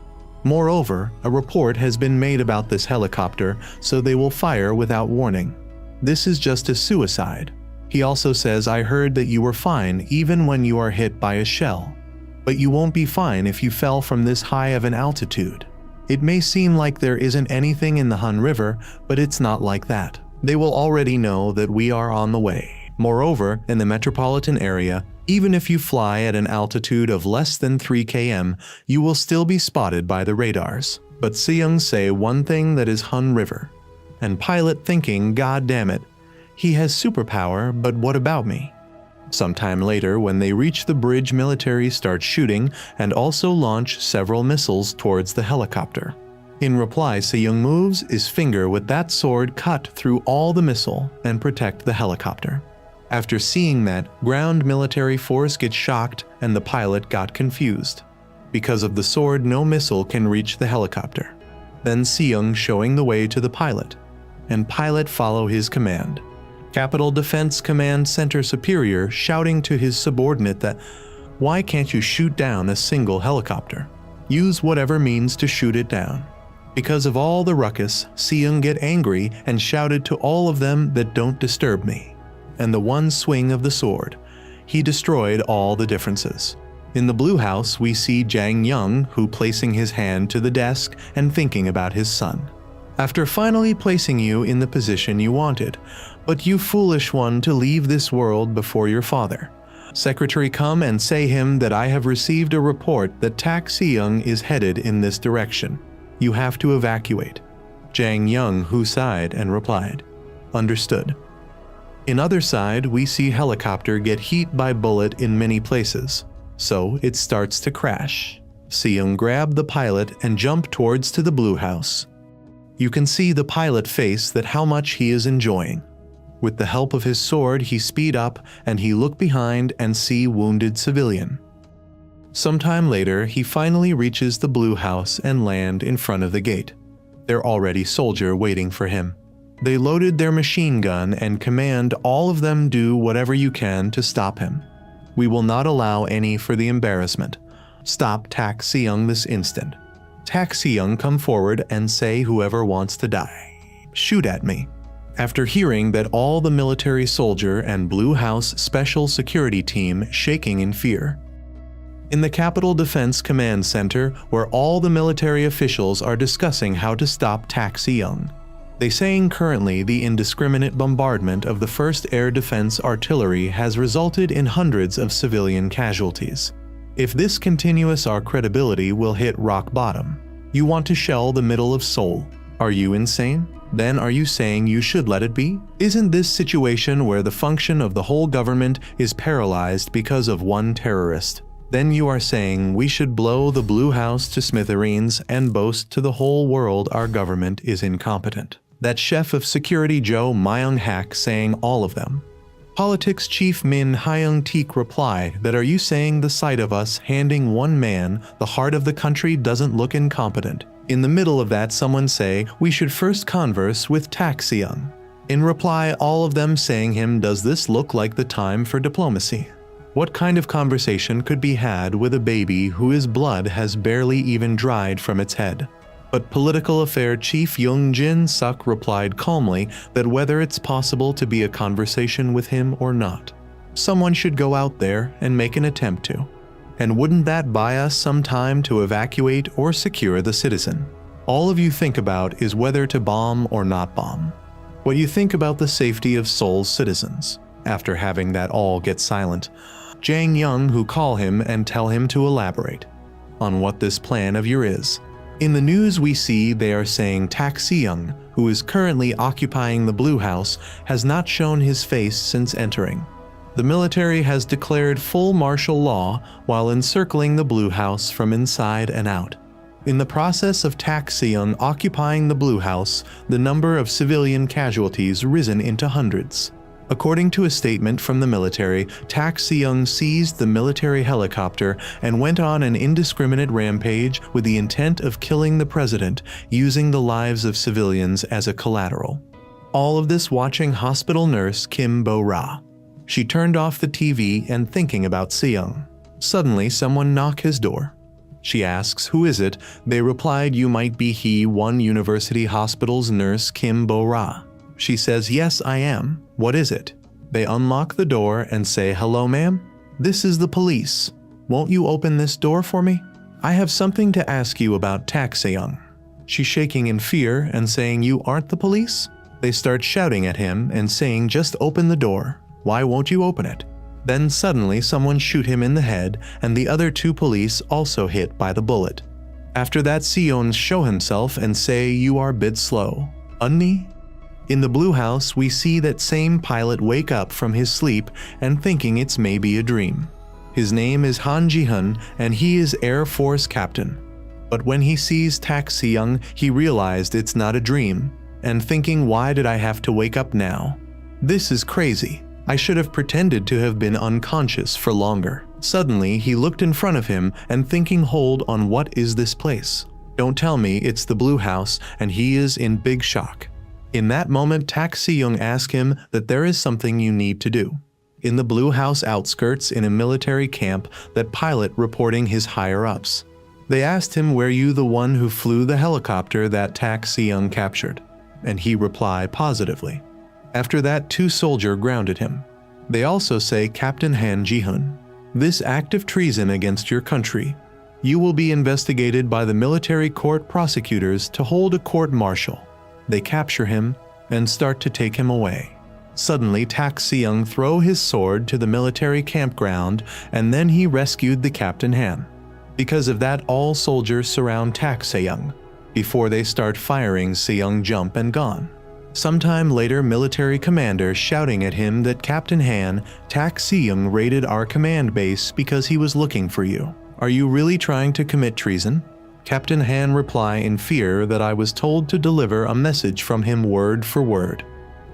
Moreover, a report has been made about this helicopter, so they will fire without warning. This is just a suicide. He also says, I heard that you were fine even when you are hit by a shell. But you won't be fine if you fell from this high of an altitude. It may seem like there isn't anything in the Han River, but it's not like that. They will already know that we are on the way. Moreover, in the metropolitan area, even if you fly at an altitude of less than 3 km, you will still be spotted by the radars. But Seung say one thing that is Han River. And pilot thinking, God damn it, he has superpower, but what about me? Sometime later, when they reach the bridge, military starts shooting and also launch several missiles towards the helicopter. In reply, Seung moves his finger with that sword cut through all the missile and protect the helicopter. After seeing that, ground military force gets shocked and the pilot got confused. Because of the sword, no missile can reach the helicopter. Then Seung showing the way to the pilot, and pilot follow his command. Capital Defense Command Center Superior shouting to his subordinate that, "Why can't you shoot down a single helicopter? Use whatever means to shoot it down." Because of all the ruckus, Seung get angry and shouted to all of them that don't disturb me. And the one swing of the sword, he destroyed all the differences. In the Blue House, we see Jang Young, who placing his hand to the desk and thinking about his son. After finally placing you in the position you wanted, but you foolish one to leave this world before your father. Secretary come and say him that I have received a report that Tak Seung is headed in this direction. You have to evacuate. Jang Young who sighed and replied, "Understood." In other side, we see helicopter get hit by bullet in many places, so it starts to crash. Seung grab the pilot and jump towards to the Blue House. You can see the pilot face that how much he is enjoying. With the help of his sword, he speed up and he look behind and see wounded civilian. Sometime later, he finally reaches the Blue House and land in front of the gate. They're already soldier waiting for him. They loaded their machine gun and command all of them do whatever you can to stop him. We will not allow any for the embarrassment. Stop Tak Seung this instant. Tak Seung come forward and say whoever wants to die. Shoot at me. After hearing that all the military soldier and Blue House special security team shaking in fear. In the Capital Defense Command Center, where all the military officials are discussing how to stop Tak Seung. They saying currently the indiscriminate bombardment of the 1st Air Defense Artillery has resulted in hundreds of civilian casualties. If this continues, our credibility will hit rock bottom. You want to shell the middle of Seoul. Are you insane? Then are you saying you should let it be? Isn't this situation where the function of the whole government is paralyzed because of one terrorist? Then you are saying we should blow the Blue House to smithereens and boast to the whole world our government is incompetent. That chef of security Joe Myung-hak saying all of them. Politics Chief Min Hyung-teek reply that are you saying the sight of us handing one man the heart of the country doesn't look incompetent? In the middle of that, someone say we should first converse with Tak Seung. In reply, all of them saying him, does this look like the time for diplomacy? What kind of conversation could be had with a baby whose blood has barely even dried from its head? But Political Affair Chief Young Jin Suk replied calmly that whether it's possible to be a conversation with him or not, someone should go out there and make an attempt to. And wouldn't that buy us some time to evacuate or secure the citizen? All of you think about is whether to bomb or not bomb. What you think about the safety of Seoul's citizens. After having that all get silent, Jang Young who call him and tell him to elaborate on what this plan of yours is. In the news we see they are saying Tak Seung, who is currently occupying the Blue House, has not shown his face since entering. The military has declared full martial law while encircling the Blue House from inside and out. In the process of Tak Seung occupying the Blue House, the number of civilian casualties risen into hundreds. According to a statement from the military, Tak Seung seized the military helicopter and went on an indiscriminate rampage with the intent of killing the president, using the lives of civilians as a collateral. All of this watching hospital nurse Kim Bo-ra. She turned off the TV and thinking about Seung. Suddenly, someone knocked his door. She asks, who is it? They replied, you might be he, one university hospital's nurse Kim Bo-ra. She says, yes, I am. What is it? They unlock the door and say, hello, ma'am. This is the police. Won't you open this door for me? I have something to ask you about Tak Seung. She's shaking in fear and saying, you aren't the police? They start shouting at him and saying, just open the door. Why won't you open it? Then suddenly someone shoot him in the head and the other two police also hit by the bullet. After that, Seung show himself and say, you are a bit slow. Unni? In the Blue House, we see that same pilot wake up from his sleep and thinking it's maybe a dream. His name is Han Ji-hun and he is Air Force captain. But when he sees Tak Seung, he realized it's not a dream and thinking, why did I have to wake up now? This is crazy. I should have pretended to have been unconscious for longer. Suddenly, he looked in front of him and thinking, hold on, what is this place? Don't tell me it's the Blue House, and he is in big shock. In that moment, Tak Si-young asked him that there is something you need to do. In the Blue House outskirts in a military camp, that pilot reporting his higher-ups. They asked him, were you the one who flew the helicopter that Tak Si-young captured? And he replied positively. After that, 2 soldiers grounded him. They also say, Captain Han Ji-hun, this act of treason against your country, you will be investigated by the military court prosecutors to hold a court-martial. They capture him and start to take him away. Suddenly, Tak Si-young threw his sword to the military campground, and then he rescued the Captain Han. Because of that, all soldiers surround Tak Si-young. Before they start firing, Si-young jump and gone. Sometime later, military commander shouting at him that Captain Han, Tak Si-young raided our command base because he was looking for you. Are you really trying to commit treason? Captain Han reply in fear that I was told to deliver a message from him word for word.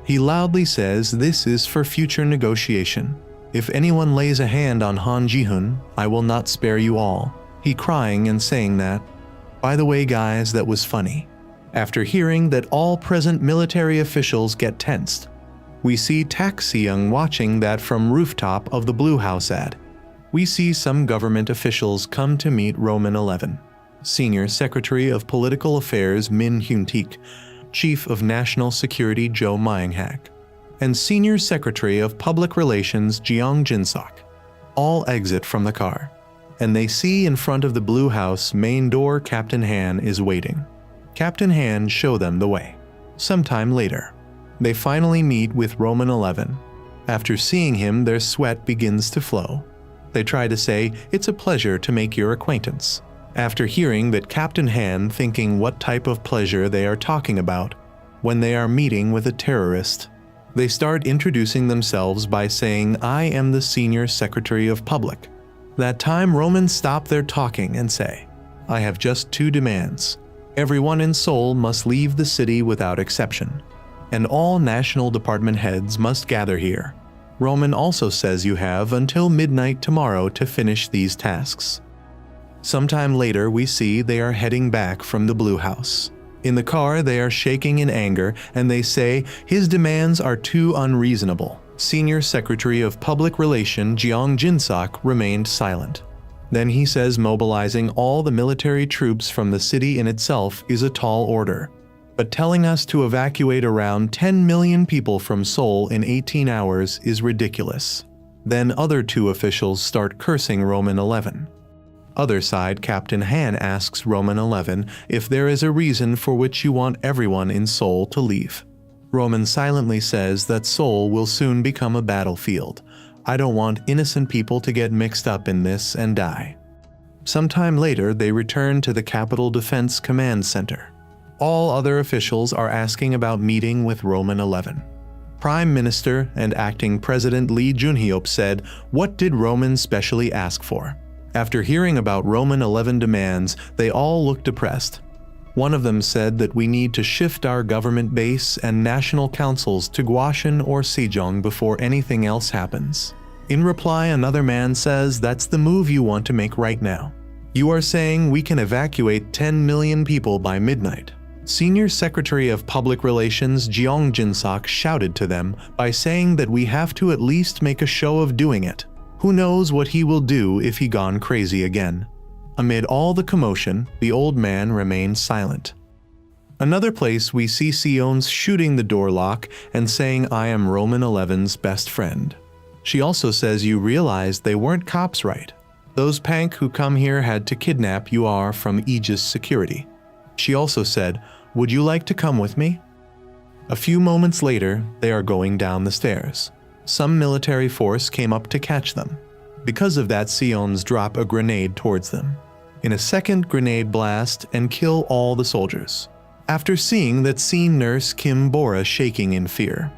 He loudly says this is for future negotiation. If anyone lays a hand on Han Ji-hun, I will not spare you all. He crying and saying that. By the way guys, that was funny. After hearing that, all present military officials get tensed. We see Tak Si-young watching that from rooftop of the Blue House ad. We see some government officials come to meet Roman 11. Senior Secretary of Political Affairs Min Hyun-teik, Chief of National Security Jo Myung-hak, and Senior Secretary of Public Relations Jeong Jin-sok. All exit from the car, and they see in front of the Blue House main door Captain Han is waiting. Captain Han show them the way. Sometime later, they finally meet with Roman 11. After seeing him, their sweat begins to flow. They try to say, it's a pleasure to make your acquaintance. After hearing that, Captain Han thinking what type of pleasure they are talking about when they are meeting with a terrorist. They start introducing themselves by saying, I am the Senior Secretary of Public. That time Romans stop their talking and say, I have just 2 demands. Everyone in Seoul must leave the city without exception, and all national department heads must gather here. Roman also says you have until midnight tomorrow to finish these tasks. Sometime later, we see they are heading back from the Blue House. In the car, they are shaking in anger, and they say his demands are too unreasonable. Senior Secretary of Public Relations Jeong Jin-sok remained silent. Then he says mobilizing all the military troops from the city in itself is a tall order, but telling us to evacuate around 10 million people from Seoul in 18 hours is ridiculous. Then other 2 officials start cursing Roman 11. Other side, Captain Han asks Roman 11 if there is a reason for which you want everyone in Seoul to leave. Roman silently says that Seoul will soon become a battlefield. I don't want innocent people to get mixed up in this and die. Sometime later, they return to the Capital Defense Command Center. All other officials are asking about meeting with Roman 11. Prime Minister and Acting President Lee Jun-hyop said, what did Roman specially ask for? After hearing about Roman 11 demands, they all looked depressed. One of them said that we need to shift our government base and national councils to Gwacheon or Sejong before anything else happens. In reply, another man says that's the move you want to make right now. You are saying we can evacuate 10 million people by midnight. Senior Secretary of Public Relations Jeong Jin-sok shouted to them by saying that we have to at least make a show of doing it. Who knows what he will do if he gone crazy again. Amid all the commotion, the old man remained silent. Another place we see Sion's shooting the door lock and saying I am Roman 11's best friend. She also says you realize they weren't cops, right? Those pank who come here had to kidnap you are from Aegis Security. She also said, would you like to come with me? A few moments later, they are going down the stairs. Some military force came up to catch them. Because of that, Sion's drop a grenade towards them. In a second, grenade blast and kill all the soldiers. After seeing that scene, nurse Kim Bora shaking in fear.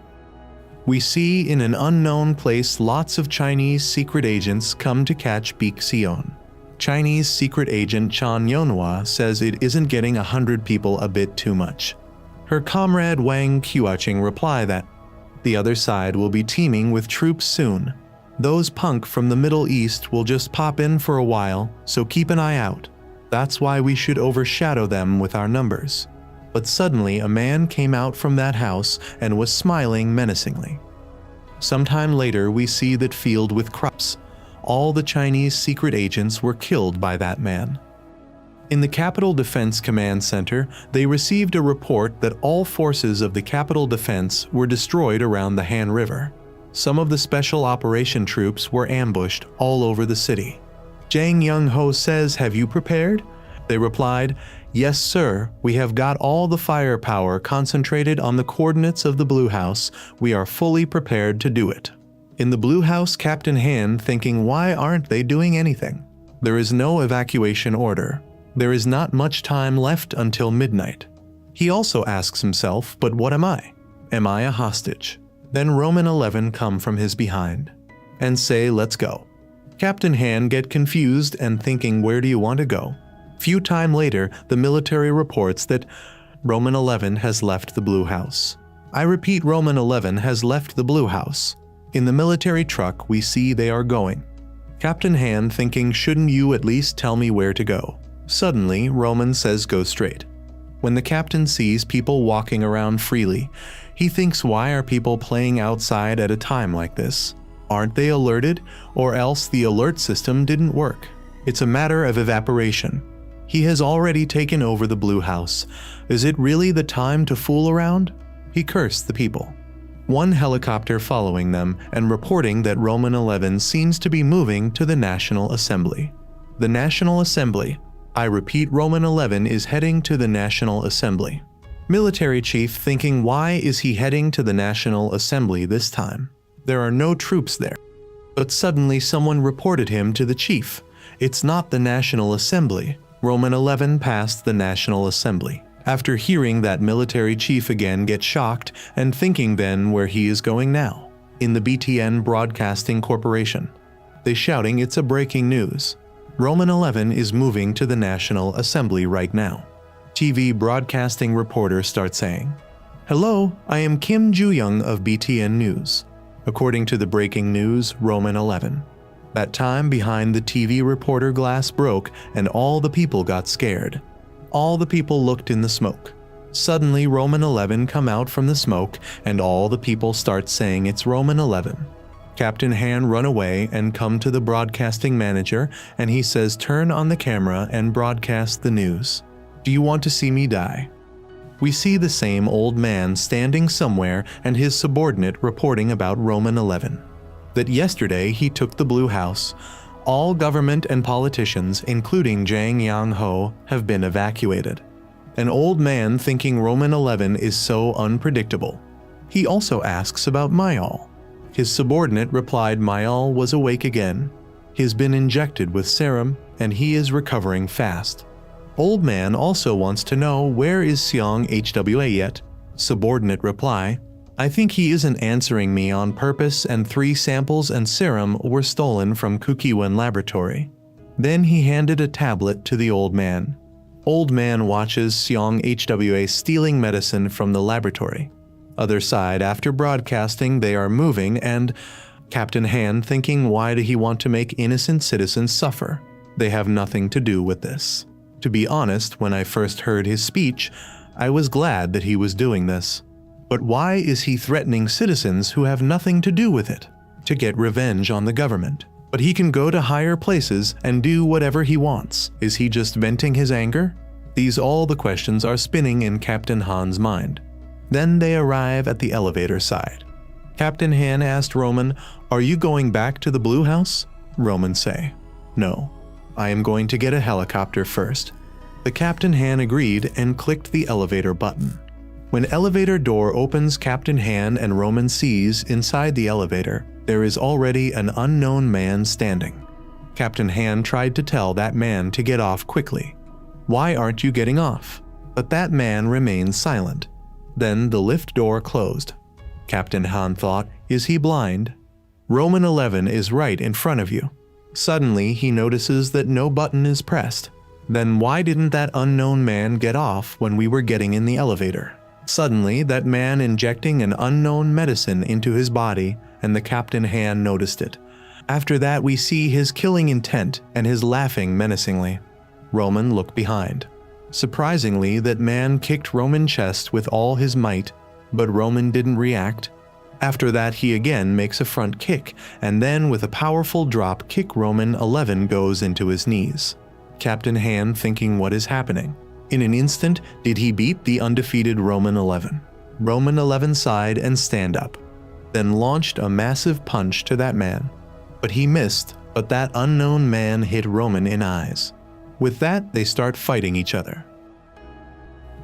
We see in an unknown place lots of Chinese secret agents come to catch Baek Sion. Chinese secret agent Chan Yonhwa says it isn't getting 100 people a bit too much. Her comrade Wang Qiucheng reply that, The other side will be teeming with troops soon. Those punk from the Middle East will just pop in for a while, so keep an eye out. That's why we should overshadow them with our numbers." But suddenly a man came out from that house and was smiling menacingly. Sometime later we see that field with crops. All the Chinese secret agents were killed by that man. In the Capital Defense Command Center, they received a report that all forces of the Capital Defense were destroyed around the Han River. Some of the special operation troops were ambushed all over the city. Jang Young-ho says, "Have you prepared?" They replied, "Yes, sir. We have got all the firepower concentrated on the coordinates of the Blue House. We are fully prepared to do it." In the Blue House, Captain Han thinking, why aren't they doing anything? There is no evacuation order. There is not much time left until midnight. He also asks himself, but what am I? Am I a hostage? Then Roman 11 come from his behind and say, "Let's go." Captain Han get confused and thinking, where do you want to go? Few time later, the military reports that Roman 11 has left the Blue House. I repeat, Roman 11 has left the Blue House. In the military truck, we see they are going. Captain Han thinking, shouldn't you at least tell me where to go? Suddenly, Roman says go straight. When the captain sees people walking around freely, he thinks, why are people playing outside at a time like this? Aren't they alerted? Or else the alert system didn't work. It's a matter of evaporation. He has already taken over the Blue House. Is it really the time to fool around? He cursed the people. One helicopter following them and reporting that Roman 11 seems to be moving to the National Assembly. The National Assembly. I repeat, Roman 11 is heading to the National Assembly. Military chief thinking, why is he heading to the National Assembly this time? There are no troops there. But suddenly someone reported him to the chief. It's not the National Assembly. Roman 11 passed the National Assembly. After hearing that, military chief again gets shocked and thinking then where he is going now. In the BTN Broadcasting Corporation. They shouting, it's a breaking news. Roman 11 is moving to the National Assembly right now. TV broadcasting reporter starts saying, "Hello, I am Kim Ju-young of BTN News." According to the breaking news, Roman 11. That time behind the TV reporter glass broke and all the people got scared. All the people looked in the smoke. Suddenly Roman 11 come out from the smoke and all the people start saying it's Roman 11. Captain Han run away and come to the broadcasting manager and he says, turn on the camera and broadcast the news. Do you want to see me die? We see the same old man standing somewhere and his subordinate reporting about Roman 11. That yesterday he took the Blue House. All government and politicians, including Jang Yang-ho, have been evacuated. An old man thinking Roman 11 is so unpredictable. He also asks about Mayal. His subordinate replied Mayal was awake again. He's been injected with serum and he is recovering fast. Old man also wants to know where is Seong HWA yet. Subordinate reply, I think he isn't answering me on purpose and 3 samples and serum were stolen from Kukiwan laboratory. Then he handed a tablet to the old man. Old man watches Seong HWA stealing medicine from the laboratory. Other side, after broadcasting, they are moving and Captain Han thinking, why do he want to make innocent citizens suffer? They have nothing to do with this. To be honest, when I first heard his speech, I was glad that he was doing this. But why is he threatening citizens who have nothing to do with it? To get revenge on the government. But he can go to higher places and do whatever he wants. Is he just venting his anger? These all the questions are spinning in Captain Han's mind. Then they arrive at the elevator side. Captain Han asked Roman, are you going back to the Blue House? Roman say, no, I am going to get a helicopter first. The Captain Han agreed and clicked the elevator button. When elevator door opens, Captain Han and Roman sees inside the elevator, there is already an unknown man standing. Captain Han tried to tell that man to get off quickly. Why aren't you getting off? But that man remains silent. Then the lift door closed. Captain Han thought, is he blind? Roman 11 is right in front of you. Suddenly he notices that no button is pressed. Then why didn't that unknown man get off when we were getting in the elevator? Suddenly, that man injecting an unknown medicine into his body, and the Captain Han noticed it. After that, we see his killing intent and his laughing menacingly. Roman looked behind. Surprisingly, that man kicked Roman's chest with all his might, but Roman didn't react. After that, he again makes a front kick, and then with a powerful drop kick, Roman 11 goes into his knees. Captain Han thinking what is happening. In an instant, did he beat the undefeated Roman 11. Roman 11 sighed and stand up, then launched a massive punch to that man. But he missed, but that unknown man hit Roman in eyes. With that, they start fighting each other.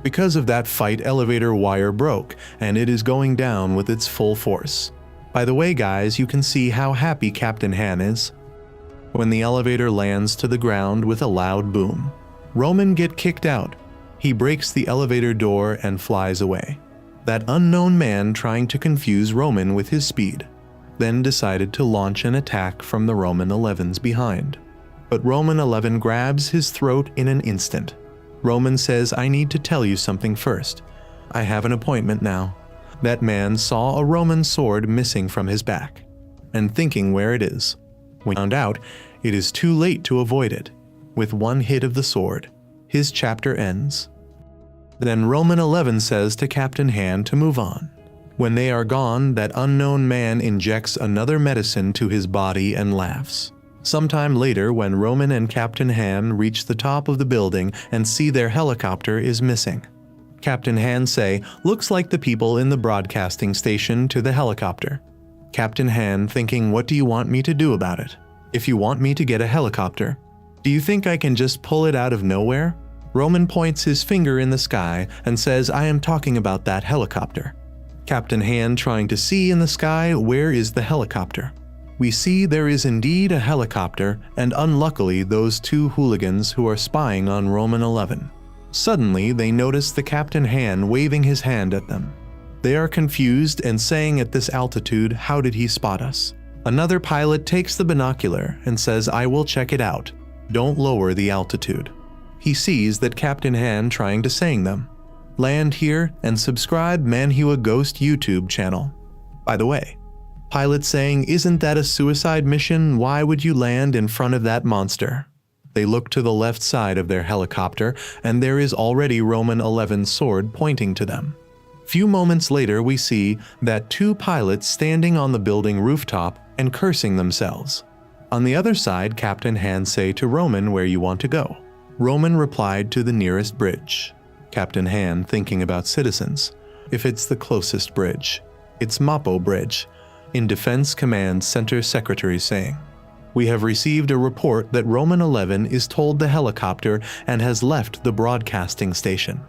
Because of that fight, elevator wire broke, and it is going down with its full force. By the way, guys, you can see how happy Captain Han is when the elevator lands to the ground with a loud boom. Roman gets kicked out. He breaks the elevator door and flies away. That unknown man trying to confuse Roman with his speed, then decided to launch an attack from the Roman 11's behind. But Roman 11 grabs his throat in an instant. Roman says, "I need to tell you something first. I have an appointment now." That man saw a Roman sword missing from his back, and thinking where it is. When found out, it is too late to avoid it. With one hit of the sword, his chapter ends. Then Roman 11 says to Captain Han to move on. When they are gone, that unknown man injects another medicine to his body and laughs. Sometime later, when Roman and Captain Han reach the top of the building and see their helicopter is missing. Captain Han say, "Looks like the people in the broadcasting station to the helicopter." Captain Han thinking, "What do you want me to do about it? If you want me to get a helicopter, do you think I can just pull it out of nowhere?" Roman points his finger in the sky and says, "I am talking about that helicopter." Captain Han trying to see in the sky, where is the helicopter? We see there is indeed a helicopter, and unluckily those two hooligans who are spying on Roman 11. Suddenly, they notice the Captain Han waving his hand at them. They are confused and saying at this altitude, "How did he spot us?" Another pilot takes the binocular and says, "I will check it out. Don't lower the altitude." He sees that Captain Han trying to saying them, "Land here and subscribe Manhua Ghost YouTube channel." By the way, pilot saying, "Isn't that a suicide mission? Why would you land in front of that monster?" They look to the left side of their helicopter, and there is already Roman 11's sword pointing to them. Few moments later, we see that two pilots standing on the building rooftop and cursing themselves. On the other side, Captain Han say to Roman, "Where you want to go?" Roman replied, "To the nearest bridge." Captain Han thinking about citizens. If it's the closest bridge, it's Mappo Bridge. In Defense Command Center Secretary saying, "We have received a report that Roman 11 is told the helicopter and has left the broadcasting station."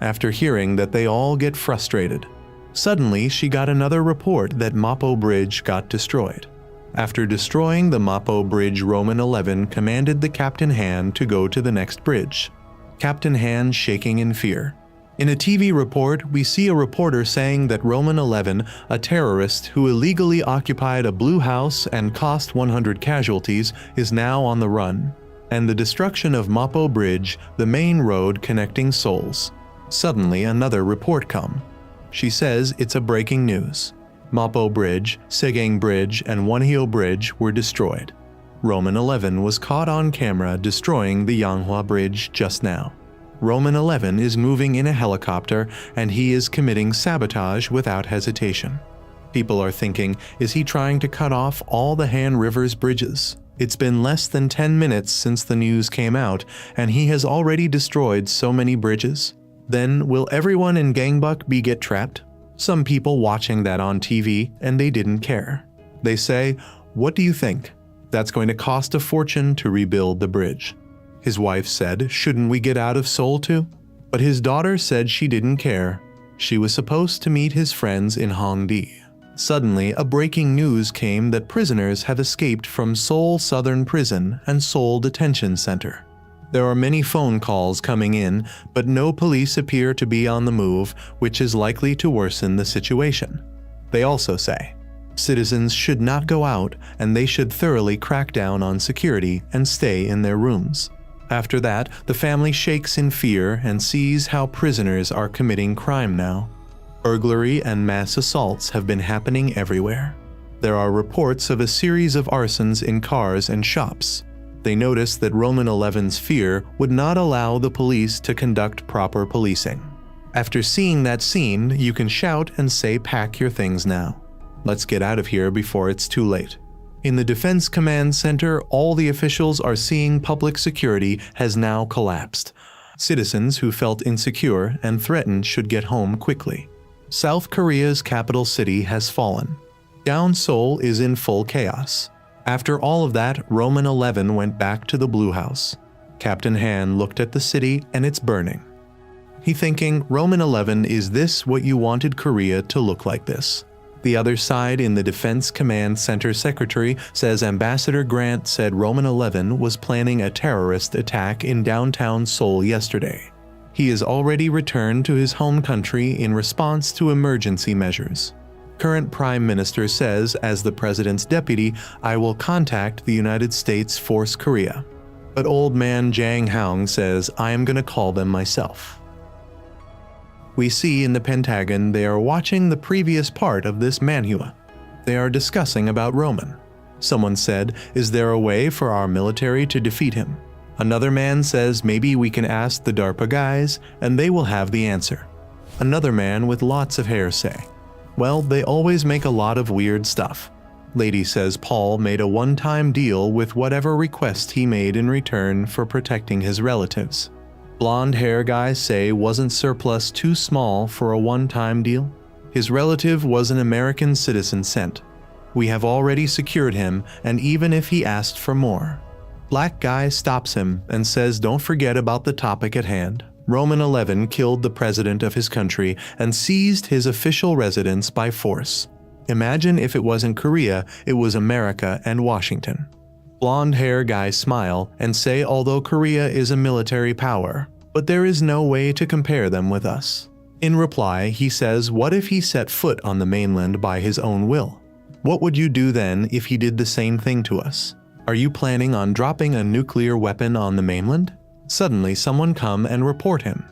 After hearing that, they all get frustrated. Suddenly, she got another report that Mappo Bridge got destroyed. After destroying the Mappo Bridge, Roman 11 commanded the Captain Han to go to the next bridge. Captain Han shaking in fear. In a TV report, we see a reporter saying that Roman 11, a terrorist who illegally occupied a blue house and caused 100 casualties, is now on the run, and the destruction of Mappo Bridge, the main road connecting Seoul. Suddenly, another report come. She says it's a breaking news. Mappo Bridge, Segang Bridge, and Wonhyo Bridge were destroyed. Roman 11 was caught on camera destroying the Yanghua Bridge just now. Roman 11 is moving in a helicopter, and he is committing sabotage without hesitation. People are thinking, is he trying to cut off all the Han River's bridges? It's been less than 10 minutes since the news came out, and he has already destroyed so many bridges. Then, will everyone in Gangbuk get trapped? Some people watching that on TV, and they didn't care. They say, "What do you think? That's going to cost a fortune to rebuild the bridge." His wife said, "Shouldn't we get out of Seoul too?" But his daughter said she didn't care. She was supposed to meet his friends in Hongdae. Suddenly, a breaking news came that prisoners have escaped from Seoul Southern Prison and Seoul Detention Center. There are many phone calls coming in, but no police appear to be on the move, which is likely to worsen the situation. They also say, citizens should not go out and they should thoroughly crack down on security and stay in their rooms. After that, the family shakes in fear and sees how prisoners are committing crime now. Burglary and mass assaults have been happening everywhere. There are reports of a series of arsons in cars and shops. They notice that Roman XI's fear would not allow the police to conduct proper policing. After seeing that scene, you can shout and say, "Pack your things now. Let's get out of here before it's too late." In the Defense Command Center, all the officials are seeing public security has now collapsed. Citizens who felt insecure and threatened should get home quickly. South Korea's capital city has fallen. Down Seoul is in full chaos. After all of that, Roman XI went back to the Blue House. Captain Han looked at the city and it's burning. He thinking, Roman XI, is this what you wanted Korea to look like this? The other side in the Defense Command Center secretary says Ambassador Grant said Roman XI was planning a terrorist attack in downtown Seoul yesterday. He is already returned to his home country in response to emergency measures. Current Prime Minister says, as the President's deputy, I will contact the United States Force Korea. But old man Jang Haung says, I am going to call them myself. We see in the Pentagon they are watching the previous part of this manhua. They are discussing about Roman. Someone said, is there a way for our military to defeat him? Another man says maybe we can ask the DARPA guys and they will have the answer. Another man with lots of hair say, well, they always make a lot of weird stuff. Lady says Paul made a one-time deal with whatever request he made in return for protecting his relatives. Blonde hair guys say wasn't surplus too small for a one-time deal? His relative was an American citizen sent. We have already secured him, and even if he asked for more. Black guy stops him and says don't forget about the topic at hand. Roman XI killed the president of his country and seized his official residence by force. Imagine if it wasn't Korea, it was America and Washington. Blonde hair guys smile and say although Korea is a military power, but there is no way to compare them with us. In reply, he says what if he set foot on the mainland by his own will? What would you do then if he did the same thing to us? Are you planning on dropping a nuclear weapon on the mainland? Suddenly someone come and report him.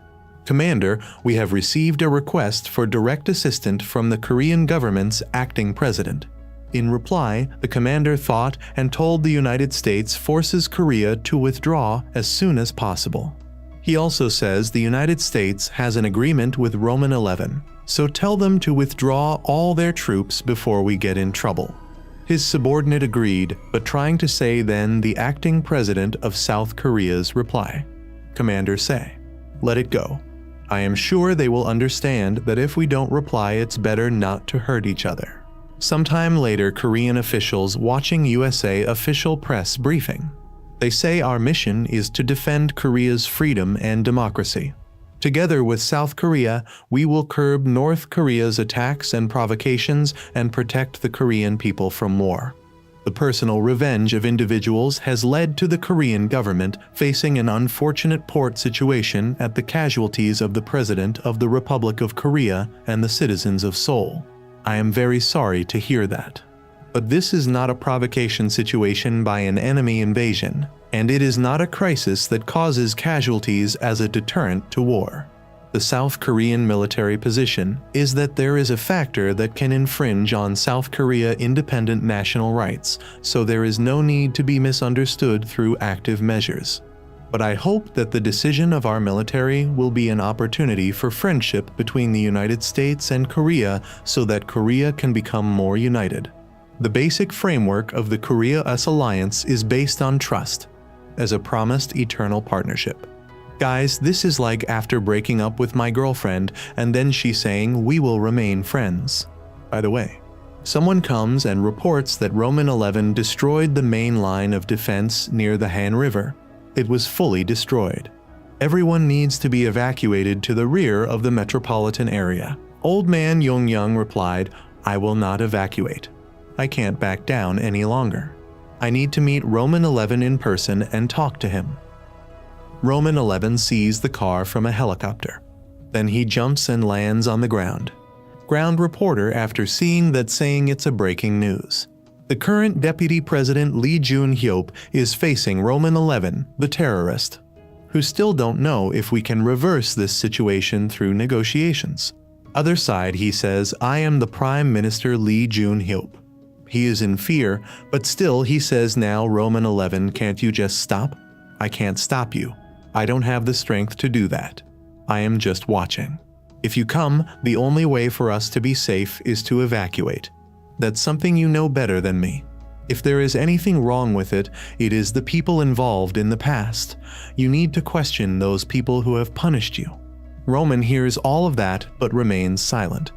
Commander, we have received a request for direct assistance from the Korean government's acting president. In reply, the commander thought and told the United States forces Korea to withdraw as soon as possible. He also says the United States has an agreement with Roman XI, so tell them to withdraw all their troops before we get in trouble. His subordinate agreed, but trying to say then the acting president of South Korea's reply. Commander say, let it go. I am sure they will understand that if we don't reply it's better not to hurt each other. Sometime later, Korean officials watching USA official press briefing. They say our mission is to defend Korea's freedom and democracy. Together with South Korea, we will curb North Korea's attacks and provocations and protect the Korean people from war. The personal revenge of individuals has led to the Korean government facing an unfortunate port situation at the casualties of the President of the Republic of Korea and the citizens of Seoul. I am very sorry to hear that. But this is not a provocation situation by an enemy invasion, and it is not a crisis that causes casualties as a deterrent to war. The South Korean military position is that there is a factor that can infringe on South Korea independent national rights, so there is no need to be misunderstood through active measures. But I hope that the decision of our military will be an opportunity for friendship between the United States and Korea so that Korea can become more united. The basic framework of the Korea-US alliance is based on trust, as a promised eternal partnership. Guys, this is like after breaking up with my girlfriend and then she saying we will remain friends. By the way, someone comes and reports that Roman XI destroyed the main line of defense near the Han River. It was fully destroyed. Everyone needs to be evacuated to the rear of the metropolitan area. Old man Yong replied, I will not evacuate. I can't back down any longer. I need to meet Roman XI in person and talk to him. Roman XI sees the car from a helicopter. Then he jumps and lands on the ground. Ground reporter after seeing that saying it's a breaking news. The current Deputy President Lee Jun-hyop is facing Roman XI, the terrorist. who still don't know if we can reverse this situation through negotiations. Other side, he says, I am the Prime Minister Lee Jun-hyuk. He is in fear, but still he says now, Roman 11, can't you just stop? I can't stop you. I don't have the strength to do that. I am just watching. If you come, the only way for us to be safe is to evacuate. That's something you know better than me. If there is anything wrong with it, it is the people involved in the past. You need to question those people who have punished you. Roman hears all of that but remains silent.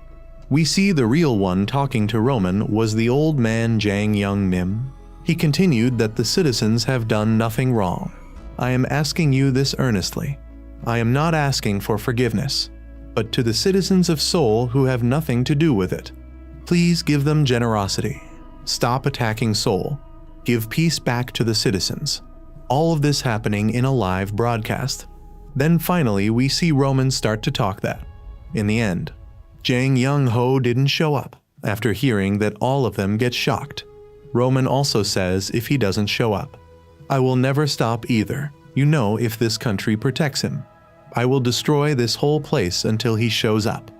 We see the real one talking to Roman was the old man Jang Young-nim. He continued that the citizens have done nothing wrong. I am asking you this earnestly. I am not asking for forgiveness, but to the citizens of Seoul who have nothing to do with it. Please give them generosity. Stop attacking Seoul. Give peace back to the citizens. All of this happening in a live broadcast. Then finally we see Roman start to talk that. In the end, Jang Young-ho didn't show up after hearing that all of them get shocked. Roman also says if he doesn't show up, I will never stop either. You know, if this country protects him, I will destroy this whole place until he shows up.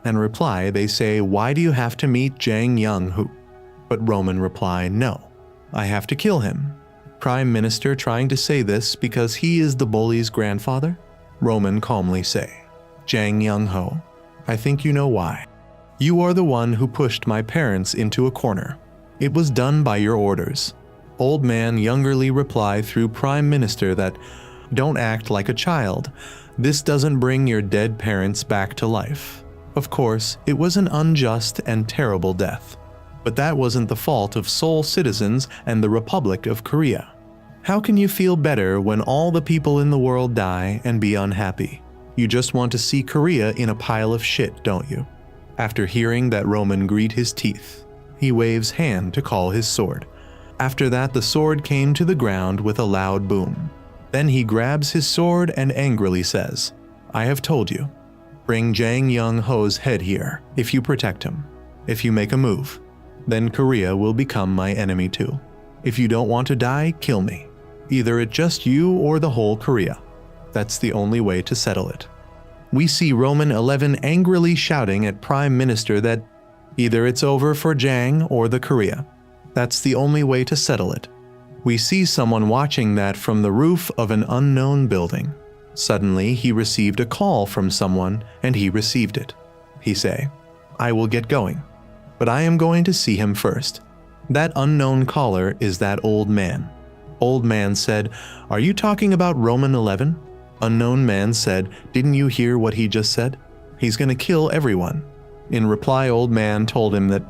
And reply, they say, why do you have to meet Jang Young-ho? But Roman reply, no, I have to kill him. Prime Minister trying to say this because he is the bully's grandfather? Roman calmly say, Jang Young-ho, I think you know why. You are the one who pushed my parents into a corner. It was done by your orders. Old man Youngerly replied through Prime Minister that, don't act like a child. This doesn't bring your dead parents back to life. Of course, it was an unjust and terrible death. But that wasn't the fault of Seoul citizens and the Republic of Korea. How can you feel better when all the people in the world die and be unhappy? You just want to see Korea in a pile of shit, don't you? After hearing that, Roman grit his teeth. He waves hand to call his sword. After that, the sword came to the ground with a loud boom. Then he grabs his sword and angrily says, I have told you. Bring Jang Young-ho's head here if you protect him. If you make a move, then Korea will become my enemy too. If you don't want to die, kill me. Either it's just you or the whole Korea. That's the only way to settle it. We see Roman 11 angrily shouting at Prime Minister that either it's over for Jang or the Korea. That's the only way to settle it. We see someone watching that from the roof of an unknown building. Suddenly, he received a call from someone and he received it. He say, I will get going, but I am going to see him first. That unknown caller is that old man. Old man said, are you talking about Roman 11? Unknown man said, didn't you hear what he just said? He's gonna kill everyone. In reply, old man told him that,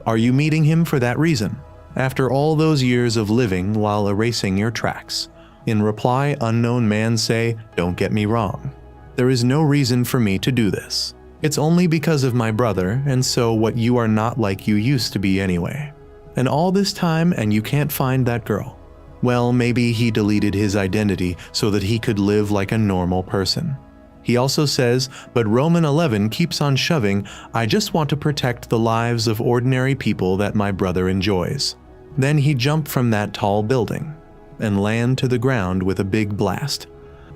are you meeting him for that reason? After all those years of living while erasing your tracks. In reply, unknown man say, don't get me wrong. There is no reason for me to do this. It's only because of my brother, and so what you are not like you used to be anyway. And all this time and you can't find that girl. Well, maybe he deleted his identity so that he could live like a normal person. He also says, but Roman 11 keeps on shoving, I just want to protect the lives of ordinary people that my brother enjoys. Then he jumped from that tall building and land to the ground with a big blast.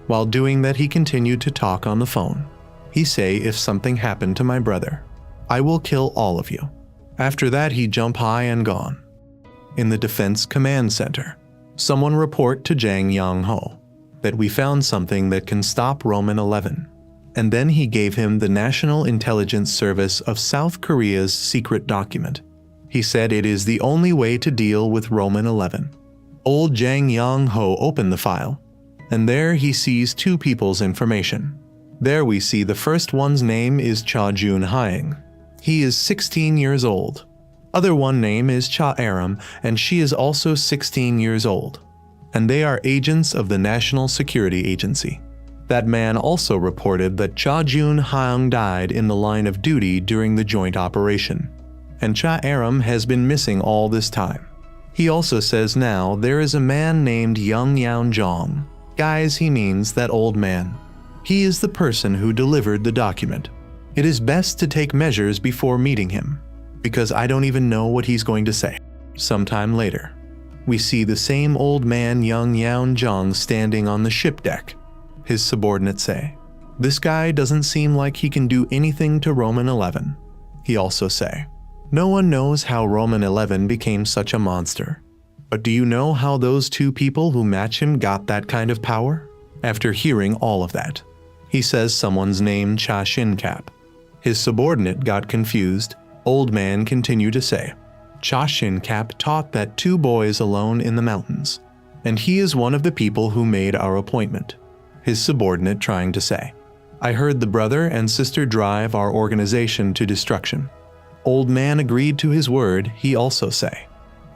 While doing that, he continued to talk on the phone. He say, if something happened to my brother, I will kill all of you. After that, he jump high and gone. In the Defense Command Center, someone report to Jang Young-ho that we found something that can stop Roman 11. And then he gave him the National Intelligence Service of South Korea's secret document. He said it is the only way to deal with Roman 11. Old Jang Young-ho opened the file, and there he sees two people's information. There we see the first one's name is Cha Jun-hyang. He is 16 years old. Other one name is Cha Aram, and she is also 16 years old. And they are agents of the National Security Agency. That man also reported that Cha Jun-hyang died in the line of duty during the joint operation. And Cha Aram has been missing all this time. He also says now there is a man named Young Yaon Jong. Guys, he means that old man. He is the person who delivered the document. It is best to take measures before meeting him, because I don't even know what he's going to say. Sometime later, we see the same old man Young Yaon Jong standing on the ship deck. His subordinates say, "This guy doesn't seem like he can do anything to Roman 11. He also say, "No one knows how Roman 11 became such a monster. But do you know how those two people who match him got that kind of power?" After hearing all of that, he says someone's name Cha Shincap. His subordinate got confused. Old man continued to say, "Cha Shincap taught that two boys alone in the mountains, and he is one of the people who made our appointment." His subordinate trying to say, "I heard the brother and sister drive our organization to destruction." Old man agreed to his word. He also say,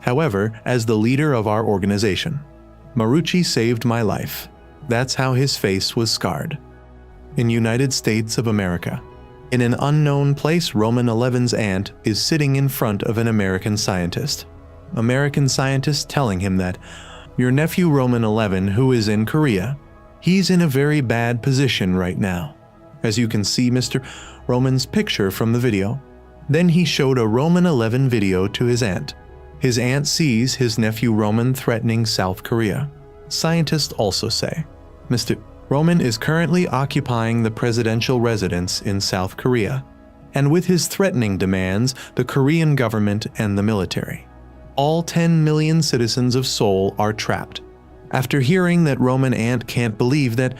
"However, as the leader of our organization, Marucci saved my life." That's how his face was scarred. In United States of America, in an unknown place, Roman 11's aunt is sitting in front of an American scientist. American scientist telling him that, "Your nephew Roman 11, who is in Korea, he's in a very bad position right now." As you can see Mr. Roman's picture from the video. Then he showed a Roman 11 video to his aunt. His aunt sees his nephew Roman threatening South Korea. Scientists also say, "Mr. Roman is currently occupying the presidential residence in South Korea, and with his threatening demands, the Korean government and the military. All 10 million citizens of Seoul are trapped." After hearing that, Roman aunt can't believe that.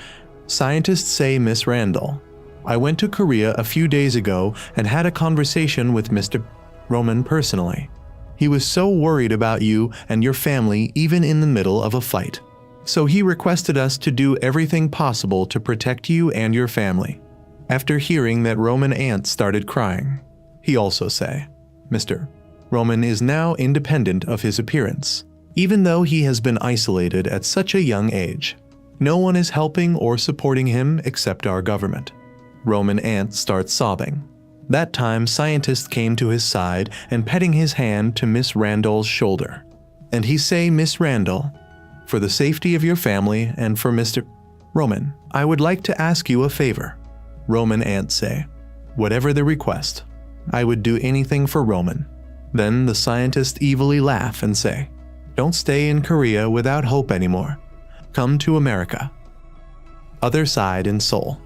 Scientists say, "Miss Randall, I went to Korea a few days ago and had a conversation with Mr. Roman personally. He was so worried about you and your family even in the middle of a fight. So he requested us to do everything possible to protect you and your family." After hearing that, Roman aunt started crying. He also say, "Mr. Roman is now independent of his appearance, even though he has been isolated at such a young age. No one is helping or supporting him except our government." Roman aunt starts sobbing. That time, scientist came to his side and petting his hand to Miss Randall's shoulder. And he say, "Miss Randall, for the safety of your family and for Mr. Roman, I would like to ask you a favor." Roman aunt say, "Whatever the request, I would do anything for Roman." Then the scientist evilly laugh and say, "Don't stay in Korea without hope anymore. Come to America." Other side in Seoul.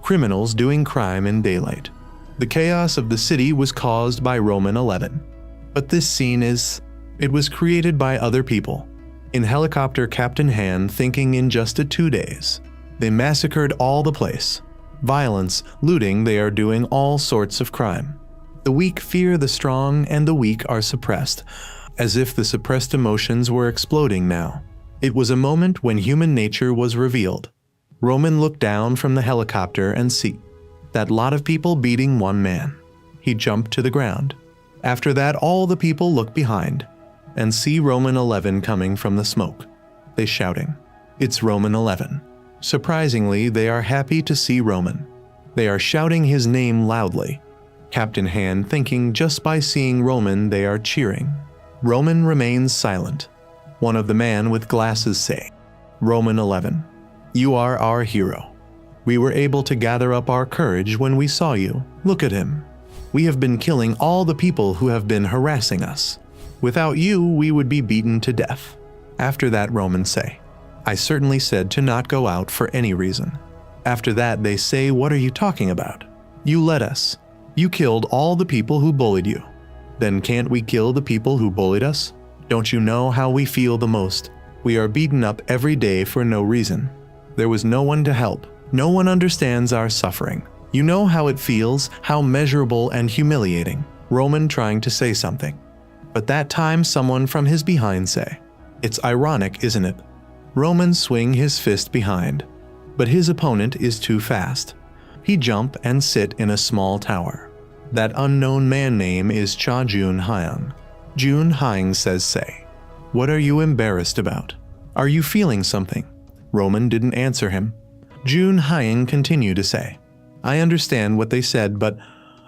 Criminals doing crime in daylight. The chaos of the city was caused by Roman 11. But this scene it was created by other people. In helicopter Captain Han thinking in just 2 days. They massacred all the place. Violence, looting, they are doing all sorts of crime. The weak fear the strong and the weak are suppressed, as if the suppressed emotions were exploding now. It was a moment when human nature was revealed. Roman looked down from the helicopter and see that lot of people beating one man. He jumped to the ground. After that, all the people look behind and see Roman 11 coming from the smoke. They shouting, "It's Roman 11." Surprisingly, they are happy to see Roman. They are shouting his name loudly. Captain Han thinking just by seeing Roman they are cheering. Roman remains silent. One of the man with glasses say, "Roman 11, you are our hero. We were able to gather up our courage when we saw you. Look at him. We have been killing all the people who have been harassing us. Without you, we would be beaten to death." After that, Roman say, "I certainly said to not go out for any reason." After that, they say, "What are you talking about? You led us. You killed all the people who bullied you. Then can't we kill the people who bullied us? Don't you know how we feel the most? We are beaten up every day for no reason. There was no one to help. No one understands our suffering. You know how it feels, how measurable and humiliating." Roman trying to say something. But that time someone from his behind say, "It's ironic, isn't it?" Roman swing his fist behind. But his opponent is too fast. He jump and sit in a small tower. That unknown man name is Cha Jun Hyung. Jun Hyung says, "What are you embarrassed about? Are you feeling something?" Roman didn't answer him. Jun Hyung continued to say, "I understand what they said, but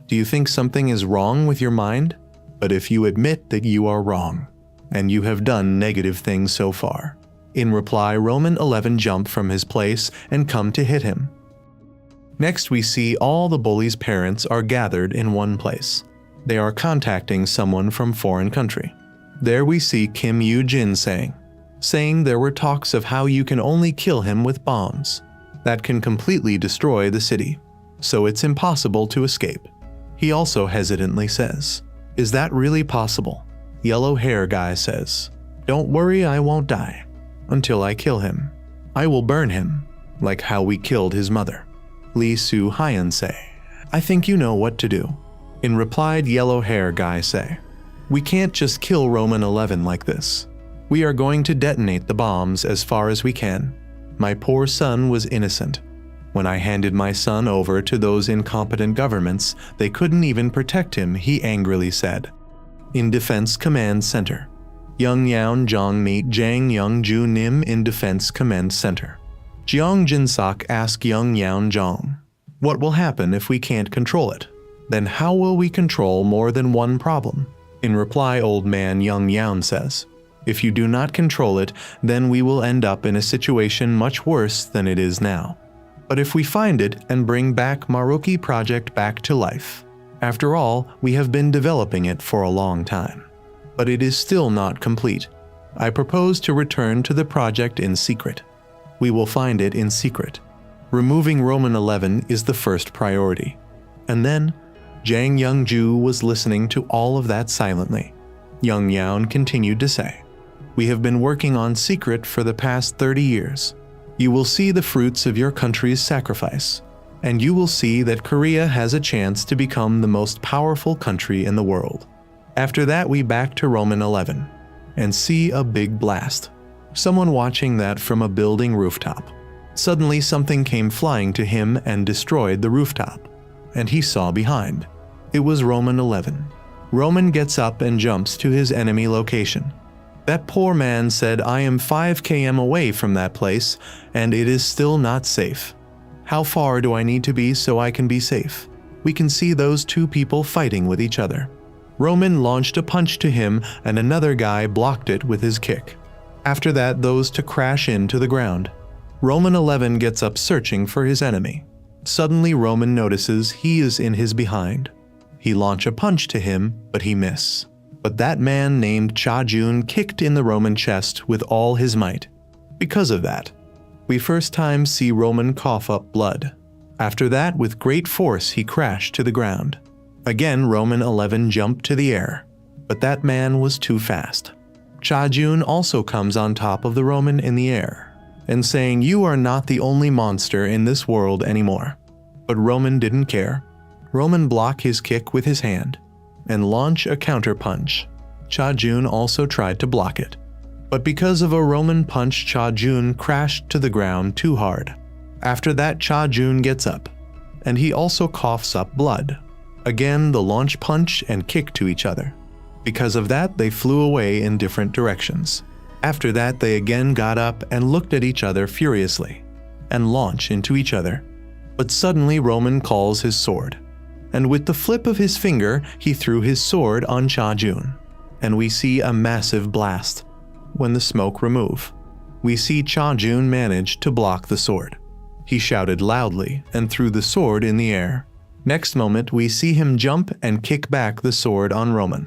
do you think something is wrong with your mind? But if you admit that you are wrong, and you have done negative things so far." In reply, Roman 11 jumped from his place and come to hit him. Next we see all the bullies' parents are gathered in one place. They are contacting someone from foreign country. There we see Kim Yoo-jin saying there were talks of how you can only kill him with bombs. that can completely destroy the city, so it's impossible to escape. He also hesitantly says, "Is that really possible?" Yellow hair guy says, "Don't worry, I won't die. Until I kill him. I will burn him, like how we killed his mother." Li Su Hyan say, "I think you know what to do." In reply, yellow hair guy say, "We can't just kill Roman 11 like this. We are going to detonate the bombs as far as we can. My poor son was innocent. When I handed my son over to those incompetent governments, they couldn't even protect him," he angrily said. In Defense Command Center, Young Yaon Zhang meet Jang Young Ju Nim in Defense Command Center. Jiang Jinsak asks Young Yaon Zhang, "What will happen if we can't control it? Then how will we control more than one problem?" In reply, old man Young Yaon says, "If you do not control it, then we will end up in a situation much worse than it is now. But if we find it and bring back Maruki project back to life, after all, we have been developing it for a long time. But it is still not complete. I propose to return to the project in secret. We will find it in secret. Removing Roman 11 is the first priority." And then, Jang Young-ju was listening to all of that silently. Young Yaon continued to say, "We have been working on secret for the past 30 years. You will see the fruits of your country's sacrifice, and you will see that Korea has a chance to become the most powerful country in the world. After that, we back to Roman 11 and see a big blast." Someone watching that from a building rooftop. Suddenly something came flying to him and destroyed the rooftop, and he saw behind. It was Roman 11. Roman gets up and jumps to his enemy location. That poor man said, "I am 5 km away from that place, and it is still not safe. How far do I need to be so I can be safe?" We can see those two people fighting with each other. Roman launched a punch to him, and another guy blocked it with his kick. After that, those to crash into the ground. Roman 11 gets up searching for his enemy. Suddenly, Roman notices he is in his behind. He launch a punch to him, but he miss. But that man named Cha Jun kicked in the Roman chest with all his might. Because of that, we first time see Roman cough up blood. After that, with great force, he crashed to the ground. Again, Roman 11 jumped to the air, but that man was too fast. Cha Jun also comes on top of the Roman in the air, and saying, "You are not the only monster in this world anymore." But Roman didn't care. Roman blocked his kick with his hand and launch a counter-punch. Cha Jun also tried to block it. But because of a Roman punch, Cha Jun crashed to the ground too hard. After that, Cha Jun gets up, and he also coughs up blood. Again, the launch punch and kick to each other. Because of that, they flew away in different directions. After that, they again got up and looked at each other furiously, and launched into each other. But suddenly Roman calls his sword, and with the flip of his finger, he threw his sword on Cha Jun, and we see a massive blast. When the smoke remove, we see Cha Jun manage to block the sword. He shouted loudly and threw the sword in the air. Next moment, we see him jump and kick back the sword on Roman.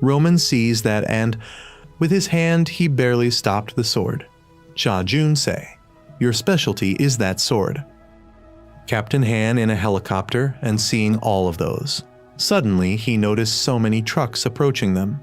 Roman sees that, and with his hand, he barely stopped the sword. Cha Jun say, "Your specialty is that sword." Captain Han in a helicopter and seeing all of those. Suddenly, he noticed so many trucks approaching them.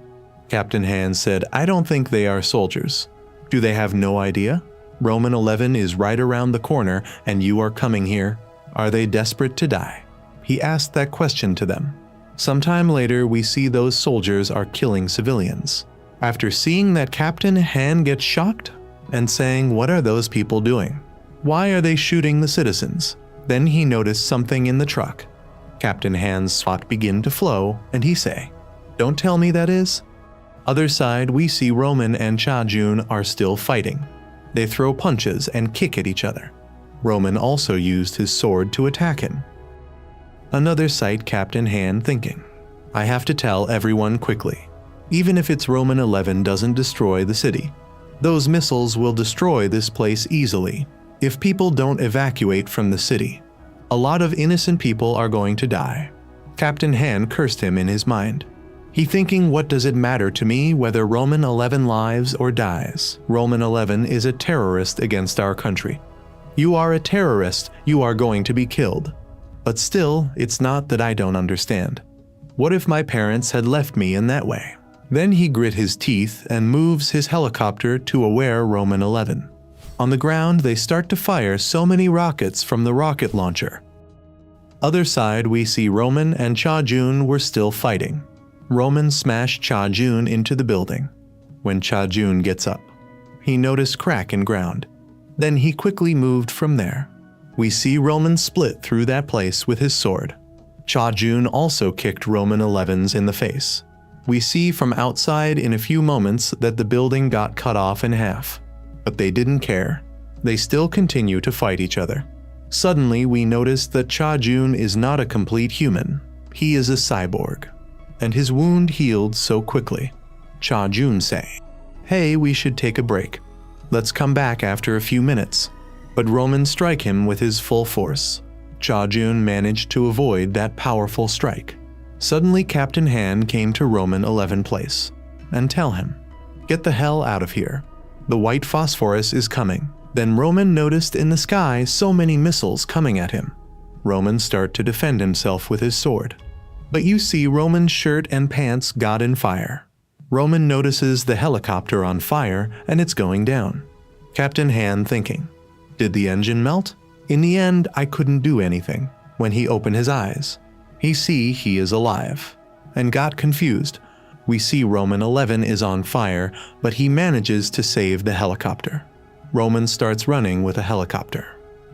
Captain Han said, "I don't think they are soldiers. Do they have no idea? Roman 11 is right around the corner and you are coming here. Are they desperate to die?" He asked that question to them. Sometime later, we see those soldiers are killing civilians. After seeing that, Captain Han gets shocked and saying, "What are those people doing? Why are they shooting the citizens?" Then he noticed something in the truck. Captain Han's thought begin to flow, and he say, "Don't tell me that is." Other side, we see Roman and Cha Jun are still fighting. They throw punches and kick at each other. Roman also used his sword to attack him. Another sight, Captain Han thinking, "I have to tell everyone quickly. Even if it's Roman 11 doesn't destroy the city, those missiles will destroy this place easily. If people don't evacuate from the city, a lot of innocent people are going to die." Captain Han cursed him in his mind. He thinking, "What does it matter to me whether Roman 11 lives or dies? Roman 11 is a terrorist against our country. You are a terrorist, you are going to be killed. But still, it's not that I don't understand. What if my parents had left me in that way? Then he grit his teeth and moves his helicopter to aware Roman 11. On the ground, they start to fire so many rockets from the rocket launcher. Other side, we see Roman and Cha Jun were still fighting. Roman smashed Cha Jun into the building. When Cha Jun gets up, he noticed crack in ground. Then he quickly moved from there. We see Roman split through that place with his sword. Cha Jun also kicked Roman 11s in the face. We see from outside in a few moments that the building got cut off in half. But they didn't care. They still continue to fight each other. Suddenly, we notice that Cha Jun is not a complete human. He is a cyborg. And his wound healed so quickly. Cha Jun say, "Hey, we should take a break. Let's come back after a few minutes." But Roman strike him with his full force. Cha Jun managed to avoid that powerful strike. Suddenly, Captain Han came to Roman 11 place and tell him, "Get the hell out of here. The white phosphorus is coming." Then Roman noticed in the sky so many missiles coming at him. Roman started to defend himself with his sword. But you see Roman's shirt and pants got in fire. Roman notices the helicopter on fire and it's going down. Captain Han thinking, did the engine melt? In the end, I couldn't do anything. When he opened his eyes, he see he is alive and got confused. We see Roman 11 is on fire, but he manages to save the helicopter. Roman starts running with a helicopter,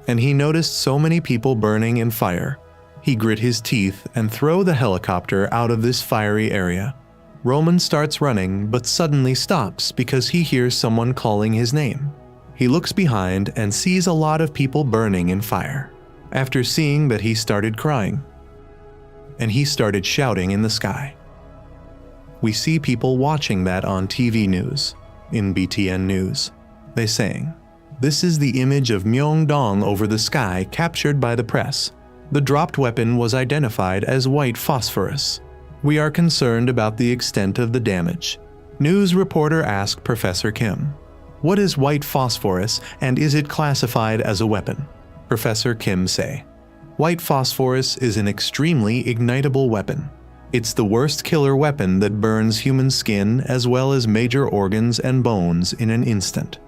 and he noticed so many people burning in fire. He grit his teeth and throw the helicopter out of this fiery area. Roman starts running, but suddenly stops because he hears someone calling his name. He looks behind and sees a lot of people burning in fire. After seeing that, he started crying, and he started shouting in the sky. We see people watching that on TV news, in BTN News. They saying, "This is the image of Myeongdong over the sky captured by the press. The dropped weapon was identified as white phosphorus. We are concerned about the extent of the damage." News reporter asked Professor Kim, "What is white phosphorus and is it classified as a weapon?" Professor Kim say, "White phosphorus is an extremely ignitable weapon. It's the worst killer weapon that burns human skin as well as major organs and bones in an instant.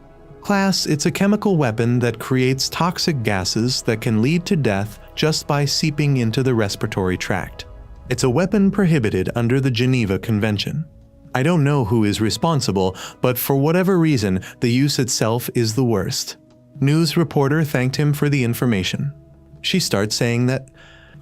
Class, it's a chemical weapon that creates toxic gases that can lead to death just by seeping into the respiratory tract. It's a weapon prohibited under the Geneva Convention. I don't know who is responsible, but for whatever reason, the use itself is the worst." News reporter thanked him for the information. She starts saying that,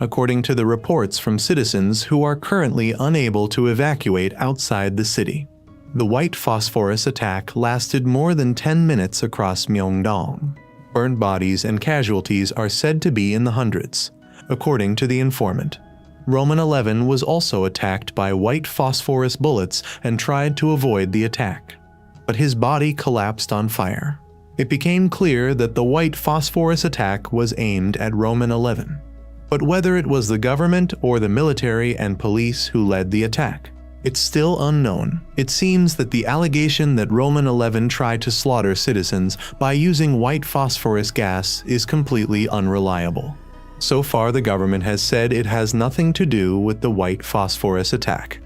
according to the reports from citizens who are currently unable to evacuate outside the city, the white phosphorus attack lasted more than 10 minutes across Myeongdong. Burned bodies and casualties are said to be in the hundreds, according to the informant. Roman 11 was also attacked by white phosphorus bullets and tried to avoid the attack, but his body collapsed on fire. It became clear that the white phosphorus attack was aimed at Roman 11. But whether it was the government or the military and police who led the attack, it's still unknown. It seems that the allegation that Roman 11 tried to slaughter citizens by using white phosphorus gas is completely unreliable. So far, the government has said it has nothing to do with the white phosphorus attack.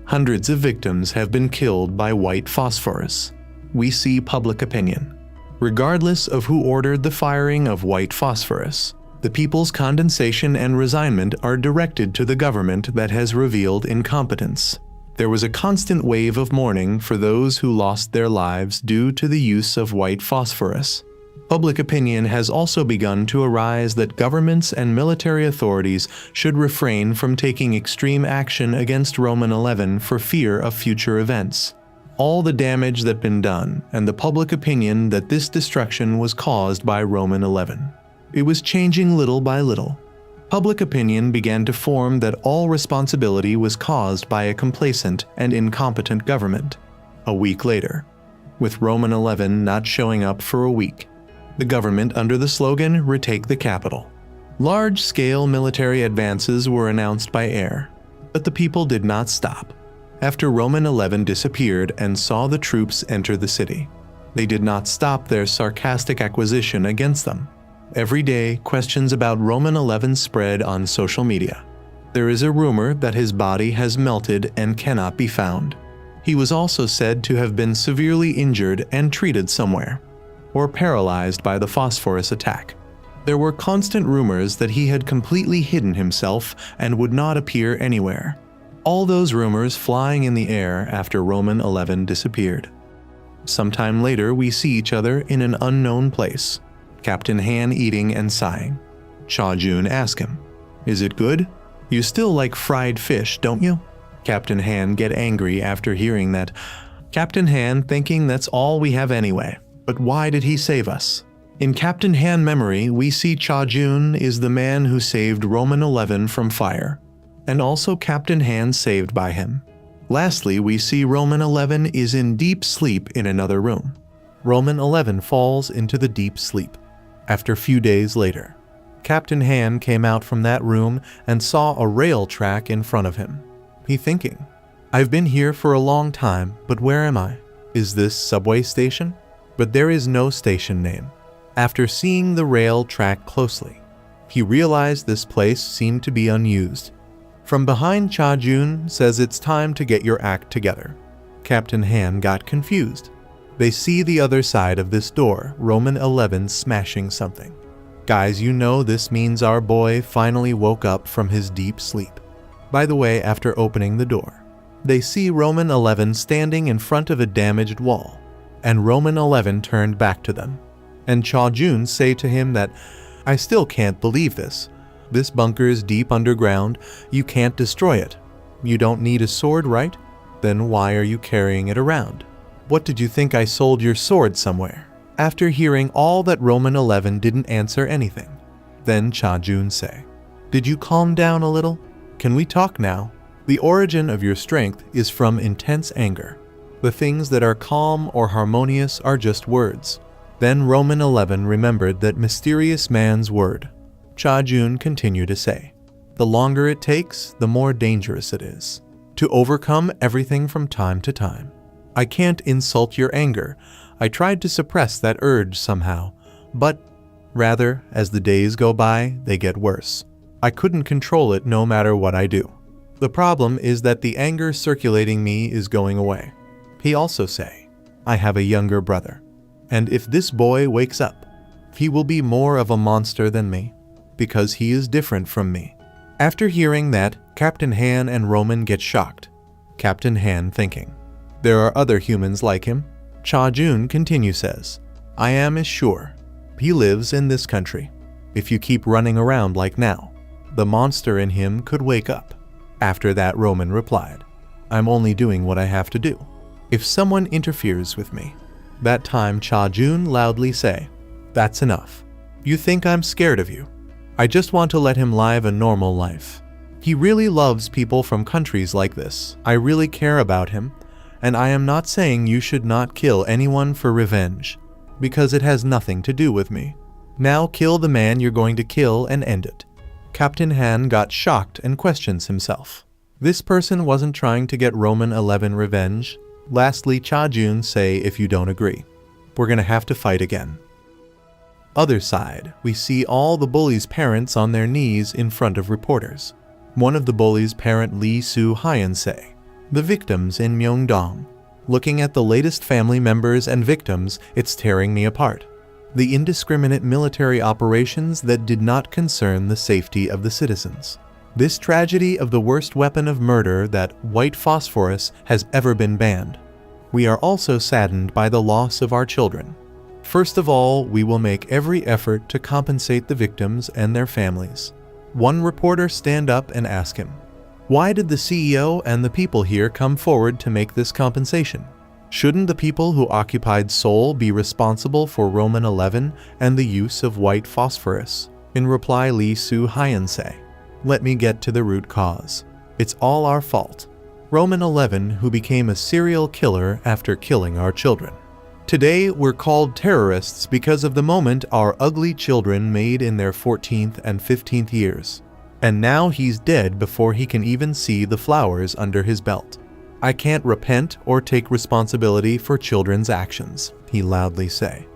Hundreds of victims have been killed by white phosphorus. We see public opinion. Regardless of who ordered the firing of white phosphorus, the people's condensation and resignment are directed to the government that has revealed incompetence. There was a constant wave of mourning for those who lost their lives due to the use of white phosphorus. Public opinion has also begun to arise that governments and military authorities should refrain from taking extreme action against Roman 11 for fear of future events. All the damage that been done, and the public opinion that this destruction was caused by Roman 11. It was changing little by little. Public opinion began to form that all responsibility was caused by a complacent and incompetent government. A week later, with Roman 11 not showing up for a week, the government, under the slogan, "Retake the capital." Large-scale military advances were announced by air, but the people did not stop. After Roman 11 disappeared and saw the troops enter the city, they did not stop their sarcastic accusation against them. Every day, questions about Roman 11 spread on social media. There is a rumor that his body has melted and cannot be found. He was also said to have been severely injured and treated somewhere, or paralyzed by the phosphorus attack. There were constant rumors that he had completely hidden himself and would not appear anywhere. All those rumors flying in the air after Roman 11 disappeared. Sometime later, we see each other in an unknown place. Captain Han eating and sighing. Cha Jun asks him, "Is it good? You still like fried fish, don't you?" Captain Han get angry after hearing that. Captain Han thinking that's all we have anyway. But why did he save us? In Captain Han memory, we see Cha Jun is the man who saved Roman 11 from fire, and also Captain Han saved by him. Lastly, we see Roman 11 is in deep sleep in another room. Roman 11 falls into the deep sleep. After a few days later, Captain Han came out from that room and saw a rail track in front of him. He thinking, "I've been here for a long time, but where am I? Is this subway station?" But there is no station name. After seeing the rail track closely, he realized this place seemed to be unused. From behind, Cha Jun says it's time to get your act together. Captain Han got confused. They see the other side of this door, Roman 11 smashing something. Guys, you know this means our boy finally woke up from his deep sleep. By the way, after opening the door, they see Roman 11 standing in front of a damaged wall, and Roman 11 turned back to them. And Cha Jun say to him that, "I still can't believe this. This bunker is deep underground, you can't destroy it. You don't need a sword, right? Then why are you carrying it around? What did you think I sold your sword somewhere?" After hearing all that, Roman 11 didn't answer anything. Then Cha Jun say, "Did you calm down a little? Can we talk now? The origin of your strength is from intense anger. The things that are calm or harmonious are just words." Then Roman 11 remembered that mysterious man's word. Cha Jun continued to say, "The longer it takes, the more dangerous it is. To overcome everything from time to time. I can't insult your anger. I tried to suppress that urge somehow, but rather, as the days go by, they get worse. I couldn't control it no matter what I do. The problem is that the anger circulating me is going away." He also say, "I have a younger brother, and if this boy wakes up, he will be more of a monster than me, because he is different from me." After hearing that, Captain Han and Roman get shocked. Captain Han thinking, "There are other humans like him." Cha Jun continue says, "I am as sure. He lives in this country. If you keep running around like now, the monster in him could wake up." After that, Roman replied, "I'm only doing what I have to do. If someone interferes with me." That time Cha Jun loudly say, "That's enough. You think I'm scared of you? I just want to let him live a normal life. He really loves people from countries like this. I really care about him, and I am not saying you should not kill anyone for revenge, because it has nothing to do with me. Now kill the man you're going to kill and end it." Captain Han got shocked and questions himself. This person wasn't trying to get Roman 11 revenge. Lastly, Cha Jun say, "If you don't agree, we're gonna have to fight again." Other side, we see all the bullies' parents on their knees in front of reporters. One of the bullies' parent Lee Soo Hyan say, "The victims in Myeongdong. Looking at the latest family members and victims, it's tearing me apart. The indiscriminate military operations that did not concern the safety of the citizens. This tragedy of the worst weapon of murder, that white phosphorus, has ever been banned. We are also saddened by the loss of our children. First of all, we will make every effort to compensate the victims and their families." One reporter stand up and ask him, "Why did the CEO and the people here come forward to make this compensation? Shouldn't the people who occupied Seoul be responsible for Roman 11 and the use of white phosphorus?" In reply, Lee Soo Hyan say, "Let me get to the root cause. It's all our fault. Roman 11 who became a serial killer after killing our children. Today we're called terrorists because of the moment our ugly children made in their 14th and 15th years. And now he's dead before he can even see the flowers under his belt. I can't repent or take responsibility for children's actions," he loudly say.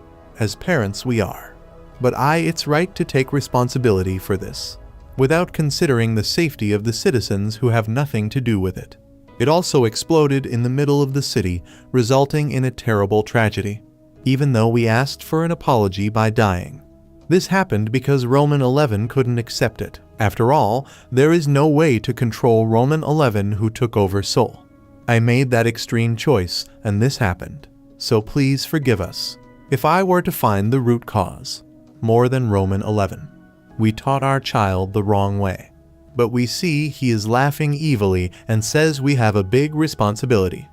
"As parents we are. but it's right to take responsibility for this, without considering the safety of the citizens who have nothing to do with it. It also exploded in the middle of the city, resulting in a terrible tragedy, even though we asked for an apology by dying. This happened because Roman 11 couldn't accept it. After all, there is no way to control Roman 11 who took over Seoul. I made that extreme choice, and this happened. So please forgive us. If I were to find the root cause, more than Roman 11, we taught our child the wrong way. But we see he is laughing evilly and says we have a big responsibility.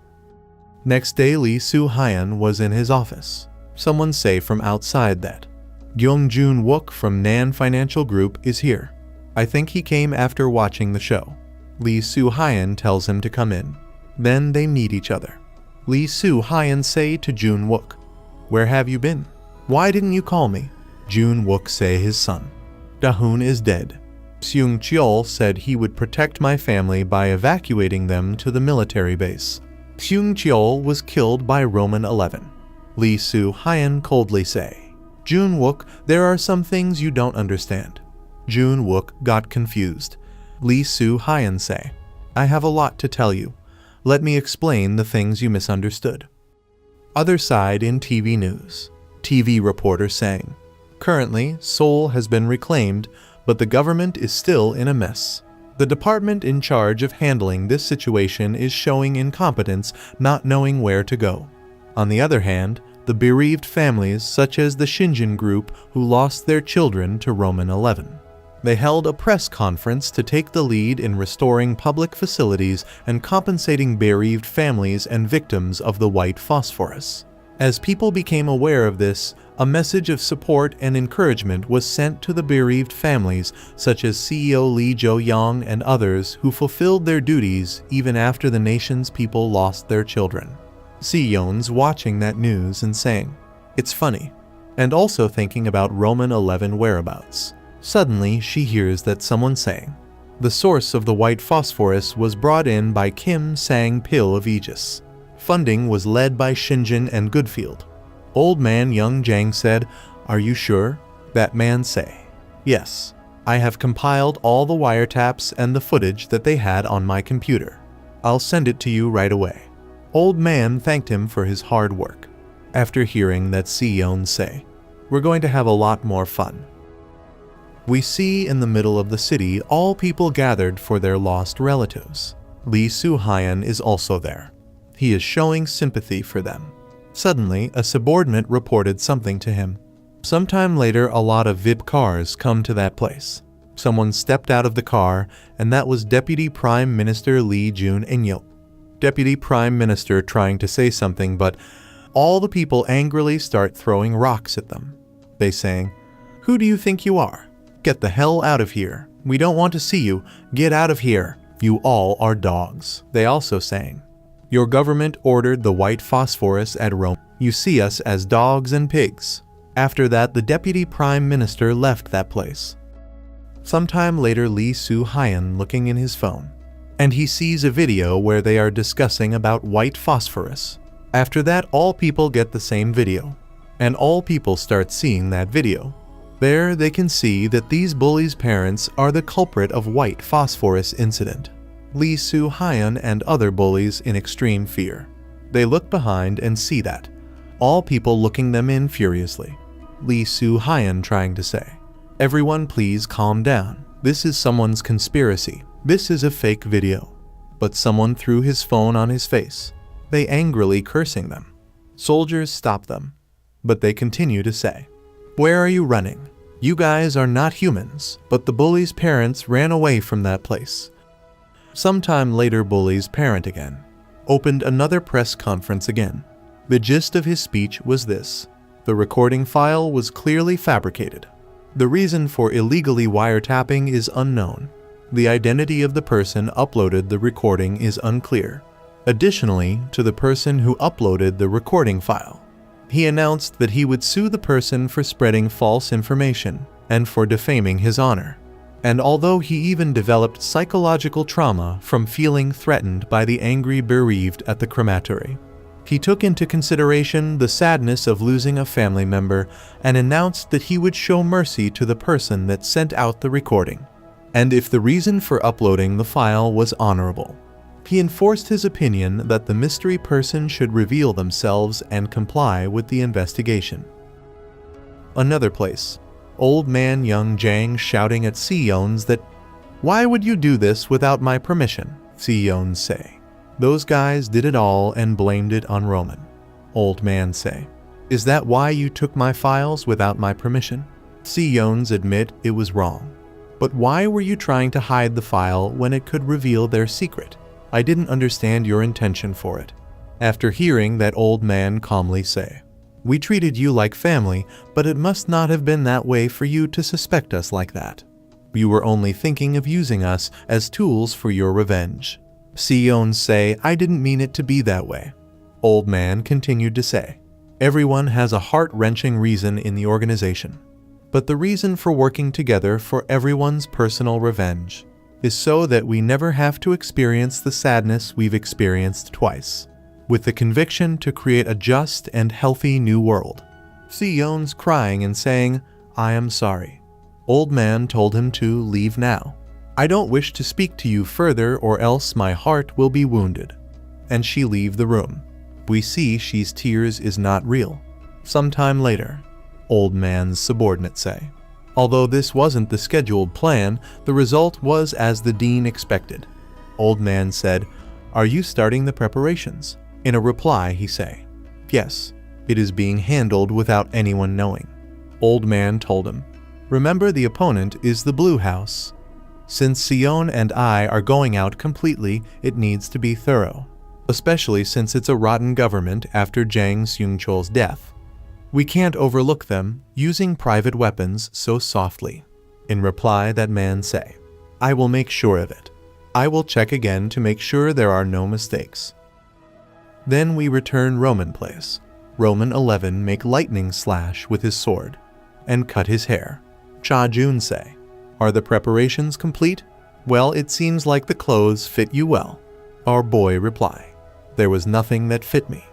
Next day, Lee Soo-hyun was in his office. Someone say from outside that Kyung-jun Wook from Nan Financial Group is here. I think he came after watching the show. Lee Soo-hyun tells him to come in. Then they meet each other. Lee Soo-hyun say to Jun Wook, "Where have you been? Why didn't you call me?" Jun Wook say his son, Da-hoon, is dead. Seung Cheol said he would protect my family by evacuating them to the military base. Seung Cheol was killed by Roman 11. Lee Soo-hyun coldly say, "Jun Wook, there are some things you don't understand." Jun Wook got confused. Lee Soo-hyun say, "I have a lot to tell you. Let me explain the things you misunderstood." Other side in TV news. TV reporter saying, "Currently, Seoul has been reclaimed, but the government is still in a mess. The department in charge of handling this situation is showing incompetence, not knowing where to go." On the other hand, the bereaved families such as the Shinjin group who lost their children to Roman 11. They held a press conference to take the lead in restoring public facilities and compensating bereaved families and victims of the white phosphorus. As people became aware of this, a message of support and encouragement was sent to the bereaved families such as CEO Lee Jo-young and others who fulfilled their duties even after the nation's people lost their children. Seon's watching that news and saying, "It's funny," and also thinking about Roman 11 whereabouts. Suddenly, she hears that someone saying, "The source of the white phosphorus was brought in by Kim Sang-pil of Aegis. Funding was led by Shinjin and Goodfield." Old man Young Jang said, "Are you sure?" That man say, "Yes, I have compiled all the wiretaps and the footage that they had on my computer. I'll send it to you right away." Old man thanked him for his hard work. After hearing that Seon say, "We're going to have a lot more fun." We see in the middle of the city all people gathered for their lost relatives. Lee Soo-hyun is also there. He is showing sympathy for them. Suddenly, a subordinate reported something to him. Sometime later, a lot of VIP cars come to that place. Someone stepped out of the car, and that was Deputy Prime Minister Lee Jun-in-yeop. Deputy Prime Minister trying to say something, but all the people angrily start throwing rocks at them. They saying, "Who do you think you are? Get the hell out of here. We don't want to see you. Get out of here. You all are dogs." They also saying, "Your government ordered the white phosphorus at Rome. You see us as dogs and pigs." After that, the Deputy Prime Minister left that place. Sometime later, Lee Soo-hyun looking in his phone, and he sees a video where they are discussing about white phosphorus. After that, all people get the same video, and all people start seeing that video. There they can see that these bullies' parents are the culprit of white phosphorus incident. Lee Soo-hyun and other bullies in extreme fear. They look behind and see that. All people looking them in furiously. Lee Soo-hyun trying to say, "Everyone please calm down. This is someone's conspiracy. This is a fake video." But someone threw his phone on his face. They angrily cursing them. Soldiers stop them, but they continue to say, "Where are you running? You guys are not humans." But the bully's parents ran away from that place. Sometime later, bully's parent again opened another press conference again. The gist of his speech was this: the recording file was clearly fabricated. The reason for illegally wiretapping is unknown. The identity of the person uploaded the recording is unclear. Additionally, to the person who uploaded the recording file, he announced that he would sue the person for spreading false information and for defaming his honor. And although he even developed psychological trauma from feeling threatened by the angry bereaved at the crematory. He took into consideration the sadness of losing a family member and announced that he would show mercy to the person that sent out the recording, and if the reason for uploading the file was honorable. He enforced his opinion that the mystery person should reveal themselves and comply with the investigation. Another place. Old man young Jang shouting at Siones that, "Why would you do this without my permission?" Siones say. "Those guys did it all and blamed it on Roman." Old man say, "Is that why you took my files without my permission?" Siones admit it was wrong. "But why were you trying to hide the file when it could reveal their secret? I didn't understand your intention for it." After hearing that old man calmly say, "We treated you like family, but it must not have been that way for you to suspect us like that. You were only thinking of using us as tools for your revenge." Siones say, "I didn't mean it to be that way." Old man continued to say, "Everyone has a heart-wrenching reason in the organization. But the reason for working together for everyone's personal revenge is so that we never have to experience the sadness we've experienced twice, with the conviction to create a just and healthy new world." Siones crying and saying, "I am sorry." Old man told him to leave now. "I don't wish to speak to you further or else my heart will be wounded." And she leave the room. We see she's tears is not real. Sometime later, old man's subordinates say, although this wasn't the scheduled plan, the result was as the dean expected. Old man said, "Are you starting the preparations?" In a reply he say, "Yes, it is being handled without anyone knowing." Old man told him, "Remember the opponent is the Blue House. Since Sion and I are going out completely, it needs to be thorough, especially since it's a rotten government after Jang Seung-chol's death. We can't overlook them using private weapons so softly." In reply, that man say, "I will make sure of it. I will check again to make sure there are no mistakes." Then we return Roman place. Roman 11 make lightning slash with his sword and cut his hair. Cha Jun say, "Are the preparations complete?" "Well, it seems like the clothes fit you well." Our boy reply, "There was nothing that fit me."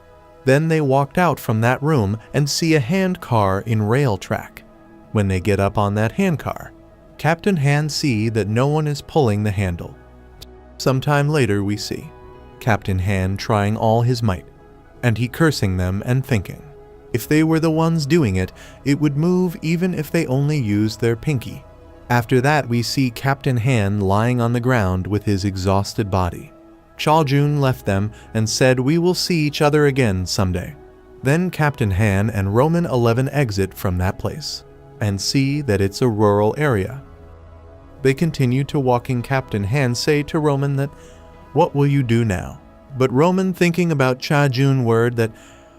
Then they walked out from that room and see a hand car in rail track. When they get up on that hand car, Captain Han see that no one is pulling the handle. Sometime later we see Captain Han trying all his might, and he cursing them and thinking, if they were the ones doing it, it would move even if they only used their pinky. After that we see Captain Han lying on the ground with his exhausted body. Cha Jun left them and said, "We will see each other again someday." Then Captain Han and Roman 11 exit from that place and see that it's a rural area. They continue to walking. Captain Han say to Roman that, "What will you do now?" But Roman thinking about Cha Jun word that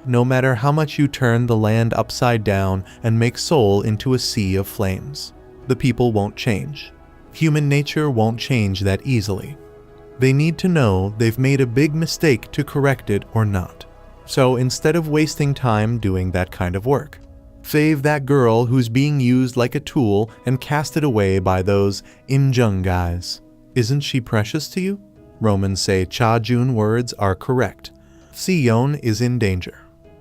no matter how much you turn the land upside down and make Seoul into a sea of flames, the people won't change. Human nature won't change that easily. They need to know they've made a big mistake to correct it or not. So instead of wasting time doing that kind of work, save that girl who's being used like a tool and cast it away by those Im Jung guys. Isn't she precious to you? Romans say Cha Jun words are correct. Sion is in danger.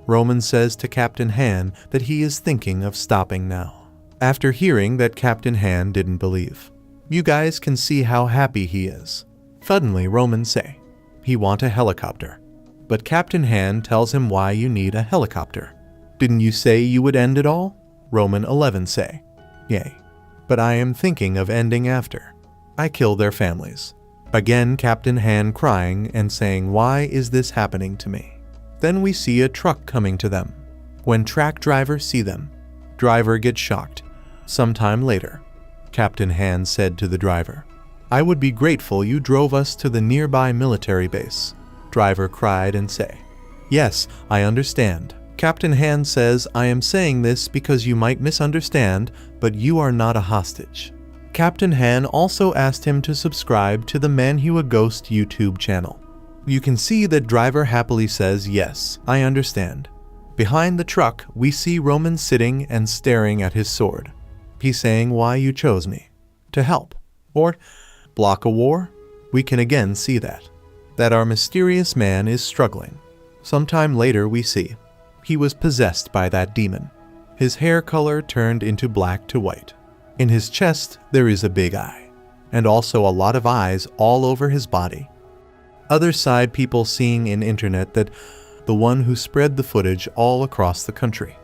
Roman says to Captain Han that he is thinking of stopping now. After hearing that Captain Han didn't believe, you guys can see how happy he is. Suddenly Roman say, he want a helicopter. But Captain Han tells him why you need a helicopter. Didn't you say you would end it all? Roman 11 say, yea, but I am thinking of ending after I kill their families. Again Captain Han crying and saying, why is this happening to me? Then we see a truck coming to them. When track driver see them, driver gets shocked. Sometime later, Captain Han said to the driver, I would be grateful you drove us to the nearby military base. Driver cried and say, yes, I understand. Captain Han says, I am saying this because you might misunderstand, but you are not a hostage. Captain Han also asked him to subscribe to the Manhua Ghost YouTube channel. You can see that driver happily says, yes, I understand. Behind the truck, we see Roman sitting and staring at his sword. He's saying, why you chose me? To help. Or block a war? We can again see that our mysterious man is struggling. Sometime later we see he was possessed by that demon. His hair color turned into black to white. In his chest there is a big eye, and also a lot of eyes all over his body. Other side people seeing in internet that the one who spread the footage all across the country.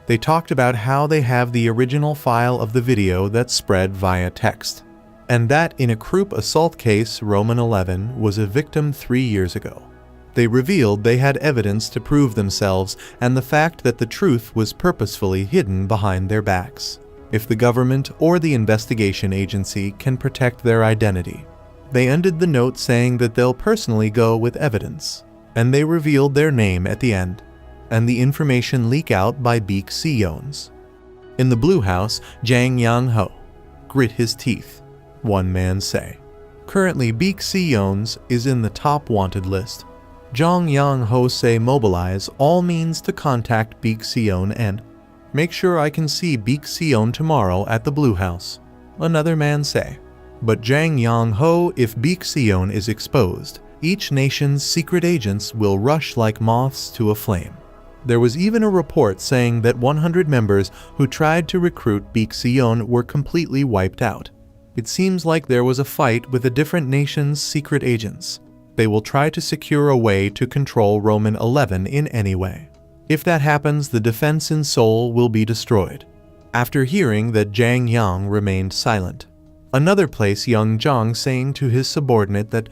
They talked about how they have the original file of the video that spread via text, and that in a group assault case Roman 11 was a victim 3 years ago. They revealed they had evidence to prove themselves and the fact that the truth was purposefully hidden behind their backs. If the government or the investigation agency can protect their identity. They ended the note saying that they'll personally go with evidence, and they revealed their name at the end, and the information leak out by Beek Siones. In the Blue House, Jang Yang-ho grit his teeth, one man say. Currently, Beek Siones is in the top wanted list. Jang Yang-ho say mobilize all means to contact Beek Sion and make sure I can see Beek Sion tomorrow at the Blue House, another man say. But Jang Yang-ho, if Beek Sion is exposed, each nation's secret agents will rush like moths to a flame. There was even a report saying that 100 members who tried to recruit Beek Sion were completely wiped out. It seems like there was a fight with a different nation's secret agents. They will try to secure a way to control Roman 11 in any way. If that happens, the defense in Seoul will be destroyed. After hearing that Jang Yang remained silent. Another place Young Jong saying to his subordinate that,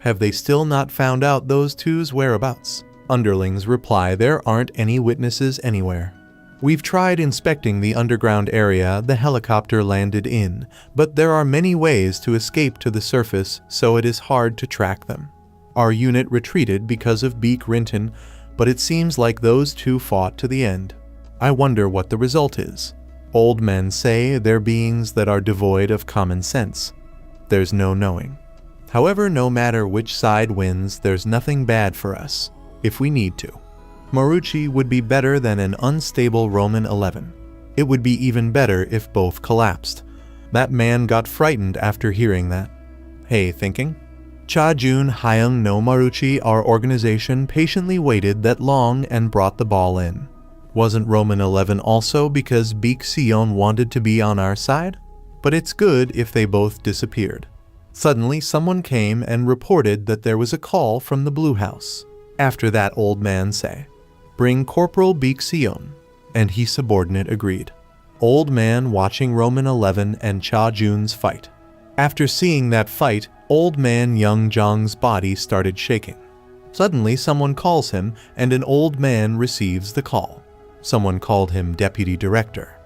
have they still not found out those two's whereabouts? Underlings reply there aren't any witnesses anywhere. We've tried inspecting the underground area the helicopter landed in, but there are many ways to escape to the surface, so it is hard to track them. Our unit retreated because of Beek Rinton, but it seems like those two fought to the end. I wonder what the result is. Old men say they're beings that are devoid of common sense. There's no knowing. However, no matter which side wins, there's nothing bad for us, if we need to. Marucci would be better than an unstable Roman 11. It would be even better if both collapsed. That man got frightened after hearing that. Hey, thinking? Cha-jun Hyung no Marucci, our organization patiently waited that long and brought the ball in. Wasn't Roman 11 also because Beek Sion wanted to be on our side? But it's good if they both disappeared. Suddenly someone came and reported that there was a call from the Blue House. After that old man say, bring Corporal Beek Sion, and he subordinate agreed. Old man watching Roman 11 and Cha-jun's fight. After seeing that fight, old man Young Jong's body started shaking. Suddenly someone calls him and an old man receives the call. Someone called him deputy director.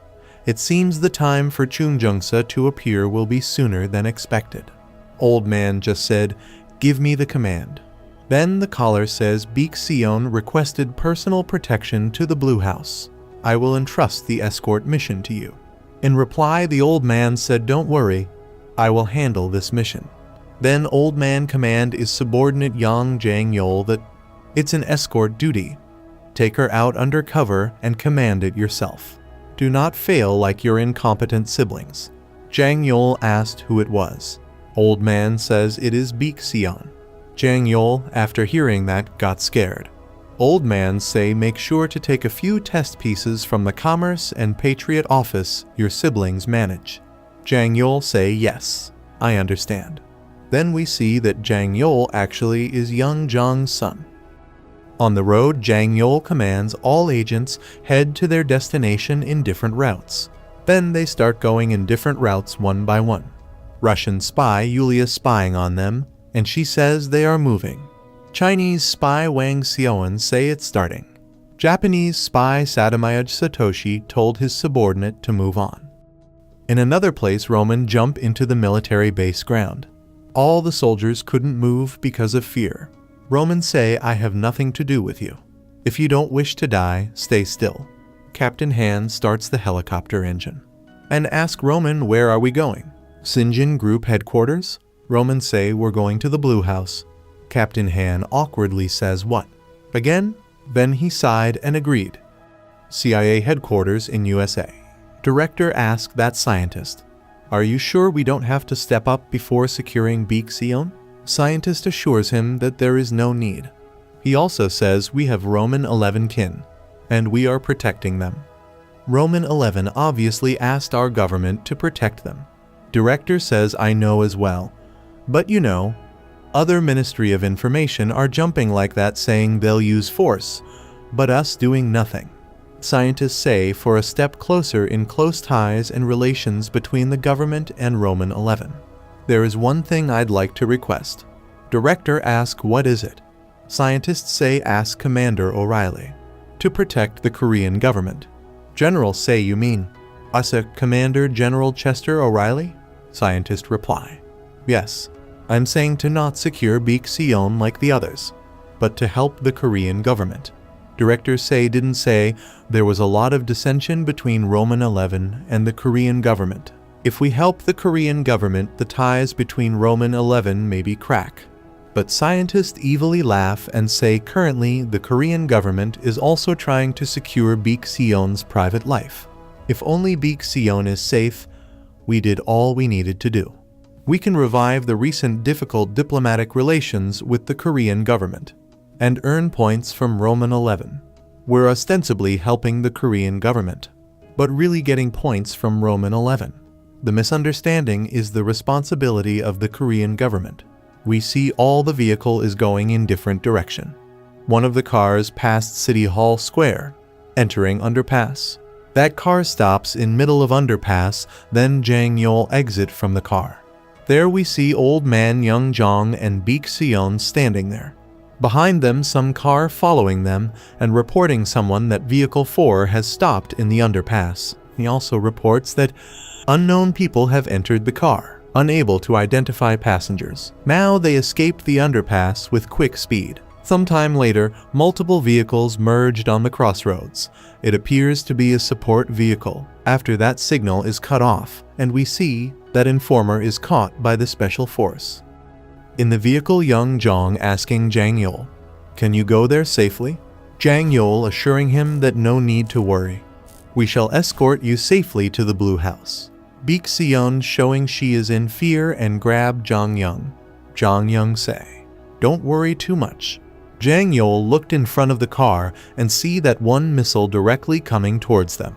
It seems the time for Chung Jungsa to appear will be sooner than expected. Old man just said, give me the command. Then the caller says Beek Sion requested personal protection to the Blue House. I will entrust the escort mission to you. In reply, the old man said, don't worry, I will handle this mission. Then old man command is subordinate Yang Jang-yol that it's an escort duty. Take her out under cover and command it yourself. Do not fail like your incompetent siblings. Jang-yol asked who it was. Old man says it is Beek Sion. Jang-yol, after hearing that, got scared. Old man say make sure to take a few test pieces from the Commerce and Patriot office your siblings manage. Jang-yol say yes, I understand. Then we see that Jang-yol actually is Young Jong's son. On the road, Jang-yol commands all agents head to their destination in different routes. Then they start going in different routes one by one. Russian spy Yulia spying on them, and she says they are moving. Chinese spy Wang Xiaoan say it's starting. Japanese spy Sadamayaj Satoshi told his subordinate to move on. In another place, Roman jump into the military base ground. All the soldiers couldn't move because of fear. Roman say, I have nothing to do with you. If you don't wish to die, stay still. Captain Han starts the helicopter engine. And ask Roman, where are we going? Sinjin Group headquarters? Roman say, we're going to the Blue House. Captain Han awkwardly says, what? Again? Then he sighed and agreed. CIA headquarters in USA. Director asked that scientist, are you sure we don't have to step up before securing Beek Sion? Scientist assures him that there is no need. He also says we have Roman 11 kin, and we are protecting them. Roman 11 obviously asked our government to protect them. Director says I know as well. But you know, other Ministry of Information are jumping like that saying they'll use force, but us doing nothing. Scientists say for a step closer in close ties and relations between the government and Roman 11. There is one thing I'd like to request. Director ask what is it? Scientists say ask Commander O'Reilly. To protect the Korean government. General say you mean, us a Commander General Chester O'Reilly? Scientist reply. Yes, I'm saying to not secure Baekseon like the others, but to help the Korean government. Directors say didn't say there was a lot of dissension between Roman 11 and the Korean government. If we help the Korean government, the ties between Roman 11 maybe crack. But scientists evilly laugh and say currently the Korean government is also trying to secure Baekseon's private life. If only Baekseon is safe, we did all we needed to do. We can revive the recent difficult diplomatic relations with the Korean government and earn points from Roman 11. We're ostensibly helping the Korean government, but really getting points from Roman 11. The misunderstanding is the responsibility of the Korean government. We see all the vehicle is going in different direction. One of the cars passed City Hall Square, entering underpass. That car stops in middle of underpass, then Jang Yeol exit from the car. There we see old man Young Jong and Baekseon standing there. Behind them some car following them and reporting someone that Vehicle 4 has stopped in the underpass. He also reports that unknown people have entered the car, unable to identify passengers. Now they escaped the underpass with quick speed. Sometime later, multiple vehicles merged on the crossroads. It appears to be a support vehicle. After that signal is cut off, and we see that informer is caught by the special force. In the vehicle, Young Jong asking Jang Yeol, "Can you go there safely?" Jang Yeol assuring him that no need to worry. "We shall escort you safely to the Blue House." Baekseon showing she is in fear and grab Jang Young. Jang Young say, "Don't worry too much." Jang Yeol looked in front of the car and see that one missile directly coming towards them.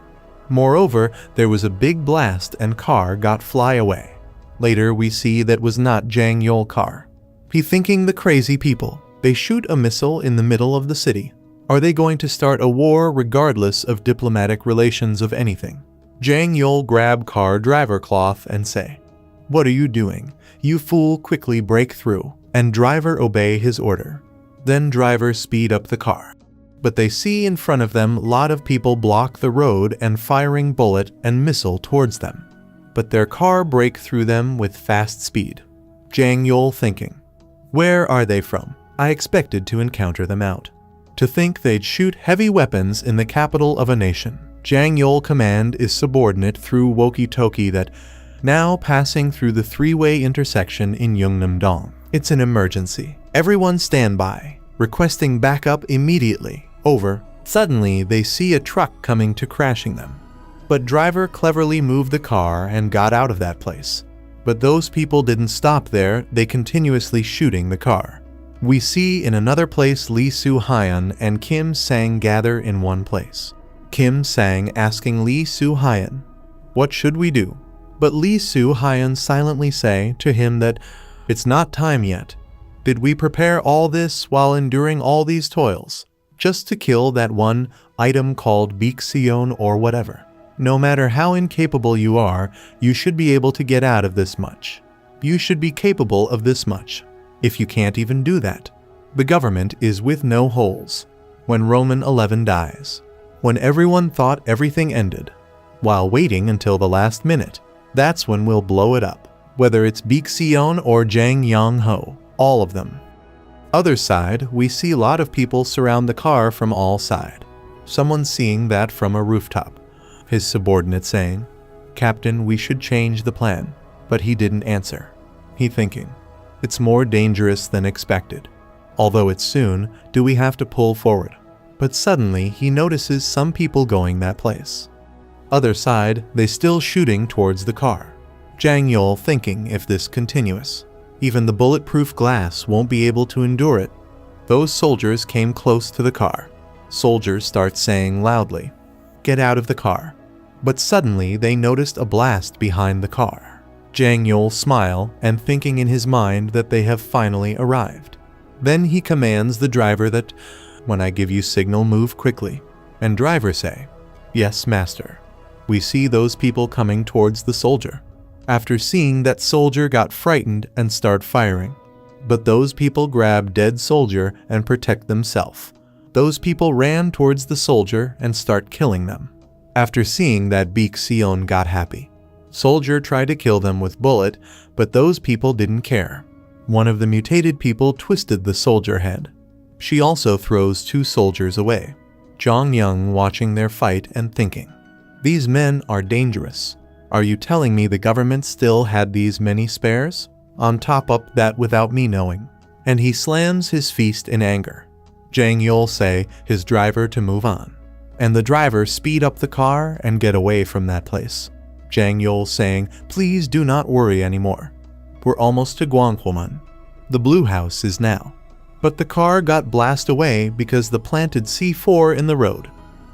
Moreover, there was a big blast and car got fly away. Later we see that was not Jang Yeol car. He thinking the crazy people. They shoot a missile in the middle of the city. Are they going to start a war regardless of diplomatic relations of anything? Jang Yeol grab car driver cloth and say, "What are you doing? You fool, quickly break through." And driver obey his order. Then driver speed up the car. But they see in front of them lot of people block the road and firing bullet and missile towards them. But their car break through them with fast speed. Jang Yeol thinking, where are they from? I expected to encounter them out. To think they'd shoot heavy weapons in the capital of a nation. Jang Yeol command is subordinate through walkie-talkie that now passing through the three-way intersection in Yeongnam-dong. It's an emergency. Everyone stand by. Requesting backup immediately. Over. Suddenly, they see a truck coming to crashing them. But driver cleverly moved the car and got out of that place. But those people didn't stop there, they continuously shooting the car. We see in another place Lee Soo-hyun and Kim Sang gather in one place. Kim Sang asking Lee Soo-hyun, "What should we do?" But Lee Soo-hyun silently say to him that it's not time yet. Did we prepare all this while enduring all these toils? Just to kill that one item called Baekseon or whatever. No matter how incapable you are, you should be able to get out of this much. You should be capable of this much. If you can't even do that, the government is with no holes. When Roman 11 dies, when everyone thought everything ended, while waiting until the last minute, that's when we'll blow it up. Whether it's Baekseon or Jang Yong-ho, all of them. Other side, we see a lot of people surround the car from all sides. Someone seeing that from a rooftop. His subordinate saying, "Captain, we should change the plan." But he didn't answer. He thinking, it's more dangerous than expected. Although it's soon, do we have to pull forward? But suddenly he notices some people going that place. Other side, they still shooting towards the car. Jang Yeol thinking if this continuous, even the bulletproof glass won't be able to endure it. Those soldiers came close to the car. Soldiers start saying loudly, "Get out of the car." But suddenly they noticed a blast behind the car. Jang Yol smile and thinking in his mind that they have finally arrived. Then he commands the driver that, "When I give you signal, move quickly." And driver say, "Yes, master." We see those people coming towards the soldier. After seeing that soldier got frightened and start firing. But those people grab dead soldier and protect themselves. Those people ran towards the soldier and start killing them. After seeing that, Baek Sion got happy. Soldier tried to kill them with bullet, but those people didn't care. One of the mutated people twisted the soldier head. She also throws 2 soldiers away. Jong Young watching their fight and thinking, "These men are dangerous. Are you telling me the government still had these many spares? On top of that without me knowing." And he slams his fist in anger. Jang Yol say his driver to move on. And the driver speed up the car and get away from that place. Jang Yol saying, "Please do not worry anymore. We're almost to Guanghuomen. The blue house is now." But the car got blasted away because the planted C4 in the road.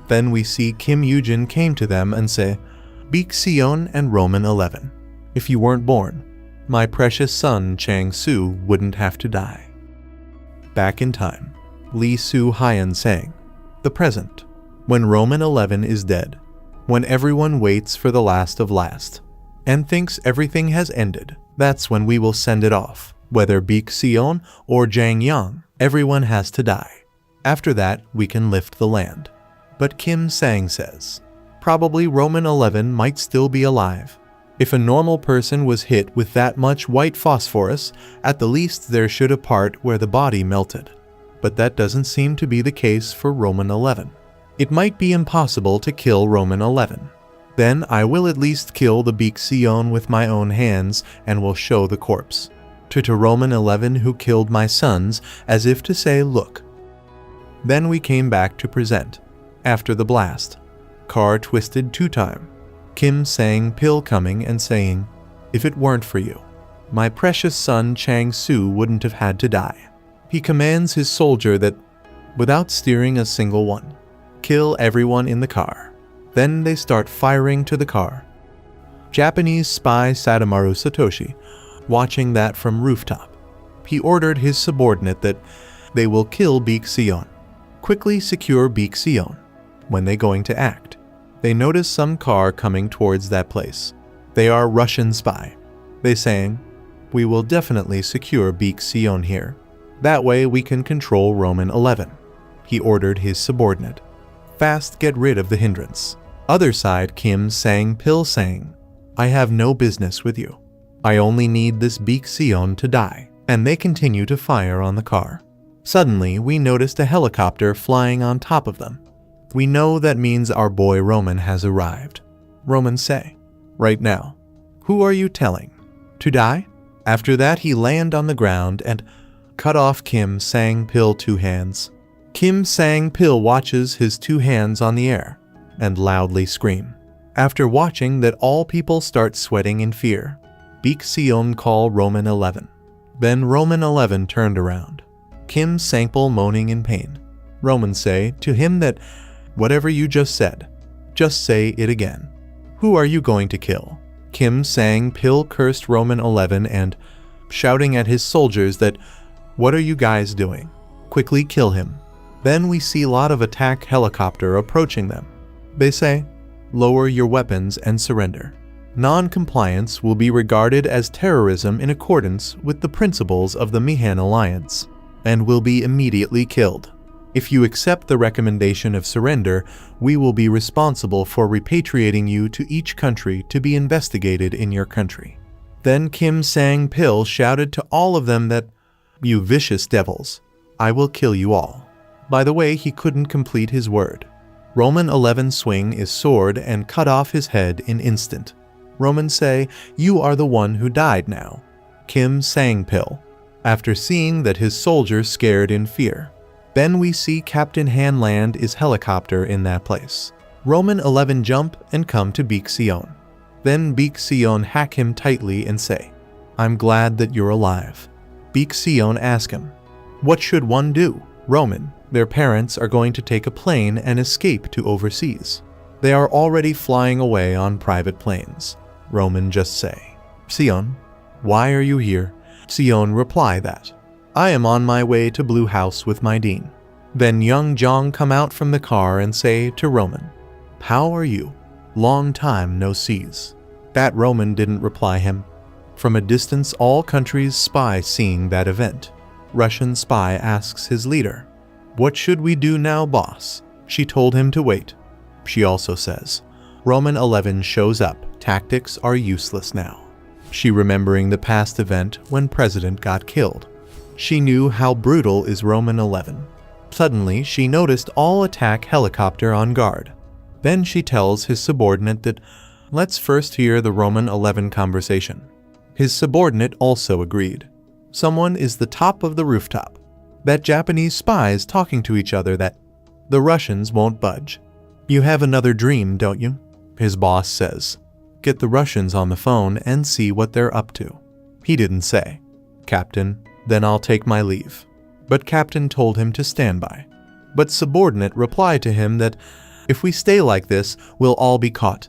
Then we see Kim Yujin came to them and say, "Baek Sion and Roman 11. If you weren't born, my precious son Chang Su wouldn't have to die." Back in time, Lee Su Hyan saying, "The present, when Roman 11 is dead, when everyone waits for the last of last, and thinks everything has ended, that's when we will send it off. Whether Baek Sion or Jang Yang, everyone has to die. After that, we can lift the land." But Kim Sang says, "Probably Roman 11 might still be alive. If a normal person was hit with that much white phosphorus, at the least there should a part where the body melted. But that doesn't seem to be the case for Roman 11. It might be impossible to kill Roman 11. Then I will at least kill the Baek Sion with my own hands and will show the corpse to Roman 11 who killed my sons, as if to say, look." Then we came back to present. After the blast, car twisted 2 times. Kim Sang Pil coming and saying, "If it weren't for you, my precious son Chang Su wouldn't have had to die." He commands his soldier that, without steering a single one, kill everyone in the car. Then they start firing to the car. Japanese spy Sadamaru Satoshi, watching that from rooftop. He ordered his subordinate that they will kill Baek Sion. Quickly secure Baek Sion. When they going to act, they notice some car coming towards that place. They are Russian spy. They saying, "We will definitely secure Baek Sion here. That way we can control Roman 11. He ordered his subordinate. Fast get rid of the hindrance. Other side Kim Sang Pil saying, "I have no business with you. I only need this Baek Sion to die." And they continue to fire on the car. Suddenly we noticed a helicopter flying on top of them. We know that means our boy Roman has arrived. Roman say, "Right now, who are you telling? To die?" After that he land on the ground and cut off Kim Sang Pil 2 hands. Kim Sang Pil watches his 2 hands on the air and loudly scream. After watching that, all people start sweating in fear. Baek Sion call Roman 11. Then Roman 11 turned around. Kim Sang Pil moaning in pain. Roman say to him that, "Whatever you just said, just say it again. Who are you going to kill?" Kim Sang Pil cursed Roman 11 and, shouting at his soldiers that, "What are you guys doing? Quickly kill him." Then we see a lot of attack helicopter approaching them. They say, "Lower your weapons and surrender. Non-compliance will be regarded as terrorism in accordance with the principles of the Mihan Alliance and will be immediately killed. If you accept the recommendation of surrender, we will be responsible for repatriating you to each country to be investigated in your country." Then Kim Sang Pil shouted to all of them that, "You vicious devils, I will kill you all." By the way, he couldn't complete his word. Roman 11 swing his sword and cut off his head in instant. Roman say, "You are the one who died now." Kim Sang Pil, after seeing that his soldiers scared in fear. Then we see Captain Han land his helicopter in that place. Roman 11 jump and come to Baek Sion. Then Baek Sion hack him tightly and say, "I'm glad that you're alive." Baek Sion ask him, What should one do? Roman, their parents are going to take a plane and escape to overseas. They are already flying away on private planes. Roman just say, Sion, why are you here? Sion reply that, I am on my way to Blue House with my dean. Then young Jong come out from the car and say to Roman, how are you? Long time no sees. That Roman didn't reply him. From a distance, all countries' spy seeing that event. Russian spy asks his leader, what should we do now, boss? She told him to wait. She also says, Roman 11 shows up. Tactics are useless now. She remembering the past event when president got killed. She knew how brutal is Roman 11. Suddenly, she noticed all attack helicopter on guard. Then she tells his subordinate that, let's first hear the Roman 11 conversation. His subordinate also agreed. Someone is the top of the rooftop. That Japanese spies talking to each other that the Russians won't budge. You have another dream, don't you? His boss says, get the Russians on the phone and see what they're up to. He didn't say, Captain, then I'll take my leave. But Captain told him to stand by. But subordinate replied to him that if we stay like this, we'll all be caught.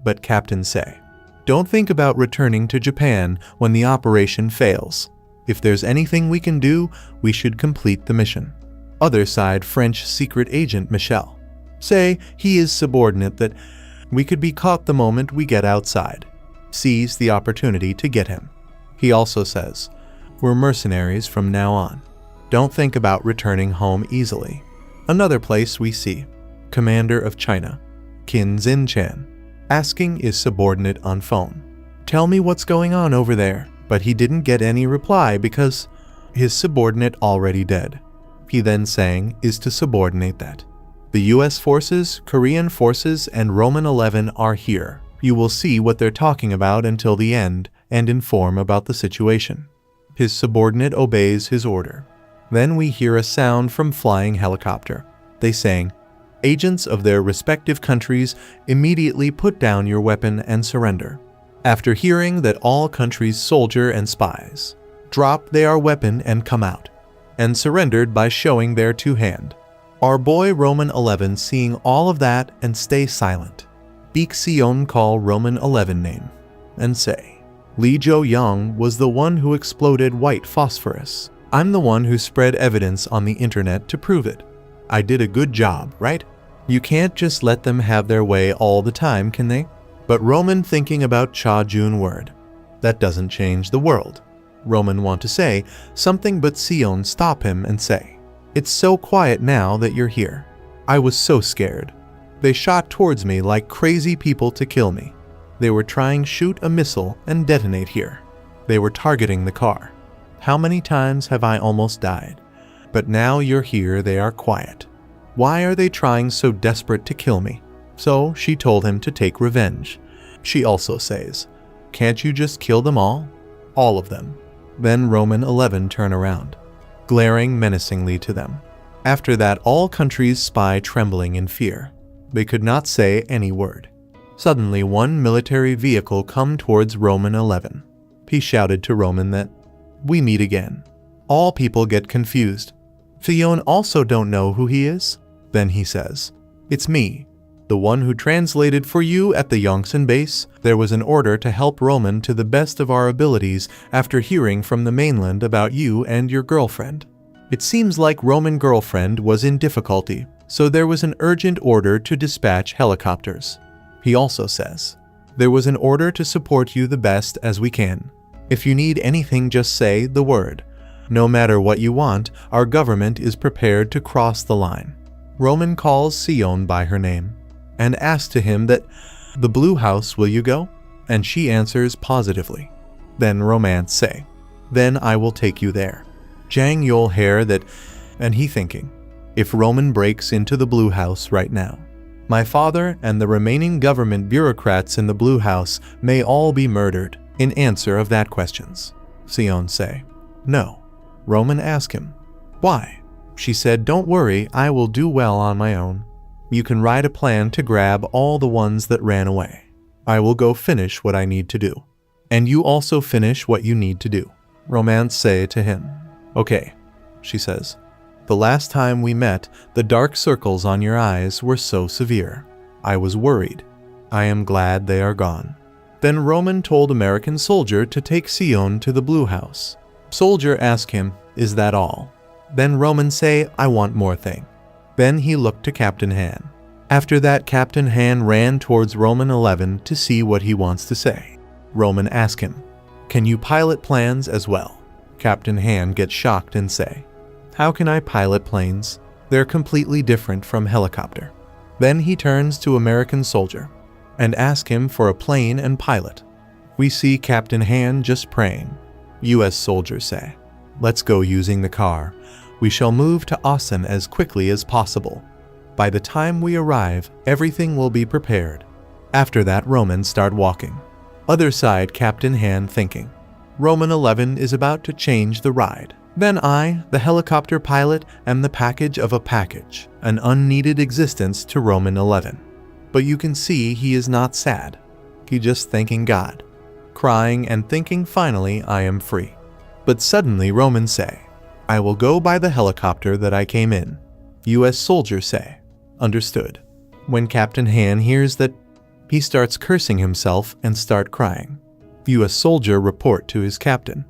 But Captain say, don't think about returning to Japan when the operation fails. If there's anything we can do, we should complete the mission. Other side French secret agent Michel. Say he is subordinate that we could be caught the moment we get outside. Seize the opportunity to get him. He also says, we're mercenaries from now on. Don't think about returning home easily. Another place we see, Commander of China, Qin Xinchan, asking his subordinate on phone, tell me what's going on over there. But he didn't get any reply because his subordinate already dead. He then saying is to subordinate that. The US forces, Korean forces, and Roman 11 are here. You will see what they're talking about until the end and inform about the situation. His subordinate obeys his order. Then we hear a sound from flying helicopter. They saying, agents of their respective countries immediately put down your weapon and surrender. After hearing that all countries' soldier and spies drop their weapon and come out, and surrendered by showing their two hand. Our boy Roman 11 seeing all of that and stay silent. Beek Sion call Roman 11 name, and say, Li Jo Young was the one who exploded white phosphorus. I'm the one who spread evidence on the internet to prove it. I did a good job, right? You can't just let them have their way all the time, can they? But Roman thinking about Cha Jun word. That doesn't change the world. Roman want to say something but Sion stop him and say, it's so quiet now that you're here. I was so scared. They shot towards me like crazy people to kill me. They were trying shoot a missile and detonate here. They were targeting the car. How many times have I almost died? But now you're here, they are quiet. Why are they trying so desperate to kill me? So she told him to take revenge. She also says, can't you just kill them all? All of them. Then Roman 11 turn around, glaring menacingly to them. After that, all countries spy trembling in fear. They could not say any word. Suddenly, one military vehicle come towards Roman 11. He shouted to Roman that, we meet again. All people get confused. Sion also don't know who he is. Then he says, it's me. The one who translated for you at the Yongsan base. There was an order to help Roman to the best of our abilities after hearing from the mainland about you and your girlfriend. It seems like Roman girlfriend was in difficulty, so there was an urgent order to dispatch helicopters. He also says, there was an order to support you the best as we can. If you need anything, just say the word. No matter what you want, our government is prepared to cross the line. Roman calls Sion by her name and asks to him that, the Blue House, will you go? And she answers positively. Then Romance say, then I will take you there. Jang Yol hair that, and he thinking, if Roman breaks into the Blue House right now, my father and the remaining government bureaucrats in the Blue House may all be murdered. In answer of that questions, Sion say, no. Roman ask him, why? She said, don't worry, I will do well on my own. You can write a plan to grab all the ones that ran away. I will go finish what I need to do. And you also finish what you need to do. Romance say to him, okay. she says. The last time we met, the dark circles on your eyes were so severe. I was worried. I am glad they are gone. Then Roman told American Soldier to take Sion to the Blue House. Soldier asked him, is that all? Then Roman say, I want more thing. Then he looked to Captain Han. After that, Captain Han ran towards Roman 11 to see what he wants to say. Roman asked him, can you pilot plans as well? Captain Han gets shocked and say, how can I pilot planes? They're completely different from helicopter. Then he turns to American Soldier and asks him for a plane and pilot. We see Captain Han just praying. US Soldier say, let's go using the car. We shall move to Assen as quickly as possible. By the time we arrive, everything will be prepared. After that, Roman start walking. Other side, Captain Han thinking. Roman 11 is about to change the ride. Then I, the helicopter pilot, am the package of a package, an unneeded existence to Roman 11. But you can see he is not sad. He just thanking God, crying and thinking finally I am free. But suddenly Roman say, I will go by the helicopter that I came in. US Soldier say, understood. When Captain Han hears that, he starts cursing himself and start crying. US Soldier report to his captain.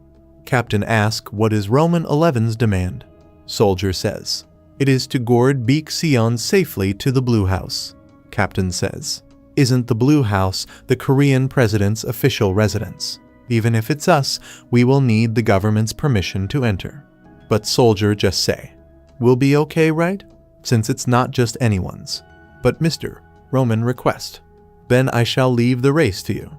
Captain asks what is Roman 11's demand. Soldier says, it is to goard Beek Sion safely to the Blue House. Captain says, isn't the Blue House the Korean president's official residence? Even if it's us, we will need the government's permission to enter. But Soldier just say, we'll be okay, right? Since it's not just anyone's. But Mr. Roman request. Then I shall leave the race to you.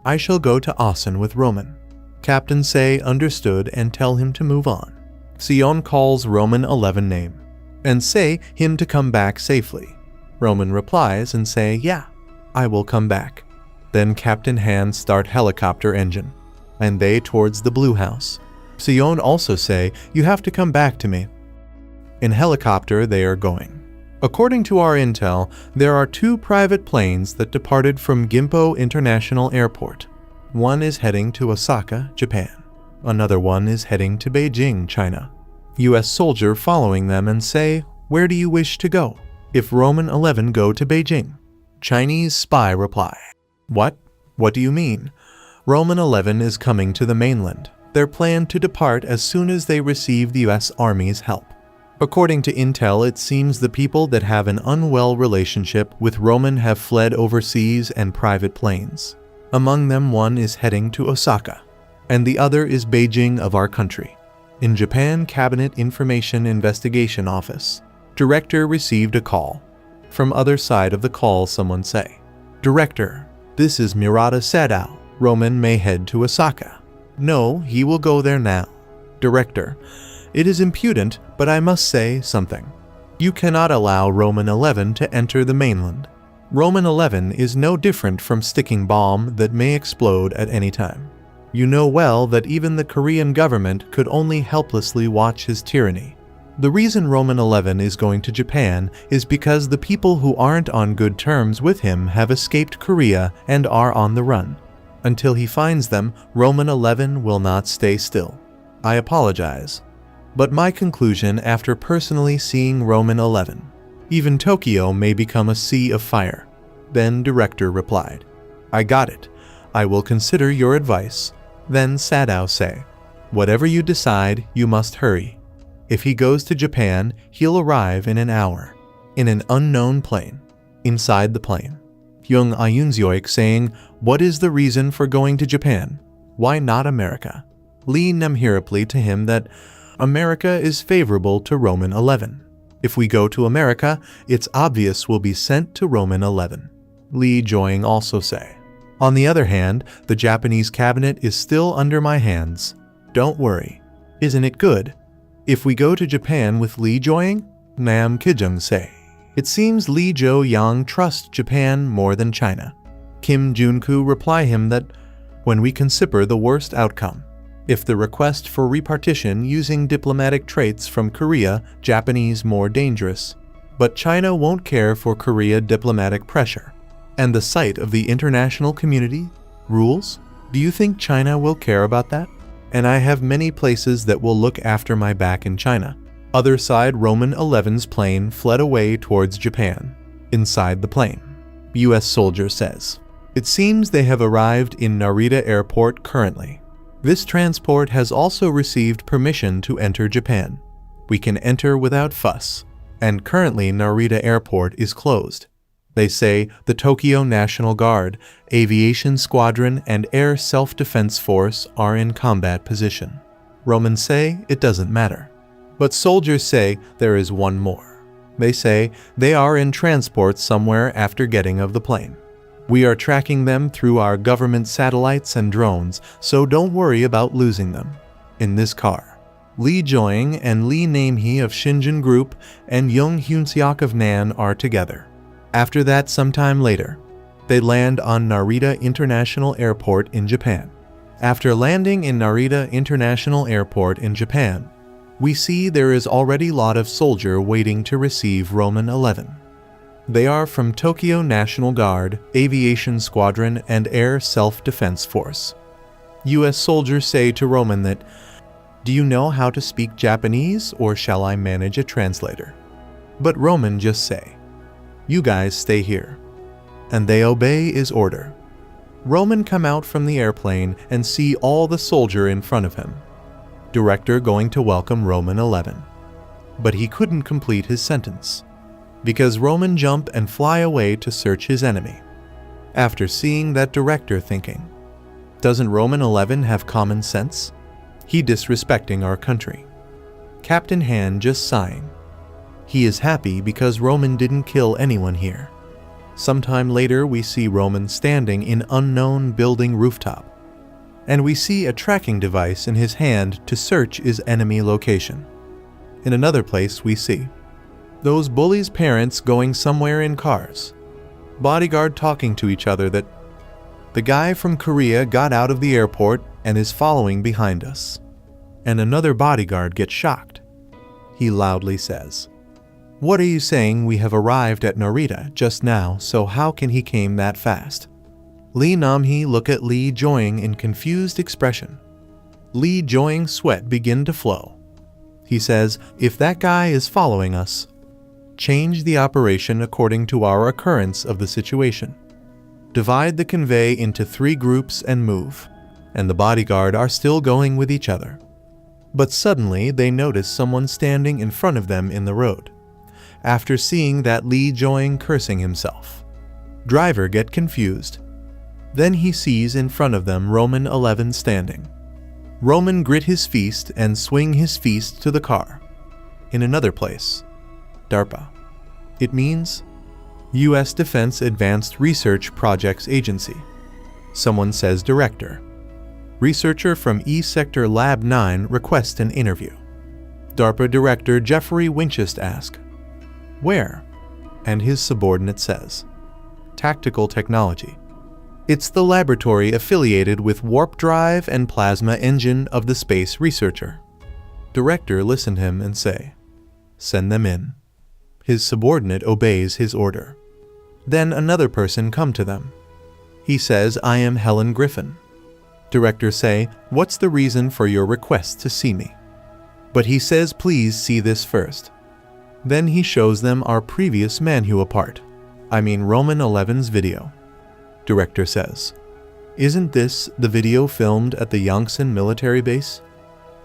I shall go to Assen with Roman. Captain say understood and tell him to move on. Sion calls Roman 11 name and say him to come back safely. Roman replies and say, yeah, I will come back. Then Captain Han start helicopter engine and they towards the Blue House. Sion also say, you have to come back to me. In helicopter they are going. According to our intel, there are 2 private planes that departed from Gimpo International Airport. One is heading to Osaka, Japan. Another one is heading to Beijing, China. US Soldier following them and say, where do you wish to go? If Roman 11 go to Beijing. Chinese spy reply, what? What do you mean? Roman 11 is coming to the mainland. Their plan to depart as soon as they receive the US Army's help. According to intel, it seems the people that have an unwell relationship with Roman have fled overseas and private planes. Among them one is heading to Osaka, and the other is Beijing of our country. In Japan Cabinet Information Investigation Office, Director received a call. From other side of the call someone say, Director, this is Murata Sadao. Roman may head to Osaka. No, he will go there now. Director, it is impudent, but I must say something. You cannot allow Roman 11 to enter the mainland. Roman 11 is no different from sticking bomb that may explode at any time. You know well that even the Korean government could only helplessly watch his tyranny. The reason Roman 11 is going to Japan is because the people who aren't on good terms with him have escaped Korea and are on the run. Until he finds them, Roman 11 will not stay still. I apologize. But my conclusion after personally seeing Roman 11, even Tokyo may become a sea of fire. Then Director replied, I got it. I will consider your advice. Then Sadao say, whatever you decide, you must hurry. If he goes to Japan, he'll arrive in an hour, in an unknown plane. Inside the plane, Young Ayunzyoik saying, what is the reason for going to Japan? Why not America? Lee Namhirapli to him that America is favorable to Roman 11. If we go to America, it's obvious we'll be sent to Roman 11. Lee Joing also say, on the other hand, the Japanese cabinet is still under my hands. Don't worry. Isn't it good? If we go to Japan with Lee Joing, Nam Kijung say, it seems Lee Jo-yang trusts Japan more than China. Kim Junku reply him that when we consider the worst outcome, if the request for repartition using diplomatic traits from Korea, Japanese more dangerous. But China won't care for Korea diplomatic pressure. And the sight of the international community, rules, do you think China will care about that? And I have many places that will look after my back in China. Other side, Roman 11's plane fled away towards Japan. Inside the plane, US soldier says, "It seems they have arrived in Narita Airport currently. This transport has also received permission to enter Japan. We can enter without fuss, and currently Narita Airport is closed. They say the Tokyo National Guard, Aviation Squadron, and Air Self-Defense Force are in combat position." Romans say it doesn't matter. But soldiers say there is one more. They say they are in transport somewhere after getting of the plane. "We are tracking them through our government satellites and drones, so don't worry about losing them." In this car, Lee Joing and Lee Namhee of Shinjin Group and Young Hyunseok of Nan are together. After that, sometime later, they land on Narita International Airport in Japan. After landing in Narita International Airport in Japan, we see there is already a lot of soldier waiting to receive Roman 11. They are from Tokyo National Guard, Aviation Squadron, and Air Self-Defense Force. US soldiers say to Roman that, "Do you know how to speak Japanese, or shall I manage a translator?" But Roman just say, "You guys stay here." And they obey his order. Roman come out from the airplane and see all the soldier in front of him. Director going to welcome Roman 11. But he couldn't complete his sentence, because Roman jump and fly away to search his enemy. After seeing that, director thinking, doesn't Roman 11 have common sense? He disrespecting our country. Captain Han just sighing. He is happy because Roman didn't kill anyone here. Sometime later we see Roman standing in unknown building rooftop, and we see a tracking device in his hand to search his enemy location. In another place we see those bullies' parents going somewhere in cars. Bodyguard talking to each other that the guy from Korea got out of the airport and is following behind us. And another bodyguard gets shocked. He loudly says, "What are you saying? We have arrived at Narita just now, so how can he came that fast?" Lee Namhee look at Lee Joing in confused expression. Lee Joing's sweat begin to flow. He says, "If that guy is following us, change the operation according to our occurrence of the situation. Divide the convey into 3 groups and move." And the bodyguard are still going with each other. But suddenly they notice someone standing in front of them in the road. After seeing that, Lee Joing cursing himself. Driver get confused. Then he sees in front of them Roman 11 standing. Roman grit his fist and swing his fist to the car. In another place, DARPA. It means U.S. Defense Advanced Research Projects Agency. Someone says director. Researcher from E Sector Lab 9 requests an interview. DARPA Director Jeffrey Winchester asks, "Where?" And his subordinate says, "Tactical Technology. It's the laboratory affiliated with Warp Drive and Plasma Engine of the Space Researcher." Director listen to him and say, "Send them in." His subordinate obeys his order. Then another person come to them. He says, "I am Helen Griffin." Director say, "What's the reason for your request to see me?" But he says, "Please see this first." Then he shows them our previous Manhua part. I mean Roman 11's video. Director says, "Isn't this the video filmed at the Yongsan military base?"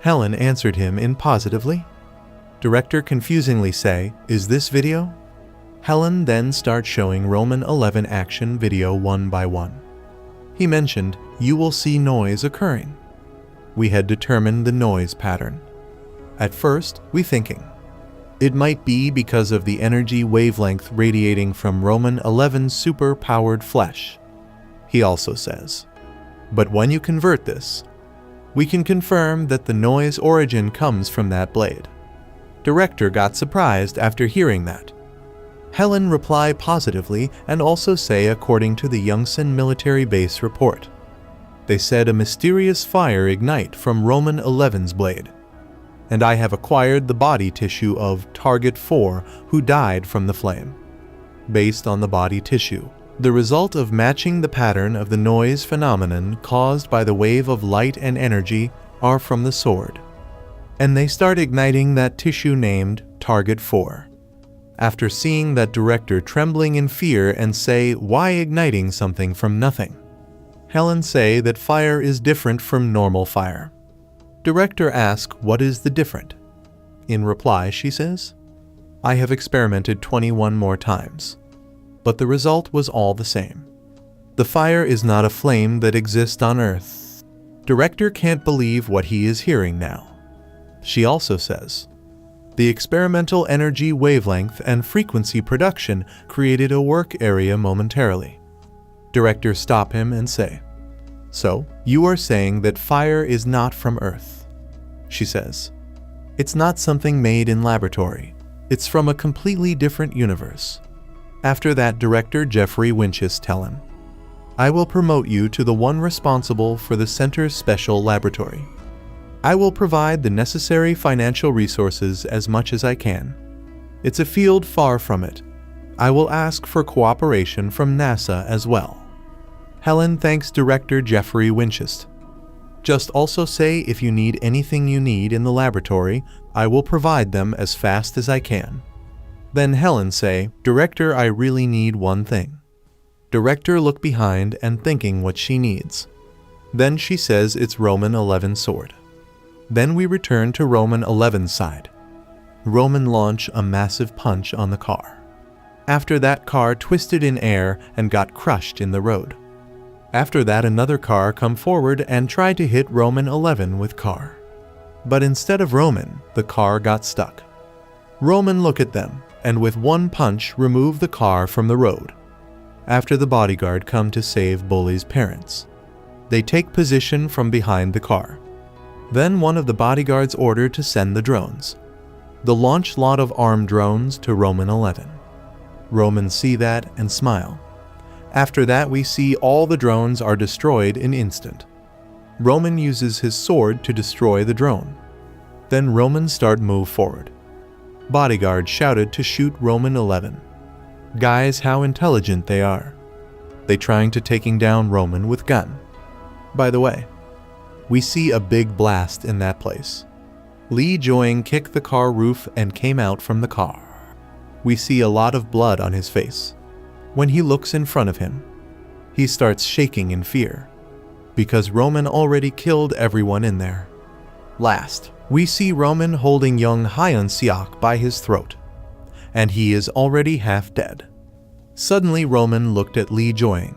Helen answered him in positively. Director confusingly say, "Is this video?" Helen then starts showing Roman 11 action video one by one. He mentioned, "You will see noise occurring." We had determined the noise pattern. At first, we thinking, it might be because of the energy wavelength radiating from Roman 11's super-powered flesh. He also says, "But when you convert this, we can confirm that the noise origin comes from that blade." Director got surprised after hearing that. Helen replied positively and also say according to the Yongsan military base report. They said a mysterious fire ignite from Roman 11's blade. And I have acquired the body tissue of Target 4 who died from the flame. Based on the body tissue, the result of matching the pattern of the noise phenomenon caused by the wave of light and energy are from the sword. and they start igniting that tissue named Target 4. After seeing that director trembling in fear and say, why igniting something from nothing? Helen say that fire is different from normal fire. Director asks what is the different. In reply, she says, I have experimented 21 more times, but the result was all the same. The fire is not a flame that exists on Earth. Director can't believe what he is hearing now. She also says, the experimental energy wavelength and frequency production created a work area momentarily. Director stop him and say, so, you are saying that fire is not from Earth? She says, it's not something made in laboratory. It's from a completely different universe. After that, Director Jeffrey Winchester tell him, I will promote you to the one responsible for the center's special laboratory. I will provide the necessary financial resources as much as I can. It's a field far from it. I will ask for cooperation from NASA as well. Helen thanks Director Jeffrey Winchester. Just also say if you need anything you need in the laboratory, I will provide them as fast as I can. Then Helen say, Director, I really need one thing. Director look behind and thinking what she needs. Then she says it's Roman 11 sword. Then we return to Roman 11's side. Roman launch a massive punch on the car. After that, car twisted in air and got crushed in the road. After that, another car come forward and tried to hit Roman 11 with car. But instead of Roman, the car got stuck. Roman look at them and with one punch remove the car from the road. After the bodyguard come to save Bully's parents. They take position from behind the car. Then one of the bodyguards ordered to send the drones. The launch lot of armed drones to Roman 11. Roman see that and smile. After that, we see all the drones are destroyed in instant. Roman uses his sword to destroy the drone. Then Roman start move forward. Bodyguard shouted to shoot Roman 11. Guys, how intelligent they are. They trying to taking down Roman with gun. By the way, we see a big blast in that place. Lee Joying kicked the car roof and came out from the car. We see a lot of blood on his face. When he looks in front of him, he starts shaking in fear, because Roman already killed everyone in there. Last, we see Roman holding young Hyun Seok by his throat, and he is already half dead. Suddenly Roman looked at Lee Joying.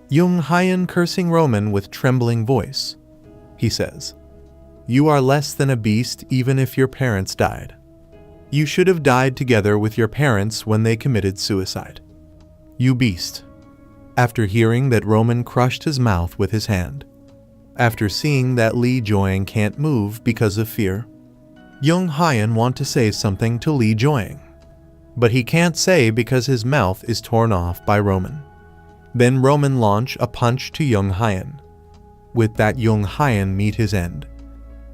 Young Hyun cursing Roman with trembling voice. He says, you are less than a beast even if your parents died. You should have died together with your parents when they committed suicide. You beast. After hearing that, Roman crushed his mouth with his hand. After seeing that Lee Joying can't move because of fear, Young Hyun want to say something to Lee Joying, but he can't say because his mouth is torn off by Roman. Then Roman launch a punch to Young Hyun. With that, Young Hyun meet his end.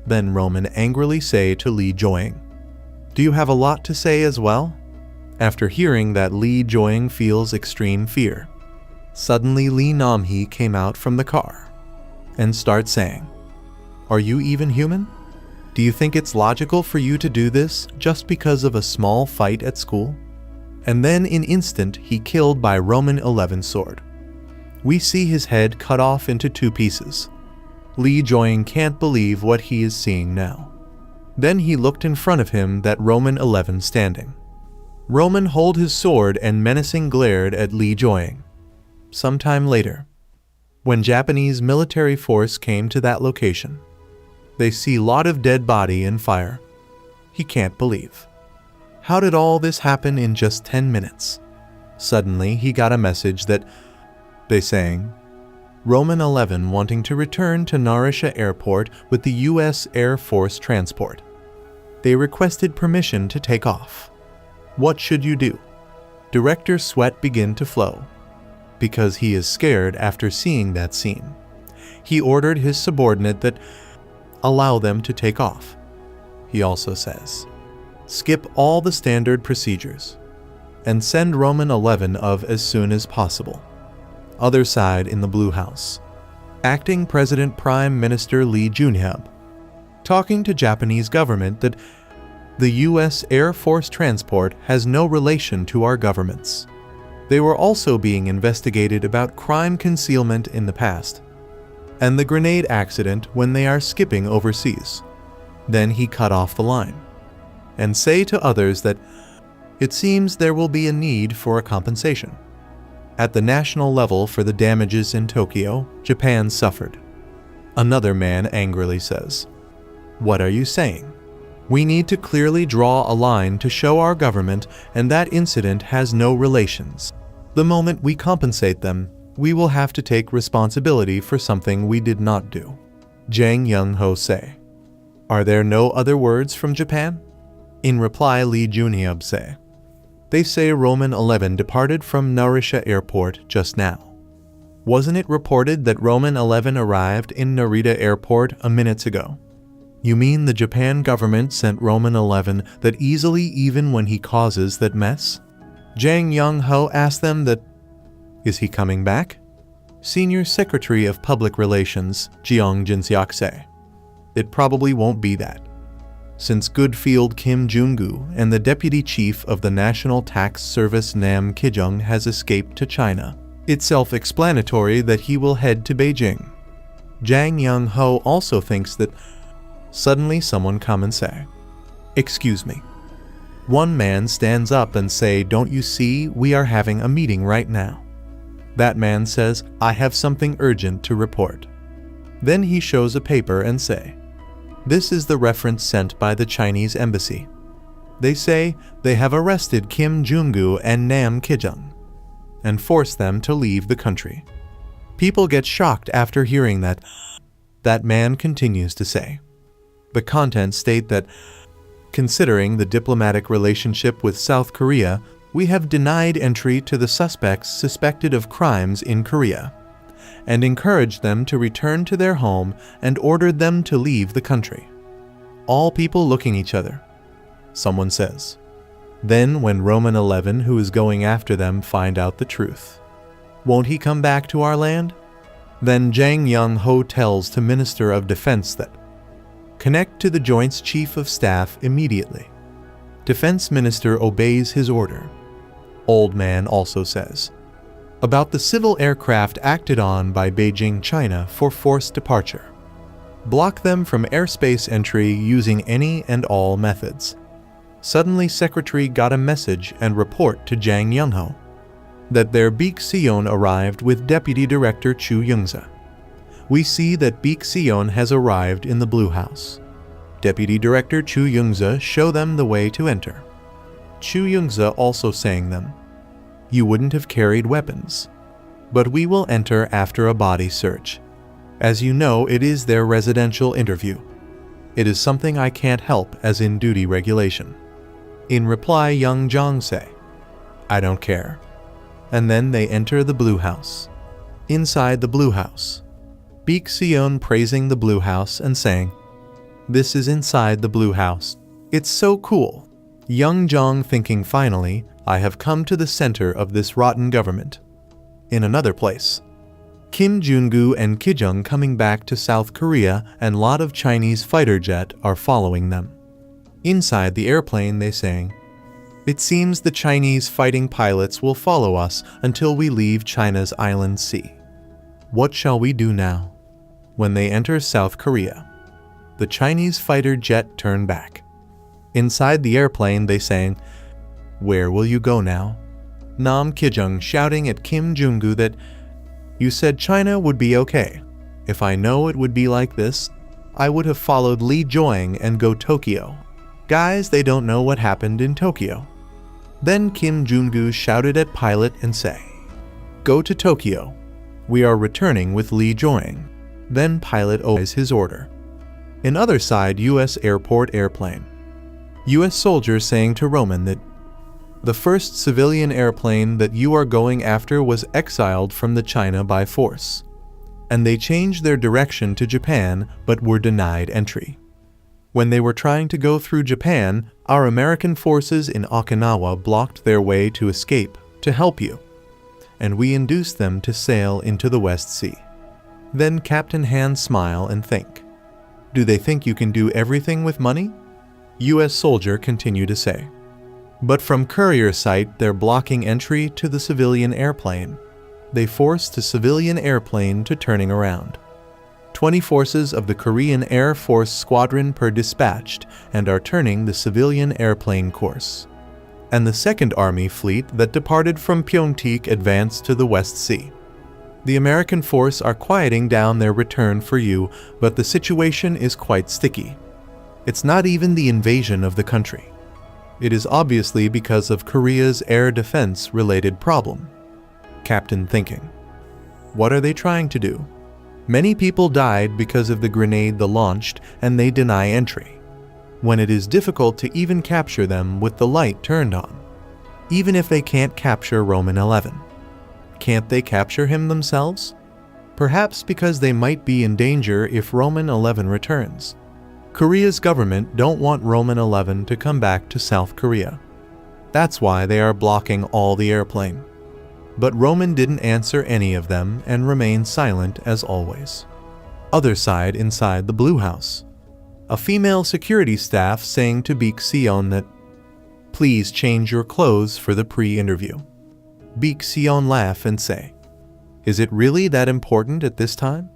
Then Roman angrily say to Lee Joying, do you have a lot to say as well? After hearing that, Lee Joying feels extreme fear. Suddenly Lee Nam-hee came out from the car and starts saying, are you even human? Do you think it's logical for you to do this just because of a small fight at school? And then in instant he killed by Roman 11 sword. We see his head cut off into 2 pieces. Lee Joying can't believe what he is seeing now. Then he looked in front of him that Roman 11 standing. Roman hold his sword and menacing glared at Lee Joying. Sometime later, when Japanese military force came to that location, they see lot of dead body and fire. He can't believe. How did all this happen in just 10 minutes? Suddenly he got a message that they saying, Roman 11 wanting to return to Narisha Airport with the U.S. Air Force transport. They requested permission to take off. What should you do? Director sweat begin to flow, because he is scared after seeing that scene. He ordered his subordinate that allow them to take off. He also says, skip all the standard procedures and send Roman 11 of as soon as possible. Other side in the Blue House. Acting President Prime Minister Lee Junhyub. talking to Japanese government that the U.S. Air Force transport has no relation to our governments. They were also being investigated about crime concealment in the past, and the grenade accident when they are skipping overseas. Then he cut off the line, and say to others that it seems there will be a need for a compensation. At the national level for the damages in Tokyo, Japan suffered. Another man angrily says, "What are you saying? We need to clearly draw a line to show our government and that incident has no relations. The moment we compensate them, we will have to take responsibility for something we did not do." Jang Young-ho say. Are there no other words from Japan? In reply, Lee Junhyub say, they say Roman 11 departed from Narita Airport just now. Wasn't it reported that Roman 11 arrived in Narita Airport a minute ago? You mean the Japan government sent Roman 11 that easily even when he causes that mess? Jang Young-ho asked them that, is he coming back? Senior Secretary of Public Relations, Jeong Jin-seok say, it probably won't be that. Since Goodfield Kim Jung-gu and the Deputy Chief of the National Tax Service Nam Ki-jung has escaped to China, it's self-explanatory that he will head to Beijing. Jang Young-ho also thinks that suddenly someone come and say, excuse me. One man stands up and say, don't you see we are having a meeting right now? That man says, I have something urgent to report. Then he shows a paper and say, this is the reference sent by the Chinese embassy. They say they have arrested Kim Jung-gu and Nam Ki-jung and forced them to leave the country. People get shocked after hearing that. That man continues to say. The contents state that, considering the diplomatic relationship with South Korea, we have denied entry to the suspects suspected of crimes in Korea, and encouraged them to return to their home and ordered them to leave the country. All people looking each other. Someone says, then when Roman 11, who is going after them, find out the truth, won't he come back to our land? Then Jang Young-ho tells to Minister of Defense that, connect to the Joint's Chief of Staff immediately. Defense Minister obeys his order. Old man also says, about the civil aircraft acted on by Beijing, China for forced departure. Block them from airspace entry using any and all methods. Suddenly Secretary got a message and report to Jang Young-ho that their Baek Seon arrived with Deputy Director Chu Youngsa. We see that Baek Seon has arrived in the Blue House. Deputy Director Chu Youngsa show them the way to enter. Chu Youngsa also saying them, you wouldn't have carried weapons, but we will enter after a body search. As you know, it is their residential interview. It is something I can't help as in duty regulation. In reply, Young Jong say, I don't care. And then they enter the Blue House. Inside the Blue House, Baek Seon praising the Blue House and saying, this is inside the Blue House. It's so cool. Young Jong thinking finally, I have come to the center of this rotten government. In another place, Kim Jung-gu and Ki-jung coming back to South Korea and lot of Chinese fighter jet are following them. Inside the airplane they saying, it seems the Chinese fighting pilots will follow us until we leave China's island sea. What shall we do now? When they enter South Korea, the Chinese fighter jet turn back. Inside the airplane they saying, where will you go now? Nam Ki-jung shouting at Kim Jung-gu that, you said China would be okay. If I know it would be like this, I would have followed Lee Joing and go Tokyo. Guys, they don't know what happened in Tokyo. Then Kim Jung-gu shouted at pilot and say, go to Tokyo. We are returning with Lee Joing. Then pilot obeys his order. In other side U.S. airport airplane. U.S. soldier saying to Roman that, the first civilian airplane that you are going after was exiled from the China by force, and they changed their direction to Japan but were denied entry. When they were trying to go through Japan, our American forces in Okinawa blocked their way to escape to help you, and we induced them to sail into the West Sea. Then Captain Han smile and think, Do they think you can do everything with money? U.S. soldier continued to say. But from courier site, they're blocking entry to the civilian airplane. They forced the civilian airplane to turning around. 20 forces of the Korean Air Force Squadron per dispatched and are turning the civilian airplane course. And the Second Army Fleet that departed from Pyeongtaek advanced to the West Sea. The American force are quieting down their return for you, but the situation is quite sticky. It's not even the invasion of the country. It is obviously because of Korea's air defense related problem. Captain thinking. What are they trying to do? Many people died because of the grenade they launched, and they deny entry, when it is difficult to even capture them with the light turned on. Even if they can't capture Roman 11. Can't they capture him themselves? Perhaps because they might be in danger if Roman 11 returns. Korea's government don't want Roman 11 to come back to South Korea. That's why they are blocking all the airplane. But Roman didn't answer any of them and remained silent as always. Other side inside the Blue House. A female security staff saying to Baek Seon that, "Please change your clothes for the pre-interview." Baek Seon laugh and say, "Is it really that important at this time?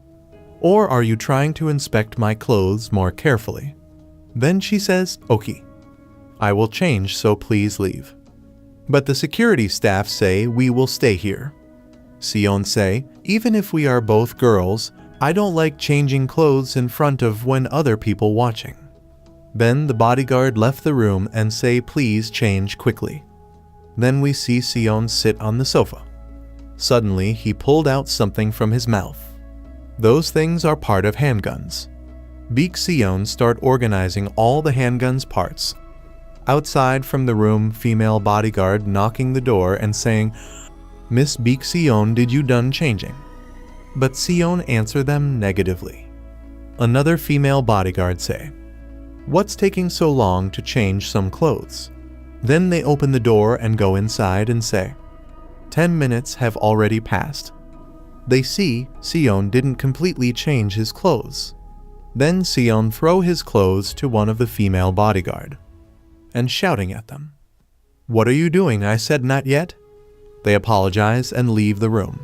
Or are you trying to inspect my clothes more carefully?" Then she says, "Okay, I will change, so please leave." But the security staff say, "We will stay here." Seon say, "Even if we are both girls, I don't like changing clothes in front of when other people watching." Then the bodyguard left the room and say, "Please change quickly." Then we see Seon sit on the sofa. Suddenly, he pulled out something from his mouth. Those things are part of handguns. Baek Seon start organizing all the handguns parts. Outside from the room, female bodyguard knocking the door and saying, "Miss Baek Seon, did you done changing?" But Seon answer them negatively. Another female bodyguard say, "What's taking so long to change some clothes?" Then they open the door and go inside and say, 10 minutes have already passed. They see Seon didn't completely change his clothes. Then Seon throw his clothes to one of the female bodyguard and shouting at them. "What are you doing? I said not yet." They apologize and leave the room.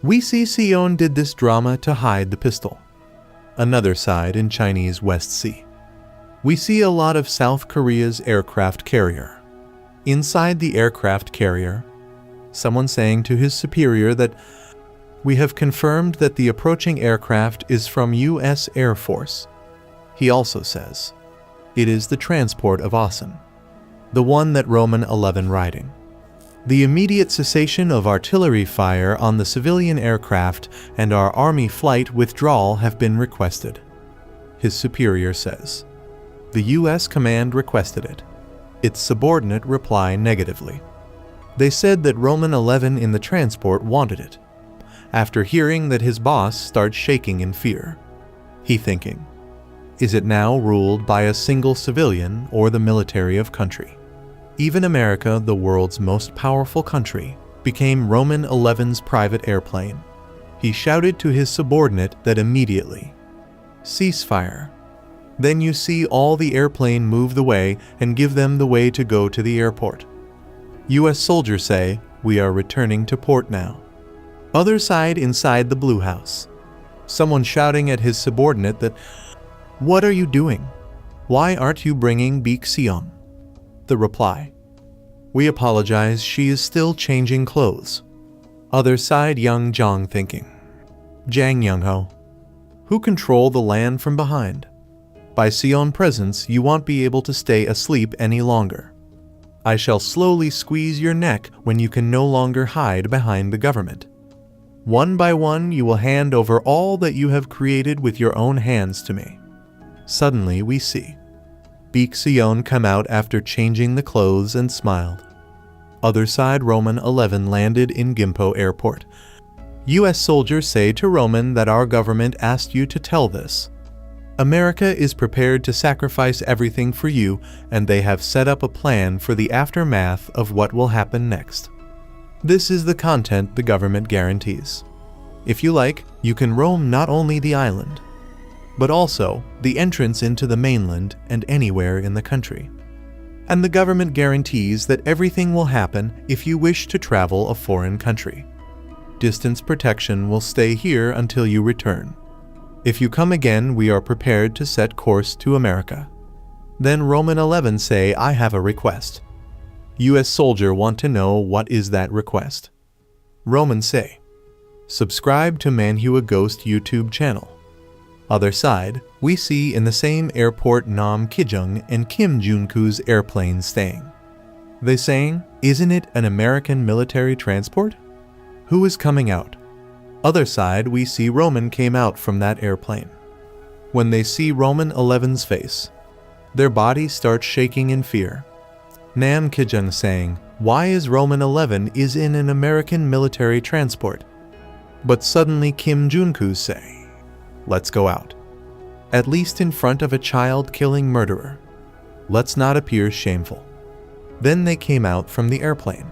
We see Seon did this drama to hide the pistol. Another side in Chinese West Sea. We see a lot of South Korea's aircraft carrier. Inside the aircraft carrier, someone saying to his superior that, "We have confirmed that the approaching aircraft is from U.S. Air Force." He also says, "It is the transport of Asen, the one that Roman 11 riding." The immediate cessation of artillery fire on the civilian aircraft and our army flight withdrawal have been requested. His superior says, "The U.S. command requested it." Its subordinate reply negatively. They said that Roman 11 in the transport wanted it. After hearing that his boss starts shaking in fear. He thinking, is it now ruled by a single civilian or the military of country? Even America, the world's most powerful country, became Roman 11's private airplane. He shouted to his subordinate that immediately, "Ceasefire." Then you see all the airplane move the way and give them the way to go to the airport. U.S. soldiers say, "We are returning to port now." Other side inside the Blue House. Someone shouting at his subordinate that, "What are you doing? Why aren't you bringing Baek Seon?" The reply, "We apologize, she is still changing clothes." Other side Young Jong thinking, "Jang Young-ho, who control the land from behind? By Seon presence you won't be able to stay asleep any longer. I shall slowly squeeze your neck when you can no longer hide behind the government. One by one you will hand over all that you have created with your own hands to me." Suddenly we see Baek Seon come out after changing the clothes and smiled. Other side Roman 11 landed in Gimpo Airport. U.S. soldiers say to Roman that our government asked you to tell this. America is prepared to sacrifice everything for you, and they have set up a plan for the aftermath of what will happen next. This is the content the government guarantees. If you like, you can roam not only the island, but also the entrance into the mainland and anywhere in the country. And the government guarantees that everything will happen if you wish to travel a foreign country. Distance protection will stay here until you return. If you come again, we are prepared to set course to America. Then Roman 11 say, I have a request. US soldier want to know what is that request. Roman say, subscribe to Manhua Ghost YouTube channel. Other side, we see in the same airport Nam Kijung and Kim Junku's airplane staying. They saying, isn't it an American military transport? Who is coming out? Other side, we see Roman came out from that airplane. When they see Roman 11's face, their bodies start shaking in fear. Nam Kijung saying, why is Roman 11 is in an American military transport? But suddenly Kim Junku say, let's go out. At least in front of a child-killing murderer. Let's not appear shameful. Then they came out from the airplane.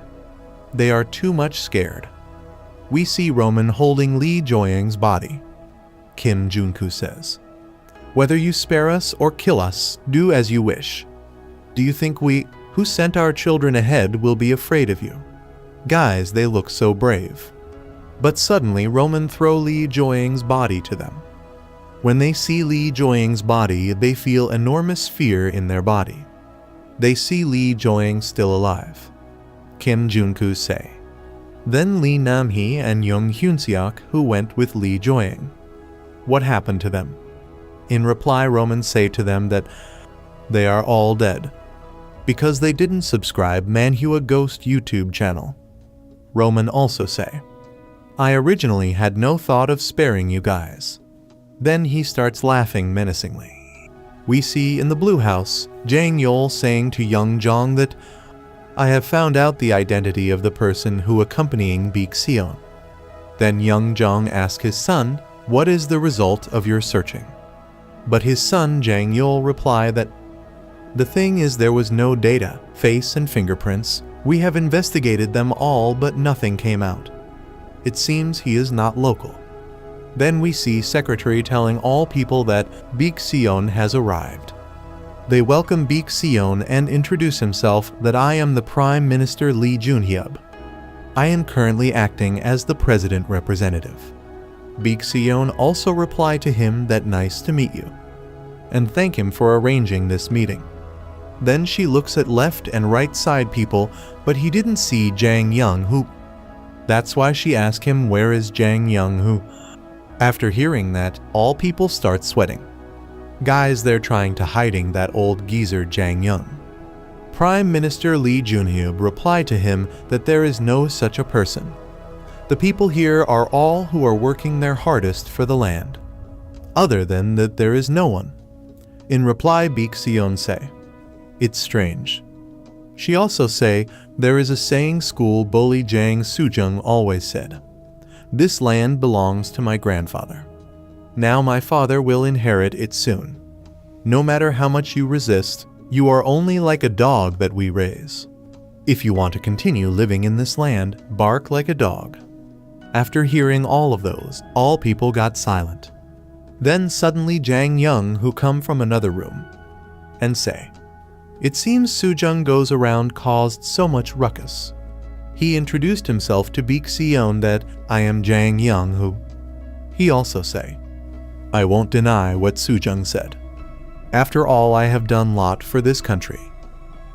They are too much scared. We see Roman holding Lee Joyang's body. Kim Junku says, whether you spare us or kill us, do as you wish. Do you think we, who sent our children ahead, will be afraid of you? Guys, they look so brave. But suddenly Roman throw Lee Joyang's body to them. When they see Lee Joyang's body, they feel enormous fear in their body. They see Lee Joyang still alive. Kim Junku say. Then Lee Nam-hee and Young Hyun-seok who went with Lee Joyang. What happened to them? In reply, Roman say to them that they are all dead because they didn't subscribe Manhua Ghost YouTube channel. Roman also say, I originally had no thought of sparing you guys. Then he starts laughing menacingly. We see in the Blue House, Jang Yol saying to Young Jong that I have found out the identity of the person who accompanying Baek Seon. Then Young Jong asks his son, what is the result of your searching? But his son Jang Yol reply that the thing is there was no data, face and fingerprints. We have investigated them all but nothing came out. It seems he is not local. Then we see secretary telling all people that Baek Seon has arrived. They welcome Baek Seon and introduce himself that I am the Prime Minister Lee Junhyub. I am currently acting as the President Representative. Baek Seon also reply to him that nice to meet you, and thank him for arranging this meeting. Then she looks at left and right side people, but he didn't see Jang Young who. That's why she asked him where is Jang Young who. After hearing that, all people start sweating. Guys, they're trying to hiding that old geezer Jang Young. Prime Minister Lee Junhyub replied to him that there is no such a person. The people here are all who are working their hardest for the land. Other than that, there is no one. In reply, Baek Seon say, it's strange. She also say, there is a saying school bully Jang Sujung always said, this land belongs to my grandfather. Now my father will inherit it soon. No matter how much you resist, you are only like a dog that we raise. If you want to continue living in this land, bark like a dog. After hearing all of those, all people got silent. Then suddenly Jang Young who come from another room and say, it seems Sujung goes around caused so much ruckus. He introduced himself to Baek Seon that I am Jang Young who. He also say, I won't deny what Sujung said. After all I have done lot for this country.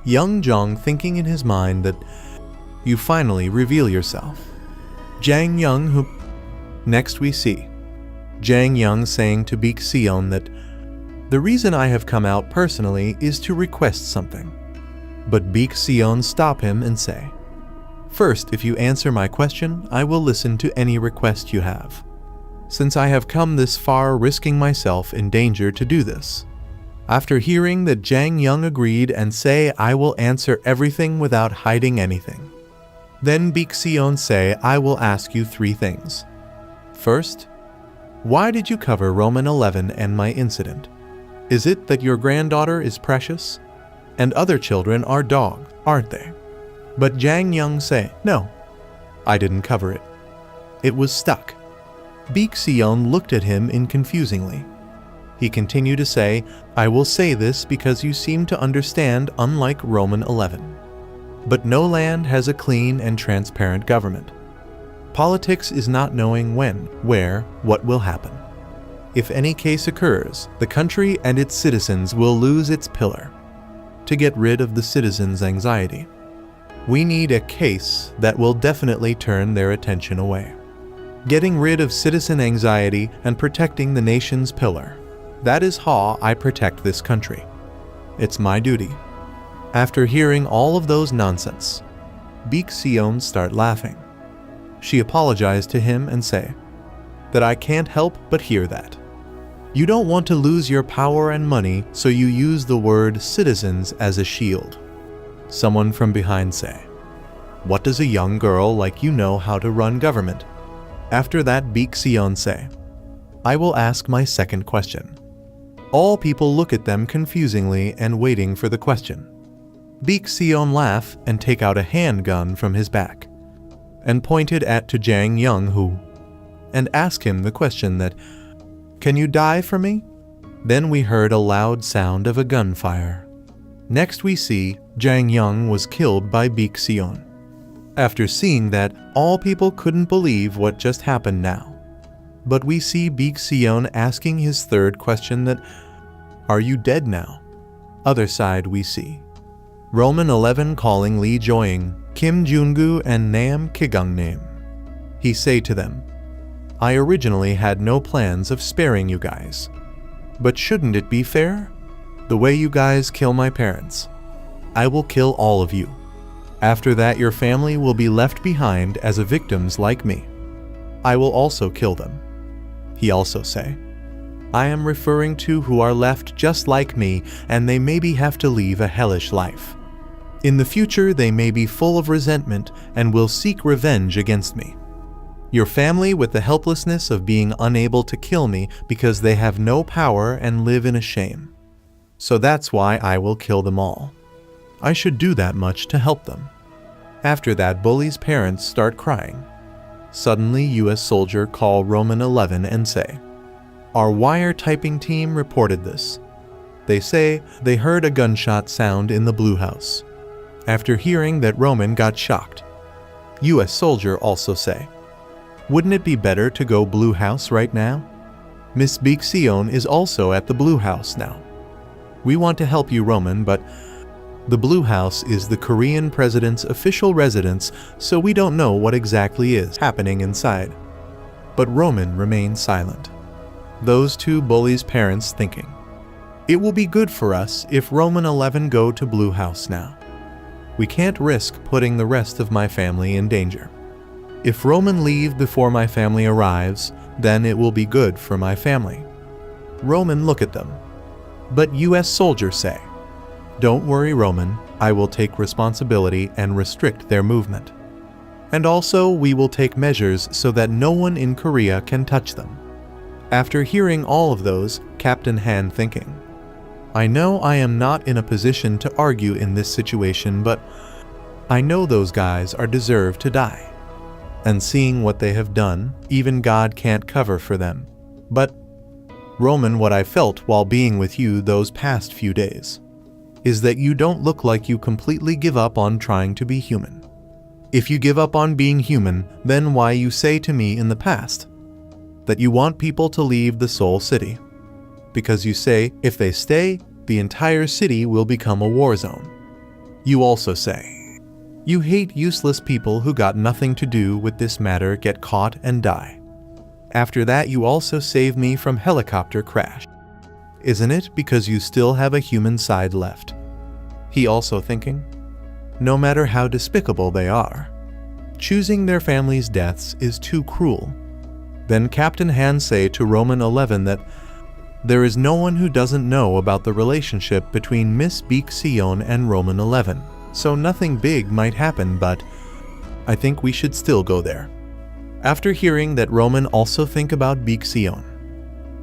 Young Jong thinking in his mind that you finally reveal yourself. Jang Young who. Next we see Jang Young saying to Baek Seon that the reason I have come out personally is to request something. But Baek Seon stop him and say, first, if you answer my question, I will listen to any request you have. Since I have come this far risking myself in danger to do this. After hearing that Jang Young agreed and say I will answer everything without hiding anything. Then Baek Seon say I will ask you 3 things. First, why did you cover Roman 11 and my incident? Is it that your granddaughter is precious? And other children are dogs, aren't they? But Jang Young say, no, I didn't cover it. It was stuck. Baek Seon looked at him in confusingly. He continued to say, "I will say this because you seem to understand, unlike Roman 11. But no land has a clean and transparent government. Politics is not knowing when, where, what will happen. If any case occurs, the country and its citizens will lose its pillar. To get rid of the citizens' anxiety, we need a case that will definitely turn their attention away. Getting rid of citizen anxiety and protecting the nation's pillar. That is how I protect this country. It's my duty." After hearing all of those nonsense, Beek Sion start laughing. She apologized to him and say that I can't help but hear that. You don't want to lose your power and money, so you use the word citizens as a shield. Someone from behind say, "What does a young girl like you know how to run government?" After that, Beek Sion say, "I will ask my second question." All people look at them confusingly and waiting for the question. Beek Sion laugh and take out a handgun from his back and pointed at to Jang Young-hoo and ask him the question that, "Can you die for me?" Then we heard a loud sound of a gunfire. Next we see Jang Young was killed by Beek Sion. After seeing that, all people couldn't believe what just happened now. But we see Beek Sion asking his third question that, "Are you dead now?" Other side we see Roman 11 calling Lee Joying, Kim Jungu and Nam Kigungnam. He say to them, "I originally had no plans of sparing you guys. But shouldn't it be fair? The way you guys kill my parents, I will kill all of you. After that your family will be left behind as a victims like me. I will also kill them." He also say, "I am referring to who are left just like me, and they maybe have to leave a hellish life. In the future they may be full of resentment and will seek revenge against me. Your family with the helplessness of being unable to kill me because they have no power and live in a shame. So that's why I will kill them all. I should do that much to help them." After that, Bully's parents start crying. Suddenly, US soldier call Roman 11 and say, "Our wire typing team reported this. They say they heard a gunshot sound in the Blue House." After hearing that Roman got shocked, US soldier also say, "Wouldn't it be better to go Blue House right now? Miss Beek Sion is also at the Blue House now. We want to help you, Roman, but the Blue House is the Korean president's official residence, so we don't know what exactly is happening inside." But Roman remained silent. Those two bullies' parents thinking, "It will be good for us if Roman 11 go to Blue House now. We can't risk putting the rest of my family in danger. If Roman leave before my family arrives, then it will be good for my family." Roman look at them. But US soldiers say, "Don't worry, Roman, I will take responsibility and restrict their movement. And also we will take measures so that no one in Korea can touch them." After hearing all of those, Captain Han thinking, "I know I am not in a position to argue in this situation, but I know those guys are deserved to die. And seeing what they have done, even God can't cover for them. But, Roman, what I felt while being with you those past few days is that you don't look like you completely give up on trying to be human. If you give up on being human, then why you say to me in the past that you want people to leave the Seoul city? Because you say if they stay, the entire city will become a war zone. You also say you hate useless people who got nothing to do with this matter get caught and die. After that you also save me from helicopter crash. Isn't it because you still have a human side left?" He also thinking, no matter how despicable they are, choosing their family's deaths is too cruel. Then Captain Han say to Roman 11 that there is no one who doesn't know about the relationship between Miss Beek Sion and Roman 11, so nothing big might happen, but I think we should still go there. After hearing that Roman also think about Beek Sion,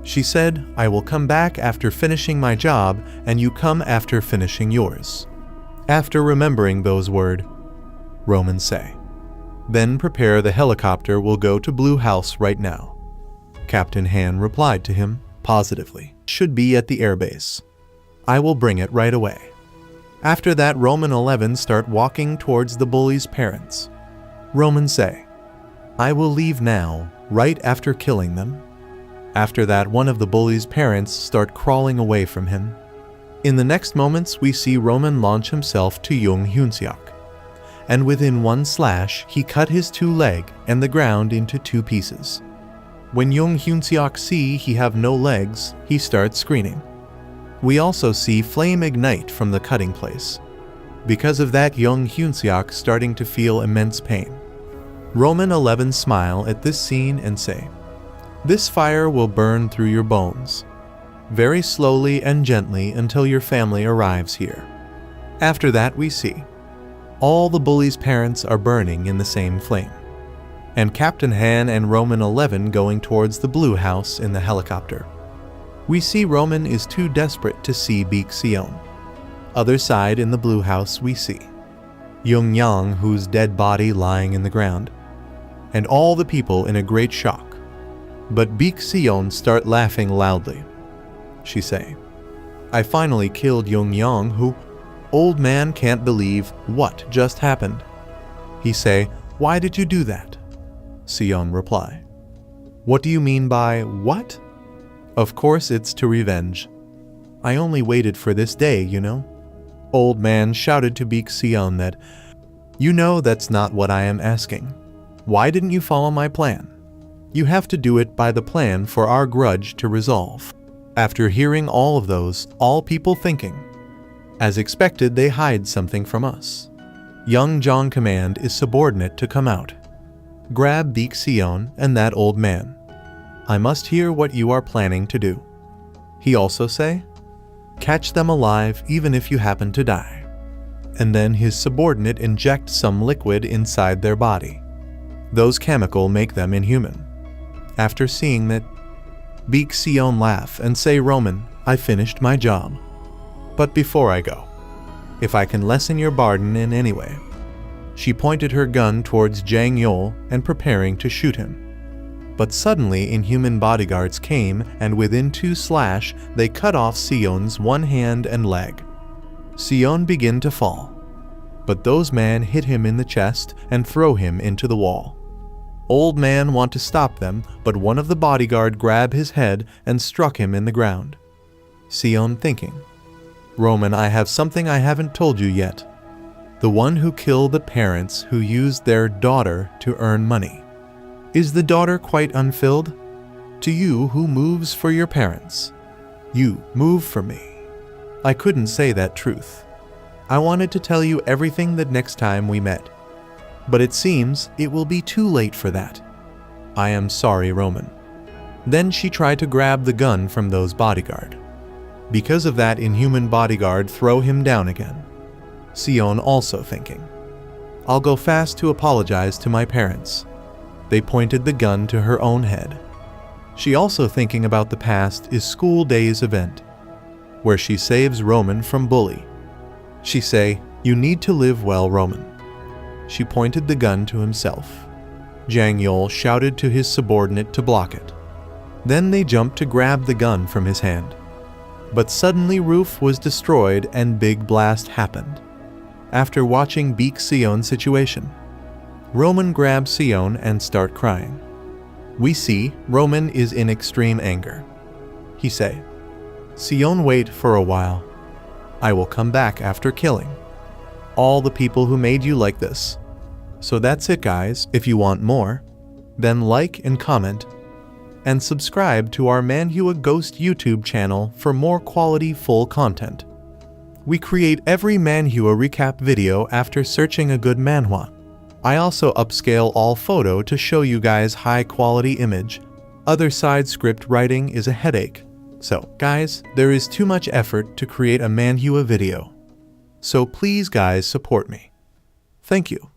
she said, "I will come back after finishing my job and you come after finishing yours." After remembering those words, Roman say, "Then prepare the helicopter will go to Blue House right now." Captain Han replied to him, positively. Should be at the airbase. I will bring it right away. After that, Roman 11 start walking towards the bullies' parents. Roman say, I will leave now, right after killing them. After that, one of the bullies' parents start crawling away from him. In the next moments, we see Roman launch himself to Jung Hyun-seok, and within one slash, he cut his two leg and the ground into two pieces. When Jung Hyun-seok see he have no legs, he starts screaming. We also see flame ignite from the cutting place. Because of that, Jung Hyun-seok starting to feel immense pain. Roman 11 smile at this scene and say, this fire will burn through your bones, very slowly and gently until your family arrives here. After that, we see all the bullies' parents are burning in the same flame, and Captain Han and Roman 11 going towards the blue house in the helicopter. We see Roman is too desperate to see Baek Seon. Other side in the blue house we see Jung Yang, whose dead body lying in the ground, and all the people in a great shock. But Baek Seon start laughing loudly. She say, I finally killed Jung Yang, who old man can't believe what just happened. He say, why did you do that? Seon reply, what do you mean by what? Of course it's to revenge. I only waited for this day, you know. Old man shouted to Baek Seon that, you know that's not what I am asking. Why didn't you follow my plan? You have to do it by the plan for our grudge to resolve. After hearing all of those, all people thinking, as expected, they hide something from us. Young Jong command is subordinate to come out. Grab Baek Seon and that old man. I must hear what you are planning to do. He also say, catch them alive even if you happen to die. And then his subordinate inject some liquid inside their body. Those chemical make them inhuman. After seeing that, Baek Seon laugh and say, Roman, I finished my job. But before I go, if I can lessen your burden in any way. She pointed her gun towards Jang Yol and preparing to shoot him. But suddenly inhuman bodyguards came and within two slash they cut off Seon's one hand and leg. Seon begin to fall, but those men hit him in the chest and throw him into the wall. Old man want to stop them, but one of the bodyguard grabbed his head and struck him in the ground. Seon thinking, Roman, I have something I haven't told you yet. The one who killed the parents who used their daughter to earn money. Is the daughter quite unfilled? To you who moves for your parents. You move for me. I couldn't say that truth. I wanted to tell you everything the next time we met. But it seems it will be too late for that. I am sorry, Roman. Then she tried to grab the gun from those bodyguard. Because of that, inhuman bodyguard throw him down again. Seon also thinking, I'll go fast to apologize to my parents. They pointed the gun to her own head. She also thinking about the past is school days event, where she saves Roman from bully. She say, you need to live well, Roman. She pointed the gun to himself. Jang Yol shouted to his subordinate to block it. Then they jumped to grab the gun from his hand. But suddenly roof was destroyed and big blast happened. After watching Baek Seon's situation, Roman grabs Seon and start crying. We see Roman is in extreme anger. He say, Seon, wait for a while. I will come back after killing all the people who made you like this. So that's it, guys. If you want more, then like and comment and subscribe to our Manhua Ghost YouTube channel for more quality full content. We create every Manhua recap video after searching a good manhwa. I also upscale all photo to show you guys high quality image. Other side script writing is a headache. So guys, there is too much effort to create a Manhua video. So please guys support me. Thank you.